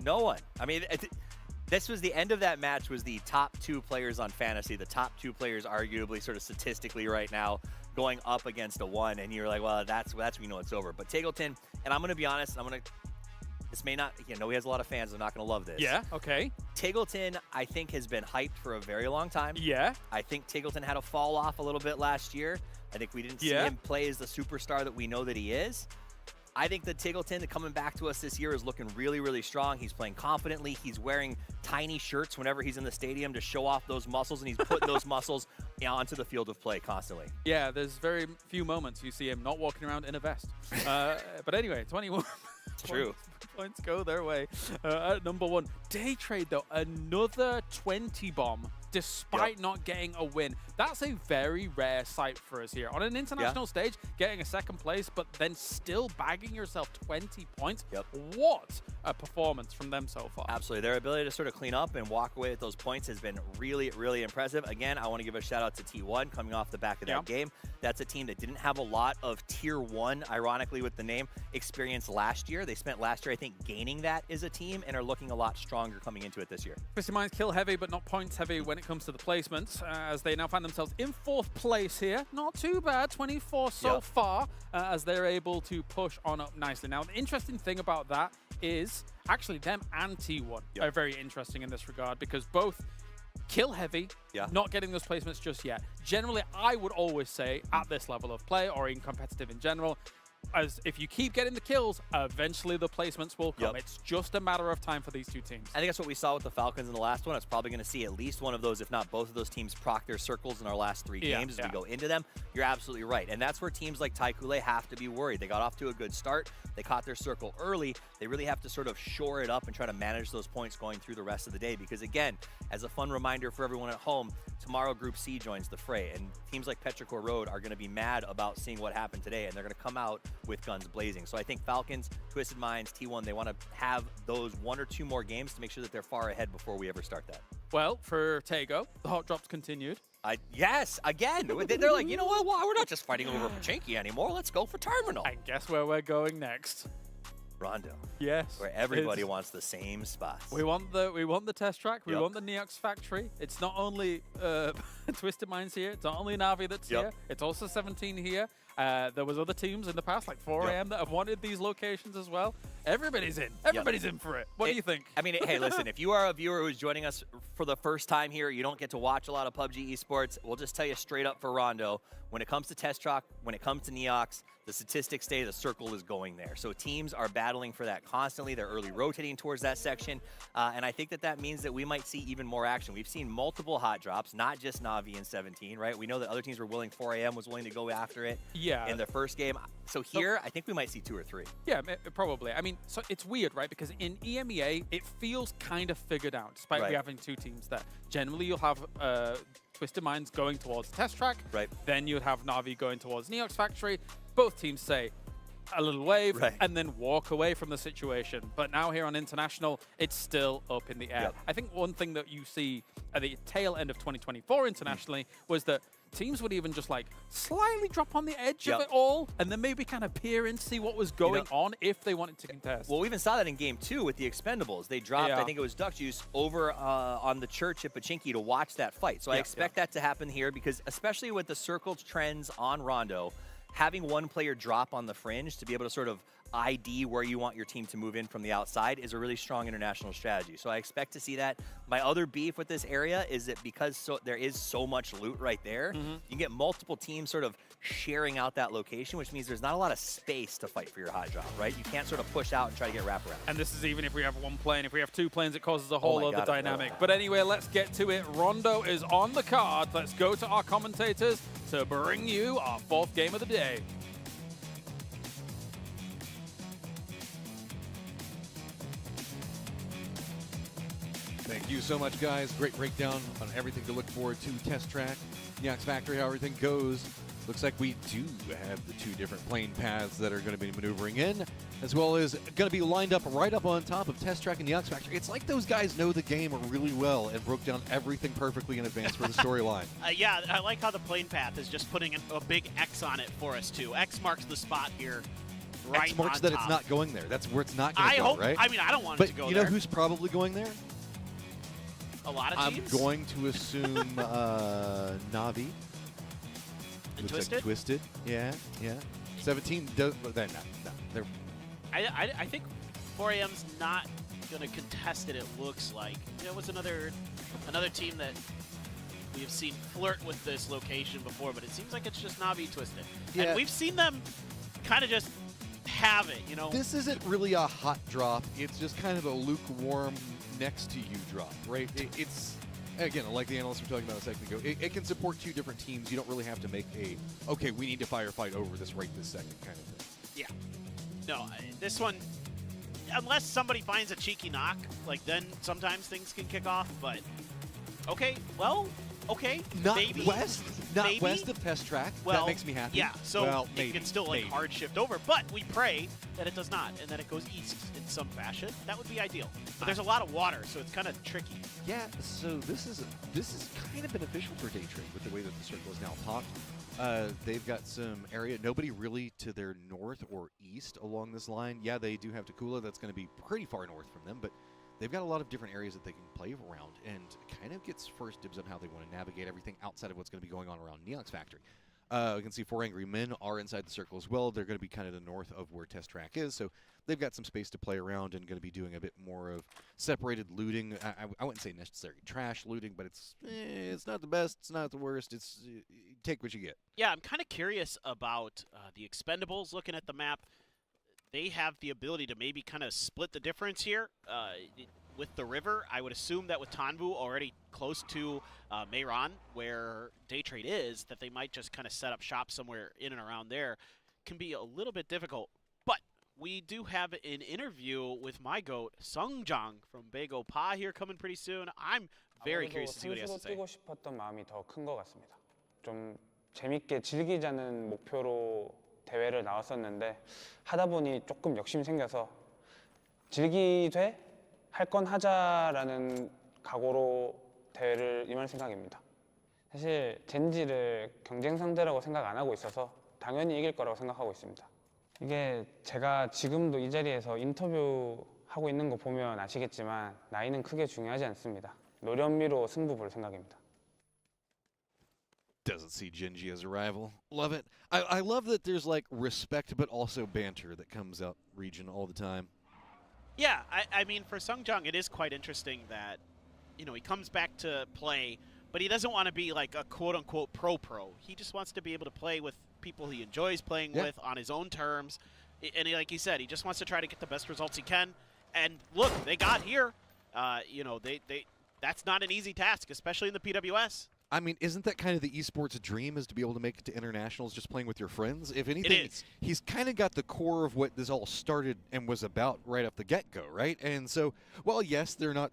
No one. I mean, this was the end of that match was the top 2 players on Fantasy, the top 2 players arguably sort of statistically right now going up against a 1, and you're like, well, that's when you know it's over. But Tiggleton, and I'm going to be honest, this may not, he has a lot of fans, I'm not going to love this. Yeah, okay. Tiggleton, I think, has been hyped for a very long time. Yeah. I think Tiggleton had a fall off a little bit last year. I think we didn't see him play as the superstar that we know that he is. I think that Tiggleton coming back to us this year is looking really, really strong. He's playing confidently. He's wearing tiny shirts whenever he's in the stadium to show off those muscles, and he's putting those muscles onto the field of play constantly. Yeah, there's very few moments you see him not walking around in a vest. But anyway, 21 True. points go their way. At number 1, Day Trade, though, another 20 bomb. Despite not getting a win. That's a very rare sight for us here. On an international stage, getting a 2nd place, but then still bagging yourself 20 points. What a performance from them so far. Absolutely. Their ability to sort of clean up and walk away with those points has been really, really impressive. Again, I want to give a shout out to T1 coming off the back of that game. That's a team that didn't have a lot of Tier 1, ironically with the name, experience last year. They spent last year, I think, gaining that as a team and are looking a lot stronger coming into it this year. Twisted Minds kill heavy, but not points heavy when it comes to the placements, as they now find themselves in 4th place here. Not too bad, 24 so far, as they're able to push on up nicely. Now, the interesting thing about that is actually them and T1 are very interesting in this regard, because both kill heavy, not getting those placements just yet. Generally, I would always say at this level of play, or in competitive in general, as if you keep getting the kills, eventually the placements will come. It's just a matter of time for these two teams. I think that's what we saw with the Falcons in the last one. It's probably going to see at least one of those, if not both of those teams, proc their circles in our last 3 games as we go into them. You're absolutely right. And that's where teams like Taikule have to be worried. They got off to a good start. They caught their circle early. They really have to sort of shore it up and try to manage those points going through the rest of the day. Because again, as a fun reminder for everyone at home, tomorrow Group C joins the fray. And teams like Petrichor Road are going to be mad about seeing what happened today. And they're going to come out with guns blazing. So I think Falcons, Twisted Minds, T1, they want to have those 1 or 2 more games to make sure that they're far ahead before we ever start that. Well, for Tego, the hot drops continued. Yes, again. They're like, you know what? Well, we're not just fighting over Pachinki anymore. Let's go for Terminal. And guess where we're going next? Rondo. Yes. Where everybody wants the same spots. We want the test track. We want the Neox factory. It's not only Twisted Minds here. It's not only Na'Vi that's here. It's also 17 here. There was other teams in the past, like 4AM, that have wanted these locations as well. Everybody's in. Everybody's in for it. What do you think? I mean, hey, listen, if you are a viewer who's joining us for the first time here, you don't get to watch a lot of PUBG esports, we'll just tell you straight up for Rondo, when it comes to Test Track, when it comes to Neox, the statistics say the circle is going there. So teams are battling for that constantly. They're early rotating towards that section. And I think that means that we might see even more action. We've seen multiple hot drops, not just Na'Vi and 17, right? We know that other teams were willing, 4AM was willing to go after it in their first game. So here, I think we might see 2 or 3. Yeah, probably. I mean, so it's weird, right? Because in EMEA, it feels kind of figured out, despite we having 2 teams there. Generally, you'll have Twisted Minds going towards Test Track. Then you'd have Na'Vi going towards Neox Factory. Both teams say a little wave and then walk away from the situation. But now here on International, it's still up in the air. I think one thing that you see at the tail end of 2024 internationally was that teams would even just like slightly drop on the edge of it all and then maybe kind of peer in, see what was going on if they wanted to contest. Well, we even saw that in Game 2 with the Expendables. They dropped, I think it was Duck Juice, over on the church at Pachinki to watch that fight. So I expect that to happen here because especially with the circle trends on Rondo, having one player drop on the fringe to be able to sort of ID where you want your team to move in from the outside is a really strong international strategy. So I expect to see that. My other beef with this area is that because there is so much loot right there, you get multiple teams sort of sharing out that location, which means there's not a lot of space to fight for your high drop, right? You can't sort of push out and try to get wraparound. And this is even if we have one plane. If we have two planes, it causes a whole other dynamic. But anyway, let's get to it. Rondo is on the card. Let's go to our commentators to bring you our 4th game of the day. Thank you so much, guys. Great breakdown on everything to look forward to. Test track, Neox Factory, how everything goes. Looks like we do have the 2 different plane paths that are going to be maneuvering in, as well as going to be lined up right up on top of Test Track and Neox Factory. It's like those guys know the game really well and broke down everything perfectly in advance for the storyline. Yeah, I like how the plane path is just putting a big X on it for us, too. X marks the spot here. Right X marks on that top. it's not going there. That's where it's not going to go, right? I mean, I don't want it to go there. But you know who's probably going there? A lot of teams? I'm going to assume Navi. And Looks Twisted? like Twisted. Yeah, yeah. 17 does, but they're not. No, they're. I think 4AM's not going to contest it, it looks like. There was another team that we have seen flirt with this location before, but it seems like it's just Navi Twisted. Yeah. And we've seen them kind of just have it, you know? This isn't really a hot drop. It's just kind of a lukewarm next to you drop, right? It's, again, like the analysts were talking about a second ago, it can support 2 different teams. You don't really have to make okay, we need to firefight over this right this second kind of thing. Yeah. No, this one, unless somebody finds a cheeky knock, like then sometimes things can kick off, but okay, well, okay, Not maybe. west, not maybe. west of Test Track. Well, that makes me happy. Yeah, so well, it maybe, can still like hard shift over, but we pray that it does not, and that it goes east in some fashion. That would be ideal. But there's a lot of water, so it's kind of tricky. Yeah, so this is kind of beneficial for day trade with the way that the circle is now popped. They've got some area, nobody really to their north or east along this line. Yeah, they do have Takula, that's going to be pretty far north from them, but they've got a lot of different areas that they can play around and kind of gets first dibs on how they want to navigate everything outside of what's going to be going on around Neox Factory. We can see 4 Angry Men are inside the circle as well. They're going to be kind of the north of where Test Track is, so they've got some space to play around and going to be doing a bit more of separated looting. I wouldn't say necessarily trash looting, but it's not the best, it's not the worst. It's take what you get. Yeah, I'm kind of curious about the Expendables. Looking at the map, they have the ability to maybe kind of split the difference here with the river. I would assume that with Tanvu already close to Meiran, where day trade is, that they might just kind of set up shop somewhere in and around there. Can be a little bit difficult. But we do have an interview with my GOAT, Sungjang from Bago Pa here coming pretty soon. I'm very curious to see what he has to say. 뛰고 싶었던 마음이 더 큰 것 같습니다. 좀 재밌게 즐기자는 목표로 대회를 나왔었는데 하다 보니 조금 욕심이 생겨서 즐기되 할 건 하자라는 각오로 대회를 임할 생각입니다. 사실 젠지를 경쟁 상대라고 생각 안 하고 있어서 당연히 이길 거라고 생각하고 있습니다. 이게 제가 지금도 이 자리에서 인터뷰하고 있는 거 보면 아시겠지만 나이는 크게 중요하지 않습니다. 노련미로 승부 볼 생각입니다. Doesn't see Genji as a rival. Love it. I love that there's like respect but also banter that comes out region all the time. Yeah, I mean, for Sungjang, it is quite interesting that, you know, he comes back to play, but he doesn't want to be like a quote-unquote pro-pro. He just wants to be able to play with people he enjoys playing with on his own terms. And like he said, he just wants to try to get the best results he can. And look, they got here. You know, that's not an easy task, especially in the PWS. I mean, isn't that kind of the esports dream, is to be able to make it to internationals just playing with your friends? If anything, he's kind of got the core of what this all started and was about right off the get-go, right? And so, well, yes, they're not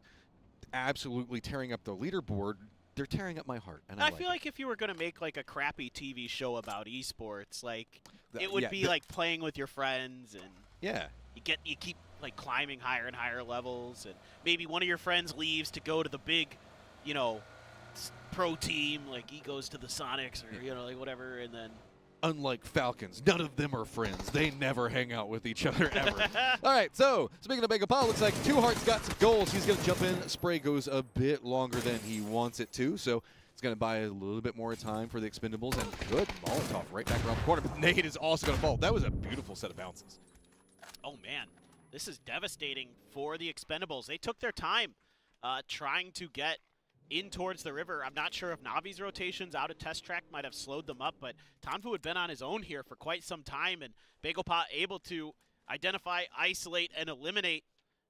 absolutely tearing up the leaderboard. They're tearing up my heart. And I feel like if you were going to make like a crappy TV show about esports, like it would yeah, be like playing with your friends, and you keep like climbing higher and higher levels, and maybe one of your friends leaves to go to the big, you know, pro team, like he goes to the Sonics or you know, like whatever, and then unlike Falcons, none of them are friends. They never hang out with each other ever. All right, so speaking of Megapal, looks like Two Hearts got some goals. He's going to jump in. Spray goes a bit longer than he wants it to, so it's going to buy a little bit more time for the Expendables. And good Molotov right back around the corner. But Nade is also going to fall. That was a beautiful set of bounces. Oh, man. This is devastating for the Expendables. They took their time trying to get in towards the river. I'm not sure if Navi's rotations out of test track might have slowed them up, but Tanfu had been on his own here for quite some time, and Bagopot able to identify, isolate, and eliminate.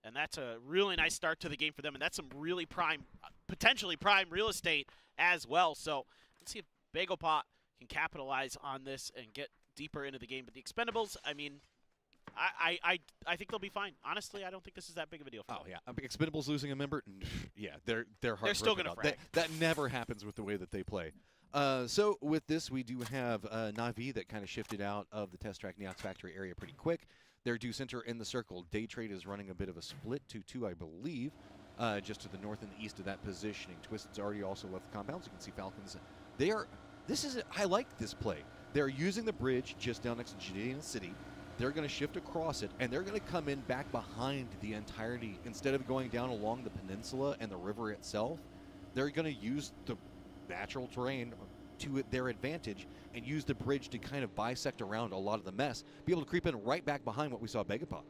And that's a really nice start to the game for them, and that's some really prime, potentially prime real estate as well. So let's see if Bagopot can capitalize on this and get deeper into the game. But the Expendables, I mean, I think they'll be fine. Honestly, I don't think this is that big of a deal for them. Oh, yeah. I mean, Expendables losing a member? Yeah, they're hard. They're still going to frag. That never happens with the way that they play. So with this, we do have Na'Vi that kind of shifted out of the test track Neox Factory area pretty quick. They're due center in the circle. Day Trade is running a bit of a split 2-2, I believe, just to the north and the east of that positioning. Twisted's already also left the compounds. You can see Falcons. I like this play. They're using the bridge just down next to Judea City. They're going to shift across it, and they're going to come in back behind the entirety. Instead of going down along the peninsula and the river itself, they're going to use the natural terrain to their advantage and use the bridge to kind of bisect around a lot of the mess, be able to creep in right back behind what we saw Bagopot.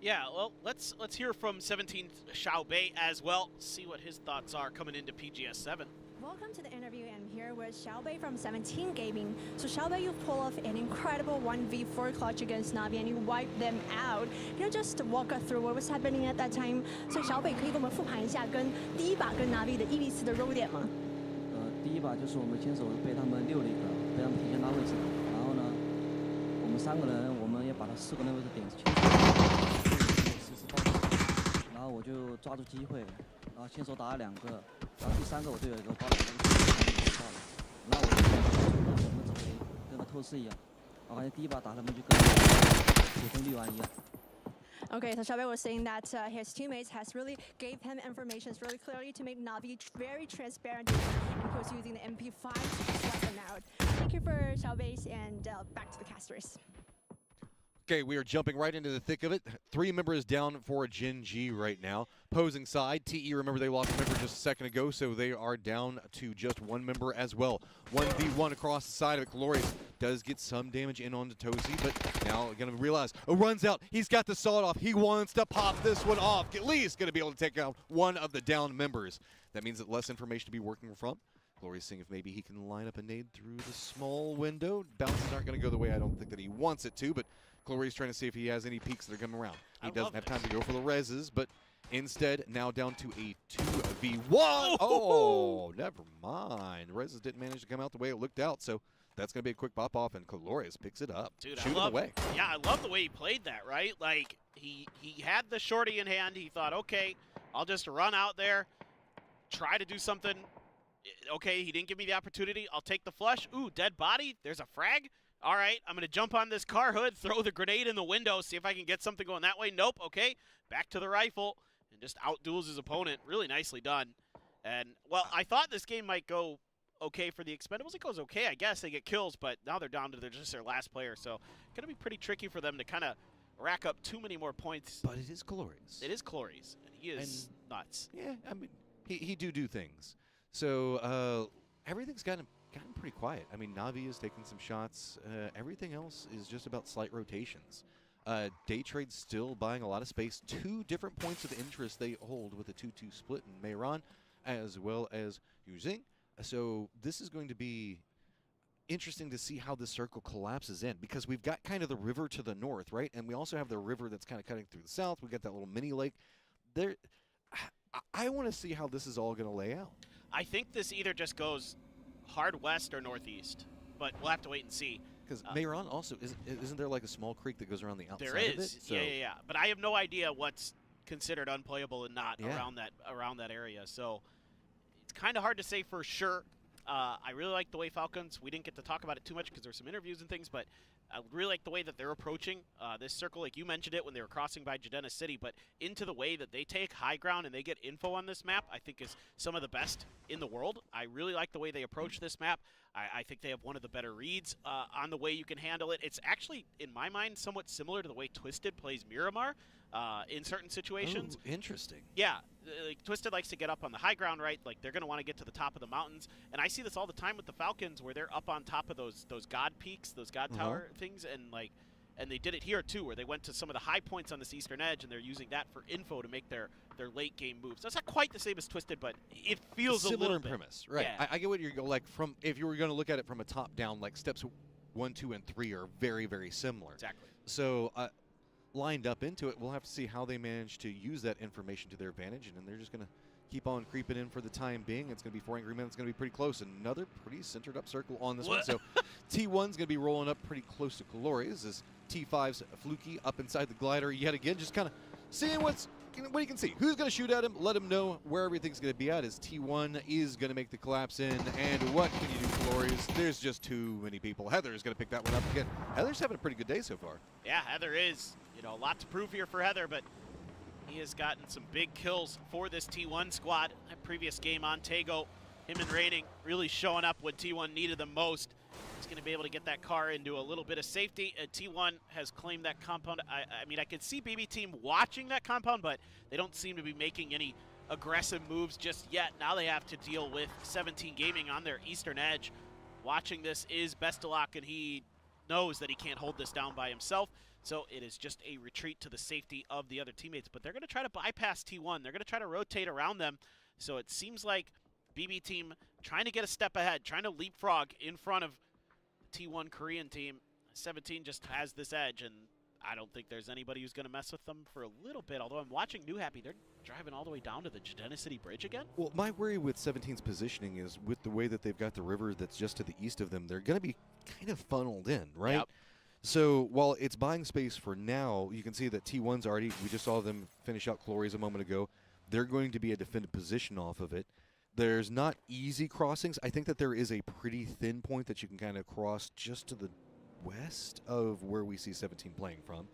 Yeah, well, let's hear from 17th Xiaobei as well, see what his thoughts are coming into PGS 7. Welcome to the interview. I'm here with Xiaobei from 17 Gaming. So Xiaobei, you pull off an incredible 1v4 clutch against Navi and you wipe them out. Can you just walk us through what was happening at that time? So Xiaobei, 可以跟我们复盘一下跟第一把跟 Navi 的1v4的弱点吗？第一把就是我们先手被他们溜了一个，被他们提前拉位置，然后呢，我们3个人，我们也把他4个人位置点清楚，实时爆炸，然后我就抓住机会，然后先手打了2个，然后第3个我队友给我爆了3个，爆了，然后我就我们走的跟个透视一样，我发现第一把打他们就跟普通绿丸一样。Okay, so Xiaobei was saying that his teammates has really gave him information really clearly to make Navi very transparent. And he was using the MP5 to swipe them out. Thank you for Xiaobei, and back to the casters. Okay, we are jumping right into the thick of it. 3 members down for Gen G right now. Opposing side, TE, remember they lost a member just a second ago, so they are down to just 1 member as well. 1v1 across the side of it. Glorious does get some damage in onto Tosi, but now going to realize, runs out. He's got the sawed off. He wants to pop this one off. At least going to be able to take out one of the down members. That means that less information to be working from. Glorious seeing if maybe he can line up a nade through the small window. Bounces aren't going to go the way I don't think that he wants it to, but Glorious trying to see if he has any peeks that are coming around. He doesn't have time to go for the reses, but instead now down to a 2v1. Oh, never mind. Reses didn't manage to come out the way it looked out, so that's going to be a quick pop off, and Glorious picks it up. Dude, Shoot him away. Yeah, I love the way he played that, right? Like, he had the shorty in hand. He thought, okay, I'll just run out there, try to do something. Okay, he didn't give me the opportunity. I'll take the flush. Ooh, dead body. There's a frag. All right, I'm going to jump on this car hood, throw the grenade in the window, see if I can get something going that way. Nope, okay. Back to the rifle and just out-duels his opponent. Really nicely done. And, well, I thought this game might go okay for the Expendables. It goes okay, I guess. They get kills, but now they're down to just their last player. So going to be pretty tricky for them to kind of rack up too many more points. But it is Glorious. It is Glorious. And he is nuts. Yeah, I mean, he do things. So everything's gotten pretty quiet. I mean, Navi is taking some shots. Everything else is just about slight rotations. Day Trade's still buying a lot of space. 2 different points of interest they hold with a 2-2 split in Meiran, as well as Yuzing. So this is going to be interesting to see how this circle collapses in, because we've got kind of the river to the north, right? And we also have the river that's kind of cutting through the south. We got that little mini lake. There, I want to see how this is all going to lay out. I think this either just goes hard west or northeast, but we'll have to wait and see. Because Meiran also, isn't there like a small creek that goes around the outside there is. of it? So Yeah. But I have no idea what's considered unplayable and not around that area. So it's kind of hard to say for sure. I really like the way Falcons, we didn't get to talk about it too much because there's some interviews and things, but I really like the way that they're approaching this circle. Like you mentioned it when they were crossing by Jadena City, but into the way that they take high ground and they get info on this map, I think is some of the best in the world. I really like the way they approach this map. I think they have one of the better reads on the way you can handle it. It's actually, in my mind, somewhat similar to the way Twisted plays Miramar in certain situations. Oh, interesting. Yeah, like Twisted likes to get up on the high ground, right? Like they're going to want to get to the top of the mountains, and I see this all the time with the Falcons, where they're up on top of those god peaks, those god tower things, and like, And they did it here too, where they went to some of the high points on this eastern edge, and they're using that for info to make their late game moves. That's not quite the same as Twisted, but it feels a similar little in bit. premise, right? Yeah. I get what you're like from. If you were going to look at it from a top down, like steps 1, 2, and 3 are very, very similar. Exactly. So lined up into it, we'll have to see how they manage to use that information to their advantage, and then they're just going to keep on creeping in for the time being. It's going to be 4 Angry Men. It's going to be pretty close. Another pretty centered up circle on this one. So T1's going to be rolling up pretty close to Glories as T5's Fluky up inside the glider yet again, just kind of seeing what you can see. Who's going to shoot at him? Let him know where everything's going to be at as T1 is going to make the collapse in. And what can you do, Glories? There's just too many people. Heather's going to pick that one up again. Heather's having a pretty good day so far. Yeah, Heather is. A lot to prove here for Heather, but he has gotten some big kills for this T1 squad. That previous game on Tego, him and Raining really showing up when T1 needed them most. He's going to be able to get that car into a little bit of safety. T1 has claimed that compound. I mean, I could see BB Team watching that compound, but they don't seem to be making any aggressive moves just yet. Now they have to deal with 17 Gaming on their eastern edge. Watching this is Bestelak, and he knows that he can't hold this down by himself. So it is just a retreat to the safety of the other teammates. But they're going to try to bypass T1. They're going to try to rotate around them. So it seems like BB Team trying to get a step ahead, trying to leapfrog in front of the T1 Korean team. 17 just has this edge, and I don't think there's anybody who's going to mess with them for a little bit. Although I'm watching New Happy, they're driving all the way down to the Genesity Bridge again. Well, my worry with 17's positioning is with the way that they've got the river that's just to the east of them, they're going to be kind of funneled in, right? Yep. So while it's buying space for now, you can see that T1's already, we just saw them finish out Glories a moment ago. They're going to be a defended position off of it. There's not easy crossings. I think that there is a pretty thin point that you can kind of cross just to the west of where we see 17 playing from.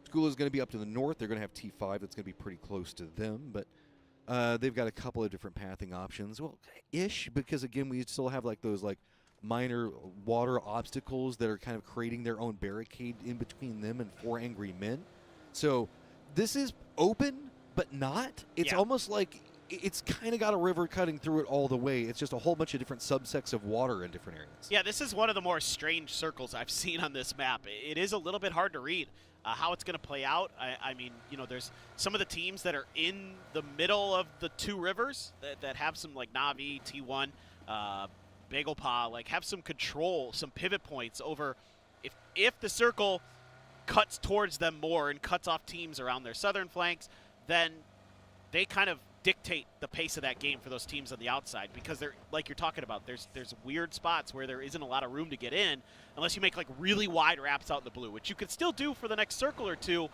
School is going to be up to the north. They're going to have T5 that's going to be pretty close to them, but they've got a couple of different pathing options. Well, ish, because again, we still have like those like minor water obstacles that are kind of creating their own barricade in between them and 4 Angry Men. So this is open, but not. It's almost like it's kind of got a river cutting through it all the way. It's just a whole bunch of different subsects of water in different areas. Yeah, this is one of the more strange circles I've seen on this map. It is a little bit hard to read how it's going to play out. I mean, there's some of the teams that are in the middle of the 2 rivers that have some like Na'Vi, T1, Bagel Paw, like have some control, some pivot points over if the circle cuts towards them more and cuts off teams around their southern flanks, then they kind of dictate the pace of that game for those teams on the outside, because they're like you're talking about, there's weird spots where there isn't a lot of room to get in unless you make like really wide wraps out in the blue, which you could still do for the next circle or two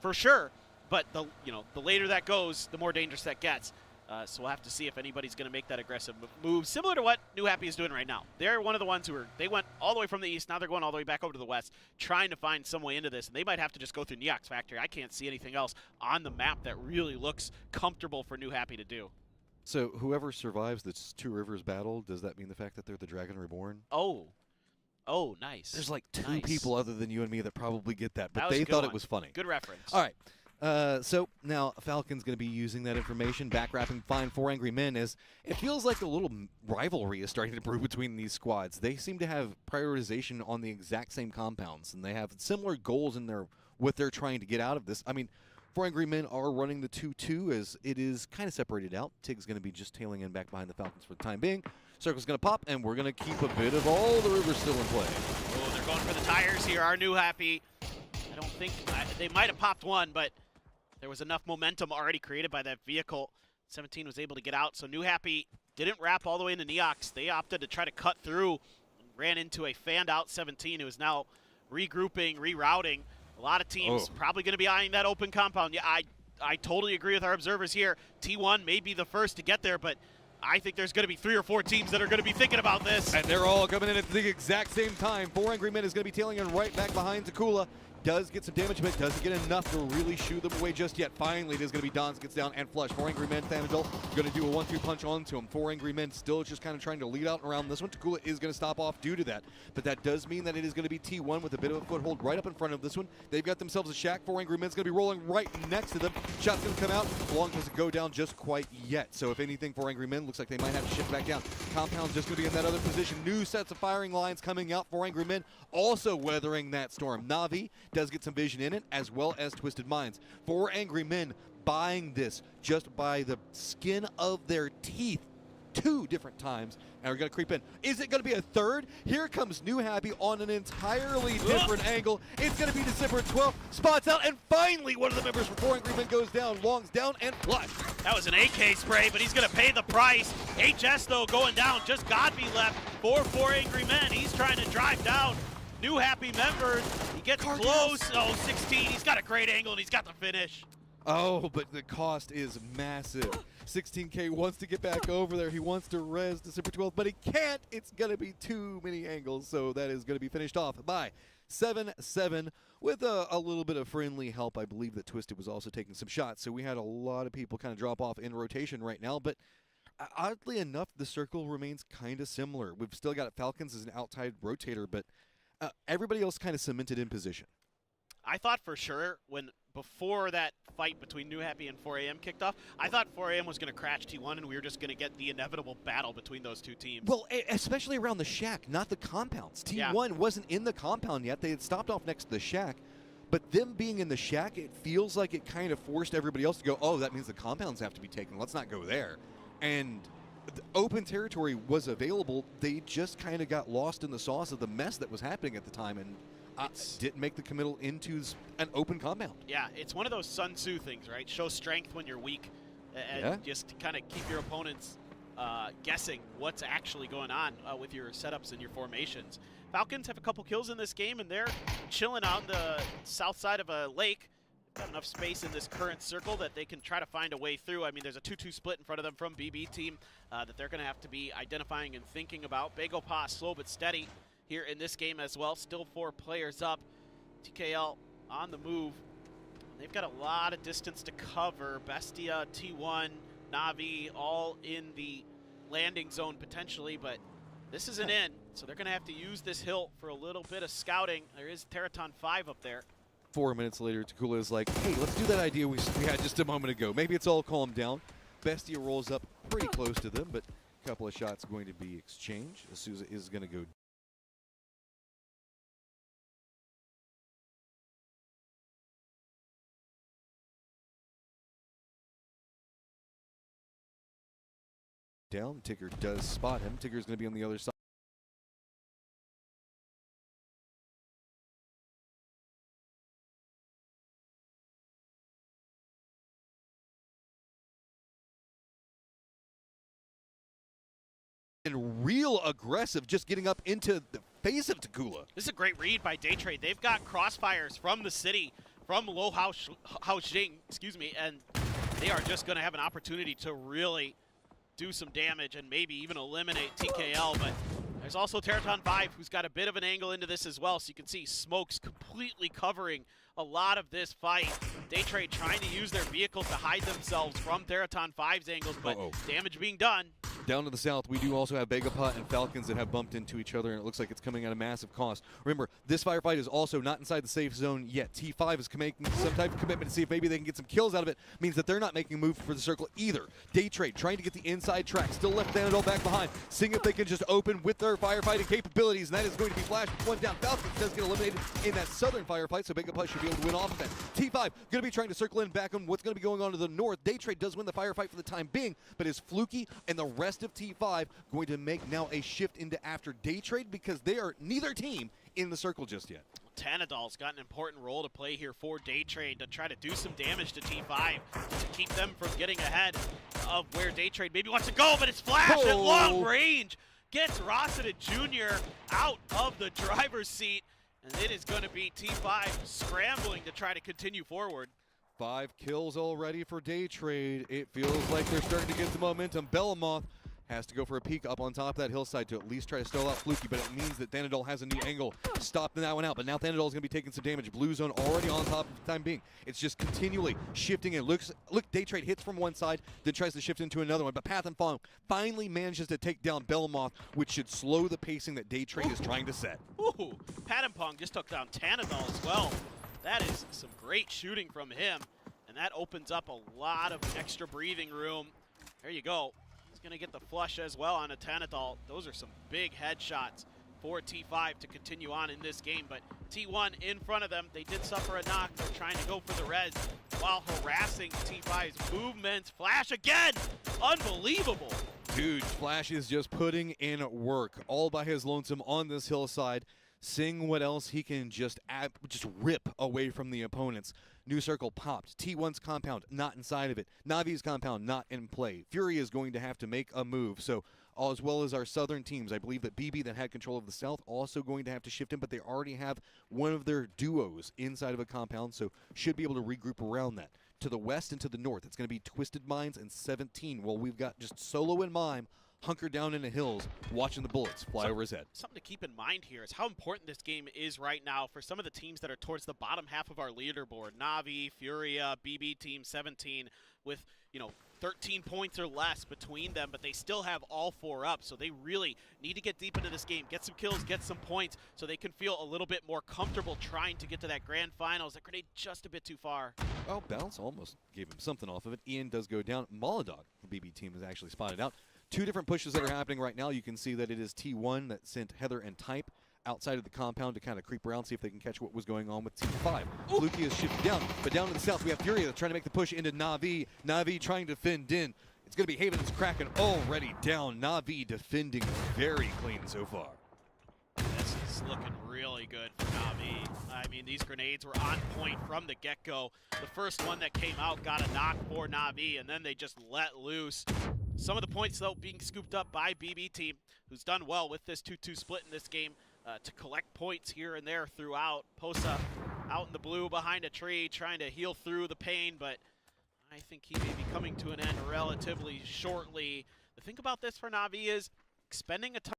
for sure, but the later that goes, the more dangerous that gets. So we'll have to see if anybody's going to make that aggressive move, similar to what New Happy is doing right now. They're one of the ones they went all the way from the east, now they're going all the way back over to the west, trying to find some way into this, and they might have to just go through Neox Factory. I can't see anything else on the map that really looks comfortable for New Happy to do. So whoever survives this 2 rivers battle, does that mean the fact that they're the Dragon Reborn? Oh, nice. There's like 2 people other than you and me that probably get that, but that they thought it was funny. Good reference. All right. So now Falcon's going to be using that information, back-wrapping fine 4 Angry Men, as it feels like a little rivalry is starting to brew between these squads. They seem to have prioritization on the exact same compounds, and they have similar goals in what they're trying to get out of this. I mean, 4 Angry Men are running the 2-2 as it is kind of separated out. Tig's going to be just tailing in back behind the Falcons for the time being. Circle's going to pop, and we're going to keep a bit of all the rivers still in play. Oh, they're going for the tires here. Our New Happy, I don't think, they might have popped one, but there was enough momentum already created by that vehicle. 17 was able to get out, so New Happy didn't wrap all the way into Neox. They opted to try to cut through and ran into a fanned-out 17 who is now regrouping, rerouting. A lot of teams probably going to be eyeing that open compound. Yeah, I totally agree with our observers here. T1 may be the first to get there, but I think there's going to be 3 or 4 teams that are going to be thinking about this. And they're all coming in at the exact same time. 4 Angry Men is going to be tailing in right back behind Takula. does get some damage, but doesn't get enough to really shoo them away just yet. Finally, it is going to be Dons gets down and flush. 4 Angry Men, Thanadol going to do a 1-2 punch onto him. 4 Angry Men still just kind of trying to lead out around this one. Takula is going to stop off due to that, but that does mean that it is going to be T1 with a bit of a foothold right up in front of this one. They've got themselves a shack. 4 Angry Men's going to be rolling right next to them. Shot's going to come out. Long doesn't go down just quite yet. So if anything, 4 Angry Men looks like they might have to shift back down. Compound's just going to be in that other position. New sets of firing lines coming out. 4 Angry Men also weathering that storm. Na'Vi does get some vision in it, as well as Twisted Minds. 4 Angry Men buying this just by the skin of their teeth 2 different times, and we're going to creep in. Is it going to be a third? Here comes New Happy on an entirely different angle. It's going to be December 12th. Spots out, and finally one of the members from 4 Angry Men goes down. Long's down and flush. That was an AK spray, but he's going to pay the price. HS, though, going down. Just Godby left for 4 Angry Men. He's trying to drive down New Happy members. He gets close. Oh, 16. He's got a great angle, and he's got the finish. Oh, but the cost is massive. 16K wants to get back over there. He wants to res December 12th, but he can't. It's going to be too many angles, so that is going to be finished off by 7-7 with a little bit of friendly help. I believe that Twisted was also taking some shots, so we had a lot of people kind of drop off in rotation right now, but oddly enough, the circle remains kind of similar. We've still got Falcons as an outside rotator, but everybody else kind of cemented in position. I thought for sure before that fight between New Happy and 4AM kicked off, I thought 4AM was going to crash T1 and we were just going to get the inevitable battle between those 2 teams. Well, especially around the shack, not the compounds. T1 wasn't in the compound yet. They had stopped off next to the shack, but them being in the shack, it feels like it kind of forced everybody else to go, oh, that means the compounds have to be taken. Let's not go there. And the open territory was available. They just kind of got lost in the sauce of the mess that was happening at the time, and didn't make the committal into an open compound. Yeah, it's one of those Sun Tzu things, right? Show strength when you're weak, and just kind of keep your opponents guessing what's actually going on with your setups and your formations. Falcons have a couple kills in this game, and they're chilling on the south side of a lake. Got enough space in this current circle that they can try to find a way through. I mean, there's a 2-2 split in front of them from BB team that they're going to have to be identifying and thinking about. Bagel Paw slow but steady here in this game as well. Still 4 players up. TKL on the move. They've got a lot of distance to cover. Bestia, T1, Na'Vi all in the landing zone potentially, but this isn't in, so they're going to have to use this hill for a little bit of scouting. There is Teraton 5 up there. 4 minutes later, Takula is like, hey, let's do that idea we had just a moment ago. Maybe it's all calmed down. Bestia rolls up pretty close to them, but a couple of shots going to be exchanged. Souza is going to go down. Tigger does spot him. Tigger's going to be on the other side. And real aggressive, just getting up into the face of Takula. This is a great read by Daytrade. They've got crossfires from the city, from Lo Haoxing, excuse me, and they are just going to have an opportunity to really do some damage and maybe even eliminate TKL, but there's also Teraton 5 who's got a bit of an angle into this as well, so you can see smokes completely covering a lot of this fight. Daytrade trying to use their vehicles to hide themselves from Teraton 5's angles, but damage being done. Down to the south, we do also have Begapot and Falcons that have bumped into each other, and it looks like it's coming at a massive cost. Remember, this firefight is also not inside the safe zone yet. T5 is making some type of commitment to see if maybe they can get some kills out of it. Means that they're not making a move for the circle either. Daytrade trying to get the inside track, still left Thanadol back behind, seeing if they can just open with their firefighting capabilities, and that is going to be flashed. One down. Falcons does get eliminated in that southern firefight, so Begapot should be able to win off of that. T5 going to be trying to circle in back on what's going to be going on to the north. Daytrade does win the firefight for the time being, but is Fluky and the rest of T5 going to make now a shift into after Daytrade because they are neither team in the circle just yet. Tanadol's got an important role to play here for Daytrade to try to do some damage to T5 to keep them from getting ahead of where Daytrade maybe wants to go, but it's flash at long range. Gets Rossiter Jr. out of the driver's seat, and it is going to be T5 scrambling to try to continue forward. 5 kills already for Daytrade. It feels like they're starting to get the momentum. Bellamoth Has to go for a peek up on top of that hillside to at least try to stall out Fluky, but it means that Thanadol has a new angle. Stopping that one out, but now Thanadol is going to be taking some damage. Blue zone already on top for the time being. It's just continually shifting in. Look, Daytrade hits from one side, then tries to shift into another one, but Path and Fong finally manages to take down Belmoth, which should slow the pacing that Daytrade is trying to set. Ooh, Pat and Pong just took down Thanadol as well. That is some great shooting from him, and that opens up a lot of extra breathing room. There you go. Going to get the flush as well on a Thanadol. Those are some big headshots for T5 to continue on in this game, but T1 in front of them. They did suffer a knock. They're trying to go for the res while harassing T5's movements. Flash again! Unbelievable! Dude, Flash is just putting in work all by his lonesome on this hillside, seeing what else he can just rip away from the opponents. New circle popped. T1's compound not inside of it. Navi's compound not in play. Fury is going to have to make a move. So as well as our southern teams, I believe that BB that had control of the south also going to have to shift in, but they already have one of their duos inside of a compound, so should be able to regroup around that. To the west and to the north, it's going to be Twisted Minds and 17. Well, we've got just Solo and Mime hunkered down in the hills, watching the bullets fly over his head. Something to keep in mind here is how important this game is right now for some of the teams that are towards the bottom half of our leaderboard. Navi, Furia, BB Team 17 with, 13 points or less between them, but they still have all 4 up, so they really need to get deep into this game, get some kills, get some points, so they can feel a little bit more comfortable trying to get to that grand finals. That grenade just a bit too far. Well, Bounce almost gave him something off of it. Ian does go down. Molodog, the BB team, is actually spotted out. 2 different pushes that are happening right now. You can see that it is T1 that sent Heather and Type outside of the compound to kind of creep around, see if they can catch what was going on with T5. Fluky is shifted down, but down to the south we have Furia that's trying to make the push into Na'Vi. Na'Vi trying to fend in. It's going to be Haven that's cracking already down. Na'Vi defending very clean so far. This is looking really good for Na'Vi. I mean, these grenades were on point from the get-go. The first one that came out got a knock for Na'Vi, and then they just let loose. Some of the points, though, being scooped up by BB Team, who's done well with this 2-2 split in this game to collect points here and there throughout. Posa out in the blue behind a tree trying to heal through the pain, but I think he may be coming to an end relatively shortly. The thing about this for Na'Vi is expending a ton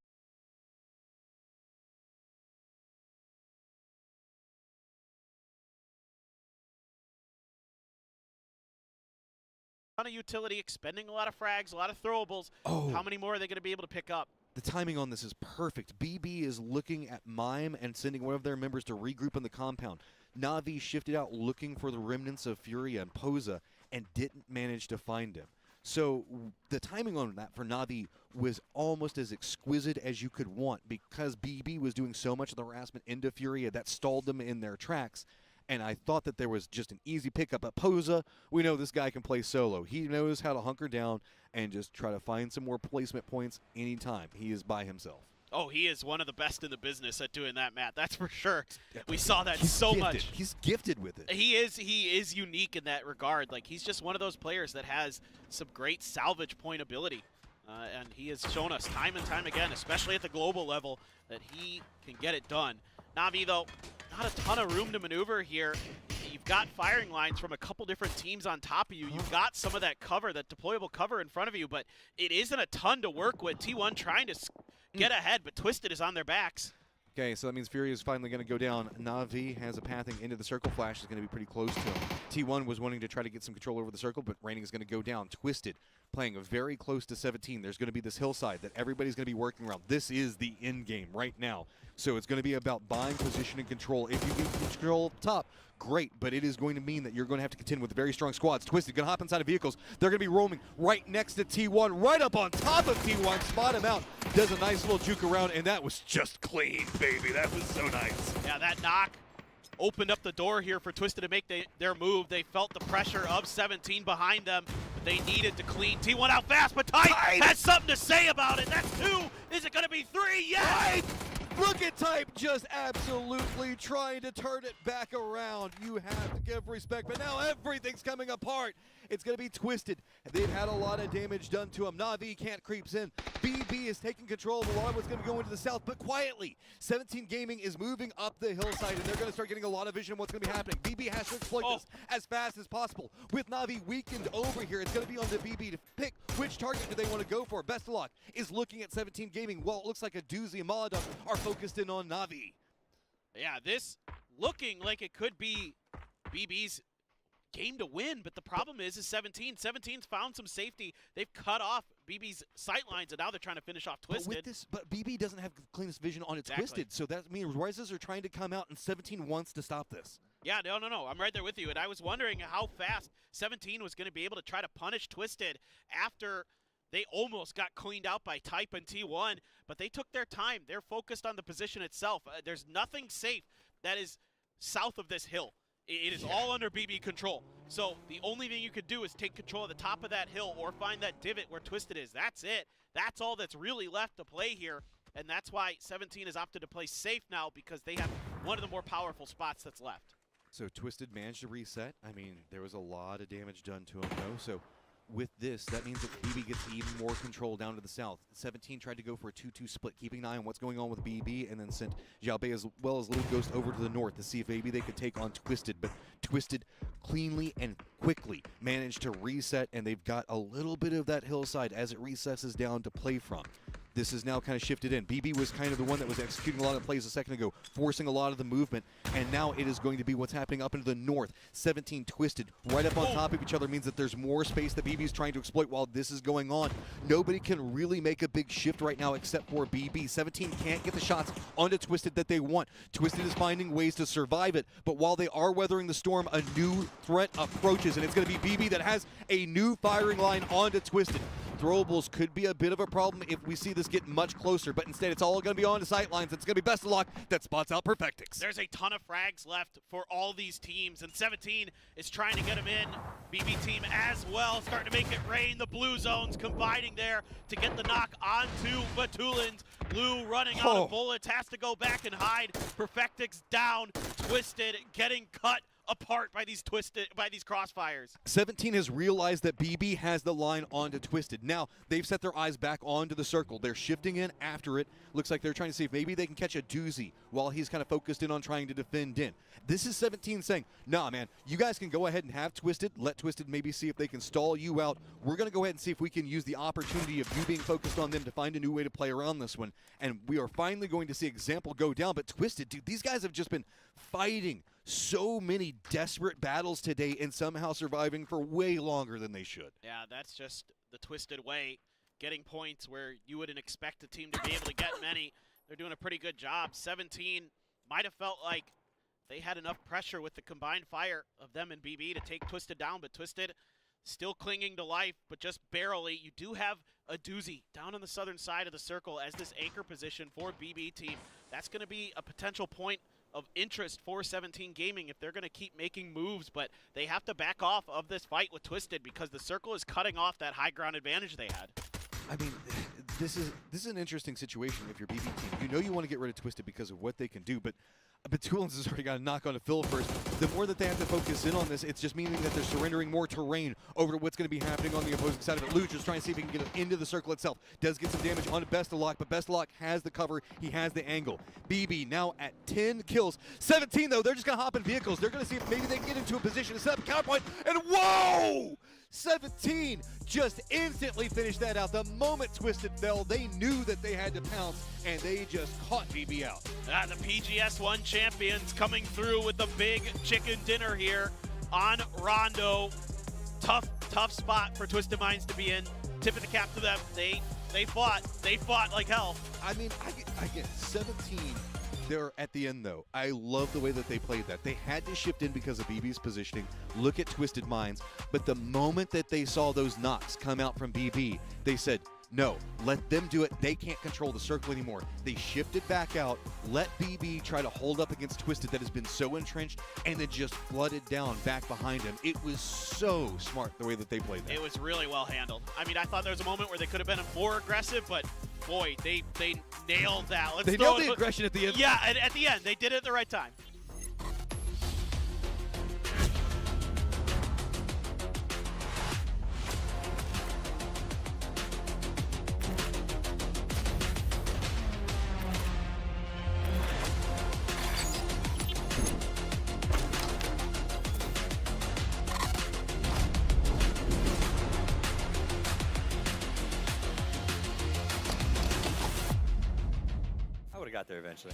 of utility, expending a lot of frags, a lot of throwables. Oh. How many more are they going to be able to pick up? The timing on this is perfect. BB is looking at Mime and sending one of their members to regroup in the compound. Na'Vi shifted out looking for the remnants of Furia and Posa and didn't manage to find him. So the timing on that for Na'Vi was almost as exquisite as you could want, because BB was doing so much of the harassment into Furia that stalled them in their tracks. And I thought that there was just an easy pickup. But Posa, we know this guy can play solo. He knows how to hunker down and just try to find some more placement points anytime he is by himself. Oh, he is one of the best in the business at doing that, Matt. That's for sure. We saw that He's so gifted. much. He's gifted with it. He is unique in that regard. Like, he's just one of those players that has some great salvage point ability. And he has shown us time and time again, especially at the global level, that he can get it done. Na'Vi, though, not a ton of room to maneuver here. You've got firing lines from a couple different teams on top of you. You've got some of that cover, that deployable cover in front of you, but it isn't a ton to work with. T1 trying to get ahead, but Twisted is on their backs. Okay, so that means Fury is finally going to go down. Na'Vi has a pathing into the circle. Flash is going to be pretty close to him. T1 was wanting to try to get some control over the circle, but Raining is going to go down. Twisted playing very close to 17. There's going to be this hillside that everybody's going to be working around. This is the end game right now. So it's going to be about buying position and control. If you can control up top, great, but it is going to mean that you're going to have to contend with very strong squads. Twisted going to hop inside of vehicles. They're going to be roaming right next to T1, right up on top of T1. Spot him out. Does a nice little juke around, and that was just clean, baby. That was so nice. Yeah, that knock opened up the door here for Twisted to make their move. They felt the pressure of 17 behind them, but they needed to clean. T1 out fast, but Type has something to say about it. That's 2. Is it going to be 3? Yes! Look at Type just absolutely trying to turn it back around. You have to give respect, but now everything's coming apart. It's going to be Twisted. They've had a lot of damage done to them. Na'Vi can't creeps in. BB is taking control of a lot of what's going to be going to the south, but quietly. 17 Gaming is moving up the hillside, and they're going to start getting a lot of vision of what's going to be happening. BB has to exploit this as fast as possible. With Na'Vi weakened over here, it's going to be on the BB to pick which target do they want to go for. Best of Luck is looking at 17 Gaming. Well, it looks like a doozy and Molotov are focused in on Na'Vi. Yeah, this looking like it could be BB's game to win, but the problem is 17's found some safety. They've cut off BB's sight lines, and now they're trying to finish off Twisted. But BB doesn't have the cleanest vision on its Twisted, so that means Rises are trying to come out, and 17 wants to stop this. Yeah, no. I'm right there with you, and I was wondering how fast 17 was going to be able to try to punish Twisted after they almost got cleaned out by Type and T1, but they took their time. They're focused on the position itself. There's nothing safe that is south of this hill. It is all under BB control. So the only thing you could do is take control of the top of that hill or find that divot where Twisted is. That's it. That's all that's really left to play here. And that's why 17 has opted to play safe now, because they have one of the more powerful spots that's left. So Twisted managed to reset. I mean, there was a lot of damage done to him, though. So with this, that means that BB gets even more control down to the south. 17 tried to go for a 2-2 split, keeping an eye on what's going on with BB, and then sent Xiaobei as well as Little Ghost over to the north to see if maybe they could take on Twisted. But Twisted cleanly and quickly managed to reset, and they've got a little bit of that hillside as it recesses down to play from. This is now kind of shifted in. BB was kind of the one that was executing a lot of plays a second ago, forcing a lot of the movement, and now it is going to be what's happening up into the north. 17 Twisted right up on top of each other means that there's more space that BB is trying to exploit while this is going on. Nobody can really make a big shift right now except for BB. 17 can't get the shots onto Twisted that they want. Twisted is finding ways to survive it, but while they are weathering the storm, a new threat approaches, and it's going to be BB that has a new firing line onto Twisted. Throwables could be a bit of a problem if we see this get much closer, but instead it's all going to be on the sight lines. It's going to be Best of Luck that spots out Perfectix. There's a ton of frags left for all these teams, and 17 is trying to get them in. BB team as well, starting to make it rain. The blue zones combining there to get the knock onto Batulins. Blue running out of bullets, has to go back and hide. Perfectix down, Twisted getting cut apart by these crossfires. 17 has realized that BB has the line onto Twisted. Now they've set their eyes back onto the circle. They're shifting in after it. Looks like they're trying to see if maybe they can catch a doozy while he's kind of focused in on trying to defend in. This is 17 saying, nah, man, you guys can go ahead and have Twisted. Let Twisted maybe see if they can stall you out. We're going to go ahead and see if we can use the opportunity of you being focused on them to find a new way to play around this one. And we are finally going to see Example go down. But Twisted, dude, these guys have just been fighting so many desperate battles today and somehow surviving for way longer than they should. Yeah, that's just the Twisted way. Getting points where you wouldn't expect a team to be able to get many. They're doing a pretty good job. 17 might have felt like they had enough pressure with the combined fire of them and BB to take Twisted down, but Twisted still clinging to life, but just barely. You do have a doozy down on the southern side of the circle as this anchor position for BB team. That's going to be a potential point of interest for 17 Gaming if they're going to keep making moves, but they have to back off of this fight with Twisted because the circle is cutting off that high ground advantage they had. I mean, this is an interesting situation if you're BB team. You know you want to get rid of Twisted because of what they can do, but Tulins has already got a knock on to Phil first. The more that they have to focus in on this, it's just meaning that they're surrendering more terrain over to what's going to be happening on the opposing side of it. Luch is trying to see if he can get into the circle itself. Does get some damage on Best of Luck, but Best of Luck has the cover. He has the angle. BB now at 10 kills. 17, though, they're just going to hop in vehicles. They're going to see if maybe they can get into a position to set up a counterpoint. And whoa! 17 just instantly finished that out. The moment Twisted fell, they knew that they had to pounce, and they just caught BB out. The PGS1 champions coming through with the big chicken dinner here on Rondo. Tough spot for Twisted Minds to be in. Tip of the cap to them. They fought like hell. I mean, I get 17. They're at the end, though. I love the way that they played that. They had to shift in because of BB's positioning. Look at Twisted Minds. But the moment that they saw those knocks come out from BB, they said, no, let them do it. They can't control the circle anymore. They shifted back out, let BB try to hold up against Twisted that has been so entrenched, and then just flooded down back behind him. It was so smart the way that they played that. It was really well handled. I mean, I thought there was a moment where they could have been more aggressive, but boy, they nailed that. They nailed the aggression at the end. Yeah, at the end. They did it at the right time. got there eventually.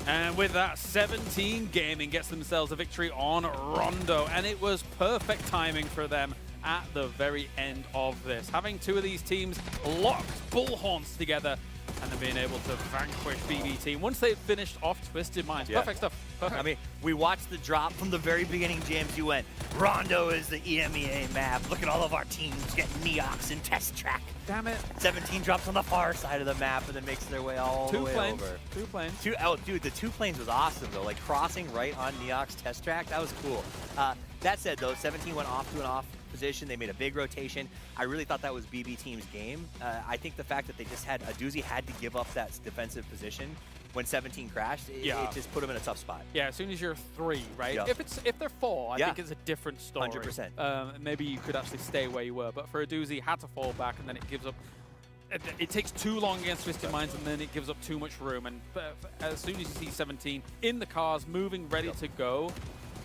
And with that, 17 Gaming gets themselves a victory on Rondo, and it was perfect timing for them at the very end of this. Having two of these teams locked bullhorns together and then being able to vanquish BB Team once they finished off Twisted Minds. Yeah. Perfect stuff. Perfect. I mean, we watched the drop from the very beginning, James. You went, Rondo is the EMEA map. Look at all of our teams getting Neox and Test Track. Damn it. 17 drops on the far side of the map and then makes their way all the way over. Two planes. Oh, dude, the 2 planes was awesome, though. Like, crossing right on Neox Test Track, that was cool. That said, though, 17 went off to an off position. They made a big rotation. I really thought that was BB Team's game. I think the fact that they just had, Aduzi had to give up that defensive position when 17 crashed, it just put them in a tough spot. Yeah, as soon as you're 3, right? Yep. If they're 4, I think it's a different story. 100%. Maybe you could actually stay where you were, but for Aduzi, had to fall back, and then it gives up. It takes too long against Twisted Minds, and then it gives up too much room. And as soon as you see 17 in the cars, moving, ready to go,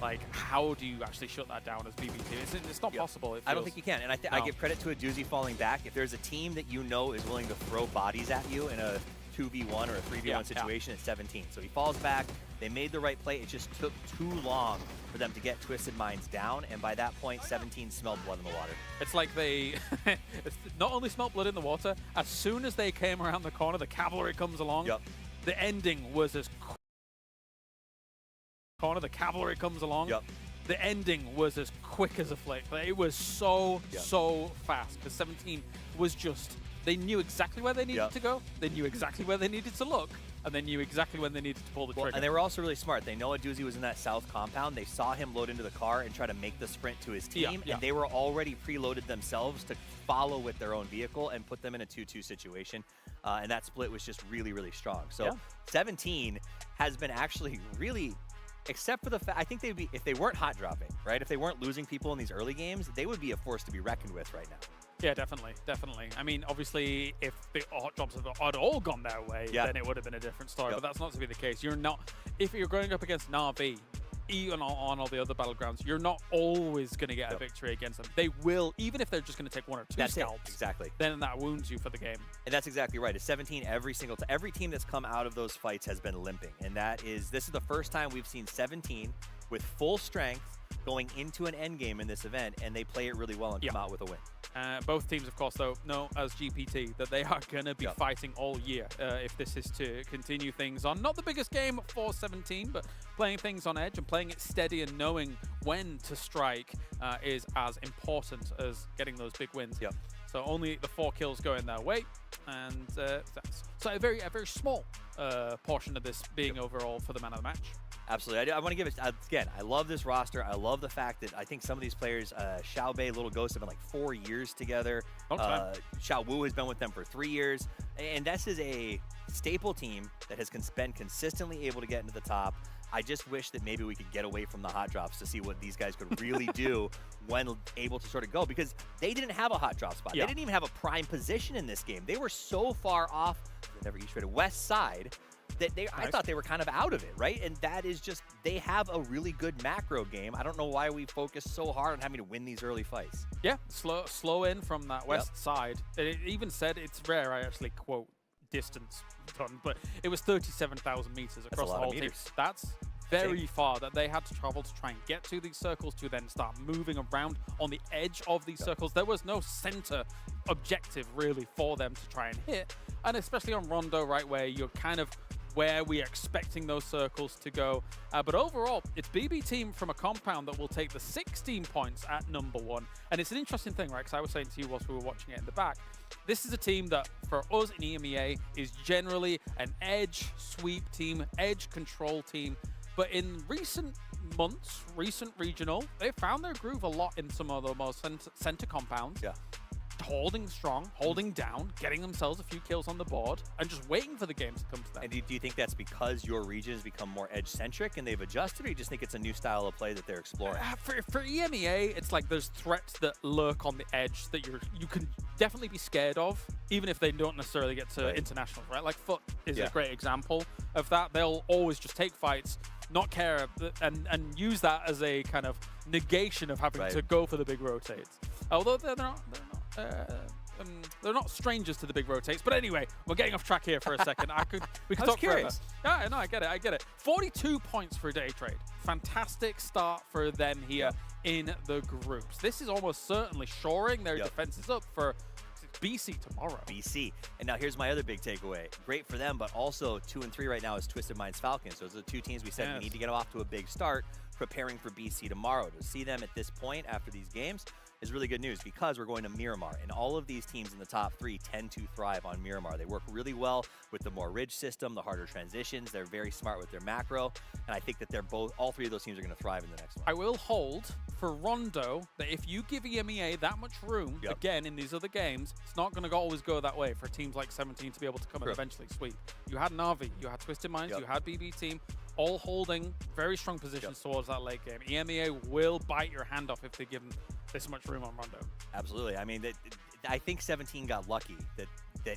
like, how do you actually shut that down as BB Team? It's not possible. I don't think you can. And I give credit to Aduzi falling back. If there's a team that you know is willing to throw bodies at you in a 2v1 or a 3v1 situation, it's 17. So he falls back. They made the right play. It just took too long for them to get Twisted Minds down. And by that point, 17 smelled blood in the water. It's like they not only smelled blood in the water, as soon as they came around the corner, the cavalry comes along. Yep. The ending was as the cavalry comes along. Yep. The ending was as quick as a flick. It was so fast, because 17 was just, they knew exactly where they needed to go, they knew exactly where they needed to look, and they knew exactly when they needed to pull the trigger. And they were also really smart. They know Aduzi was in that south compound. They saw him load into the car and try to make the sprint to his team, and they were already preloaded themselves to follow with their own vehicle and put them in a 2-2 situation. And that split was just really, really strong. So 17 has been actually really, except for the fact, I think they'd be, if they weren't hot dropping, right? If they weren't losing people in these early games, they would be a force to be reckoned with right now. Yeah, definitely, definitely. I mean, obviously, if the hot drops had all gone their way, then it would have been a different story. But that's not to be the case. You're not, if you're going up against Na'Vi, even on all the other battlegrounds, you're not always going to get a victory against them. They will, even if they're just going to take 1 or 2 scalps. Exactly. Then that wounds you for the game. And that's exactly right. It's 17 every single time. Every team that's come out of those fights has been limping. And this is the first time we've seen 17 with full strength going into an end game in this event, and they play it really well and come out with a win. Both teams, of course, though, know as GPT that they are going to be fighting all year if this is to continue things on. Not the biggest game for 17, but playing things on edge and playing it steady and knowing when to strike is as important as getting those big wins. So only the 4 kills going their way, and so a very small portion of this being overall for the man of the match. Absolutely. I want to give it, again, I love this roster. I love the fact that I think some of these players, Xiaobei, Little Ghost, have been like 4 years together. Xiao Wu has been with them for 3 years. And this is a staple team that has been consistently able to get into the top. I just wish that maybe we could get away from the hot drops to see what these guys could really do when able to sort of go, because they didn't have a hot drop spot. They didn't even have a prime position in this game. They were so far off the west side that I thought they were kind of out of it, right? And that is just, they have a really good macro game. I don't know why we focus so hard on having to win these early fights. Yeah, slow in from that west side. It even said, it's rare, I actually quote distance done, but it was 37,000 meters across the whole team. That's very far that they had to travel to try and get to these circles to then start moving around on the edge of these circles. There was no center objective really for them to try and hit, and especially on Rondo, right, where you're kind of where we're expecting those circles to go. But overall, it's BB Team from a compound that will take the 16 points at #1. And it's an interesting thing, right? Because I was saying to you whilst we were watching it in the back, this is a team that, for us in EMEA, is generally an edge sweep team, edge control team. But in recent months, recent regional, they found their groove a lot in some of the most center compounds. Holding strong, holding down, getting themselves a few kills on the board, and just waiting for the game to come to them. And do you think that's because your region has become more edge-centric and they've adjusted, or you just think it's a new style of play that they're exploring? For EMEA, it's like there's threats that lurk on the edge that you can definitely be scared of, even if they don't necessarily get to internationals, right? Like Foot is a great example of that. They'll always just take fights, not care, and use that as a kind of negation of having to go for the big rotates. Although they're not they're not strangers to the big rotates. But anyway, we're getting off track here for a second. We could talk curious. forever. Yeah, no, I get it. 42 points for Day Trade. Fantastic start for them here in the groups. This is almost certainly shoring their defenses up for BC tomorrow. BC. And now here's my other big takeaway. Great for them, but also 2 and 3 right now is Twisted Minds Falcons. Those are the two teams we said we need to get off to a big start, preparing for BC tomorrow. To see them at this point after these games is really good news because we're going to Miramar, and all of these teams in the top 3 tend to thrive on Miramar. They work really well with the more ridge system, the harder transitions. They're very smart with their macro, and I think that all 3 of those teams are going to thrive in the next one. I will hold for Rondo that if you give EMEA that much room, again, in these other games, it's not going to always go that way for teams like 17 to be able to come and eventually sweep. You had Na'Vi, you had Twisted Minds, you had BB Team, all holding very strong positions towards that late game. EMEA will bite your hand off if they give them this much room on Rondo. Absolutely. I mean, I think 17 got lucky that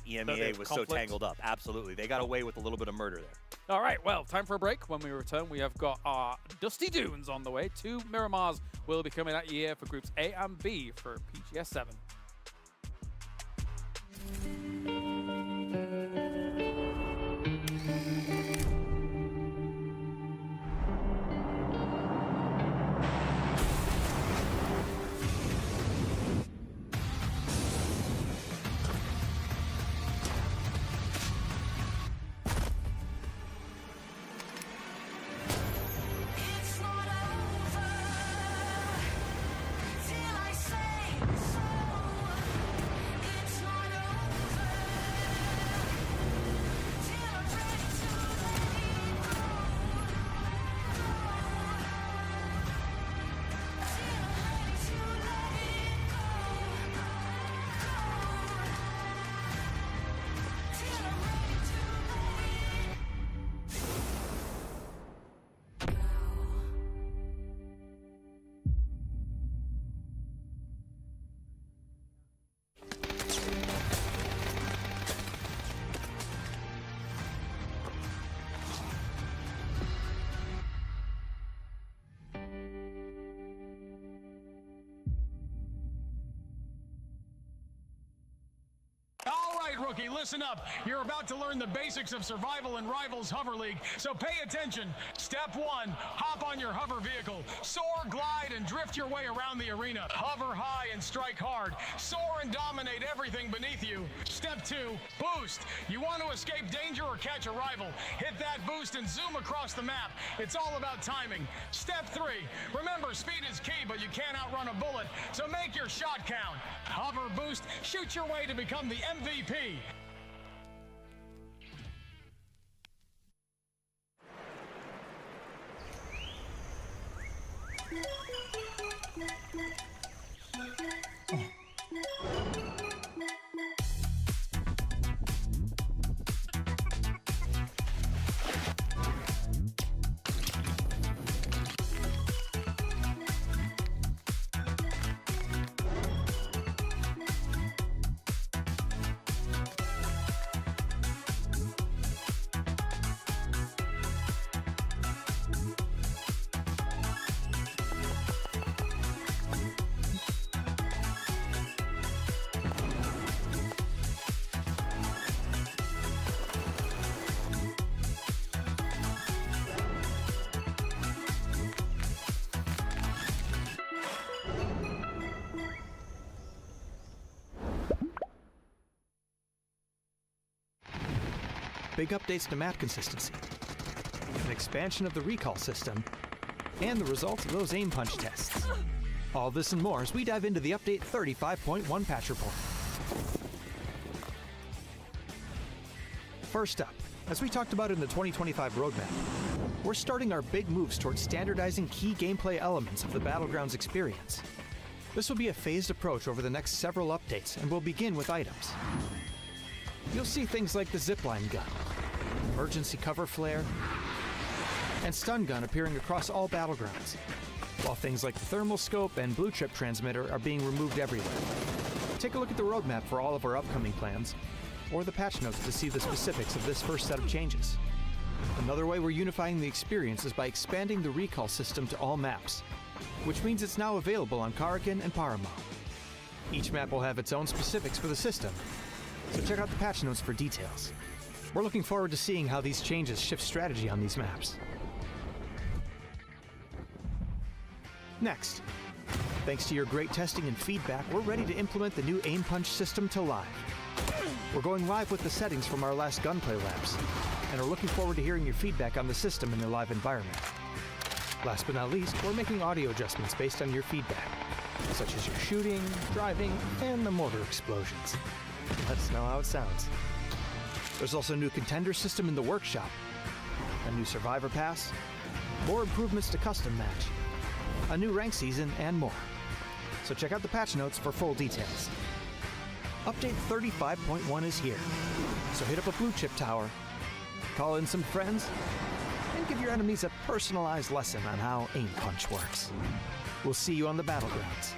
EMEA was so tangled up. Absolutely. They got away with a little bit of murder there. All right, well, time for a break. When we return, we have got our Dusty Dunes on the way. 2 Miramars will be coming at you here for Groups A and B for PGS 7. Rookie, listen up. You're about to learn the basics of survival in Rivals Hover League, so pay attention. Step 1, hop on your hover vehicle. Soar, glide, and drift your way around the arena. Hover high and strike hard. Soar and dominate everything beneath you. Step 2, boost. You want to escape danger or catch a rival. Hit that boost and zoom across the map. It's all about timing. Step 3, remember speed is key, but you can't outrun a bullet, so make your shot count. Hover, boost, shoot your way to become the MVP. Big updates to map consistency, an expansion of the recall system, and the results of those aim punch tests. All this and more as we dive into the update 35.1 patch report. First up, as we talked about in the 2025 roadmap, we're starting our big moves towards standardizing key gameplay elements of the Battlegrounds experience. This will be a phased approach over the next several updates, and we'll begin with items. You'll see things like the zipline gun, emergency cover flare, and stun gun appearing across all battlegrounds, while things like the thermal scope and blue chip transmitter are being removed everywhere. Take a look at the roadmap for all of our upcoming plans, or the patch notes to see the specifics of this first set of changes. Another way we're unifying the experience is by expanding the recall system to all maps, which means it's now available on Karakin and Paramount. Each map will have its own specifics for the system, so check out the patch notes for details. We're looking forward to seeing how these changes shift strategy on these maps. Next, thanks to your great testing and feedback, we're ready to implement the new aim punch system to live. We're going live with the settings from our last gunplay labs, and are looking forward to hearing your feedback on the system in the live environment. Last but not least, we're making audio adjustments based on your feedback, such as your shooting, driving, and the mortar explosions. Let us know how it sounds. There's also a new contender system in the workshop, a new survivor pass, more improvements to custom match, a new rank season, and more. So check out the patch notes for full details. Update 35.1 is here, so hit up a blue chip tower, call in some friends, and give your enemies a personalized lesson on how aim punch works. We'll see you on the battlegrounds.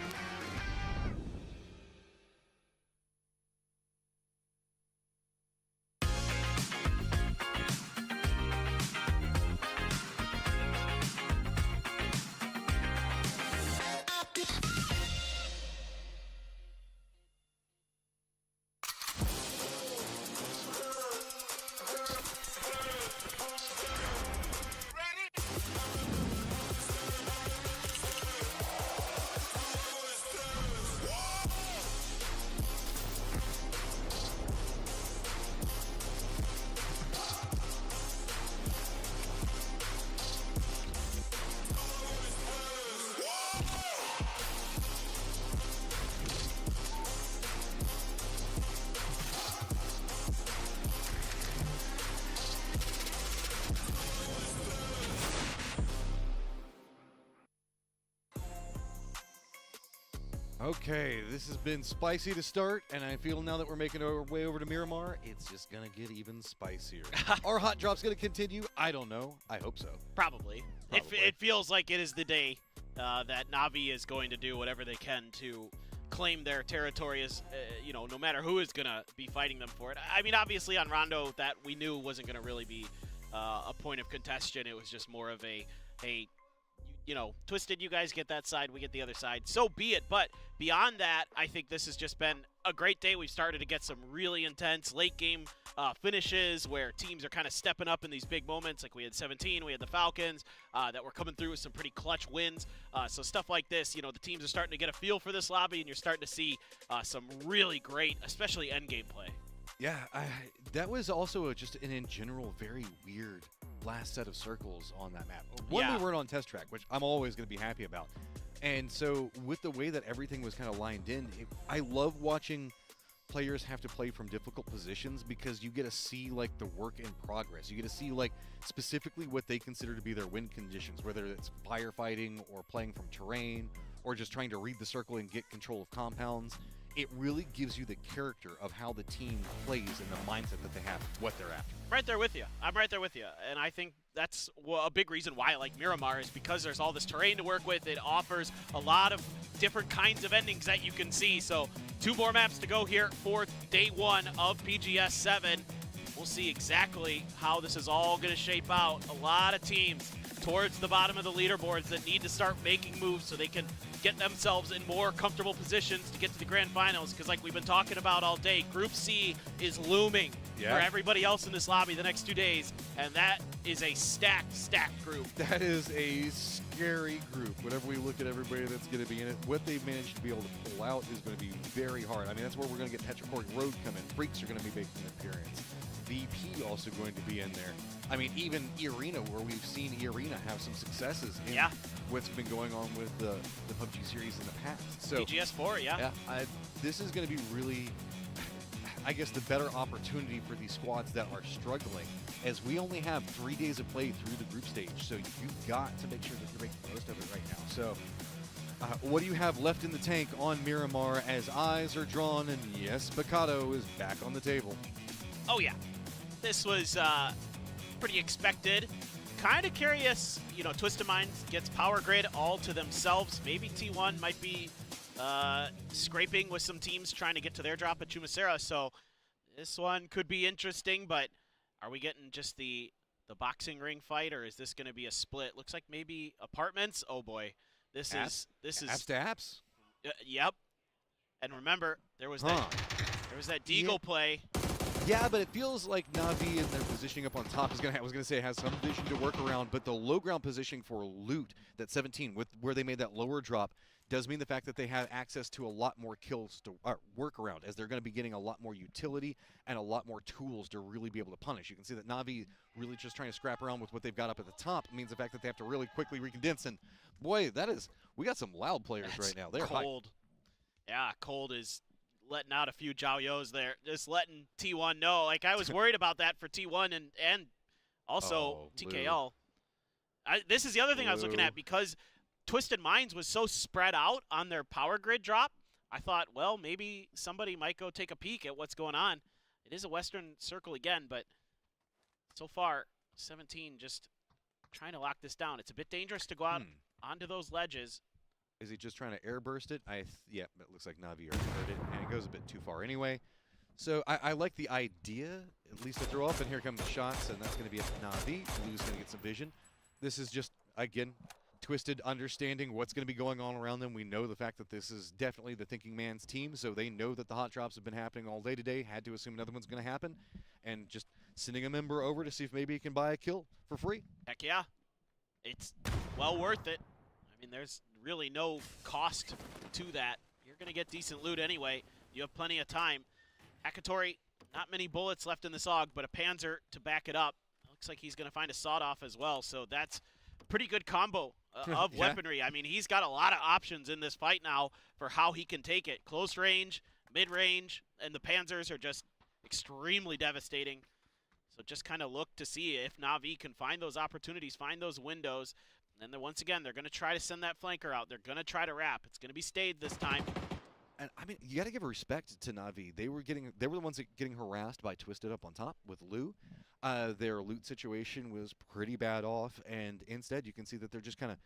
Okay, this has been spicy to start, and I feel now that we're making our way over to Miramar, it's just going to get even spicier. Are hot drops going to continue? I don't know. I hope so. Probably. It feels like it is the day that Na'Vi is going to do whatever they can to claim their territory as, no matter who is going to be fighting them for it. I mean, obviously on Rondo, that we knew wasn't going to really be a point of contention. It was just more of a Twisted, you guys get that side, we get the other side. So be it. But beyond that, I think this has just been a great day. We've started to get some really intense late game finishes where teams are kind of stepping up in these big moments. Like we had 17, we had the Falcons that were coming through with some pretty clutch wins. So stuff like this, the teams are starting to get a feel for this lobby, and you're starting to see some really great, especially end game play. Yeah, that was also just an, in general, very weird last set of circles on that map. One, we weren't on test track, which I'm always going to be happy about. And so with the way that everything was kind of lined in, I love watching players have to play from difficult positions because you get to see like the work in progress. You get to see like specifically what they consider to be their win conditions, whether it's firefighting or playing from terrain or just trying to read the circle and get control of compounds. It really gives you the character of how the team plays and the mindset that they have, what they're after. Right there with you. I'm right there with you. And I think that's a big reason why I like Miramar is because there's all this terrain to work with. It offers a lot of different kinds of endings that you can see. So 2 more maps to go here for day 1 of PGS 7. We'll see exactly how this is all going to shape out. A lot of teams towards the bottom of the leaderboards that need to start making moves so they can get themselves in more comfortable positions to get to the grand finals, because like we've been talking about all day, Group C is looming for everybody else in this lobby the next 2 days, and that is a stacked group. That is a scary group. Whenever we look at everybody that's going to be in it, what they've managed to be able to pull out is going to be very hard. I mean, that's where we're going to get Tetrachord Road coming. Freaks are going to be making an appearance. VP also going to be in there. I mean, even Arena, where we've seen Arena have some successes in what's been going on with the PUBG series in the past. So PGS4, this is going to be really, I guess, the better opportunity for these squads that are struggling, as we only have 3 days of play through the group stage. So you've got to make sure that you're making the most of it right now. So what do you have left in the tank on Miramar as eyes are drawn, and yes, Picado is back on the table. Oh yeah, this was pretty expected. Kind of curious, Twisted Minds gets Power Grid all to themselves. Maybe T1 might be scraping with some teams trying to get to their drop at Chumacera, so this one could be interesting, but are we getting just the boxing ring fight, or is this going to be a split? Looks like maybe apartments. Oh boy, this is apps to apps. Yep. And remember, there was that Deagle play. Yeah, but it feels like Na'Vi in their positioning up on top is going to have, I was going to say it has some vision to work around, but the low ground positioning for loot, that 17, with where they made that lower drop, does mean the fact that they have access to a lot more kills to work around, as they're going to be getting a lot more utility and a lot more tools to really be able to punish. You can see that Na'Vi really just trying to scrap around with what they've got up at the top means the fact that they have to really quickly recondense, and boy, we got some loud players right now. They're cold. Yeah, Cold is letting out a few Jiao-Yos there, just letting T1 know. Like, I was worried about that for T1 and also TKL. This is the other thing I was looking at, because Twisted Minds was so spread out on their power grid drop. I thought, well, maybe somebody might go take a peek at what's going on. It is a Western Circle again, but so far, 17 just trying to lock this down. It's a bit dangerous to go out onto those ledges. Is he just trying to airburst it? Yeah, it looks like Na'Vi already heard it, and it goes a bit too far anyway. So I like the idea, at least to throw up, and here come the shots, and that's going to be at Na'Vi. Blue's going to get some vision. This is just, again, Twisted understanding what's going to be going on around them. We know the fact that this is definitely the thinking man's team, so they know that the hot drops have been happening all day today, had to assume another one's going to happen, and just sending a member over to see if maybe he can buy a kill for free. Heck yeah. It's well worth it. I mean, there's really no cost to that. You're going to get decent loot anyway. You have plenty of time. Hakatori, not many bullets left in this AUG, but a Panzer to back it up. Looks like he's going to find a sawed-off as well, so that's a pretty good combo of weaponry. I mean, he's got a lot of options in this fight now for how he can take it. Close range, mid-range, and the Panzers are just extremely devastating. So just kind of look to see if Na'Vi can find those opportunities, find those windows. And then once again, they're going to try to send that flanker out. They're going to try to wrap. It's going to be stayed this time. And I mean, you got to give respect to Na'Vi. They were the ones that getting harassed by Twisted up on top with Lou. Their loot situation was pretty bad off, and instead you can see that they're just kind of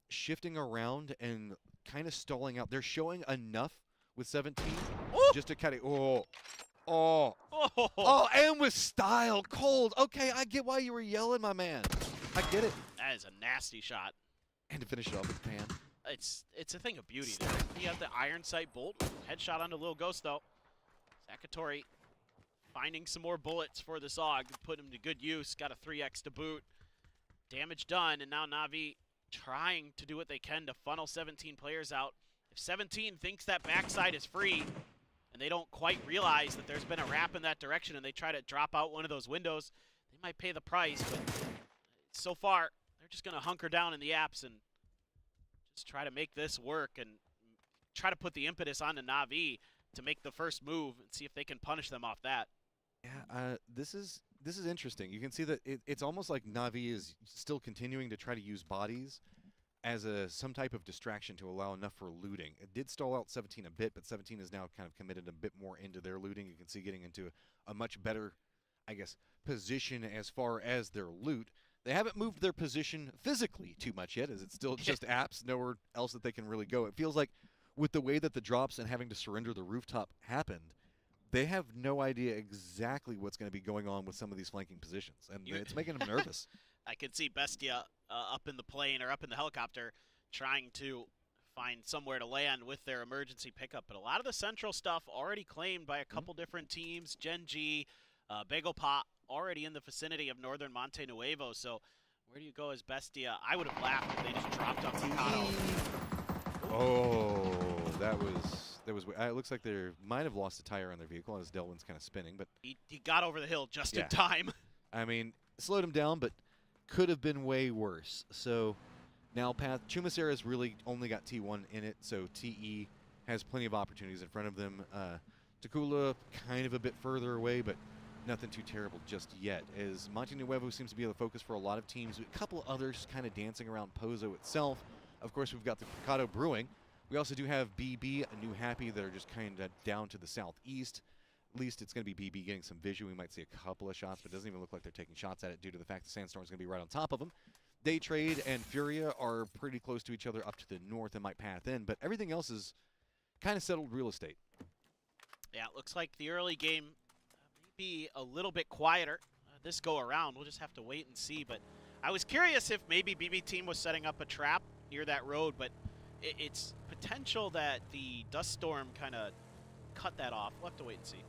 shifting around and kind of stalling out. They're showing enough with 17 just to kind of and with style. Cold. Okay, I get why you were yelling, my man. I get it. That is a nasty shot. And to finish it off with the pan. It's a thing of beauty there. He had the iron sight bolt. Headshot onto Lil Ghost, though. Zakatori finding some more bullets for this AUG. Put him to good use. Got a 3x to boot. Damage done, and now Na'Vi trying to do what they can to funnel 17 players out. If 17 thinks that backside is free, and they don't quite realize that there's been a wrap in that direction, and they try to drop out one of those windows, they might pay the price, but so far, they're just going to hunker down in the apps and just try to make this work and try to put the impetus onto Na'Vi to make the first move and see if they can punish them off that. Yeah, this is interesting. You can see that it's almost like Na'Vi is still continuing to try to use bodies as some type of distraction to allow enough for looting. It did stall out 17 a bit, but 17 is now kind of committed a bit more into their looting. You can see getting into a much better, I guess, position as far as their loot. They haven't moved their position physically too much yet, as it's still just apps, nowhere else that they can really go. It feels like with the way that the drops and having to surrender the rooftop happened, they have no idea exactly what's going to be going on with some of these flanking positions, and it's making them nervous. I can see Bestia up in the plane or up in the helicopter trying to find somewhere to land with their emergency pickup, but a lot of the central stuff already claimed by a couple different teams. Gen G, Bagel Pot, already in the vicinity of northern Monte Nuevo, so where do you go as Bestia? I would have laughed if they just dropped off Mikado. Oh, that was. It looks like they might have lost a tire on their vehicle as Delvin's kind of spinning, but he got over the hill just in time. I mean, slowed him down, but could have been way worse. So now Chumasera's really only got T1 in it, so TE has plenty of opportunities in front of them. Takula kind of a bit further away, but nothing too terrible just yet, as Monte Nuevo seems to be the focus for a lot of teams. A couple others kind of dancing around Pozo itself. Of course, we've got the Picado Brewing. We also do have BB, a New Happy, that are just kind of down to the southeast. At least it's going to be BB getting some vision. We might see a couple of shots, but it doesn't even look like they're taking shots at it due to the fact the Sandstorm's going to be right on top of them. Day Trade and Furia are pretty close to each other up to the north and might path in, but everything else is kind of settled real estate. Yeah, it looks like the early game may be a little bit quieter this go around. We'll just have to wait and see, but I was curious if maybe BB team was setting up a trap near that road, but it's potential that the dust storm kind of cut that off. We'll have to wait and see.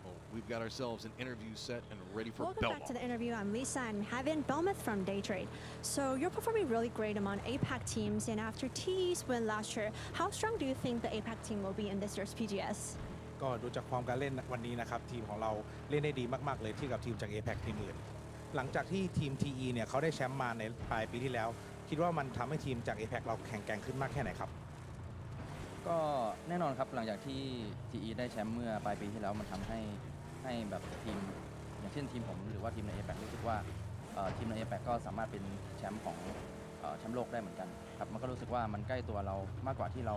Well, we've got ourselves an interview set and ready for Welcome Belmont. back to the interview. I'm Lisa and Havin Belmont from Daytrade. So you're performing really great among APAC teams, and after TE's win last year, how strong do you think the APAC team will be in this year's PGS? ก็ดูจากฟอร์มการเล่นวันนี้นะครับทีมของเราเล่นได้ดีมากๆเลยที่กับทีมจาก APAC ทีมอื่นหลังจากที่ทีม TE เนี่ยเขาได้แชมป์มาในปลายปีที่แล้วคิดว่ามันทำให้ทีมจาก APAC เราแข็งแกร่งขึ้นมากแค่ไหนครับ ก็แน่นอนครับหลังจากที่ TE ได้แชมป์เมื่อปลายปีที่แล้วมันทำให้แบบทีมอย่างเช่นทีมผมหรือว่าทีมใน APAC รู้สึกว่าทีมใน APAC ก็สามารถเป็นแชมป์ของแชมป์โลกได้เหมือนกันครับมันก็รู้สึกว่ามันใกล้ตัวเรามากกว่าที่เรา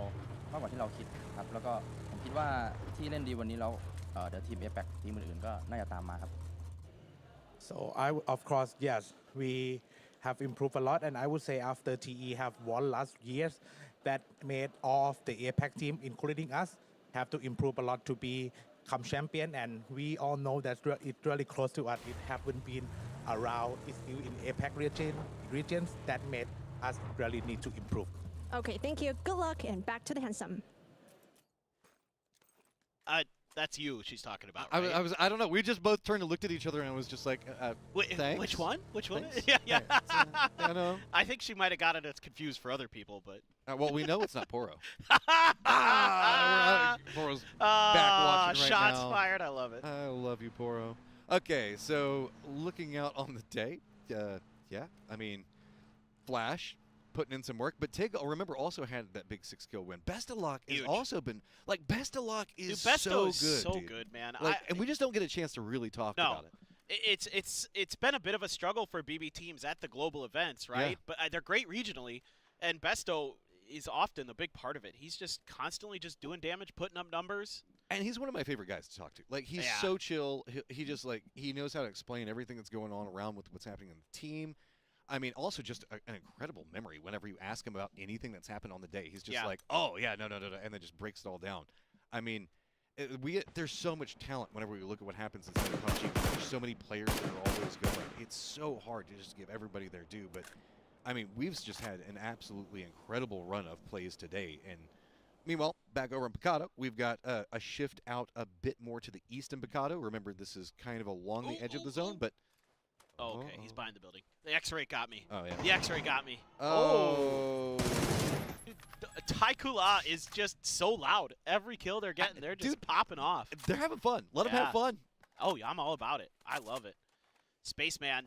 คิดครับแล้วก็ผมคิดว่าที่เล่นดีวันนี้แล้วเดี๋ยวทีม APAC ทีมอื่นๆก็น่าจะตามมาครับ So of course yes we have improved a lot and I would say after TE have won last years that made all of the APAC team including us have to improve a lot to become champion and we all know that it's really close to us it haven't been around it's still in APAC regions that made us really need to improve. Okay, thank you. Good luck and back to the handsome. That's you she's talking about, right? I don't know. We just both turned and looked at each other, and I was just like, thanks. Which one? Which one? Thanks. Yeah. I know. I think she might have gotten it confused for other people, but. Well, we know it's not Poro. Poro's back watching right shots now. fired. I love it. I love you, Poro. Okay, so looking out on the day, yeah, I mean, Flash putting in some work, but Tig, remember, also had that big 6-kill win. Best of Luck has also been, like, Best of Luck is so good, so dude. good, man. Like, and we just don't get a chance to really talk about it. It's been a bit of a struggle for BB teams at the global events, right? Yeah. But they're great regionally, and Besto is often a big part of it. He's just constantly just doing damage, putting up numbers. And he's one of my favorite guys to talk to. Like, he's so chill. He just, like, he knows how to explain everything that's going on around with what's happening in the team. I mean, also just an incredible memory. Whenever you ask him about anything that's happened on the day, he's just like, oh, yeah, no, and then just breaks it all down. I mean, there's so much talent whenever we look at what happens inside of PUBG. There's so many players that are always going. It's so hard to just give everybody their due. But, I mean, we've just had an absolutely incredible run of plays today. And meanwhile, back over in Picado, we've got a shift out a bit more to the east in Picado. Remember, this is kind of along the edge of the zone, but... Oh, okay, he's behind the building. The X-ray got me. Oh, yeah. The X-ray got me. Oh. Taikula is just so loud. Every kill they're getting, they're just popping off. They're having fun. Let them have fun. Oh, yeah, I'm all about it. I love it. Spaceman,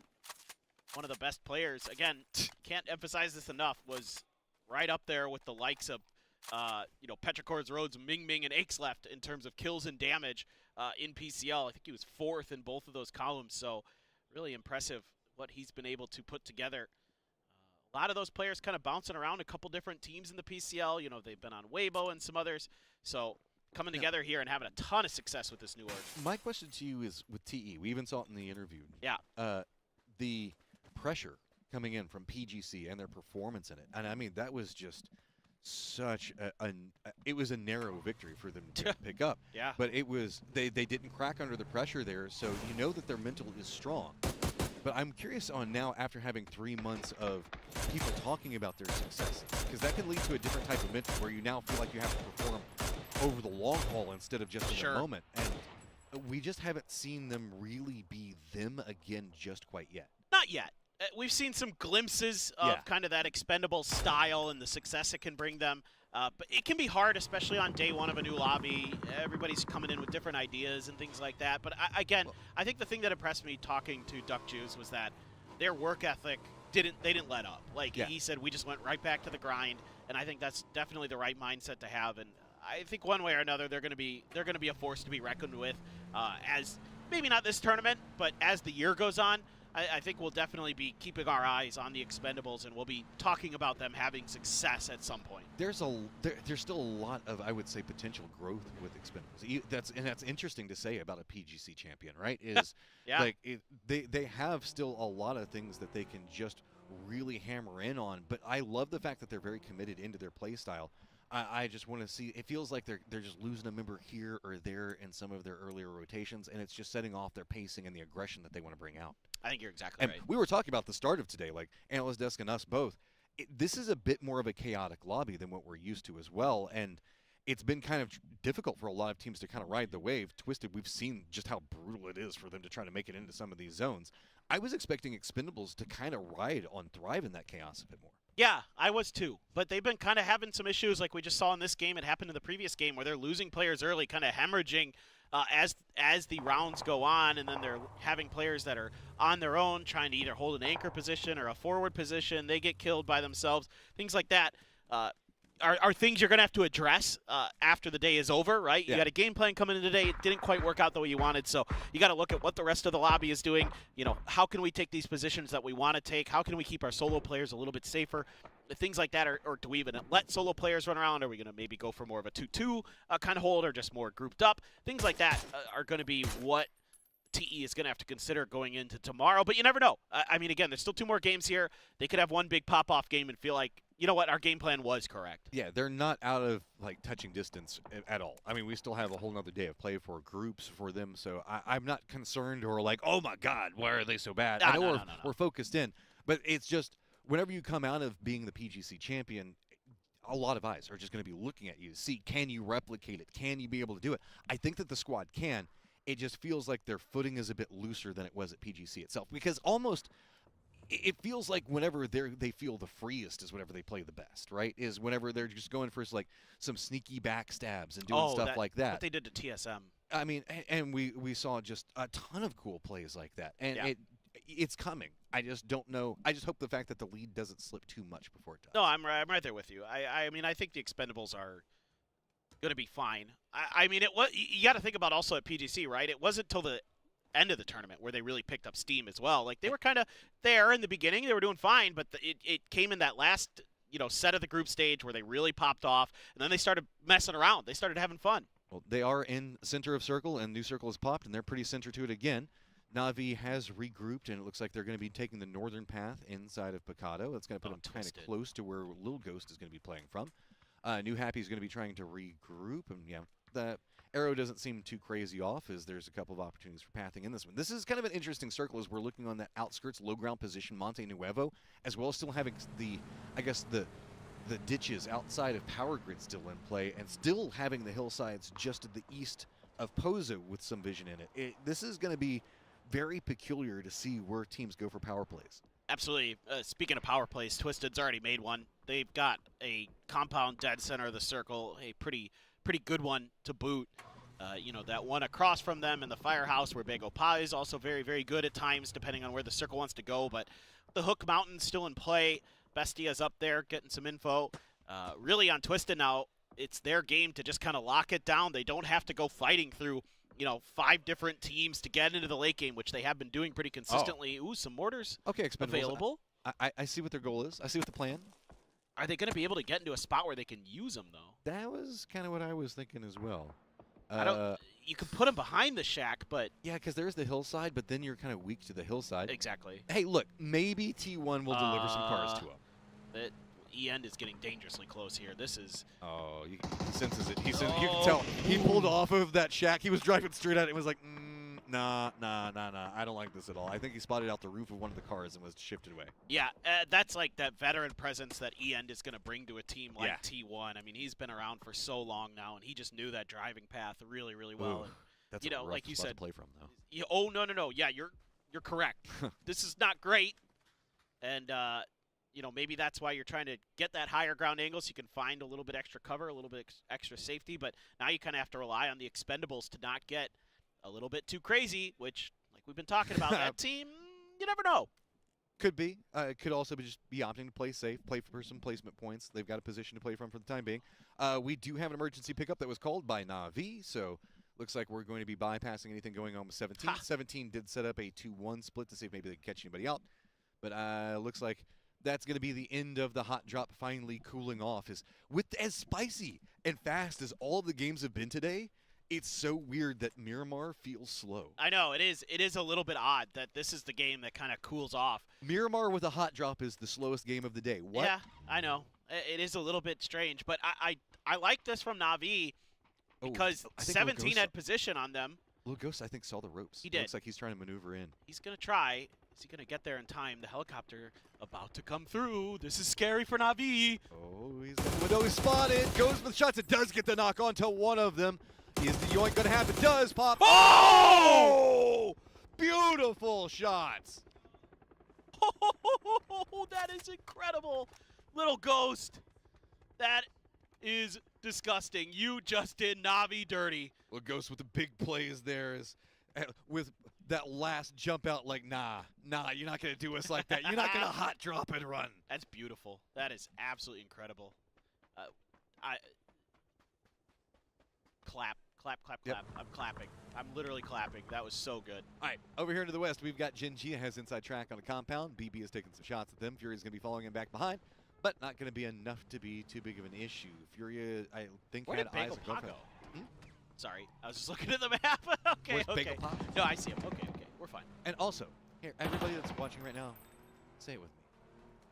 one of the best players. Again, can't emphasize this enough, was right up there with the likes of Petrichor's, Rhodes, Ming, and Aches left in terms of kills and damage in PCL. I think he was 4th in both of those columns, so really impressive what he's been able to put together. A lot of those players kind of bouncing around a couple different teams in the PCL. You know, they've been on Weibo and some others. So coming together here and having a ton of success with this new org. My question to you is with TE. We even saw it in the interview. Yeah. The pressure coming in from PGC and their performance in it. And I mean, that was just such it was a narrow victory for them to pick up. Yeah. But it was, they didn't crack under the pressure there, so you know that their mental is strong. But I'm curious on now, after having 3 months of people talking about their successes, because that can lead to a different type of mental where you now feel like you have to perform over the long haul instead of just in the moment. And we just haven't seen them really be them again just quite yet. Not yet. We've seen some glimpses of kind of that expendable style and the success it can bring them. But it can be hard, especially on day one of a new lobby. Everybody's coming in with different ideas and things like that. But I think the thing that impressed me talking to Duck Juice was that their work ethic didn't let up. Like he said, we just went right back to the grind, and I think that's definitely the right mindset to have. And I think one way or another, they're going to be a force to be reckoned with. As maybe not this tournament, but as the year goes on. I think we'll definitely be keeping our eyes on the Expendables, and we'll be talking about them having success at some point. There's still a lot of, I would say, potential growth with Expendables. That's interesting to say about a PGC champion, right? Is like they have still a lot of things that they can just really hammer in on. But I love the fact that they're very committed into their play style. I just want to see. It feels like they're just losing a member here or there in some of their earlier rotations, and it's just setting off their pacing and the aggression that they want to bring out. I think you're exactly and right. We were talking about the start of today, like Analyst Desk and us both. this is a bit more of a chaotic lobby than what we're used to as well, and it's been kind of difficult for a lot of teams to kind of ride the wave. Twisted, we've seen just how brutal it is for them to try to make it into some of these zones. I was expecting Expendables to kind of thrive in that chaos a bit more. Yeah, I was too. But they've been kind of having some issues like we just saw in this game. It happened in the previous game where they're losing players early, kind of hemorrhaging as the rounds go on, and then they're having players that are on their own trying to either hold an anchor position or a forward position. They get killed by themselves. Things like that are things you're going to have to address after the day is over, right? Yeah. You got a game plan coming in today. It didn't quite work out the way you wanted, so you got to look at what the rest of the lobby is doing. You know, how can we take these positions that we want to take? How can we keep our solo players a little bit safer? Things like that, or do we even let solo players run around? Are we going to maybe go for more of a 2-2 kind of hold, or just more grouped up? Things like that are going to be what TE is going to have to consider going into tomorrow, but you never know. I mean, again, there's still 2 more games here. They could have one big pop-off game and feel like, you know what, our game plan was correct. Yeah, they're not out of like touching distance at all. I mean, we still have a whole nother day of play for groups for them, so I'm not concerned or like, oh my God, why are they so bad? I know we're focused in, but it's just whenever you come out of being the PGC champion, a lot of eyes are just going to be looking at you to see, can you replicate it? Can you be able to do it? I think that the squad can. It just feels like their footing is a bit looser than it was at PGC itself, because almost it feels like whenever they feel the freest is whenever they play the best, right? Is whenever they're just going for like some sneaky backstabs and doing stuff like that. What they did to TSM. I mean, and we saw just a ton of cool plays like that, and it's coming. I just don't know. I just hope the fact that the lead doesn't slip too much before it does. No, I'm right there with you. I mean, I think the Expendables are going to be fine. I mean, you got to think about also at PGC, right? It wasn't till the end of the tournament where they really picked up steam as well. Like, they were kind of there in the beginning. They were doing fine, but it came in that last, set of the group stage where they really popped off, and then they started messing around. They started having fun. Well, they are in center of circle, and new circle has popped, and they're pretty center to it again. Na'Vi has regrouped, and it looks like they're going to be taking the northern path inside of Picado. That's going to put them kind of close to where Lil Ghost is going to be playing from. New Happy is going to be trying to regroup, and the arrow doesn't seem too crazy off, as there's a couple of opportunities for pathing in this one. This is kind of an interesting circle as we're looking on that outskirts low ground position, Monte Nuevo, as well as still having the ditches outside of Power Grid still in play, and still having the hillsides just to the east of Pozo with some vision in it. This is going to be very peculiar to see where teams go for power plays. Absolutely. Speaking of power plays, Twisted's already made one. They've got a compound dead center of the circle, a pretty good one to boot. That one across from them in the firehouse where Bego Pa is also very, very good at times, depending on where the circle wants to go. But the Hook Mountain's still in play. Bestia's up there getting some info. Really on Twisted now, it's their game to just kind of lock it down. They don't have to go fighting through 5 different teams to get into the late game, which they have been doing pretty consistently. Ooh, some mortars available. I see what their goal is. I see what the plan. Are they going to be able to get into a spot where they can use them, though? That was kind of what I was thinking as well. You can put them behind the shack, but... Yeah, because there's the hillside, but then you're kind of weak to the hillside. Exactly. Hey, look, maybe T1 will deliver some cars to him. That E-End is getting dangerously close here. This is... Oh, he senses it. You can tell. He pulled off of that shack. He was driving straight at it and was like, nah. I don't like this at all. I think he spotted out the roof of one of the cars and was shifted away. Yeah, that's like that veteran presence that E-End is going to bring to a team like T1. I mean, he's been around for so long now, and he just knew that driving path really, really well. And, that's a rough like you spot said, to play from, though. No. Yeah, you're correct. This is not great. And, maybe that's why you're trying to get that higher ground angle so you can find a little bit extra cover, a little bit extra safety. But now you kind of have to rely on the Expendables to not get a little bit too crazy, which, like we've been talking about, that team, you never know. Could be. It could also just be opting to play safe, play for some placement points. They've got a position to play from for the time being. We do have an emergency pickup that was called by Na'Vi, so looks like we're going to be bypassing anything going on with 17. 17 did set up a 2-1 split to see if maybe they can catch anybody out. But looks like that's going to be the end of the hot drop finally cooling off. As spicy and fast as all the games have been today, it's so weird that Miramar feels slow. I know, it is. It is a little bit odd that this is the game that kind of cools off. Miramar with a hot drop is the slowest game of the day. What? Yeah, I know. It is a little bit strange, but I like this from Na'Vi because 17 had position on them. Little Ghost, I think, saw the ropes. He did. Looks like he's trying to maneuver in. He's going to try. Is he going to get there in time? The helicopter about to come through. This is scary for Na'Vi. Oh, he's got the window. He's spotted. Goes for the shots. It does get the knock onto one of them. Is the yoink going to happen? Does pop. Oh! Beautiful shots. Oh, that is incredible. Little Ghost. That is disgusting. You just did Na'Vi dirty. Little Ghost with the big plays there is with that last jump out like, nah, you're not going to do us like that. You're not going to hot drop and run. That's beautiful. That is absolutely incredible. Clap. Yep. I'm clapping. I'm literally clapping. That was so good. All right, over here to the west, we've got Genji has inside track on the compound. BB is taking some shots at them. Fury's going to be following him back behind, but not going to be enough to be too big of an issue. Fury, I think, Where had did eyes Bagel on Pop Girlfriend. go? Sorry, I was just looking at the map. Okay, Where's okay. Bagel Pop? No, I see him. Okay, we're fine. And also, here, everybody that's watching right now, say it with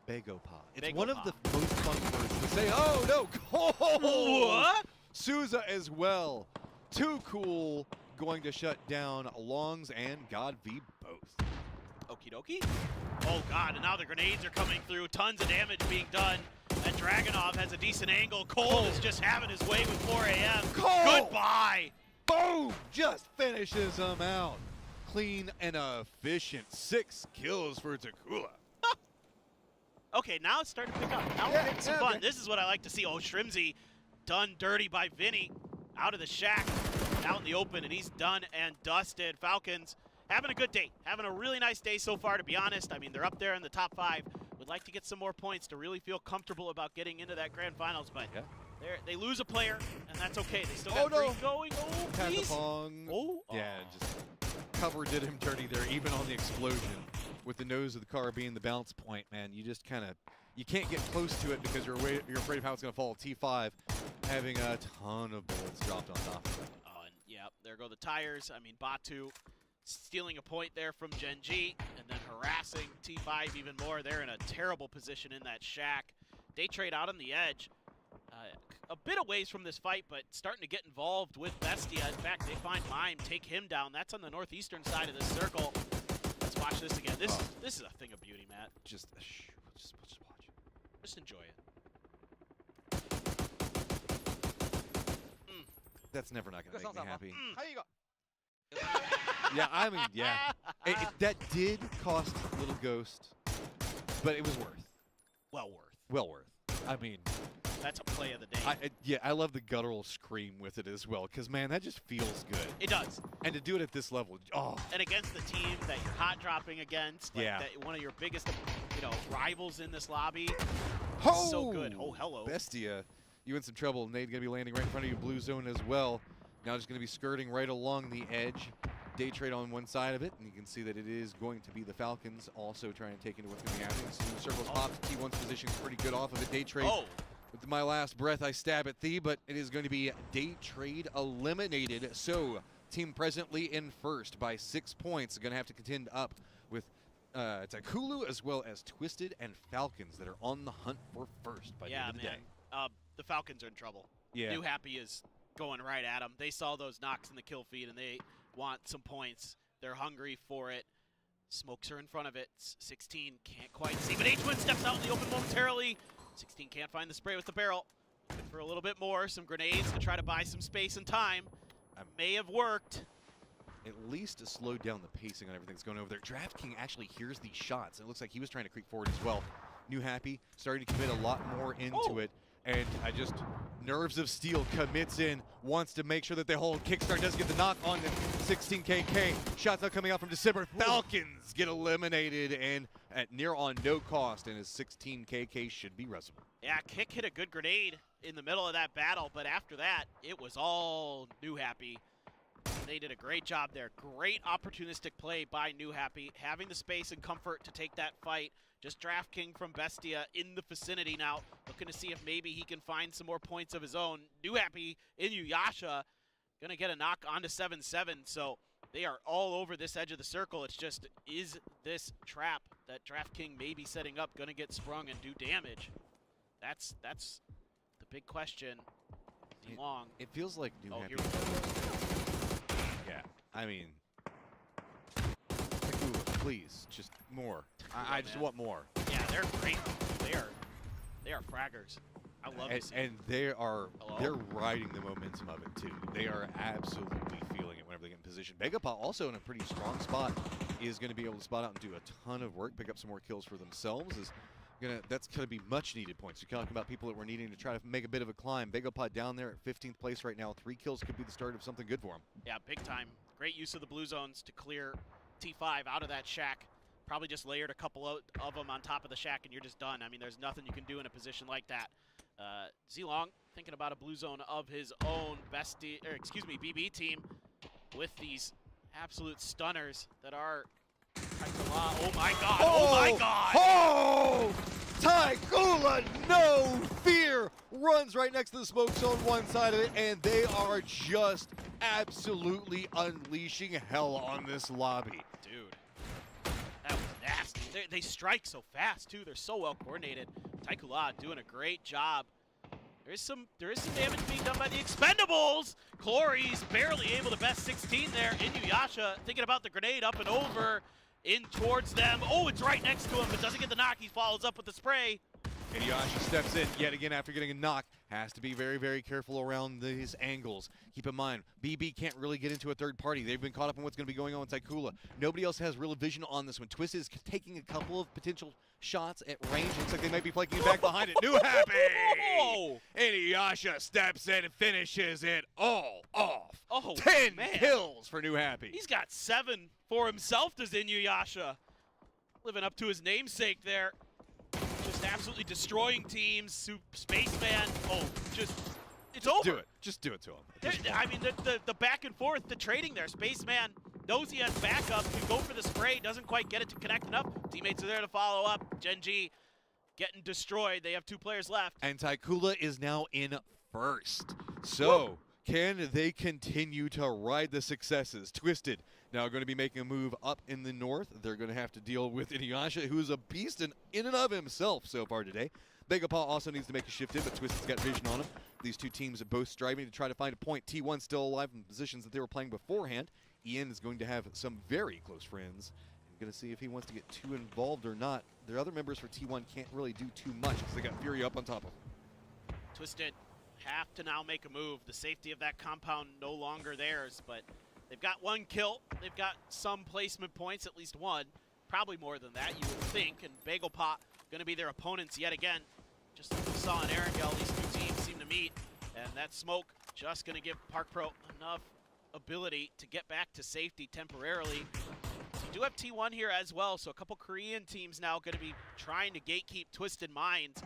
me. Bago Pop. It's Bagel one Pop. of the most fun words to say. Oh, no. Oh! What? Souza as well. Too cool. Going to shut down Longs and God V both. Okie dokie. Oh, God, and now the grenades are coming through. Tons of damage being done. And Dragunov has a decent angle. Cole is just having his way with 4 a.m. Cole! Goodbye. Boom! Just finishes them out. Clean and efficient. 6 kills for Takula. Okay, now it's starting to pick up. Now we're getting some fun. This is what I like to see. Oh, Shrimzy done dirty by Vinny. Out of the shack, out in the open, and he's done and dusted. Falcons having a good day. Having a really nice day so far, to be honest. I mean, they're up there in the top 5. Would like to get some more points to really feel comfortable about getting into that grand finals, but they lose a player, and that's okay. They still got 3 going. Oh, please. Oh. Yeah, just cover did him dirty there, even on the explosion. With the nose of the car being the bounce point, man, you just kind of, you can't get close to it because you're afraid of how it's going to fall. T5 having a ton of bullets dropped on top of it. And yeah, there go the tires. I mean, Batu stealing a point there from Genji and then harassing T5 even more. They're in a terrible position in that shack. Day trade out on the edge. A bit of ways from this fight, but starting to get involved with Bestia. In fact, they find Mime, take him down. That's on the northeastern side of the circle. Let's watch this again. This is a thing of beauty, Matt. Just watch. Just enjoy it. That's never not going to make me happy. Yeah, I mean, yeah. That did cost Little Ghost, but it was worth. Well worth. Well worth. I mean, that's a play of the day. I love the guttural scream with it as well, because, man, that just feels good. It does. And to do it at this level, And against the team that you're hot dropping against, like one of your biggest, rivals in this lobby. Oh! So good. Oh, hello. Bestia, you in some trouble. Nade's going to be landing right in front of you, blue zone as well. Now just going to be skirting right along the edge. Day trade on one side of it, and you can see that it is going to be the Falcons also trying to take into what's going to be happening. Soon circles pops. T1's position is pretty good off of it. Day trade. With my last breath, I stab at Thee, but it is going to be day trade eliminated. So, team presently in first by 6 points. Going to have to contend up with Takulu as well as Twisted and Falcons that are on the hunt for first by the end of the day. The Falcons are in trouble. Yeah. New Happy is going right at them. They saw those knocks in the kill feed, and they want some points. They're hungry for it. Smokes are in front of it. 16 can't quite see, but H1 steps out in the open momentarily. 16 can't find the spray with the barrel. Looking for a little bit more. Some grenades to try to buy some space and time. May have worked. At least to slow down the pacing on everything that's going over there. DraftKing actually hears these shots. It looks like he was trying to creep forward as well. New Happy starting to commit a lot more into it. And Nerves of Steel commits in, wants to make sure that the whole kickstart does get the knock on the 16KK. Shots not coming out from December. Falcons get eliminated and at near on no cost, and his 16KK should be reasonable. Yeah, Kick hit a good grenade in the middle of that battle, but after that, it was all New Happy. They did a great job there. Great opportunistic play by New Happy, having the space and comfort to take that fight. Just DraftKing from Bestia in the vicinity now, looking to see if maybe he can find some more points of his own. New Happy in Yuyasha, gonna get a knock onto 7-7, so they are all over this edge of the circle. It's just, is this trap that DraftKing may be setting up gonna get sprung and do damage? That's the big question. Long. It feels like New Happy. Here we go. Yeah, I mean, please, just more. I just want more. Yeah, they're great. They are fraggers. I love to see And they're Hello? riding the momentum of it too. They are absolutely feeling it whenever they get in position. Begapa also in a pretty strong spot is going to be able to spot out and do a ton of work, pick up some more kills for themselves. That's going to be much needed points. You're talking about people that were needing to try to make a bit of a climb. Begapa down there at 15th place right now. 3 kills could be the start of something good for him. Yeah, big time. Great use of the blue zones to clear T5 out of that shack. Probably just layered a couple of them on top of the shack and you're just done. I mean, there's nothing you can do in a position like that. Zilong thinking about a blue zone of his own. BB team with these absolute stunners that are. Oh my god! Oh my god! Oh! Taikula, no fear, runs right next to the smoke zone, one side of it, and they are just absolutely unleashing hell on this lobby. Dude, that was nasty. They strike so fast too. They're so well coordinated. Taikula doing a great job. There is some damage being done by the Expendables. Clory's barely able to best 16 there. Inuyasha thinking about the grenade up and over. In towards them. Oh, it's right next to him, but doesn't get the knock. He follows up with the spray. Inuyasha steps in yet again after getting a knock. Has to be very, very careful around these angles. Keep in mind, BB can't really get into a third party. They've been caught up in what's going to be going on with Taikula. Nobody else has real vision on this one. Twist is taking a couple of potential shots at range. Looks like they might be flanking back behind it. New Happy! Inuyasha steps in and finishes it all off. Oh, 10 man. kills for New Happy. He's got 7 for himself, does Inuyasha. Living up to his namesake there. Just absolutely destroying teams. Spaceman. Oh, it's over. Do it. Just do it to him. I mean, the back and forth, the trading there. Spaceman knows he has backup, can go for the spray, doesn't quite get it to connect enough. Teammates are there to follow up. Genji getting destroyed. They have 2 players left. And Taikula is now in first. So, can they continue to ride the successes? Twisted now going to be making a move up in the north. They're going to have to deal with Inuyasha, who's a beast in and of himself so far today. Begapa also needs to make a shift in, but Twisted's got vision on him. These 2 teams are both striving to try to find a point. T1 still alive in positions that they were playing beforehand. Ian is going to have some very close friends. I'm going to see if he wants to get too involved or not. Their other members for T1 can't really do too much because they got Fury up on top of them. Twisted have to now make a move. The safety of that compound no longer theirs, but they've got 1 kill. They've got some placement points, at least 1. Probably more than that, you would think. And Bagelpot going to be their opponents yet again. Just like we saw in Erangel, these 2 teams seem to meet. And that smoke just going to give Park Pro enough ability to get back to safety temporarily. So you do have T1 here as well, so a couple Korean teams now going to be trying to gatekeep Twisted Minds.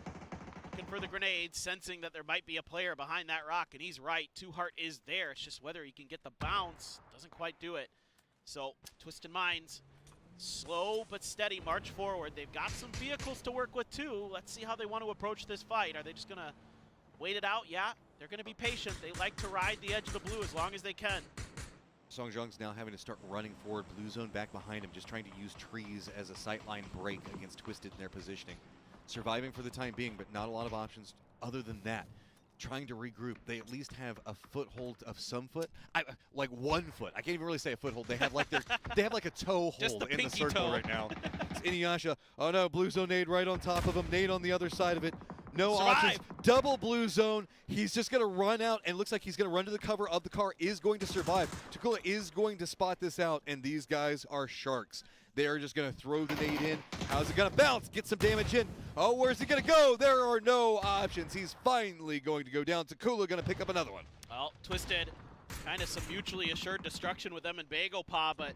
Looking for the grenades, sensing that there might be a player behind that rock, and he's right. 2Heart is there. It's just whether he can get the bounce. Doesn't quite do it. So Twisted Minds, slow but steady march forward. They've got some vehicles to work with too. Let's see how they want to approach this fight. Are they just going to wait it out? Yeah, they're going to be patient. They like to ride the edge of the blue as long as they can. Songjung's now having to start running forward. Blue zone back behind him, just trying to use trees as a sightline break against Twisted in their positioning. Surviving for the time being, but not a lot of options other than that. Trying to regroup. They at least have a foothold of some foot. Like 1 foot. I can't even really say a foothold. They have like they have like a toe hold in the circle right now. It's Inuyasha. Oh no, blue zone nade right on top of him. Nade on the other side of it. No options. Double blue zone. He's just going to run out, and looks like he's going to run to the cover of the car. Is going to survive. Taikula is going to spot this out, and these guys are sharks. They are just going to throw the nade in. How's it going to bounce? Get some damage in. Oh, where's he going to go? There are no options. He's finally going to go down. Taikula going to pick up another one. Well, Twisted, kind of some mutually assured destruction with them and Bagelpaw, but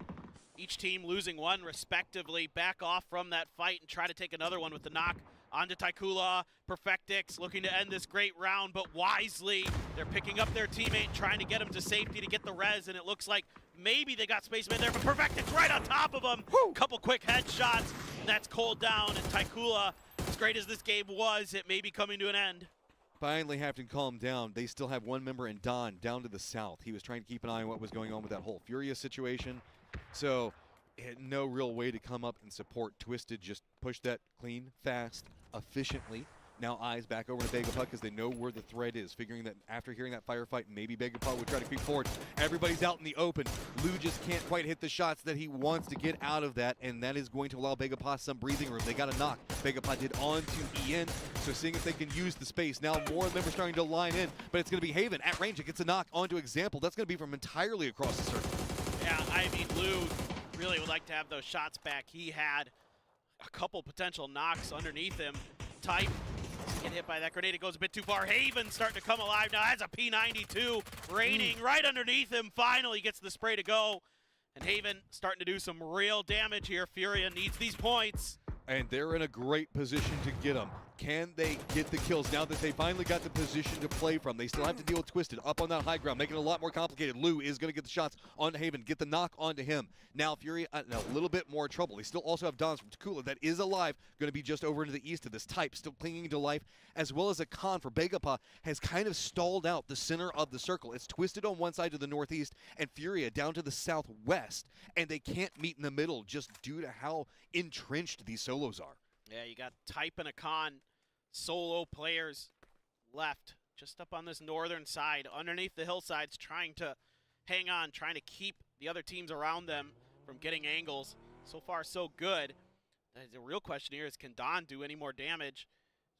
each team losing 1 respectively. Back off from that fight and try to take another one with the knock onto Taikula. Perfectix looking to end this great round, but wisely, they're picking up their teammate, trying to get him to safety to get the res, and it looks like maybe they got Spaceman there, but Perfectix right on top of him. Couple quick headshots, and that's cold down, and Taikula, as great as this game was, it may be coming to an end. Finally having to calm down. They still have 1 member in Don down to the south. He was trying to keep an eye on what was going on with that whole Furious situation. So, no real way to come up and support Twisted. Just push that clean, fast, efficiently. Now eyes back over to Begapah because they know where the threat is, figuring that after hearing that firefight, maybe Begapah would try to creep forward. Everybody's out in the open. Lou just can't quite hit the shots that he wants to get out of that, and that is going to allow Begapah some breathing room. They got a knock. Begapah did on to EN, so seeing if they can use the space. Now more of them are starting to line in, but it's going to be Haven at range. It gets a knock onto Example. That's going to be from entirely across the circle. Yeah, I mean, Lou really would like to have those shots back. He had a couple potential knocks underneath him. Type get hit by that grenade. It goes a bit too far. Haven starting to come alive now. Has a P92 raining right underneath him. Finally gets the spray to go. And Haven starting to do some real damage here. Furia needs these points. And they're in a great position to get them. Can they get the kills now that they finally got the position to play from? They still have to deal with Twisted up on that high ground, making it a lot more complicated. Lou is going to get the shots on Haven, get the knock onto him. Now Fury in a little bit more trouble. They still also have Dons from Takula that is alive, going to be just over into the east of this Type, still clinging to life, as well as a Khan for Begapah has kind of stalled out the center of the circle. It's Twisted on one side to the northeast and Furia down to the southwest, and they can't meet in the middle just due to how entrenched these solos are. Yeah, you got Type and a Khan solo players left just up on this northern side, underneath the hillsides, trying to hang on, trying to keep the other teams around them from getting angles. So far, so good. The real question here is, can Don do any more damage?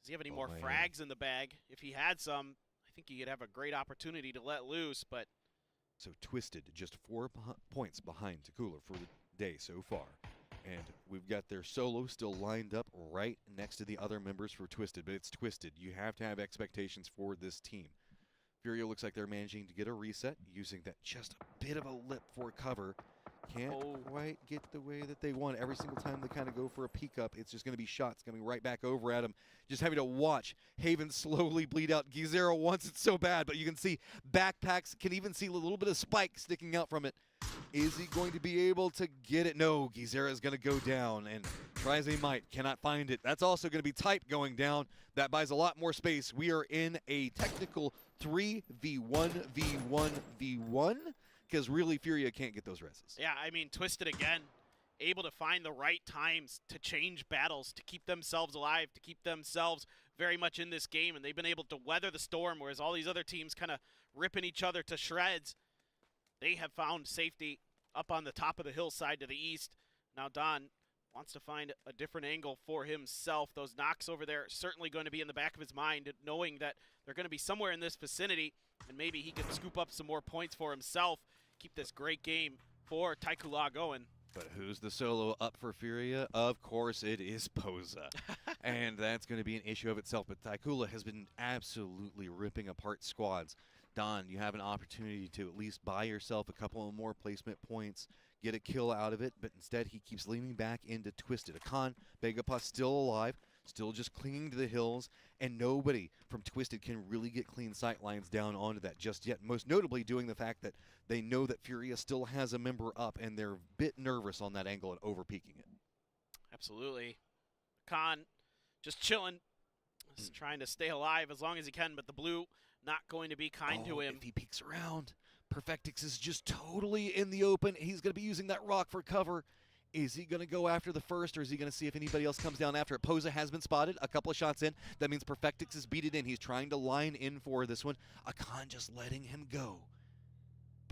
Does he have any more frags in the bag? If he had some, I think he could have a great opportunity to let loose, but... So Twisted just 4 points behind Takula for the day so far. And we've got their solo still lined up right next to the other members for Twisted, but it's Twisted. You have to have expectations for this team. Furia looks like they're managing to get a reset, using that just a bit of a lip for cover. Can't quite get the way that they want. Every single time they kind of go for a peek up, it's just going to be shots coming right back over at him. Just having to watch Haven slowly bleed out. Gizero wants it so bad, but you can see backpacks, can even see a little bit of spike sticking out from it. Is he going to be able to get it? No, Gizera is going to go down, and try as he might, cannot find it. That's also going to be Type going down. That buys a lot more space. We are in a technical 3v1v1v1, because really Furia can't get those reses. Yeah, I mean, Twisted again, able to find the right times to change battles, to keep themselves alive, to keep themselves very much in this game, and they've been able to weather the storm, whereas all these other teams kind of ripping each other to shreds. They have found safety up on the top of the hillside to the east. Now Don wants to find a different angle for himself. Those knocks over there are certainly going to be in the back of his mind, knowing that they're going to be somewhere in this vicinity, and maybe he can scoop up some more points for himself, keep this great game for Taikula going. But who's the solo up for Furia? Of course it is Posa. And that's going to be an issue of itself. But Taikula has been absolutely ripping apart squads. Don, you have an opportunity to at least buy yourself a couple of more placement points, get a kill out of it, but instead he keeps leaning back into Twisted. Akan, Begapah still alive, still just clinging to the hills, and nobody from Twisted can really get clean sight lines down onto that just yet, most notably doing the fact that they know that Furia still has a member up, and they're a bit nervous on that angle and over-peaking it. Absolutely. Akan just chilling, just trying to stay alive as long as he can, but the blue not going to be kind to him. If he peeks around, Perfectix is just totally in the open. He's going to be using that rock for cover. Is he going to go after the first, or is he going to see if anybody else comes down after it? Posa has been spotted. A couple of shots in. That means Perfectix is beat it in. He's trying to line in for this one. Akan just letting him go.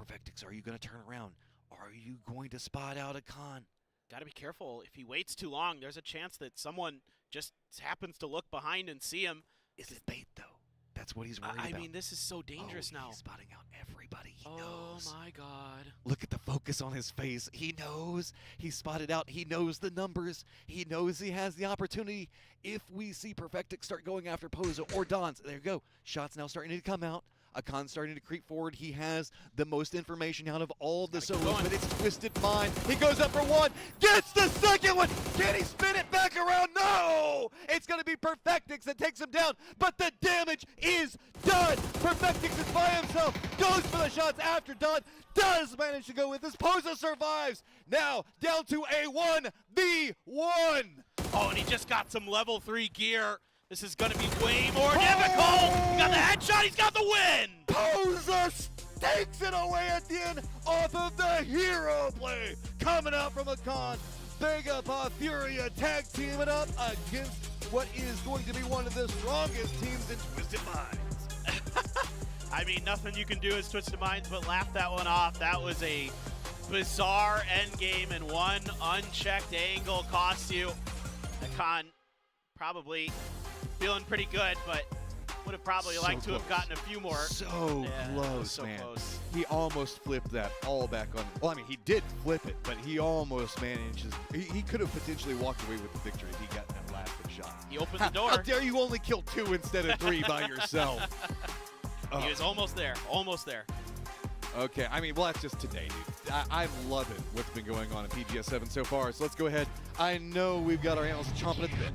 Perfectix, are you going to turn around? Are you going to spot out Akan? Got to be careful. If he waits too long, there's a chance that someone just happens to look behind and see him. Is it bait, though? That's what he's worried about. I mean, this is so dangerous now. He's spotting out everybody. He knows. Oh, my God. Look at the focus on his face. He knows. He's spotted out. He knows the numbers. He knows he has the opportunity. If we see Perfectix start going after Posa or Dons, there you go. Shots now starting to come out. Akan starting to creep forward. He has the most information out of all the solos, but it's Twisted Mind. He goes up for one, gets the second one. Can he spin it back around? No! It's going to be Perfectix that takes him down, but the damage is done. Perfectix is by himself, goes for the shots after Don, does manage to go with this. Posa survives. Now down to a 1v1. Oh, and he just got some level 3 gear. This is going to be way more difficult. He got the headshot. He's got the win. Posa takes it away at the end off of the hero play. Coming out from Akan. Begapah Furia tag teaming up against what is going to be one of the strongest teams in Twisted Minds. I mean, nothing you can do as Twisted Minds but laugh that one off. That was a bizarre end game, and one unchecked angle cost you. Akan probably feeling pretty good, but would have probably liked to have gotten a few more. So close, so man. close. He almost flipped that all back on. Well, I mean, he did flip it, but he almost manages. He could have potentially walked away with the victory if he got that last shot. He opened the door. How dare you only kill 2 instead of 3 by yourself? He was almost there, almost there. Okay, I mean, well, that's just today, dude. I'm loving what's been going on in PGS 7 so far, so let's go ahead. I know we've got our analysts chomping at the bit.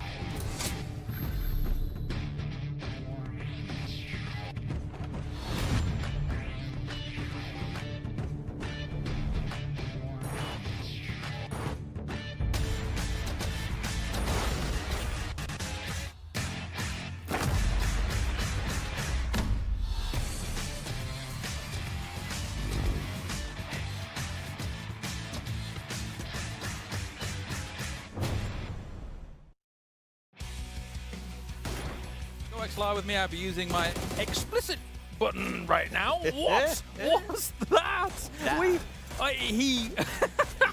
Live with me, I'll be using my explicit button right now. What was that?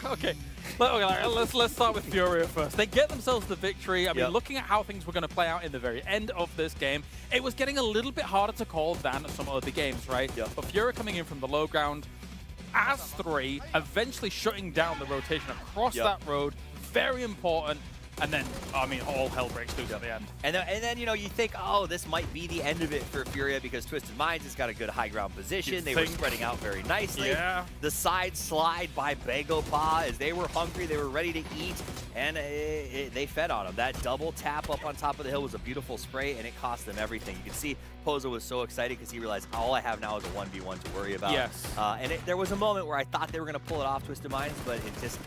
Okay. Let's start with Furia first. They get themselves the victory. I mean, looking at how things were going to play out in the very end of this game, it was getting a little bit harder to call than some other games, right? But Furia coming in from the low ground as 3, eventually shutting down the rotation across that road, very important. And then, I mean, all hell breaks loose at the end. And then, you know, you think, oh, this might be the end of it for Furia because Twisted Minds has got a good high ground position. They were spreading out very nicely. Yeah. The side slide by Bagopah as they were hungry, they were ready to eat, and they fed on them. That double tap up on top of the hill was a beautiful spray, and it cost them everything. You can see Pozo was so excited because he realized all I have now is a 1v1 to worry about. Yes. And there was a moment where I thought they were going to pull it off, Twisted Minds, but it just...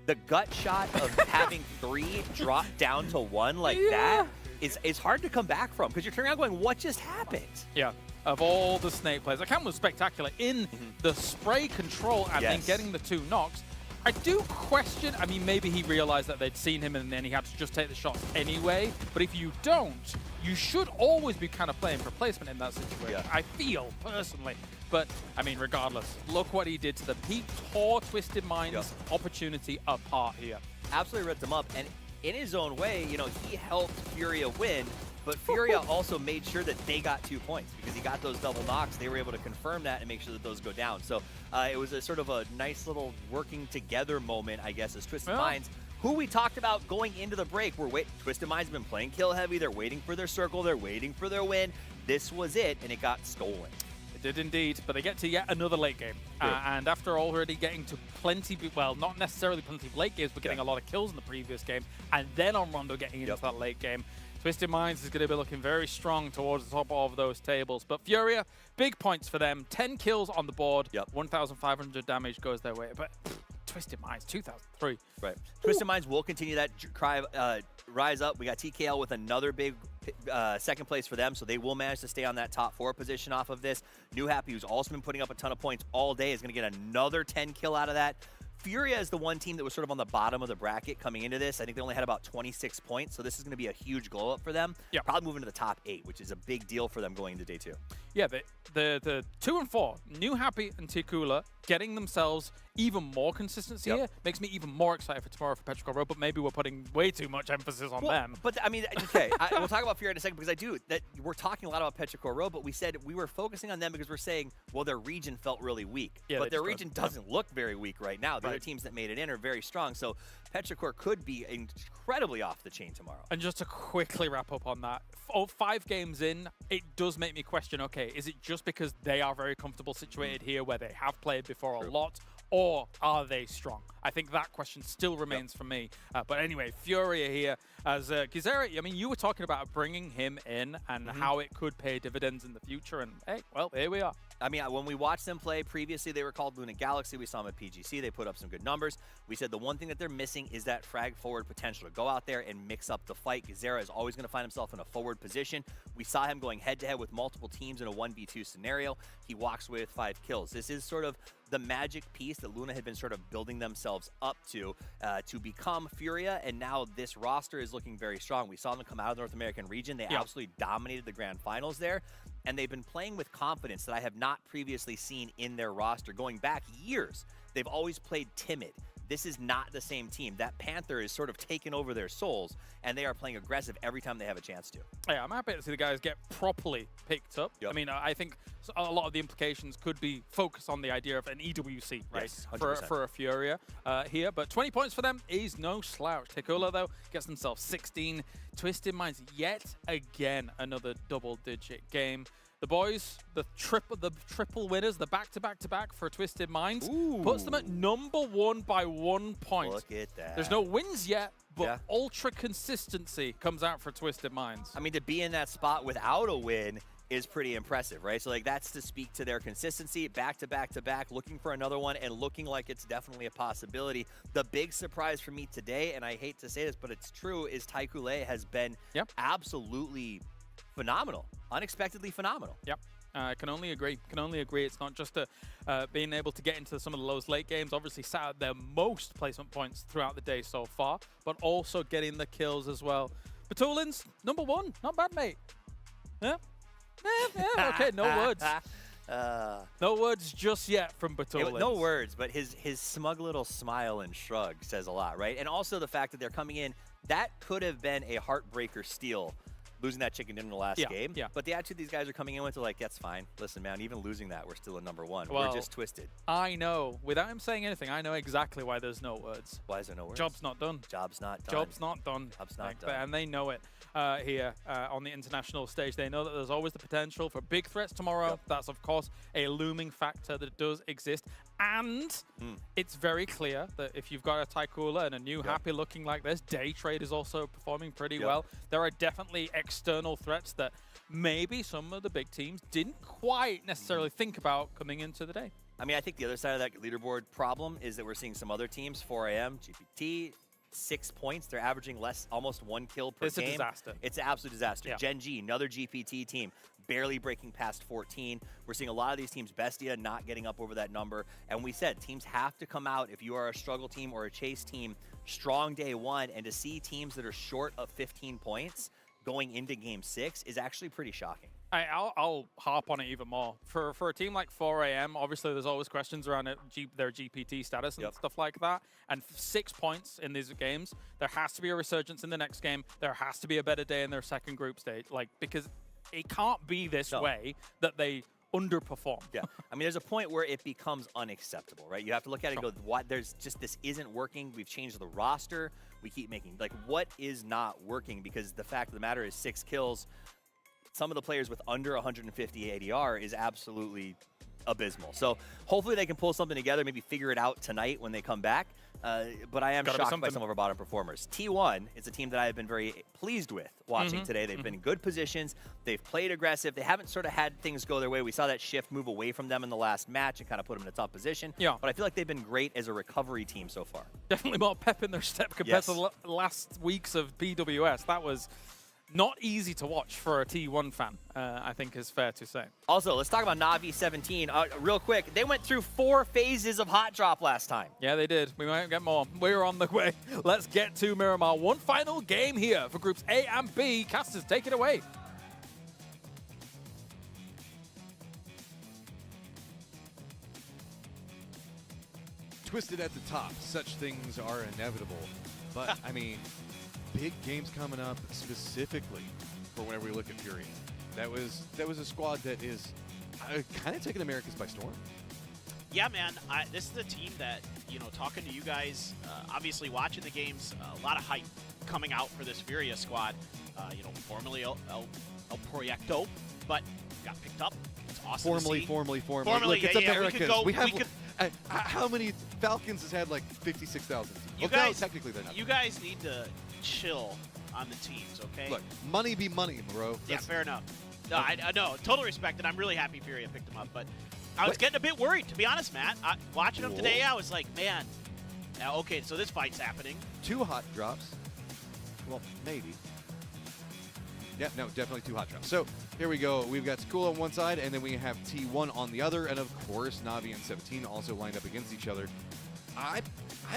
The gut shot of having 3 drop down to 1 like that is hard to come back from because you're turning around going, what just happened? Yeah. Of all the Snake players, Akan was spectacular in the spray control and then getting the 2 knocks. I do question, I mean, maybe he realized that they'd seen him and then he had to just take the shots anyway. But if you don't, you should always be kind of playing for placement in that situation. I feel, personally. But, I mean, regardless, look what he did to them. He tore Twisted Minds' opportunity apart here. Absolutely ripped them up. And in his own way, you know, he helped Furia win, but Furia also made sure that they got 2 points because he got those double knocks. They were able to confirm that and make sure that those go down. So it was a sort of a nice little working together moment, I guess, as Twisted Minds, who we talked about going into the break. Twisted Minds have been playing kill heavy. They're waiting for their circle. They're waiting for their win. This was it, and it got stolen. Did indeed, but they get to yet another late game. And after already getting to plenty, well, not necessarily plenty of late games, but getting a lot of kills in the previous game, and then on Rondo getting into that late game, Twisted Minds is going to be looking very strong towards the top of those tables. But Furia, big points for them. 10 kills on the board, 1,500 damage goes their way. But Twisted Minds, 2003. Right. Twisted Minds will continue that rise up. We got TKL with another big second place for them, so they will manage to stay on that top 4 position off of this. New Happy, who's also been putting up a ton of points all day, is going to get another 10 kill out of that. Furia is the one team that was sort of on the bottom of the bracket coming into this. I think they only had about 26 points, so this is going to be a huge glow up for them. Probably moving to the top 8, which is a big deal for them going into day 2. Yeah, the 2 and 4, New Happy and Tikula, getting themselves even more consistency here makes me even more excited for tomorrow for Petrichor Road, but maybe we're putting way too much emphasis on them. But I mean, okay, we'll talk about Furia in a second because we're talking a lot about Petrichor Road, but we said we were focusing on them because we're saying, well, their region felt really weak. But their region doesn't look very weak right now. The other teams that made it in are very strong, so Petrichor could be incredibly off the chain tomorrow. And just to quickly wrap up on that, 5 games in, it does make me question, okay, is it just because they are very comfortable situated here where they have played before a lot, or are they strong? I think that question still remains for me. But anyway, Furia here as Gizera, I mean, you were talking about bringing him in and how it could pay dividends in the future, and hey, well, here we are. I mean, when we watched them play previously, they were called Luna Galaxy. We saw them at PGC. They put up some good numbers. We said the one thing that they're missing is that frag forward potential to go out there and mix up the fight. Gazera is always going to find himself in a forward position. We saw him going head-to-head with multiple teams in a 1v2 scenario. He walks away with 5 kills. This is sort of the magic piece that Luna had been sort of building themselves up to become Furia, and now this roster is looking very strong. We saw them come out of the North American region. They absolutely dominated the grand finals there, and they've been playing with confidence that I have not previously seen in their roster going back years. They've always played timid. This is not the same team. That Panther is sort of taken over their souls, and they are playing aggressive every time they have a chance to. Yeah, I'm happy to see the guys get properly picked up. I mean, I think a lot of the implications could be focused on the idea of an EWC, right, Yes, for a Furia here. But 20 points for them is no slouch. Tekula, though, gets themselves 16. Twisted Minds, yet again, another double-digit game. The boys, the triple winners, the back-to-back-to-back for Twisted Minds, puts them at #1 by 1 point. Look at that. There's no wins yet, but ultra consistency comes out for Twisted Minds. I mean, to be in that spot without a win is pretty impressive, right? So, like, that's to speak to their consistency, back-to-back-to-back, looking for another one and looking like it's definitely a possibility. The big surprise for me today, and I hate to say this, but it's true, is Taikule has been absolutely phenomenal. Unexpectedly phenomenal. Yep. I can only agree. It's not just being able to get into some of the lowest late games, obviously sat at their most placement points throughout the day so far, but also getting the kills as well. Batulins, #1. Not bad, mate. Yeah. Okay, no words. No words just yet from Batulins. No words, but his smug little smile and shrug says a lot, right? And also the fact that they're coming in, that could have been a heartbreaker steal, losing that chicken dinner in the last game. But the attitude these guys are coming in with, like, that's fine. Listen, man, even losing that, we're still at #1. Well, we're just twisted. I know. Without him saying anything, I know exactly why there's no words. Why is there no words? Job's not done. Job's not done. Job's not done. Job's not done. And they know it here on the international stage. They know that there's always the potential for big threats tomorrow. That's, of course, a looming factor that does exist. And it's very clear that if you've got a Taikula and a new Happy looking like this, Day Trade is also performing pretty well. There are definitely external threats that maybe some of the big teams didn't quite necessarily think about coming into the day. I mean, I think the other side of that leaderboard problem is that we're seeing some other teams, 4AM, GPT, 6 points. They're averaging almost 1 kill per game. It's a disaster. It's an absolute disaster. Gen G, another GPT team, barely breaking past 14. We're seeing a lot of these teams, Bestia, not getting up over that number. And we said teams have to come out, if you are a struggle team or a chase team, strong day one. And to see teams that are short of 15 points going into game 6 is actually pretty shocking. I'll harp on it even more. For a team like 4AM, obviously there's always questions around their GPT status and stuff like that. And 6 points in these games, there has to be a resurgence in the next game. There has to be a better day in their second group stage, because it can't be this way that they underperform. Yeah, I mean, there's a point where it becomes unacceptable, right? You have to look at it and go, what? There's just, this isn't working. We've changed the roster. We keep making, what is not working? Because the fact of the matter is 6 kills. Some of the players with under 150 ADR is absolutely abysmal. So hopefully they can pull something together, maybe figure it out tonight when they come back. But I am shocked by some of our bottom performers. T1 is a team that I have been very pleased with watching today. They've been in good positions. They've played aggressive. They haven't sort of had things go their way. We saw that shift move away from them in the last match and kind of put them in a tough position. Yeah. But I feel like they've been great as a recovery team so far. Definitely more pep in their step compared to the last weeks of PWS. That was not easy to watch for a T1 fan, I think is fair to say. Also, let's talk about Na'Vi 17 real quick. They went through 4 phases of hot drop last time. Yeah, they did. We might get more. We're on the way. Let's get to Miramar. One final game here for groups A and B. Casters, take it away. Twisted at the top. Such things are inevitable. But, I mean, big games coming up specifically for whenever we look at Fury. That was a squad that is kind of taking Americas by storm. Yeah, man. This is a team that, talking to you guys, obviously watching the games, a lot of hype coming out for this Furia squad. Formerly El Proyecto, but got picked up. It's awesome to see. Formerly. Look, it's Americas. We could how many Falcons has had like 56,000? You guys, technically they're not. You guys need to chill on the teams, okay? Look, money be money, bro. Yeah, fair enough. No, I know. Total respect, and I'm really happy Furia picked him up. But I was getting a bit worried, to be honest, Matt. Watching him today, I was like, man, okay, so this fight's happening. 2 hot drops. Well, maybe. Yeah, no, definitely 2 hot drops. So here we go. We've got Takula on one side, and then we have T1 on the other. And, of course, Navi and 17 also lined up against each other. I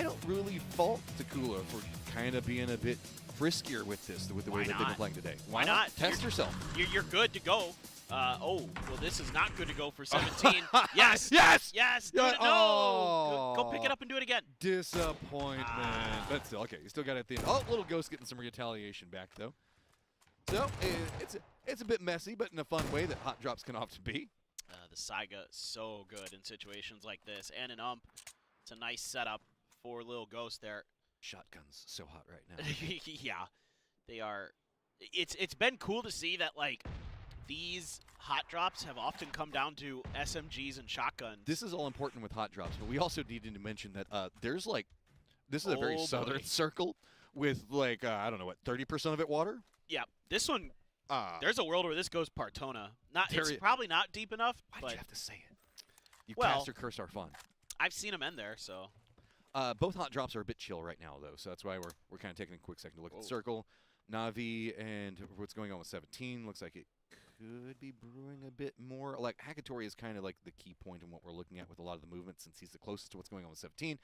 don't really fault Takula for kind of being a bit friskier with this, with the way that they've been playing today. Why not? Test yourself. You're good to go. Well, this is not good to go for 17. Yes! Yes! Yes! Do it. No! Go pick it up and do it again. Disappointment. But still, okay, you still got it at the end. Oh, Little Ghost getting some retaliation back, though. So, it's a bit messy, but in a fun way that hot drops can often be. The Saiga is so good in situations like this. And an ump. It's a nice setup for Little Ghost there. Shotguns so hot right now. Yeah, they are. It's been cool to see that, like, these hot drops have often come down to SMGs and shotguns. This is all important with hot drops, but we also needed to mention that there's like, this is a very southern circle with like, I don't know what, 30% of it water? Yeah, this one, there's a world where this goes Partona. It's probably not deep enough. Why'd you have to say it? You well, cast or curse our fun. I've seen them in there, so. Both hot drops are a bit chill right now, though, so that's why we're kind of taking a quick second to look at the circle. Navi and what's going on with 17 looks like it could be brewing a bit more. Like, Hakatori is kind of like the key point in what we're looking at with a lot of the movement since he's the closest to what's going on with 17.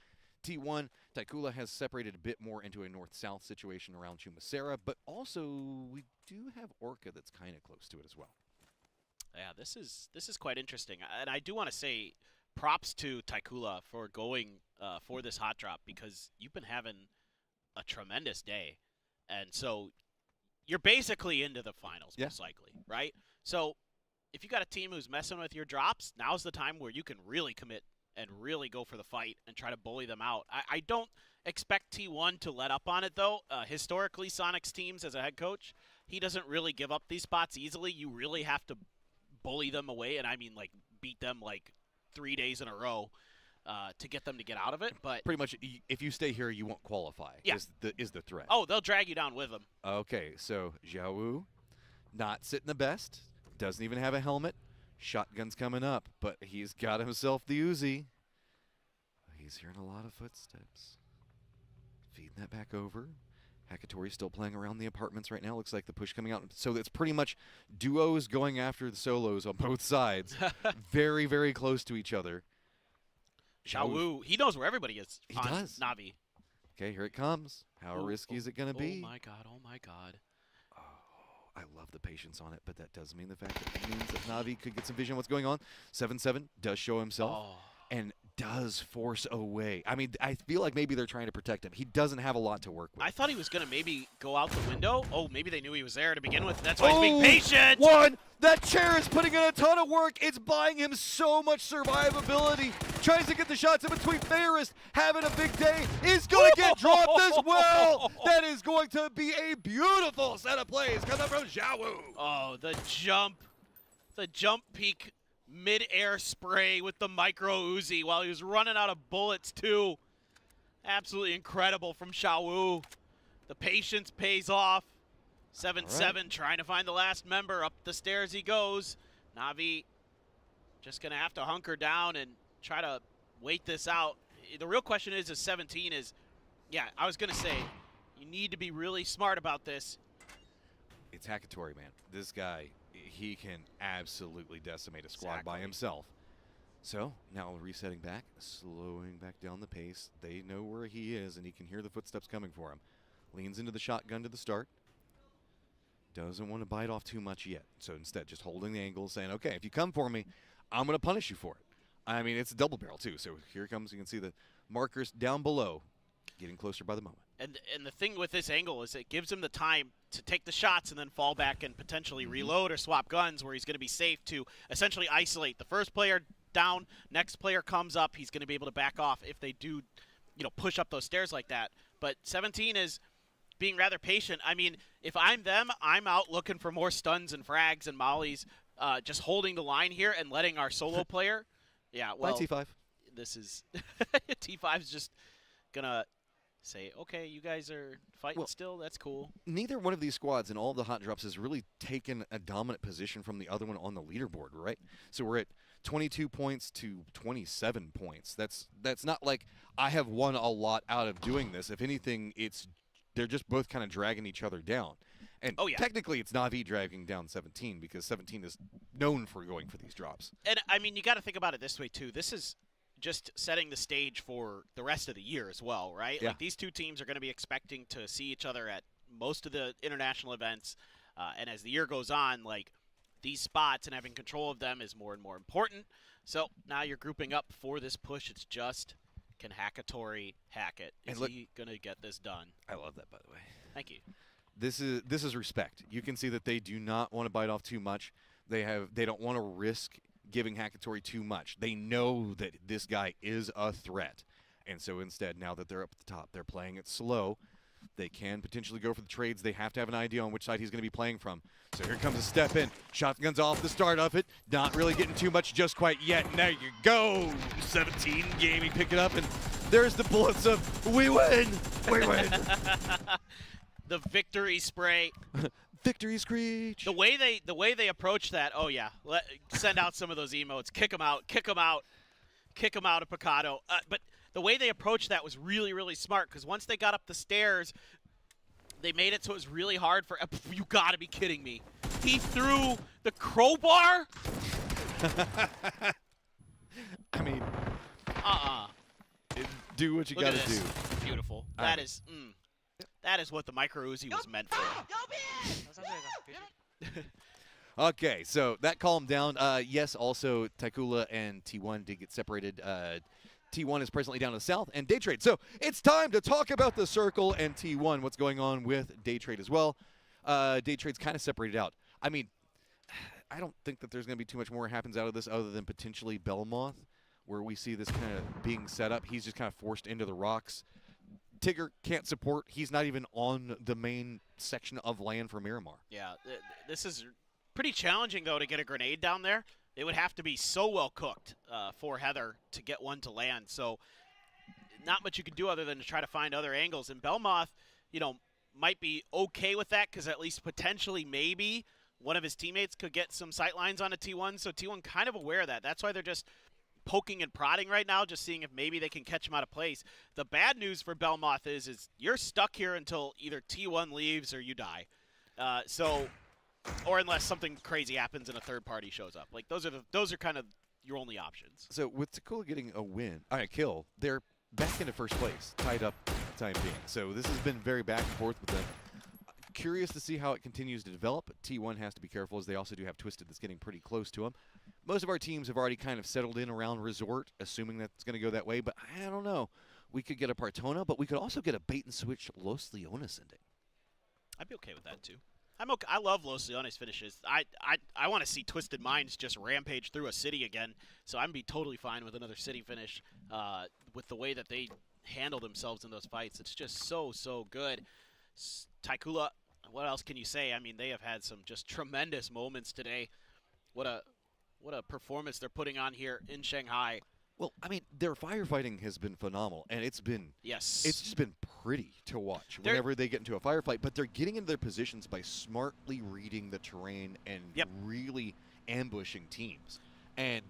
T1, Taikula has separated a bit more into a north-south situation around Chumasera, but also we do have Orca that's kind of close to it as well. Yeah, this is quite interesting, and I do want to say props to Taikula for going for this hot drop, because you've been having a tremendous day, and so you're basically into the finals, most likely, right? So if you got a team who's messing with your drops, now's the time where you can really commit and really go for the fight and try to bully them out. I don't expect T1 to let up on it, though. Historically, Sonic's teams, as a head coach, he doesn't really give up these spots easily. You really have to bully them away, and I mean, like, beat them, like, 3 days in a row to get them to get out of it. But pretty much, if you stay here, you won't qualify. Yeah. is the threat. Oh, they'll drag you down with them. Okay, so Xiao Wu, not sitting the best, doesn't even have a helmet. Shotgun's coming up, but he's got himself the Uzi. He's hearing a lot of footsteps. Feeding that back over. Hakatori's still playing around the apartments right now. Looks like the push coming out. So it's pretty much duos going after the solos on both sides. Very, very close to each other. Xiao Wu, he knows where everybody is. He does. Navi. Okay, here it comes. How risky is it going to be? Oh, my God. Oh, my God. I love the patience on it, but that does mean the fact that it means that Navi could get some vision on what's going on. 7-7 does show himself and does force away. I mean, I feel like maybe they're trying to protect him. He doesn't have a lot to work with. I thought he was going to maybe go out the window. Oh, maybe they knew he was there to begin with. That's why he's being patient. One! That chair is putting in a ton of work. It's buying him so much survivability. Tries to get the shots in between. Fairest having a big day. Is going to get dropped as well. That is going to be a beautiful set of plays coming from Xiao Wu. Oh, the jump peak mid-air spray with the micro Uzi while he was running out of bullets too. Absolutely incredible from Xiao Wu. The patience pays off. 7-7 trying to find the last member. Up the stairs he goes. Navi just going to have to hunker down and try to wait this out. The real question is 17 is, yeah, I was going to say, you need to be really smart about this. It's Hakatori, man. This guy, he can absolutely decimate a squad by himself. So now resetting back, slowing back down the pace. They know where he is, and he can hear the footsteps coming for him. Leans into the shotgun to the start. Doesn't want to bite off too much yet. So instead, just holding the angle, saying, okay, if you come for me, I'm going to punish you for it. I mean, it's a double barrel, too. So here it comes. You can see the markers down below, getting closer by the moment. And the thing with this angle is it gives him the time to take the shots and then fall back and potentially reload or swap guns, where he's going to be safe to essentially isolate. The first player down, next player comes up, he's going to be able to back off if they do, you know, push up those stairs like that. But 17 is being rather patient. I mean, if I'm them, I'm out looking for more stuns and frags and mollies, just holding the line here and letting our solo player. Yeah, well, T5. This is T5's just gonna say, okay, you guys are fighting still. That's cool. Neither one of these squads in all of the hot drops has really taken a dominant position from the other one on the leaderboard, right? So we're at 22 points to 27 points. That's not like I have won a lot out of doing this. If anything, they're just both kind of dragging each other down. And technically, it's Na'Vi dragging down 17 because 17 is known for going for these drops. And, I mean, you got to think about it this way, too. This is just setting the stage for the rest of the year as well, right? Yeah. Like, these two teams are going to be expecting to see each other at most of the international events. And as the year goes on, like, these spots and having control of them is more and more important. So now you're grouping up for this push. It's just, can Hackatory hack it? Is he going to get this done? I love that, by the way. Thank you. This is respect. You can see that they do not want to bite off too much. They don't want to risk giving Hackatory too much. They know that this guy is a threat. And so instead, now that they're up at the top, they're playing it slow. They can potentially go for the trades. They have to have an idea on which side he's going to be playing from. So here comes a step in. Shotgun's off the start of it. Not really getting too much just quite yet. And there you go. 17 gaming. Pick it up, and there's the bullets of we win. We win. The victory spray. Victory screech. The way they approach that, oh yeah, send out some of those emotes, kick them out, kick them out, kick them out of Picado. But the way they approached that was really, really smart because once they got up the stairs, they made it so it was really hard for. You gotta be kidding me! He threw the crowbar. I mean, do what you Look gotta at this. do. Beautiful. That is what the micro Uzi was meant for. Okay, so that calmed down. Yes, also Taikula and T1 did get separated. T1 is presently down to the south, and Daytrade. So it's time to talk about the Circle and T1, what's going on with Daytrade as well. Daytrade's kind of separated out. I mean, I don't think that there's going to be too much more happens out of this other than potentially Belmoth, where we see this kind of being set up. He's just kind of forced into the rocks. Tigger can't support. He's not even on the main section of land for Miramar. Yeah, this is pretty challenging, though, to get a grenade down there. It would have to be so well cooked for Heather to get one to land. So not much you can do other than to try to find other angles. And Belmoth, might be okay with that because at least potentially maybe one of his teammates could get some sight lines on a T1. So T1 kind of aware of that. That's why they're just poking and prodding right now, just seeing if maybe they can catch him out of place. The bad news for Belmoth is you're stuck here until either T1 leaves or you die. Or unless something crazy happens and a third party shows up. Like those are kind of your only options. So with Takula getting a kill, they're back into first place, tied up for the time being. So this has been very back and forth with them. Curious to see how it continues to develop. T1 has to be careful as they also do have Twisted that's getting pretty close to him. Most of our teams have already kind of settled in around Resort, assuming that's going to go that way, but I don't know. We could get a Partona, but we could also get a bait and switch Los Leones ending. I'd be okay with that too. I'm okay. I love Los Leones finishes. I want to see Twisted Minds just rampage through a city again, so I'd be totally fine with another city finish with the way that they handle themselves in those fights. It's just so good. Taikula, what else can you say? I mean, they have had some just tremendous moments today. What a performance they're putting on here in Shanghai. Well, I mean, their firefighting has been phenomenal, and it's just been pretty to watch whenever they get into a firefight. But they're getting into their positions by smartly reading the terrain and really ambushing teams. And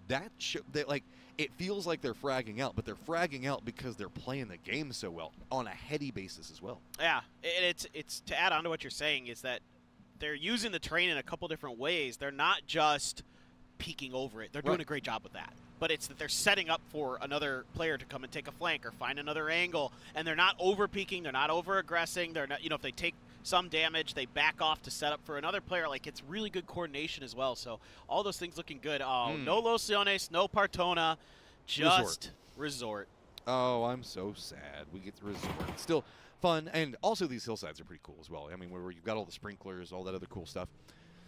it feels like they're fragging out, but they're fragging out because they're playing the game so well on a heady basis as well. Yeah, it's to add on to what you're saying is that they're using the terrain in a couple different ways. They're not just peeking over it. They're doing a great job with that. But it's that they're setting up for another player to come and take a flank or find another angle, and they're not over-peeking, they're not over-aggressing, they're not, if they take some damage, they back off to set up for another player. Like, it's really good coordination as well. So all those things looking good. Oh, no Los Leones, no Partona, just Resort. Oh, I'm so sad. We get to Resort. Still fun, and also these hillsides are pretty cool as well. I mean, where you've got all the sprinklers, all that other cool stuff.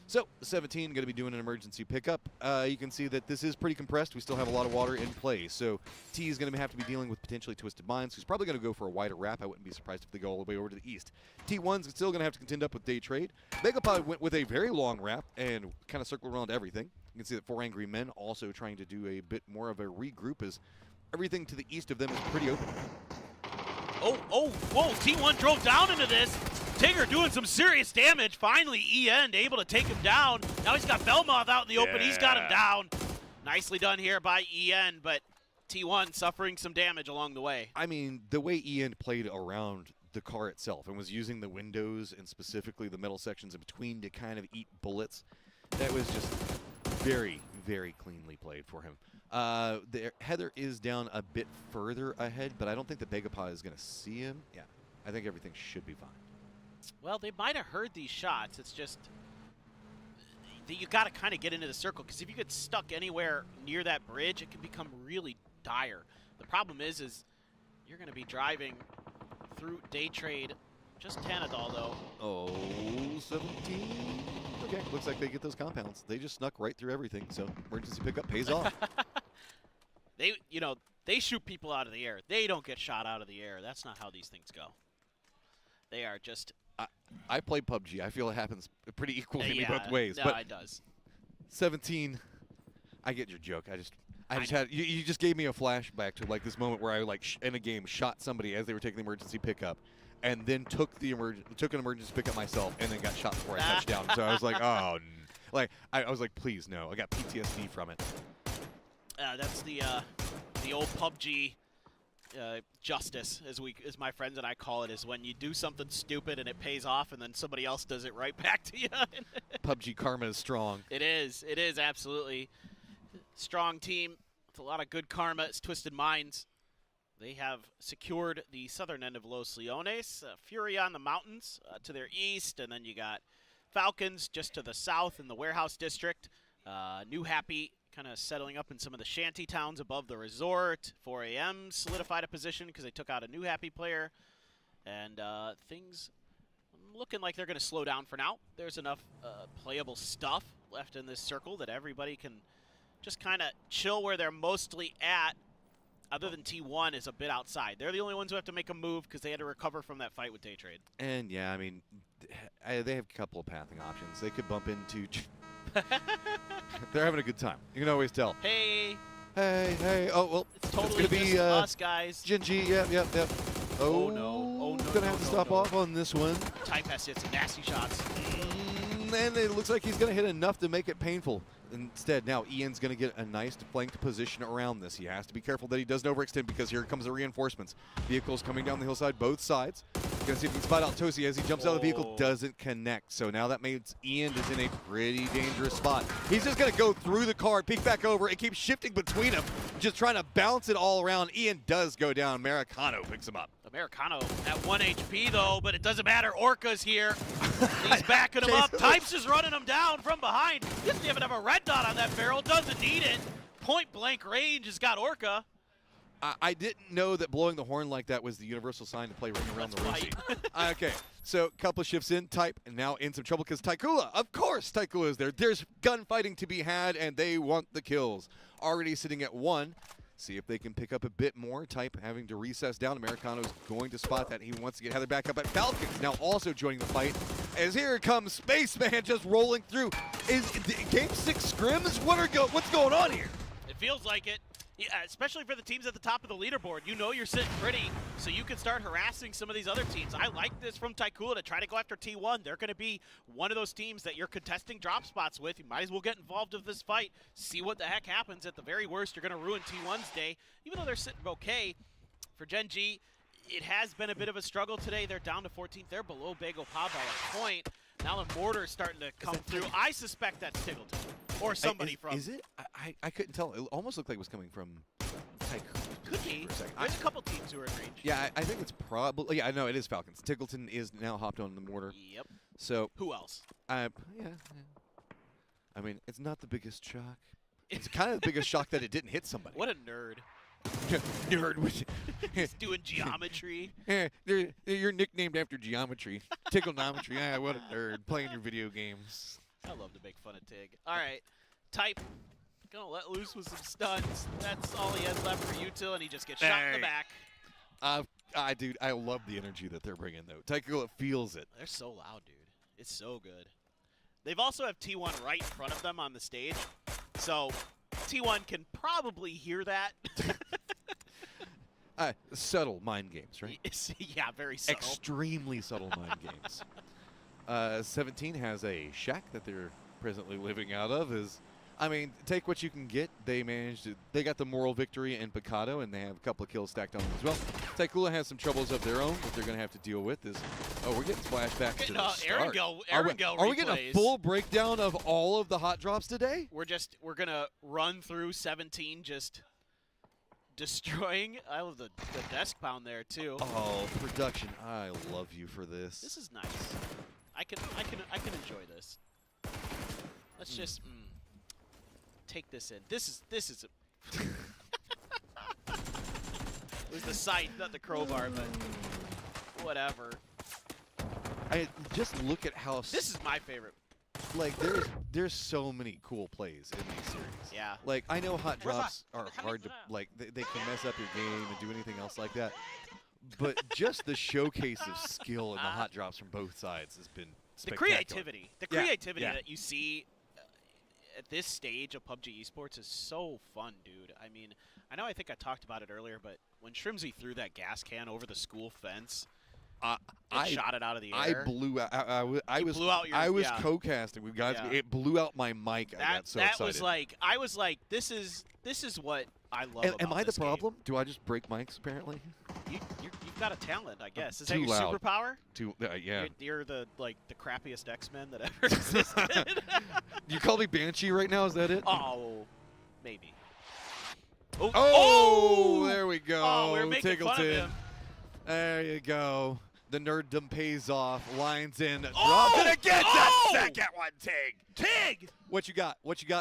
So, 17 going to be doing an emergency pickup. You can see that this is pretty compressed. We still have a lot of water in play. So, T is going to have to be dealing with potentially Twisted Minds, who's probably going to go for a wider wrap. I wouldn't be surprised if they go all the way over to the east. T1's still going to have to contend up with Daytrade. Megapod went with a very long wrap and kind of circled around everything. You can see that 4 Angry Men also trying to do a bit more of a regroup as everything to the east of them is pretty open. Whoa, T1 drove down into this. Tigger doing some serious damage. Finally, EN able to take him down. Now he's got Belmoth out in the open. He's got him down. Nicely done here by EN, but T1 suffering some damage along the way. I mean, the way EN played around the car itself and was using the windows and specifically the metal sections in between to kind of eat bullets, that was just very, very cleanly played for him. Heather is down a bit further ahead, but I don't think that Begapod is going to see him. Yeah, I think everything should be fine. Well, they might have heard these shots. It's just you got to kind of get into the circle, because if you get stuck anywhere near that bridge, it can become really dire. The problem is you're going to be driving through day trade. Just Tanadol, though. Oh, 17. Okay, looks like they get those compounds. They just snuck right through everything, so emergency pickup pays off. They shoot people out of the air. They don't get shot out of the air. That's not how these things go. They are just... I play PUBG. I feel it happens pretty equally to me both ways. No, but it does. 17, I get your joke. I just had you just gave me a flashback to like this moment where I in a game shot somebody as they were taking the emergency pickup, and then took an emergency pickup myself, and then got shot before I touched down. So I was like, oh, I was like, please no. I got PTSD from it. That's the old PUBG justice, as my friends and I call it, is when you do something stupid and it pays off, and then somebody else does it right back to you. PUBG karma is strong. It is absolutely strong team with a lot of good karma. It's Twisted Minds. They have secured the southern end of Los Leones. Fury on the mountains to their east, and then you got Falcons just to the south in the Warehouse District. New Happy kind of settling up in some of the shanty towns above the resort. 4 a.m. solidified a position because they took out a New Happy player. And things looking like they're going to slow down for now. There's enough playable stuff left in this circle that everybody can just kind of chill where they're mostly at, other than T1 is a bit outside. They're the only ones who have to make a move because they had to recover from that fight with Day Trade. And, yeah, I mean, they have a couple of pathing options. They could bump into... They're having a good time. You can always tell. Hey. Oh, well, it's totally going to be us, guys. Genji, yep. Oh, no. Going to have to stop off on this one. Type has hit some nasty shots. And it looks like he's going to hit enough to make it painful. Instead, now Ian's going to get a nice flanked position around this. He has to be careful that he doesn't overextend, because here comes the reinforcements. Vehicles coming down the hillside, both sides. Going to see if he can spot out Tosi as he jumps out of the vehicle. Doesn't connect. So now that means Ian is in a pretty dangerous spot. He's just going to go through the car, peek back over, and keep shifting between them, just trying to bounce it all around. Ian does go down. Americano picks him up. Americano at 1 HP, though, but it doesn't matter. Orca's here. He's backing him up. Types is running him down from behind. He doesn't even have a red dot on that barrel. Doesn't need it. Point blank range has got Orca. I didn't know that blowing the horn like that was the universal sign to play Ring Around the Rosie. Okay, so a couple of shifts in, Type, and now in some trouble because Taikula, of course Taikula is there. There's gunfighting to be had, and they want the kills. Already sitting at 1. See if they can pick up a bit more. Type having to recess down. Americano's going to spot that. He wants to get Heather back up at Falcons. Now also joining the fight. As here comes Spaceman just rolling through. Is Game 6 scrims? What's going on here? It feels like it. Yeah, especially for the teams at the top of the leaderboard. You know you're sitting pretty, so you can start harassing some of these other teams. I like this from Taikula to try to go after T1. They're going to be one of those teams that you're contesting drop spots with. You might as well get involved with this fight, see what the heck happens. At the very worst, you're going to ruin T1's day. Even though they're sitting okay, for Gen G, it has been a bit of a struggle today. They're down to 14th. They're below Bagel Pa by a point. Now the mortar is starting to come through. I suspect that's Tiggleton. Or somebody from... Is it? I couldn't tell. It almost looked like it was coming from Taikula. Could be. There's a couple teams who are in range. Yeah, I think it's probably... Yeah, I know it is Falcons. Tiggleton is now hopped on the mortar. Yep. So... Who else? Yeah. I mean, it's not the biggest shock. It's kind of the biggest shock that it didn't hit somebody. What a nerd. Nerd. He's doing geometry. Yeah, you're nicknamed after geometry. Tiggleometry. Yeah, what a nerd. Playing your video games. I love to make fun of Tig. All right. Type. Gonna let loose with some stuns. That's all he has left for Util, and he just gets shot in the back. Dude, I love the energy that they're bringing, though. Taikula feels it. They're so loud, dude. It's so good. They've also have T1 right in front of them on the stage, so T1 can probably hear that. Subtle mind games, right? Yeah, very subtle. Extremely subtle mind games. 17 has a shack that they're presently living out of. I mean, take what you can get. They got the moral victory in Picado, and they have a couple of kills stacked on them as well. Taikula has some troubles of their own that they're going to have to deal with. We're getting flashbacks to the start. Are we getting a full breakdown of all of the hot drops today? We're going to run through 17 just destroying. I love the desk pound there too. Oh, production! I love you for this. This is nice. I can enjoy this. Let's just take this in. This is it was the sight, not the crowbar, but whatever. I just look at how this is my favorite. Like there's so many cool plays in these series. Yeah. Like I know hot drops are hard to they can mess up your game and do anything else like that. But just the showcase of skill in the hot drops from both sides has been spectacular. The creativity that you see at this stage of PUBG esports is so fun, dude. I mean, I think I talked about it earlier, but when Shrimzy threw that gas can over the school fence, I shot it out of the air. I blew out. I was co-casting with guys. Yeah. It blew out my mic. I got so excited. I was like, this is what I love. Am I the problem? Do I just break mics? Apparently. You've got a talent, I guess. Is that Too your loud. superpower? Yeah. You're the crappiest X-Men that ever existed. You call me Banshee right now? Is that it? Oh, maybe. Oh, there we go. Oh, we're making fun of him. There you go. The nerddom pays off. Lines in. Drops it again. That second one, Tig. What you got?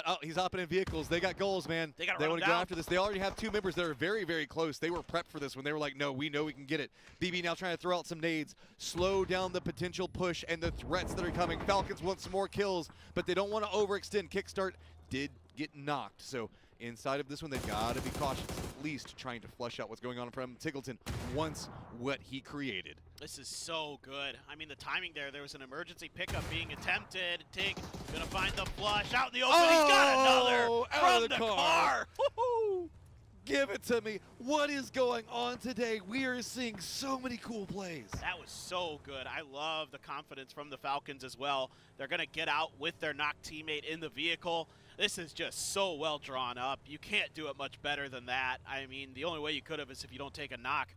Oh, he's hopping in vehicles. They got goals, man. They want to go after this. They already have two members that are very, very close. They were prepped for this when they were like, no, we know we can get it. BB now trying to throw out some nades, slow down the potential push and the threats that are coming. Falcons want some more kills, but they don't want to overextend. Kickstart did get knocked. So inside of this one, they've got to be cautious, at least trying to flush out what's going on in front of him. Tiggleton wants what he created. This is so good. I mean, the timing there was an emergency pickup being attempted. Tig gonna find the flush out in the open. He's got another from the car. Woohoo! Give it to me. What is going on today? We are seeing so many cool plays. That was so good. I love the confidence from the Falcons as well. They're gonna get out with their knocked teammate in the vehicle. This is just so well drawn up. You can't do it much better than that. I mean, the only way you could have is if you don't take a knock.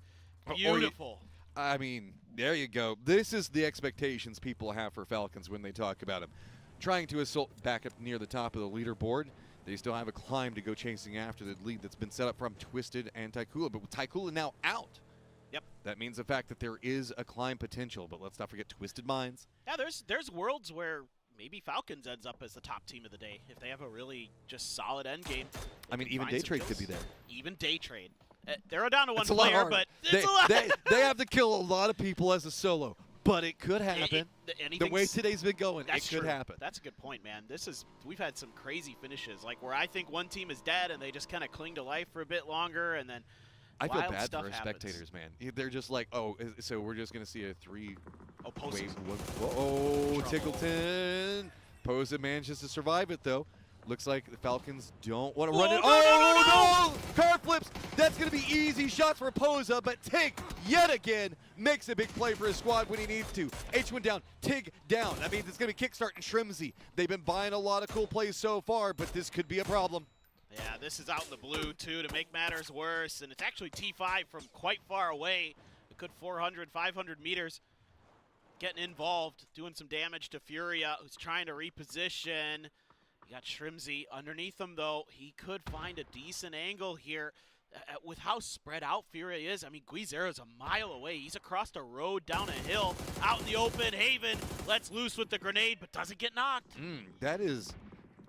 Beautiful. I mean, there you go. This is the expectations people have for Falcons when they talk about him. Trying to assault back up near the top of the leaderboard. They still have a climb to go chasing after the lead that's been set up from Twisted and Taikula. But with Taikula now out, that means the fact that there is a climb potential. But let's not forget Twisted Minds. Yeah, there's worlds where maybe Falcons ends up as the top team of the day if they have a really just solid end game. I mean, even Daytrade could be there. Even Daytrade. They're down to one it's player, but it's a lot. They have to kill a lot of people as a solo, but it could happen. The way today's been going, it could happen. That's a good point, man. We've had some crazy finishes, like where I think one team is dead and they just kind of cling to life for a bit longer, and then I feel wild bad stuff for our happens. spectators, man. They're just like, oh, so we're just gonna see a three. Pose. Oh, Tiggleton. Pose manages to survive it though. Looks like the Falcons don't want to run it. No! Car flips. That's going to be easy shots for Posa, but Tig, yet again, makes a big play for his squad when he needs to. H1 down, Tig down. That means it's going to be Kickstart and Shrimzy. They've been buying a lot of cool plays so far, but this could be a problem. Yeah, this is out in the blue, too, to make matters worse, and it's actually T5 from quite far away, a good 400, 500 meters, getting involved, doing some damage to Furia, who's trying to reposition. You got Shrimzy underneath him, though. He could find a decent angle here. With how spread out Furia is, I mean, Guizera's a mile away. He's across the road, down a hill, out in the open. Haven lets loose with the grenade, but doesn't get knocked. That is...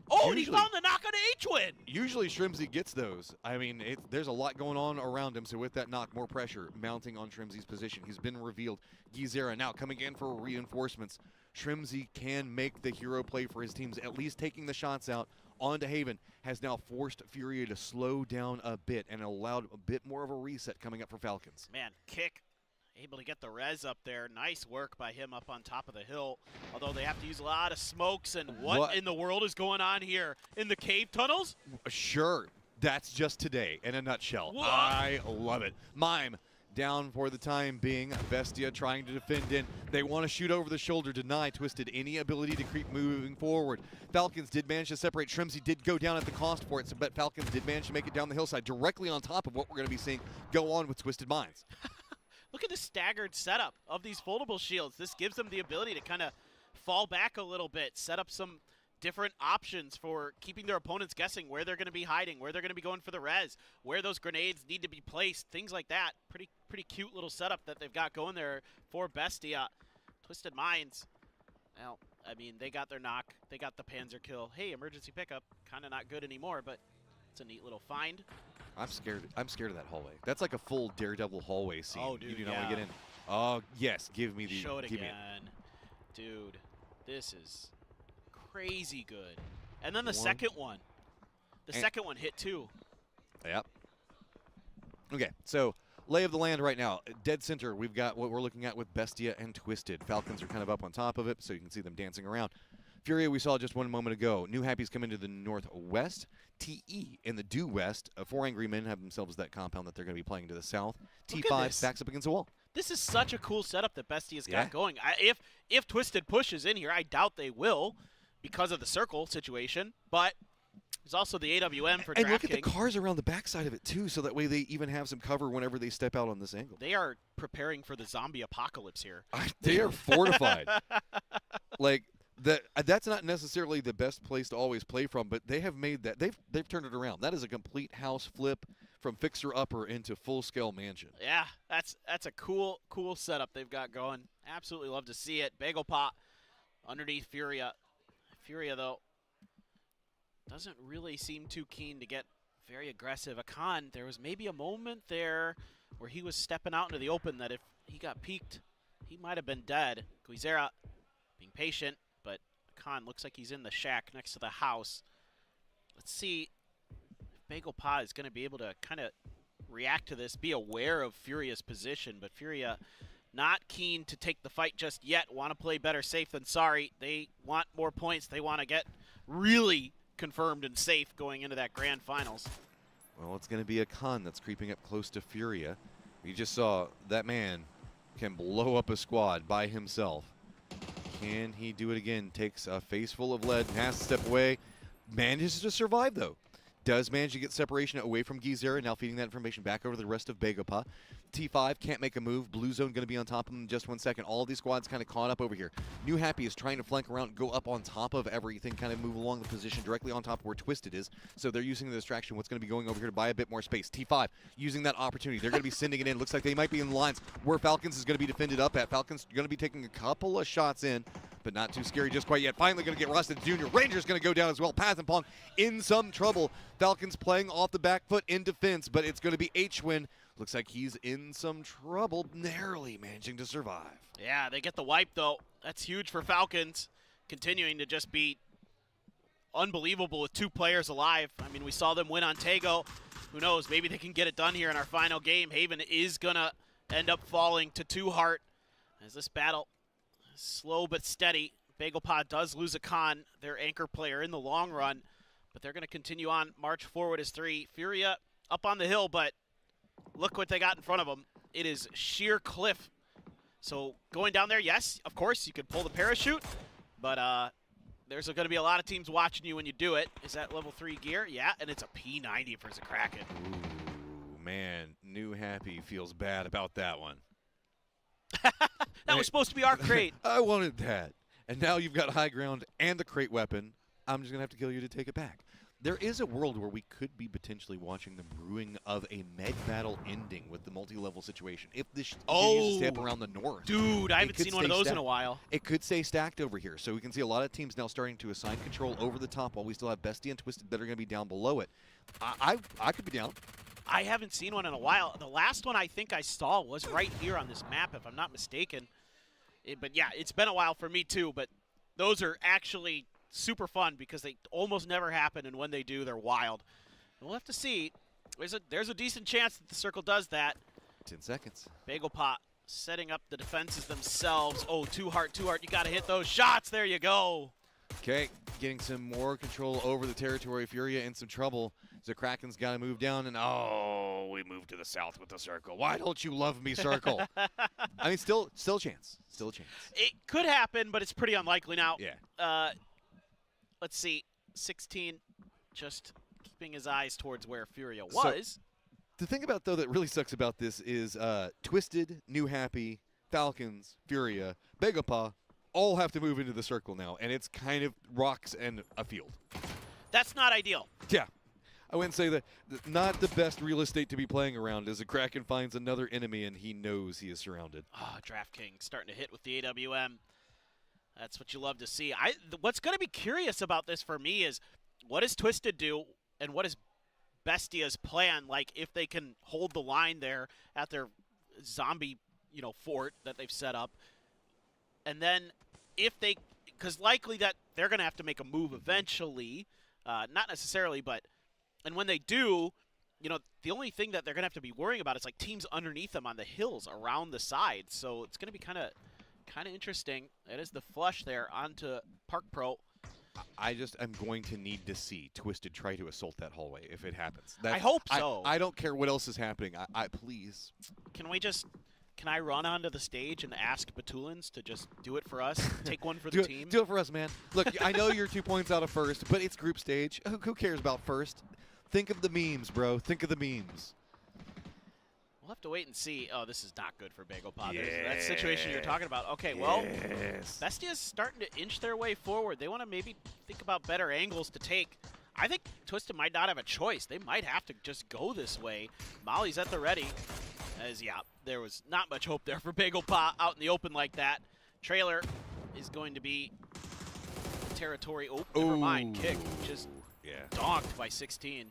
Oh, and he found the knock on H-Win! Usually Shrimzy gets those. I mean, there's a lot going on around him, so with that knock, more pressure mounting on Shrimzy's position. He's been revealed. Guizera now coming in for reinforcements. Shrimzy can make the hero play for his teams, at least taking the shots out onto Haven, has now forced Furia to slow down a bit and allowed a bit more of a reset coming up for Falcons. Man, Kick able to get the res up there. Nice work by him up on top of the hill, although they have to use a lot of smokes. And what in the world is going on here in the cave tunnels? Sure. That's just today in a nutshell. Whoa. I love it. Mime down for the time being. Bestia trying to defend in. They want to shoot over the shoulder, deny Twisted any ability to creep moving forward. Falcons did manage to separate. Shrimsy did go down at the cost for it, but Falcons did manage to make it down the hillside directly on top of what we're going to be seeing go on with Twisted Minds. Look at the staggered setup of these foldable shields. This gives them the ability to kind of fall back a little bit, set up some different options for keeping their opponents guessing where they're going to be hiding, where they're going to be going for the res, where those grenades need to be placed, things like that. Pretty cute little setup that they've got going there for Bestia. Twisted Minds, well, I mean, they got their knock. They got the Panzer kill. Hey, emergency pickup, kind of not good anymore, but it's a neat little find. I'm scared of that hallway. That's like a full Daredevil hallway scene. Oh, dude, you do not want to get in. Oh, yes, give me the. Show it give me again. Dude, this is crazy good. And then the second one. The second one hit too. Yep. Okay, so lay of the land right now. Dead center, we've got what we're looking at with Bestia and Twisted. Falcons are kind of up on top of it, so you can see them dancing around. Furia, we saw just one moment ago. New Happy's come into the northwest. TE in the due west. 4 Angry Men have themselves that compound that they're going to be playing to the south. T5 backs up against the wall. This is such a cool setup that Bestia's got going. If Twisted pushes in here, I doubt they will because of the circle situation, but there's also the AWM for And look at DraftKings. the cars around the backside of it, too, so that way they even have some cover whenever they step out on this angle. They are preparing for the zombie apocalypse here. They are fortified. Like, that's not necessarily the best place to always play from, but they have made that. They've turned it around. That is a complete house flip from fixer-upper into full-scale mansion. Yeah, that's a cool setup they've got going. Absolutely love to see it. Bagel Pot underneath Furia. Furia, though, doesn't really seem too keen to get very aggressive. Akan, there was maybe a moment there where he was stepping out into the open that if he got peeked, he might have been dead. Guizera being patient, but Akan looks like he's in the shack next to the house. Let's see if Bagel Pot is going to be able to kind of react to this, be aware of Furia's position, but Furia not keen to take the fight just yet, want to play better safe than sorry. They want more points. They want to get really confirmed and safe going into that grand finals. Well, it's going to be a Khan that's creeping up close to Furia. You just saw that man can blow up a squad by himself. Can he do it again? Takes a face full of lead, has to step away. Manages to survive, though. Does manage to get separation away from Gizera, now feeding that information back over to the rest of Begopa. T5 can't make a move. Blue Zone going to be on top of him in just 1 second. All of these squads kind of caught up over here. New Happy is trying to flank around, go up on top of everything, kind of move along the position directly on top of where Twisted is. So they're using the distraction. What's going to be going over here to buy a bit more space. T5 using that opportunity. They're going to be sending it in. Looks like they might be in lines where Falcons is going to be defended up at. Falcons going to be taking a couple of shots in, but not too scary just quite yet. Finally going to get Rusted Jr. Ranger's going to go down as well. Paz and Pong in some trouble. Falcons playing off the back foot in defense, but it's going to be H-Win. Looks like he's in some trouble, narrowly managing to survive. Yeah, they get the wipe, though. That's huge for Falcons, continuing to just be unbelievable with 2 players alive. I mean, we saw them win on Tego. Who knows? Maybe they can get it done here in our final game. Haven is going to end up falling to 2 Heart as this battle is slow but steady. Bagelpod does lose a Khan, their anchor player in the long run, but they're going to continue on, march forward as 3. Furia up on the hill, but look what they got in front of them. It is sheer cliff. So going down there, yes, of course, you could pull the parachute, but there's going to be a lot of teams watching you when you do it. Is that level 3 gear? Yeah, and it's a P90 for Zakraken. Ooh, man, New Happy feels bad about that one. That was supposed to be our crate. I wanted that. And now you've got high ground and the crate weapon. I'm just going to have to kill you to take it back. There is a world where we could be potentially watching the brewing of a med battle ending with the multi-level situation. If this continues to stay up around the north. Dude, I haven't seen one of those in a while. It could stay stacked over here. So we can see a lot of teams now starting to assign control over the top while we still have Bestie and Twisted that are going to be down below it. I could be down. I haven't seen one in a while. The last one I think I saw was right here on this map, if I'm not mistaken. But yeah, it's been a while for me too, but those are actually super fun because they almost never happen, and when they do, they're wild. We'll have to see. There's a decent chance that the circle does that. 10 seconds. Bagel Pot setting up the defenses themselves. Oh, 2 Heart, 2 Heart. You got to hit those shots. There you go. Okay, getting some more control over the territory. Furia in some trouble. Kraken's got to move down, and oh, we moved to the south with the circle. Why don't you love me, circle? I mean, still a chance. Still a chance. It could happen, but it's pretty unlikely now. Yeah. Let's see. 16 just keeping his eyes towards where Furia was. So, the thing about, though, that really sucks about this is Twisted, New Happy, Falcons, Furia, Begapa all have to move into the circle now, and it's kind of rocks and a field. That's not ideal. Yeah. I wouldn't say that. Not the best real estate to be playing around as a Kraken finds another enemy and he knows he is surrounded. Oh, DraftKings starting to hit with the AWM. That's what you love to see. What's going to be curious about this for me is what does Twisted do and what is Bestia's plan? Like if they can hold the line there at their zombie, fort that they've set up. And then if they, because likely that they're going to have to make a move eventually. Not necessarily, but. And when they do, the only thing that they're going to have to be worrying about is like teams underneath them on the hills around the sides. So it's going to be kind of interesting. It is the flush there onto Park Pro. I just am going to need to see Twisted try to assault that hallway if it happens. I hope so. I don't care what else is happening. I please. Can I run onto the stage and ask Batulins to just do it for us? Take one for the team? Do it for us, man. Look, I know you're 2 points out of first, but it's group stage. Who cares about first? Think of the memes, bro. Think of the memes. We'll have to wait and see. Oh, this is not good for Bagel There's that situation you're talking about. Okay, well, Bestia's starting to inch their way forward. They want to maybe think about better angles to take. I think Twisted might not have a choice. They might have to just go this way. Molly's at the ready. There was not much hope there for Bagel out in the open like that. Trailer is going to be territory. Oh, never mind. Kick. Just donked by 16.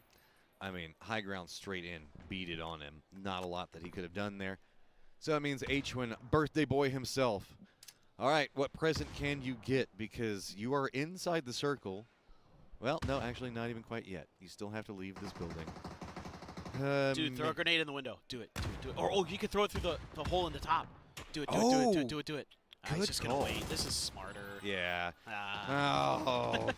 I mean, high ground straight in, beat it on him. Not a lot that he could have done there. So that means H1, birthday boy himself. All right, what present can you get? Because you are inside the circle. Well, no, actually not even quite yet. You still have to leave this building. Dude, throw a grenade in the window. Do it. Or you could throw it through the hole in the top. Do it. He's just going to wait. This is smarter. Yeah. Oh.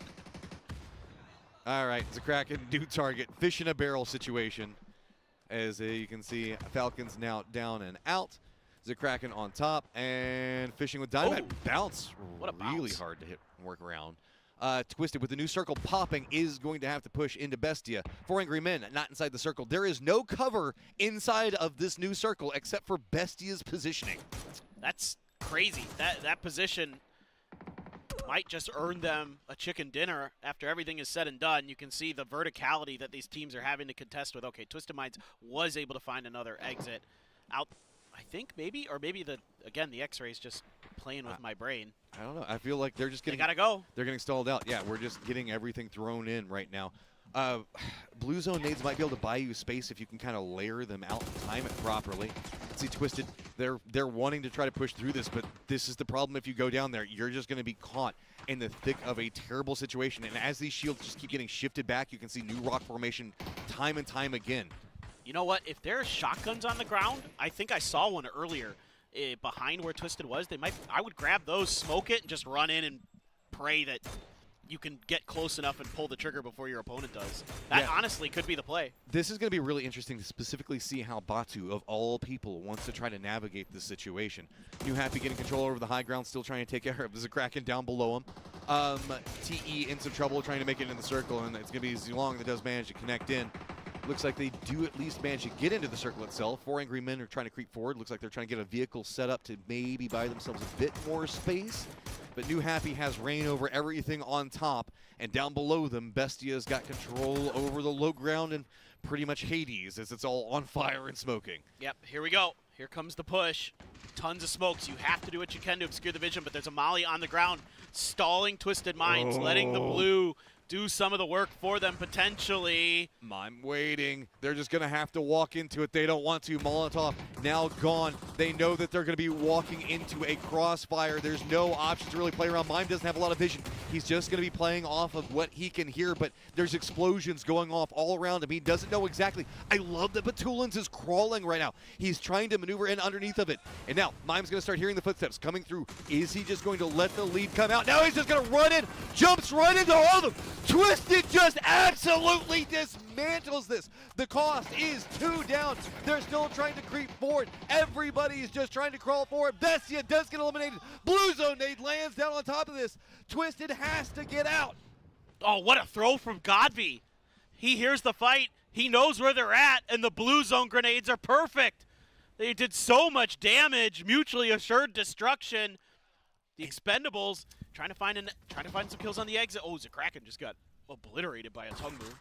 All right, it's a Kraken new target. Fish in a barrel situation. As you can see, Falcons now down and out. Kraken on top and fishing with Dynamite. Bounce. What a really bounce. Hard to hit and work around. Twisted with the new circle popping is going to have to push into Bestia. 4 Angry Men not inside the circle. There is no cover inside of this new circle except for Bestia's positioning. That's crazy. That position might just earn them a chicken dinner after everything is said and done. You can see the verticality that these teams are having to contest with. Okay, Twisted Minds was able to find another exit out, I think, maybe, or maybe the X-Ray's just playing with my brain. I don't know. I feel like they're just getting. They gotta go. They're getting stalled out. Yeah, we're just getting everything thrown in right now. Blue zone nades might be able to buy you space if you can kind of layer them out and time it properly. See, Twisted, they're wanting to try to push through this, but this is the problem. If you go down there, you're just going to be caught in the thick of a terrible situation. And as these shields just keep getting shifted back, you can see new rock formation time and time again. You know what? If there are shotguns on the ground, I think I saw one earlier behind where Twisted was. I would grab those, smoke it, and just run in and pray that you can get close enough and pull the trigger before your opponent does. That honestly could be the play. This is going to be really interesting to specifically see how Batu, of all people, wants to try to navigate this situation. New Happy getting control over the high ground, still trying to take care of. There's a Kraken down below him. TE in some trouble trying to make it in the circle, and it's going to be Zilong that does manage to connect in. Looks like they do at least manage to get into the circle itself. 4 Angry Men are trying to creep forward. Looks like they're trying to get a vehicle set up to maybe buy themselves a bit more space. But New Happy has reign over everything on top. And down below them, Bestia's got control over the low ground and pretty much Hades as it's all on fire and smoking. Yep, here we go. Here comes the push. Tons of smokes. You have to do what you can to obscure the vision, but there's a Molly on the ground stalling Twisted Minds, letting the blue do some of the work for them potentially. I'm waiting. They're just going to have to walk into it. They don't want to. Molotov now gone. They know that they're going to be walking into a crossfire. There's no option to really play around. Mime doesn't have a lot of vision. He's just going to be playing off of what he can hear, but there's explosions going off all around him. He doesn't know exactly. I love that Batulins is crawling right now. He's trying to maneuver in underneath of it. And now Mime's going to start hearing the footsteps coming through. Is he just going to let the lead come out? Now he's just going to run in, jumps right into all of them. Twisted just absolutely dismantles this. The cost is 2 down. They're still trying to creep forward. Everybody's just trying to crawl forward. Bestia does get eliminated. Blue Zone nade lands down on top of this. Twisted has to get out. Oh, what a throw from Godby. He hears the fight. He knows where they're at, and the Blue Zone grenades are perfect. They did so much damage, mutually assured destruction. The Expendables trying to find some kills on the exit. Oh, Zakraken just got obliterated by a tongue move.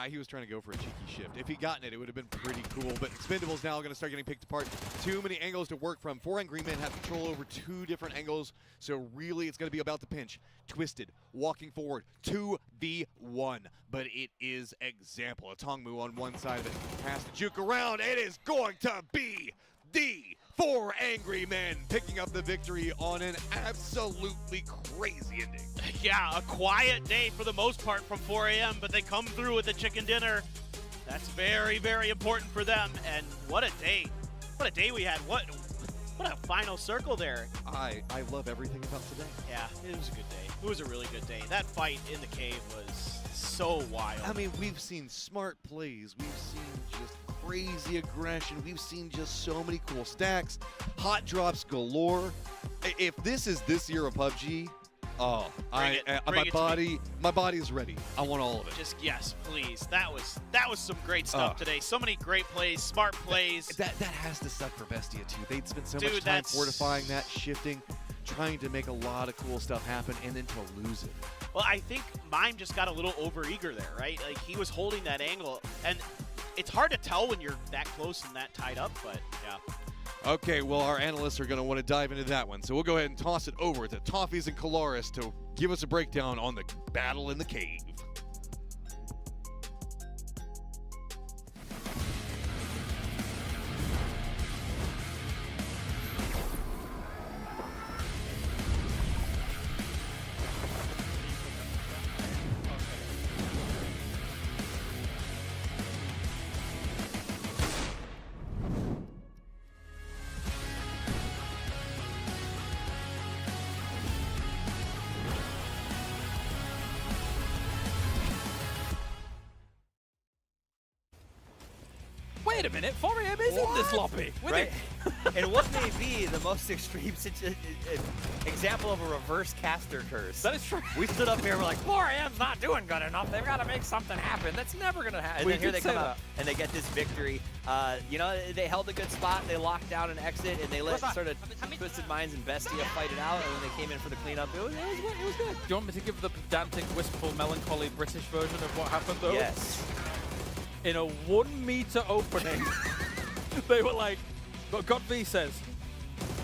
He was trying to go for a cheeky shift. If he'd gotten it, it would have been pretty cool. But Expendables now going to start getting picked apart. Too many angles to work from. 4 Angry Men have control over 2 different angles. So really, it's going to be about the pinch. Twisted, walking forward, 2v1. But it is example. A Tongmu on one side of it. Has to juke around. It is going to be the 4 Angry Men picking up the victory on an absolutely crazy ending. Yeah, a quiet day for the most part from 4 a.m., but they come through with a chicken dinner. That's very, very important for them. And what a day. What a day we had. What a final circle there. I love everything about today. Yeah, it was a good day. It was a really good day. That fight in the cave was so wild. I mean, we've seen smart plays. We've seen just crazy aggression. We've seen just so many cool stacks. Hot drops galore. If this is this year of PUBG, oh, my body is ready. I want all of it. Just yes, please. That was some great stuff today. So many great plays, smart plays. That has to suck for Bestia too. They'd spent so much time fortifying that, shifting, trying to make a lot of cool stuff happen, and then to lose it. Well, I think Mime just got a little overeager there, right? Like he was holding that angle, and it's hard to tell when you're that close and that tied up, but yeah. Okay, well, our analysts are going to want to dive into that one, so we'll go ahead and toss it over to Toffees and Colaris to give us a breakdown on the battle in the cave. Wait a minute, 4 a.m. is in this lobby. Right? And what may be the most extreme example of a reverse caster curse. That is true. We stood up here, we're like, 4 a.m.'s not doing good enough. They've got to make something happen. That's never going to happen. And then here they come out and they get this victory. You know, they held a good spot. They locked down an exit, and they let sort of Twisted Minds and Bestia fight it out, and then they came in for the cleanup. It was good. Do you want me to give the pedantic, wistful, melancholy British version of what happened, though? Yes. In a 1 meter opening, they were like, but God V says,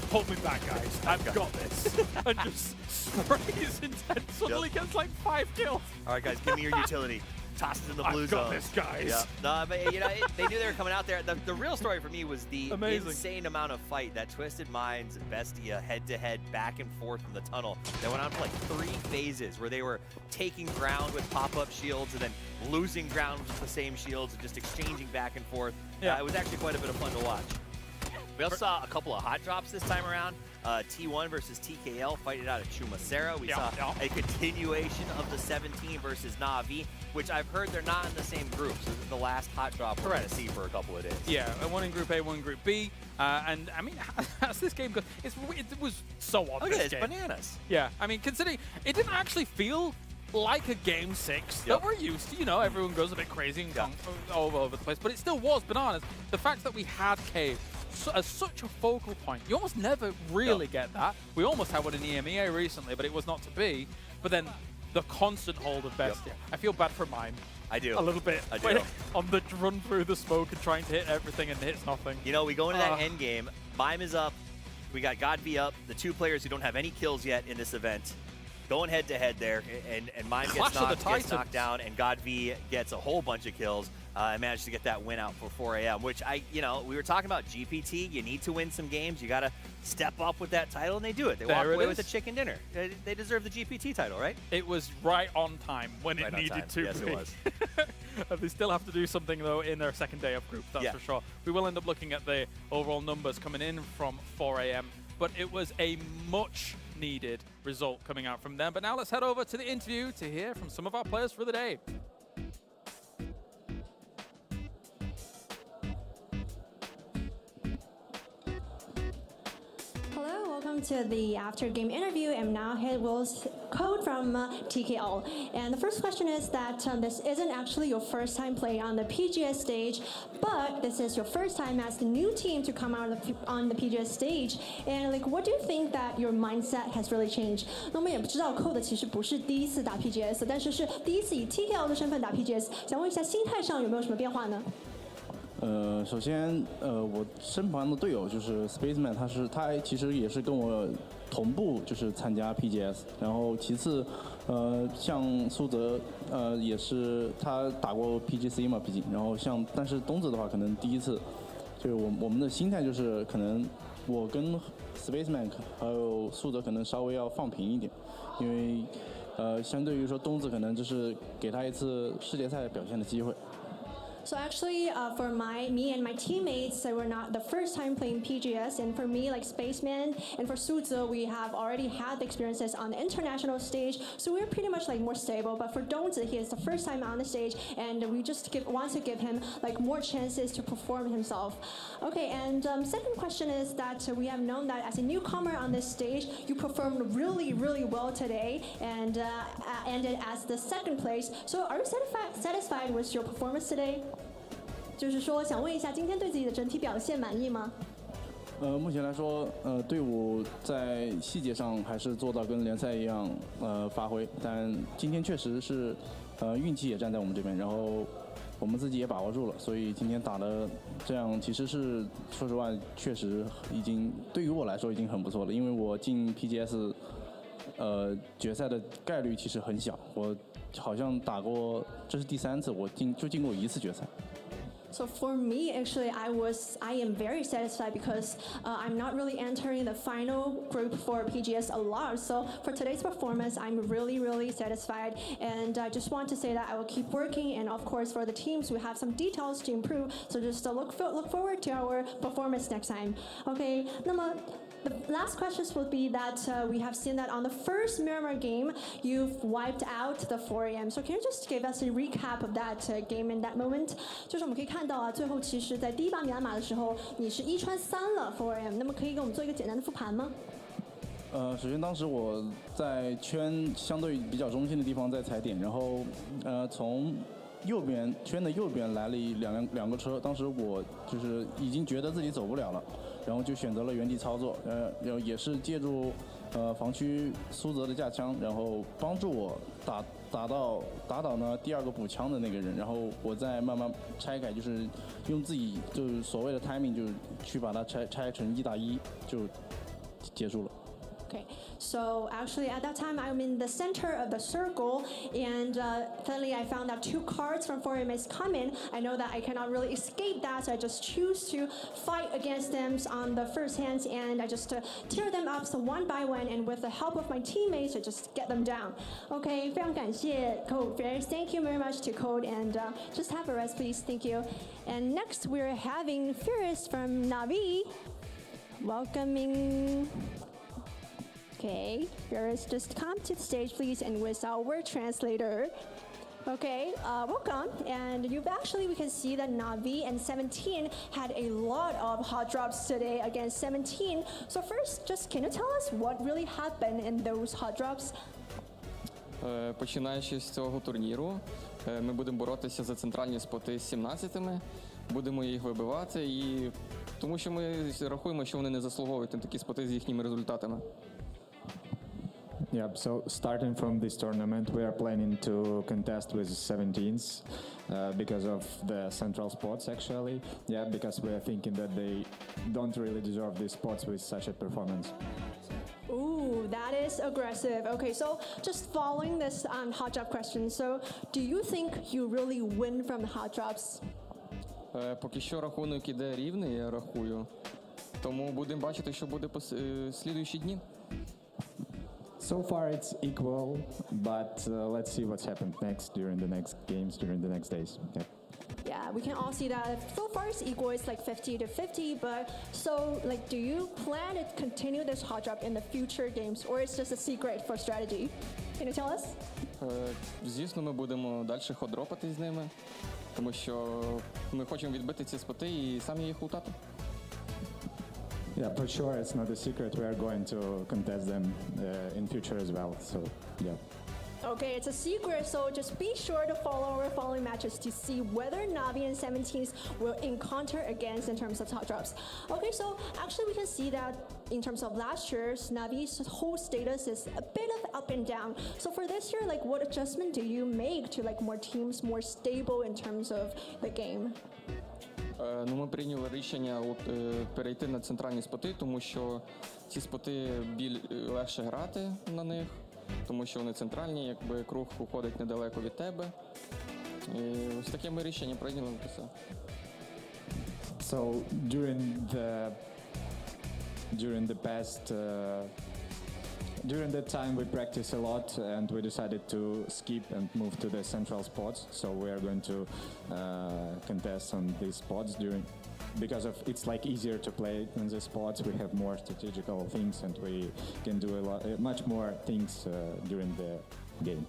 hold me back, guys. I've got this. And just sprays intense. Suddenly gets like 5 kills. All right, guys, give me your utility. Toss it in the blue zone. I've got this, guys. Yeah. No, but you know, they knew they were coming out there. The real story for me was the insane amount of fight that Twisted Minds and Bestia head-to-head, back and forth from the tunnel. They went on for like 3 phases where they were taking ground with pop-up shields and then losing ground with the same shields and just exchanging back and forth. Yeah. It was actually quite a bit of fun to watch. We also saw a couple of hot drops this time around. T1 versus TKL fighting out at Chumacera. We saw a continuation of the 17 versus Na'Vi, which I've heard they're not in the same group. So this is the last hot drop we're going to see for a couple of days. Yeah, one in Group A, one in Group B. And I mean, as this game goes, it was so odd. Look at this, bananas. Yeah, I mean, considering it didn't actually feel like a Game 6 that we're used to. You know, everyone goes a bit crazy and all over the place, but it still was bananas. The fact that we had Cave as such a focal point, you almost never really get that. We almost had one in EMEA recently, but it was not to be. But then the constant hold of Bestia. I feel bad for Mime. I do. A little bit. I do. On the run through the smoke and trying to hit everything and hits nothing. You know, we go into that end game. Mime is up. We got God V up. The 2 players who don't have any kills yet in this event. going head-to-head there, and Mime gets knocked down, and GodV gets a whole bunch of kills and managed to get that win out for 4 a.m., which we were talking about GPT. You need to win some games. You got to step up with that title, and they do it. They walk away with a chicken dinner. They deserve the GPT title, right? It was right on time when it needed to be. Yes, it was. They still have to do something, though, in their second day of group, that's for sure. We will end up looking at the overall numbers coming in from 4 a.m., but it was a much-needed result coming out from them. But now let's head over to the interview to hear from some of our players for the day. Welcome to the after-game interview. I'm now here with Code from TKO. And the first question is that this isn't actually your first time playing on the PGS stage, but this is your first time as the new team to come out on the PGS stage. And what do you think that your mindset has really changed? 那我们也知道 Code 其实不是第一次打 PGS， 但是是第一次以 TKO 的身份打 PGS。想问一下心态上有没有什么变化呢？首先，我身旁的队友就是 Spaceman， 他其实也是跟我同步就是参加 PGS， 然后其次，像苏泽，也是他打过 PGC 嘛，毕竟，然后但是东子的话可能第一次，就是我们的心态就是可能我跟 Spaceman 还有苏泽可能稍微要放平一点，因为相对于说东子可能就是给他一次世界赛表现的机会。So actually, for me and my teammates, we're not the first time playing PGS, and for me, like Spaceman, and for Suzu, we have already had the experiences on the international stage, so we're pretty much more stable. But for Dongzi, he is the first time on the stage, and we just want to give him more chances to perform himself. Okay, and second question is that we have known that as a newcomer on this stage, you performed really, really well today, and ended as the second place. So are you satisfied with your performance today? 就是说，想问一下，今天对自己的整体表现满意吗？目前来说，队伍在细节上还是做到跟联赛一样，发挥。但今天确实是，运气也站在我们这边，然后我们自己也把握住了，所以今天打的这样，其实是说实话，确实已经对于我来说已经很不错了。因为我进 PGS，决赛的概率其实很小，我好像打过，这是第3次，我进过1次决赛。So for me, actually, I am very satisfied because I'm not really entering the final group for PGS a lot. So for today's performance, I'm really, really satisfied. And I just want to say that I will keep working. And of course, for the teams, we have some details to improve. So just look forward to our performance next time. Okay, 那么 the last questions will be that we have seen that on the first Miramar game, you've wiped out the 4 a.m. So can you just give us a recap of that game in that moment? 就是我们可以看到啊，最后其实在第一把米兰马的时候，你是1穿3了 4 a.m. 那么可以给我们做一个简单的复盘吗？首先当时我在圈相对比较中心的地方在踩点，然后从圈的右边来了两个车，当时我就是已经觉得自己走不了了。然后就选择了原地操作，然后也是借助防区苏泽的架枪，然后帮助我打倒呢第2个补枪的那个人，然后我再慢慢拆开，就是用自己就是所谓的 timing， 就是去把它拆成1打1，就结束了。Okay, so actually at that time I'm in the center of the circle, and suddenly I found that 2 cards from 4M is coming. I know that I cannot really escape that, so I just choose to fight against them on the first hands, and I just tear them up so one by one, and with the help of my teammates, I just get them down. Okay, 非常感谢 Code. Thank you very much to Code, and just have a rest, please. Thank you. And next we're having Fierce from Navi. Welcoming. Okay, Ferris, just come to the stage, please, and with our translator. Okay, welcome. And we can see that Navi and 17 had a lot of hot drops today against 17. So first, just can you tell us what really happened in those hot drops? Починаючи з цього турніру, ми будемо боротися за центральні споти з 17-ми, будемо їх вибивати, і тому що ми рахуємо, що вони не заслуговують на такі споти з їхніми результатами. Yeah, so starting from this tournament, we are planning to contest with 17s because of the central spots, actually. Yeah, because we are thinking that they don't really deserve these spots with such a performance. Ooh, that That is aggressive. Okay, so just following this hot drop question. So, do you think you really win from the hot drops? Поки що рахунок іде рівний, я рахую. Тому будемо бачити, що буде слідуючі дні. So far it's equal, but let's see what's happened next during the next games, during the next days. Okay. Yeah, we can all see that so far it's equal. It's like 50-50. But so, like, do you plan to continue this hot drop in the future games, or it's just a secret for strategy? Can you tell us? Звісно, ми будемо далі ходропати з ними, тому що ми хочемо відбити ці споти і самі їх лутати. Yeah, for sure, it's not a secret. We are going to contest them in future as well. So, yeah. Okay, it's a secret, so just be sure to follow our following matches to see whether Navi and 17s will encounter against in terms of top drops. Okay, so actually we can see that in terms of last year's, Navi's whole status is a bit of up and down. So for this year, like, what adjustment do you make to like more teams, more stable in terms of the game? Ну, ми прийняли рішення перейти на центральні споти, тому що ці споти легше грати на них, тому що вони центральні, якби круг уходить недалеко від тебе. І ось таке ми рішення прийняли на все. So during the time we practiced a lot and we decided to skip and move to the central spots. So we are going to contest on these spots because of it's like easier to play in the spots. We have more strategical things and we can do much more things during the game.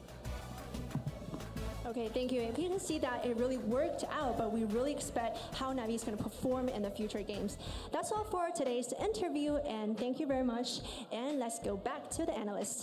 Okay, thank you. And you can see that it really worked out, but we really expect how Navi is going to perform in the future games. That's all for today's interview, and thank you very much. And let's go back to the analysts.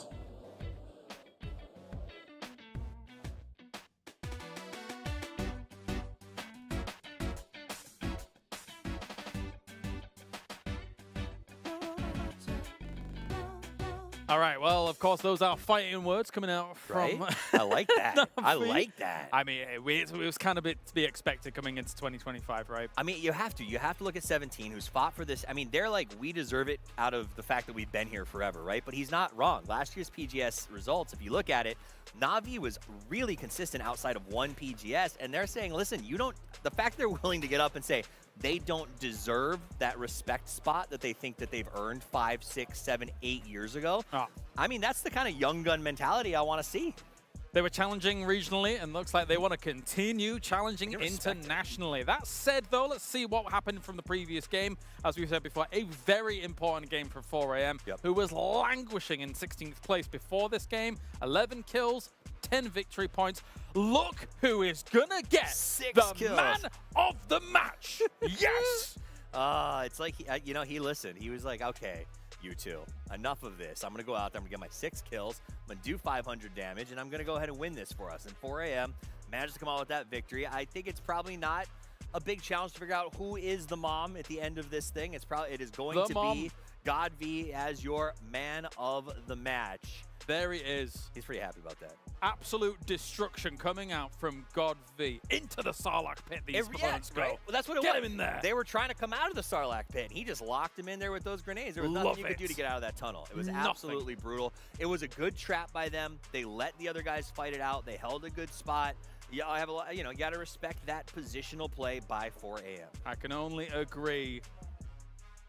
All right, well, of course, those are fighting words coming out from... Right? I like that. I like that. I mean, it was kind of to be expected coming into 2025, right? I mean, you have to. You have to look at 17, who's fought for this. I mean, they're like, we deserve it out of the fact that we've been here forever, right? But he's not wrong. Last year's PGS results, if you look at it, Na'Vi was really consistent outside of one PGS, and they're saying, listen, you don't... The fact they're willing to get up and say, they don't deserve that respect spot that they think that they've earned 5, 6, 7, 8 years ago. Oh. I mean, that's the kind of young gun mentality I want to see. They were challenging regionally, and looks like they want to continue challenging internationally. That said, though, let's see what happened from the previous game. As we said before, a very important game for 4AM, who was languishing in 16th place before this game. 11 kills, 10 victory points. Look who is gonna get 6 the kills. man of the match. Yes! It's like, he listened. He was like, okay, you two, enough of this. I'm going to go out there. I'm going to get my 6 kills. I'm going to do 500 damage, and I'm going to go ahead and win this for us. And 4AM managed to come out with that victory. I think it's probably not a big challenge to figure out who is the mom at the end of this thing. It is going to be God V as your man of the match. There he is. He's pretty happy about that. Absolute destruction coming out from God V into the Sarlacc pit. These opponents go. Right? Well, that's what it Get was. him in there. They were trying to come out of the Sarlacc pit, and he just locked him in there with those grenades. There was nothing you could do to get out of that tunnel. It was absolutely brutal. It was a good trap by them. They let the other guys fight it out. They held a good spot. Yeah, I have a lot. You got to respect that positional play by 4AM. I can only agree.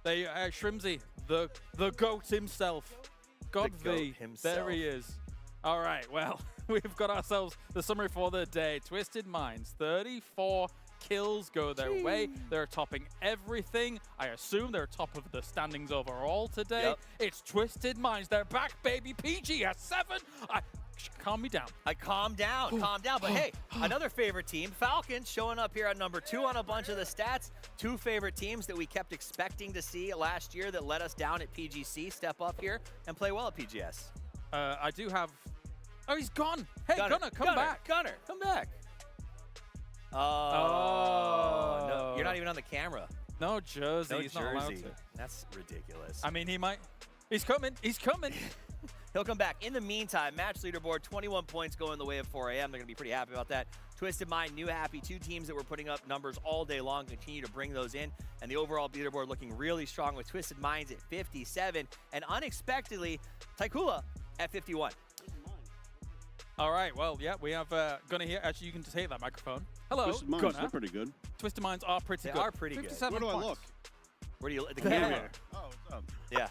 They Shrimsy, the GOAT himself. God V. There he is. All right, well, we've got ourselves the summary for the day. Twisted Minds, 34 kills go their way. They're topping everything. I assume they're top of the standings overall today. It's Twisted Minds. They're back, baby. PGS 7. Calm me down. I calm down. But hey, another favorite team, Falcons, showing up here at number 2 on a bunch of the stats. 2 favorite teams that we kept expecting to see last year that let us down at PGC step up here and play well at PGS. I do have... Oh, he's gone. Hey, Gunner, come back. Gunner, come back. Oh, no, you're not even on the camera. No jersey. No He's not allowed jersey. to. That's ridiculous. I mean, he might... He's coming. He's coming. He'll come back. In the meantime, match leaderboard, 21 points going the way of 4 a.m. They're going to be pretty happy about that. Twisted Mind, New Happy, 2 teams that were putting up numbers all day long, continue to bring those in. And the overall leaderboard looking really strong with Twisted Minds at 57. And unexpectedly, Taikula at 51. All right, well, yeah, we have Gunnar here. Actually, you can take that microphone. Hello, Twisted Minds, Gunnar. they're pretty good. Twisted Minds are pretty They good. are pretty good. 57 Where do I points. look? Where do you look? The camera. Oh, what's up? Yeah.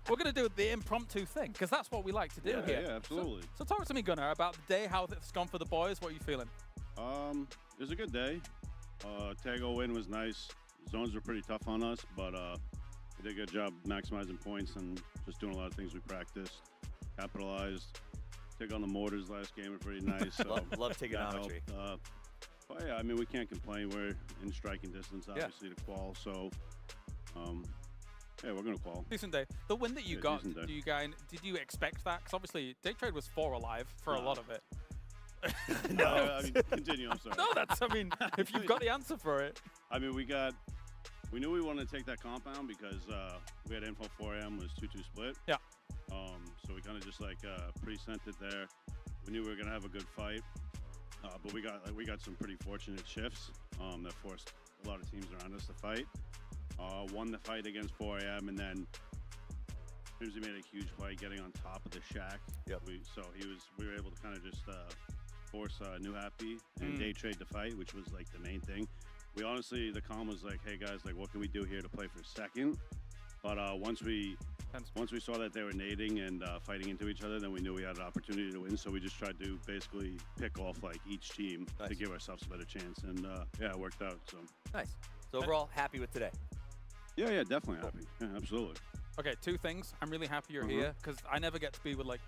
We're going to do the impromptu thing, because that's what we like to do Yeah, here. yeah, absolutely. So talk to me, Gunnar, about the day, how it's gone for the boys. What are you feeling? It was a good day. Tago win was nice. Zones were pretty tough on us, but we did a good job maximizing points and just doing a lot of things we practiced. Capitalized. Take on the mortars last game were pretty nice. So love trigonometry. that helped. But yeah, I mean, we can't complain. We're in striking distance, obviously, to qual. So, yeah, we're going to qual. Decent day. The win that you Yeah, got, decent day. did you expect that? Because obviously, day trade was 4 alive for a lot of it. No. I mean, continue, I'm sorry. No, that's, I mean, if you've got the answer for it. I mean, we knew we wanted to take that compound because we had info 4am was 2-2 split. Yeah. So we kind of just like pre-sent it there. We knew we were gonna have a good fight, but we got some pretty fortunate shifts that forced a lot of teams around us to fight. Won the fight against 4am, and then He made a huge play getting on top of the shack. Yep. We were able to kind of just force New Happy and day trade to fight, which was like the main thing. We honestly, the comm was like, hey guys, like what can we do here to play for second? But once we saw that they were nading and fighting into each other, then we knew we had an opportunity to win. So we just tried to basically pick off like each team to give ourselves a better chance. And yeah, it worked out. So nice. So overall, happy with today. Yeah, definitely happy. Yeah, absolutely. Okay, two things. I'm really happy you're here because I never get to be with like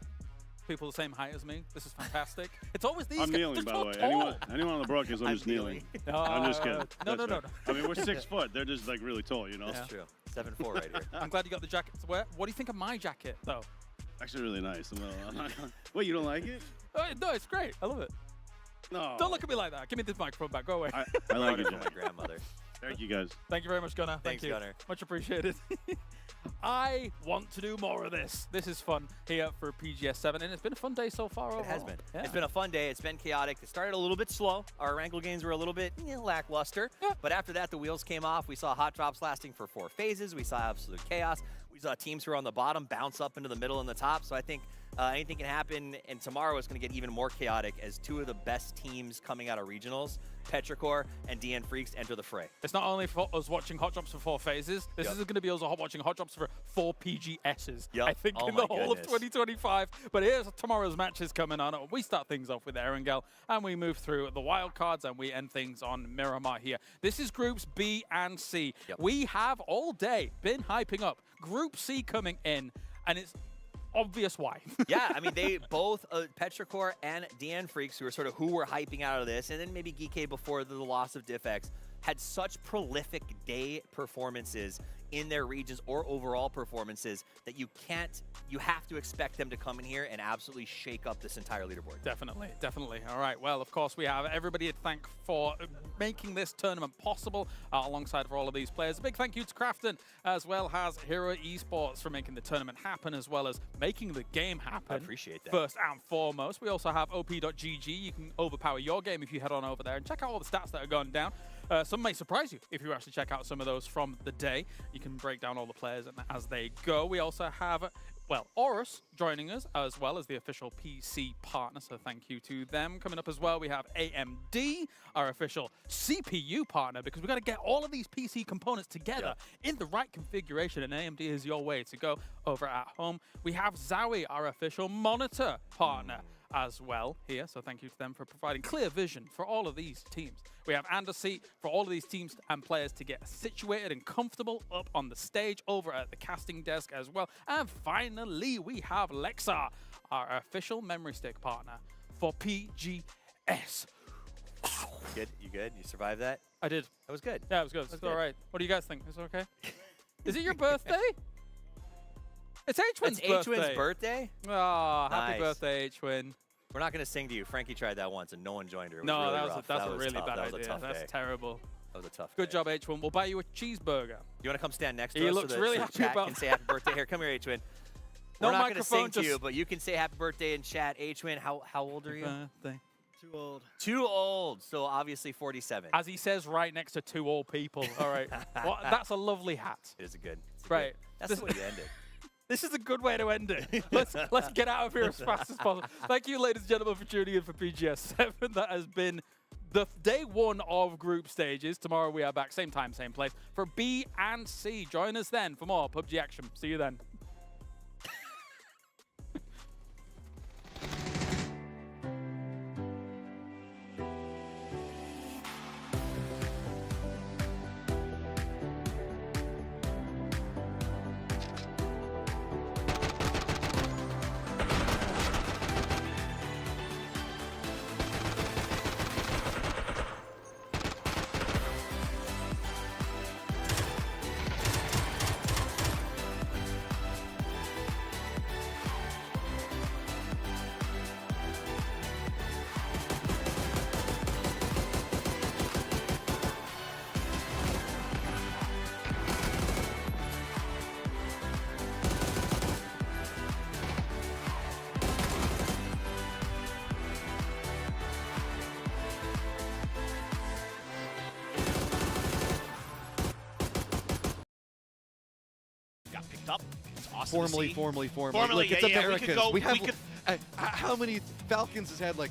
people the same height as me. This is fantastic. It's always these I'm guys. kneeling, They're by so the way. tall. Anyone on the broadcast, I'm just kneeling. I'm just kidding. No. I mean, we're 6 foot. They're just like really tall, you know? That's true. 7'4" right here. I'm glad you got the jacket to wear. What do you think of my jacket, though? Actually, really nice. Wait, you don't like it? No, it's great. I love it. No. Don't look at me like that. Give me this microphone back. Go away. I like it, from my grandmother. Thank you, guys. Thank you very much, Gunnar. Thanks, Thank you. Gunnar. Much appreciated. I want to do more of this. This is fun here for PGS 7, and it's been a fun day so far. It has been. Yeah. It's been a fun day. It's been chaotic. It started a little bit slow. Our Wrangle games were a little bit lackluster. Yeah. But after that, the wheels came off. We saw hot drops lasting for 4 phases. We saw absolute chaos. We saw teams who were on the bottom bounce up into the middle and the top. So I think anything can happen, and tomorrow is going to get even more chaotic as 2 of the best teams coming out of regionals, Petrichor and DN Freaks, enter the fray. It's not only for us watching hot drops for 4 phases. This is going to be us watching hot drops for 4 PGSs. Yep. I think in the whole of 2025. But here's tomorrow's matches coming on. We start things off with Erangel, and we move through the wild cards, and we end things on Miramar here. This is groups B and C. Yep. We have all day been hyping up Group C coming in, and it's obvious why. Yeah, I mean, they both, Petrichor and DN Freaks, who were hyping out of this, and then maybe Geekay before the loss of DiffX, had such prolific day performances in their regions or overall performances that you have to expect them to come in here and absolutely shake up this entire leaderboard. Definitely. All right, well, of course, we have everybody to thank for making this tournament possible alongside for all of these players. A big thank you to Crafton, as well as Hero Esports for making the tournament happen, as well as making the game happen. I appreciate that. First and foremost, we also have op.gg. You can overpower your game if you head on over there and check out all the stats that are going down. Some may surprise you if you actually check out some of those from the day. You can break down all the players as they go. We also have, well, Aorus joining us as well as the official PC partner, so thank you to them. Coming up as well, we have AMD, our official CPU partner, because we've got to get all of these PC components together in the right configuration, and AMD is your way to go over at home. We have Zowie, our official monitor partner as well here, so thank you to them for providing clear vision for all of these teams. We have Anderseat for all of these teams and players to get situated and comfortable up on the stage over at the casting desk as well. And finally, we have Lexar, our official memory stick partner for PGS. Good? You good? You survived that? I did. That was good. Yeah, it was good. It's all right. What do you guys think? Is it okay? Is it your birthday? It's H-Win's birthday. It's H-Win's birthday? Oh, happy birthday, H-Win. We're not going to sing to you. Frankie tried that once, and no one joined her. It was no, really that's rough. a really tough. bad that was idea. A tough That's day. terrible. That was a tough Good day. job, H-Win. We'll buy you a cheeseburger. You want to come stand next to He us looks so really the happy chat about can say happy birthday? Here, come here, H-Win. We're No not going to sing microphone, to you, just- but you can say happy birthday in chat. H-Win, how old are you? Too old. Too old. So obviously 47. As he says right next to two old people. All right. Well, that's a lovely hat. It is a good. It's Right. Good. That's the way you end it. This is a good way to end it. Let's get out of here as fast as possible. Thank you, ladies and gentlemen, for tuning in for PGS 7. That has been the day one of group stages. Tomorrow we are back, same time, same place, for B and C. Join us then for more PUBG action. See you then. Got picked up. It's awesome to see. Formerly. Formerly, Look, it's yeah, we Americas. could go. We have how many Falcons has had like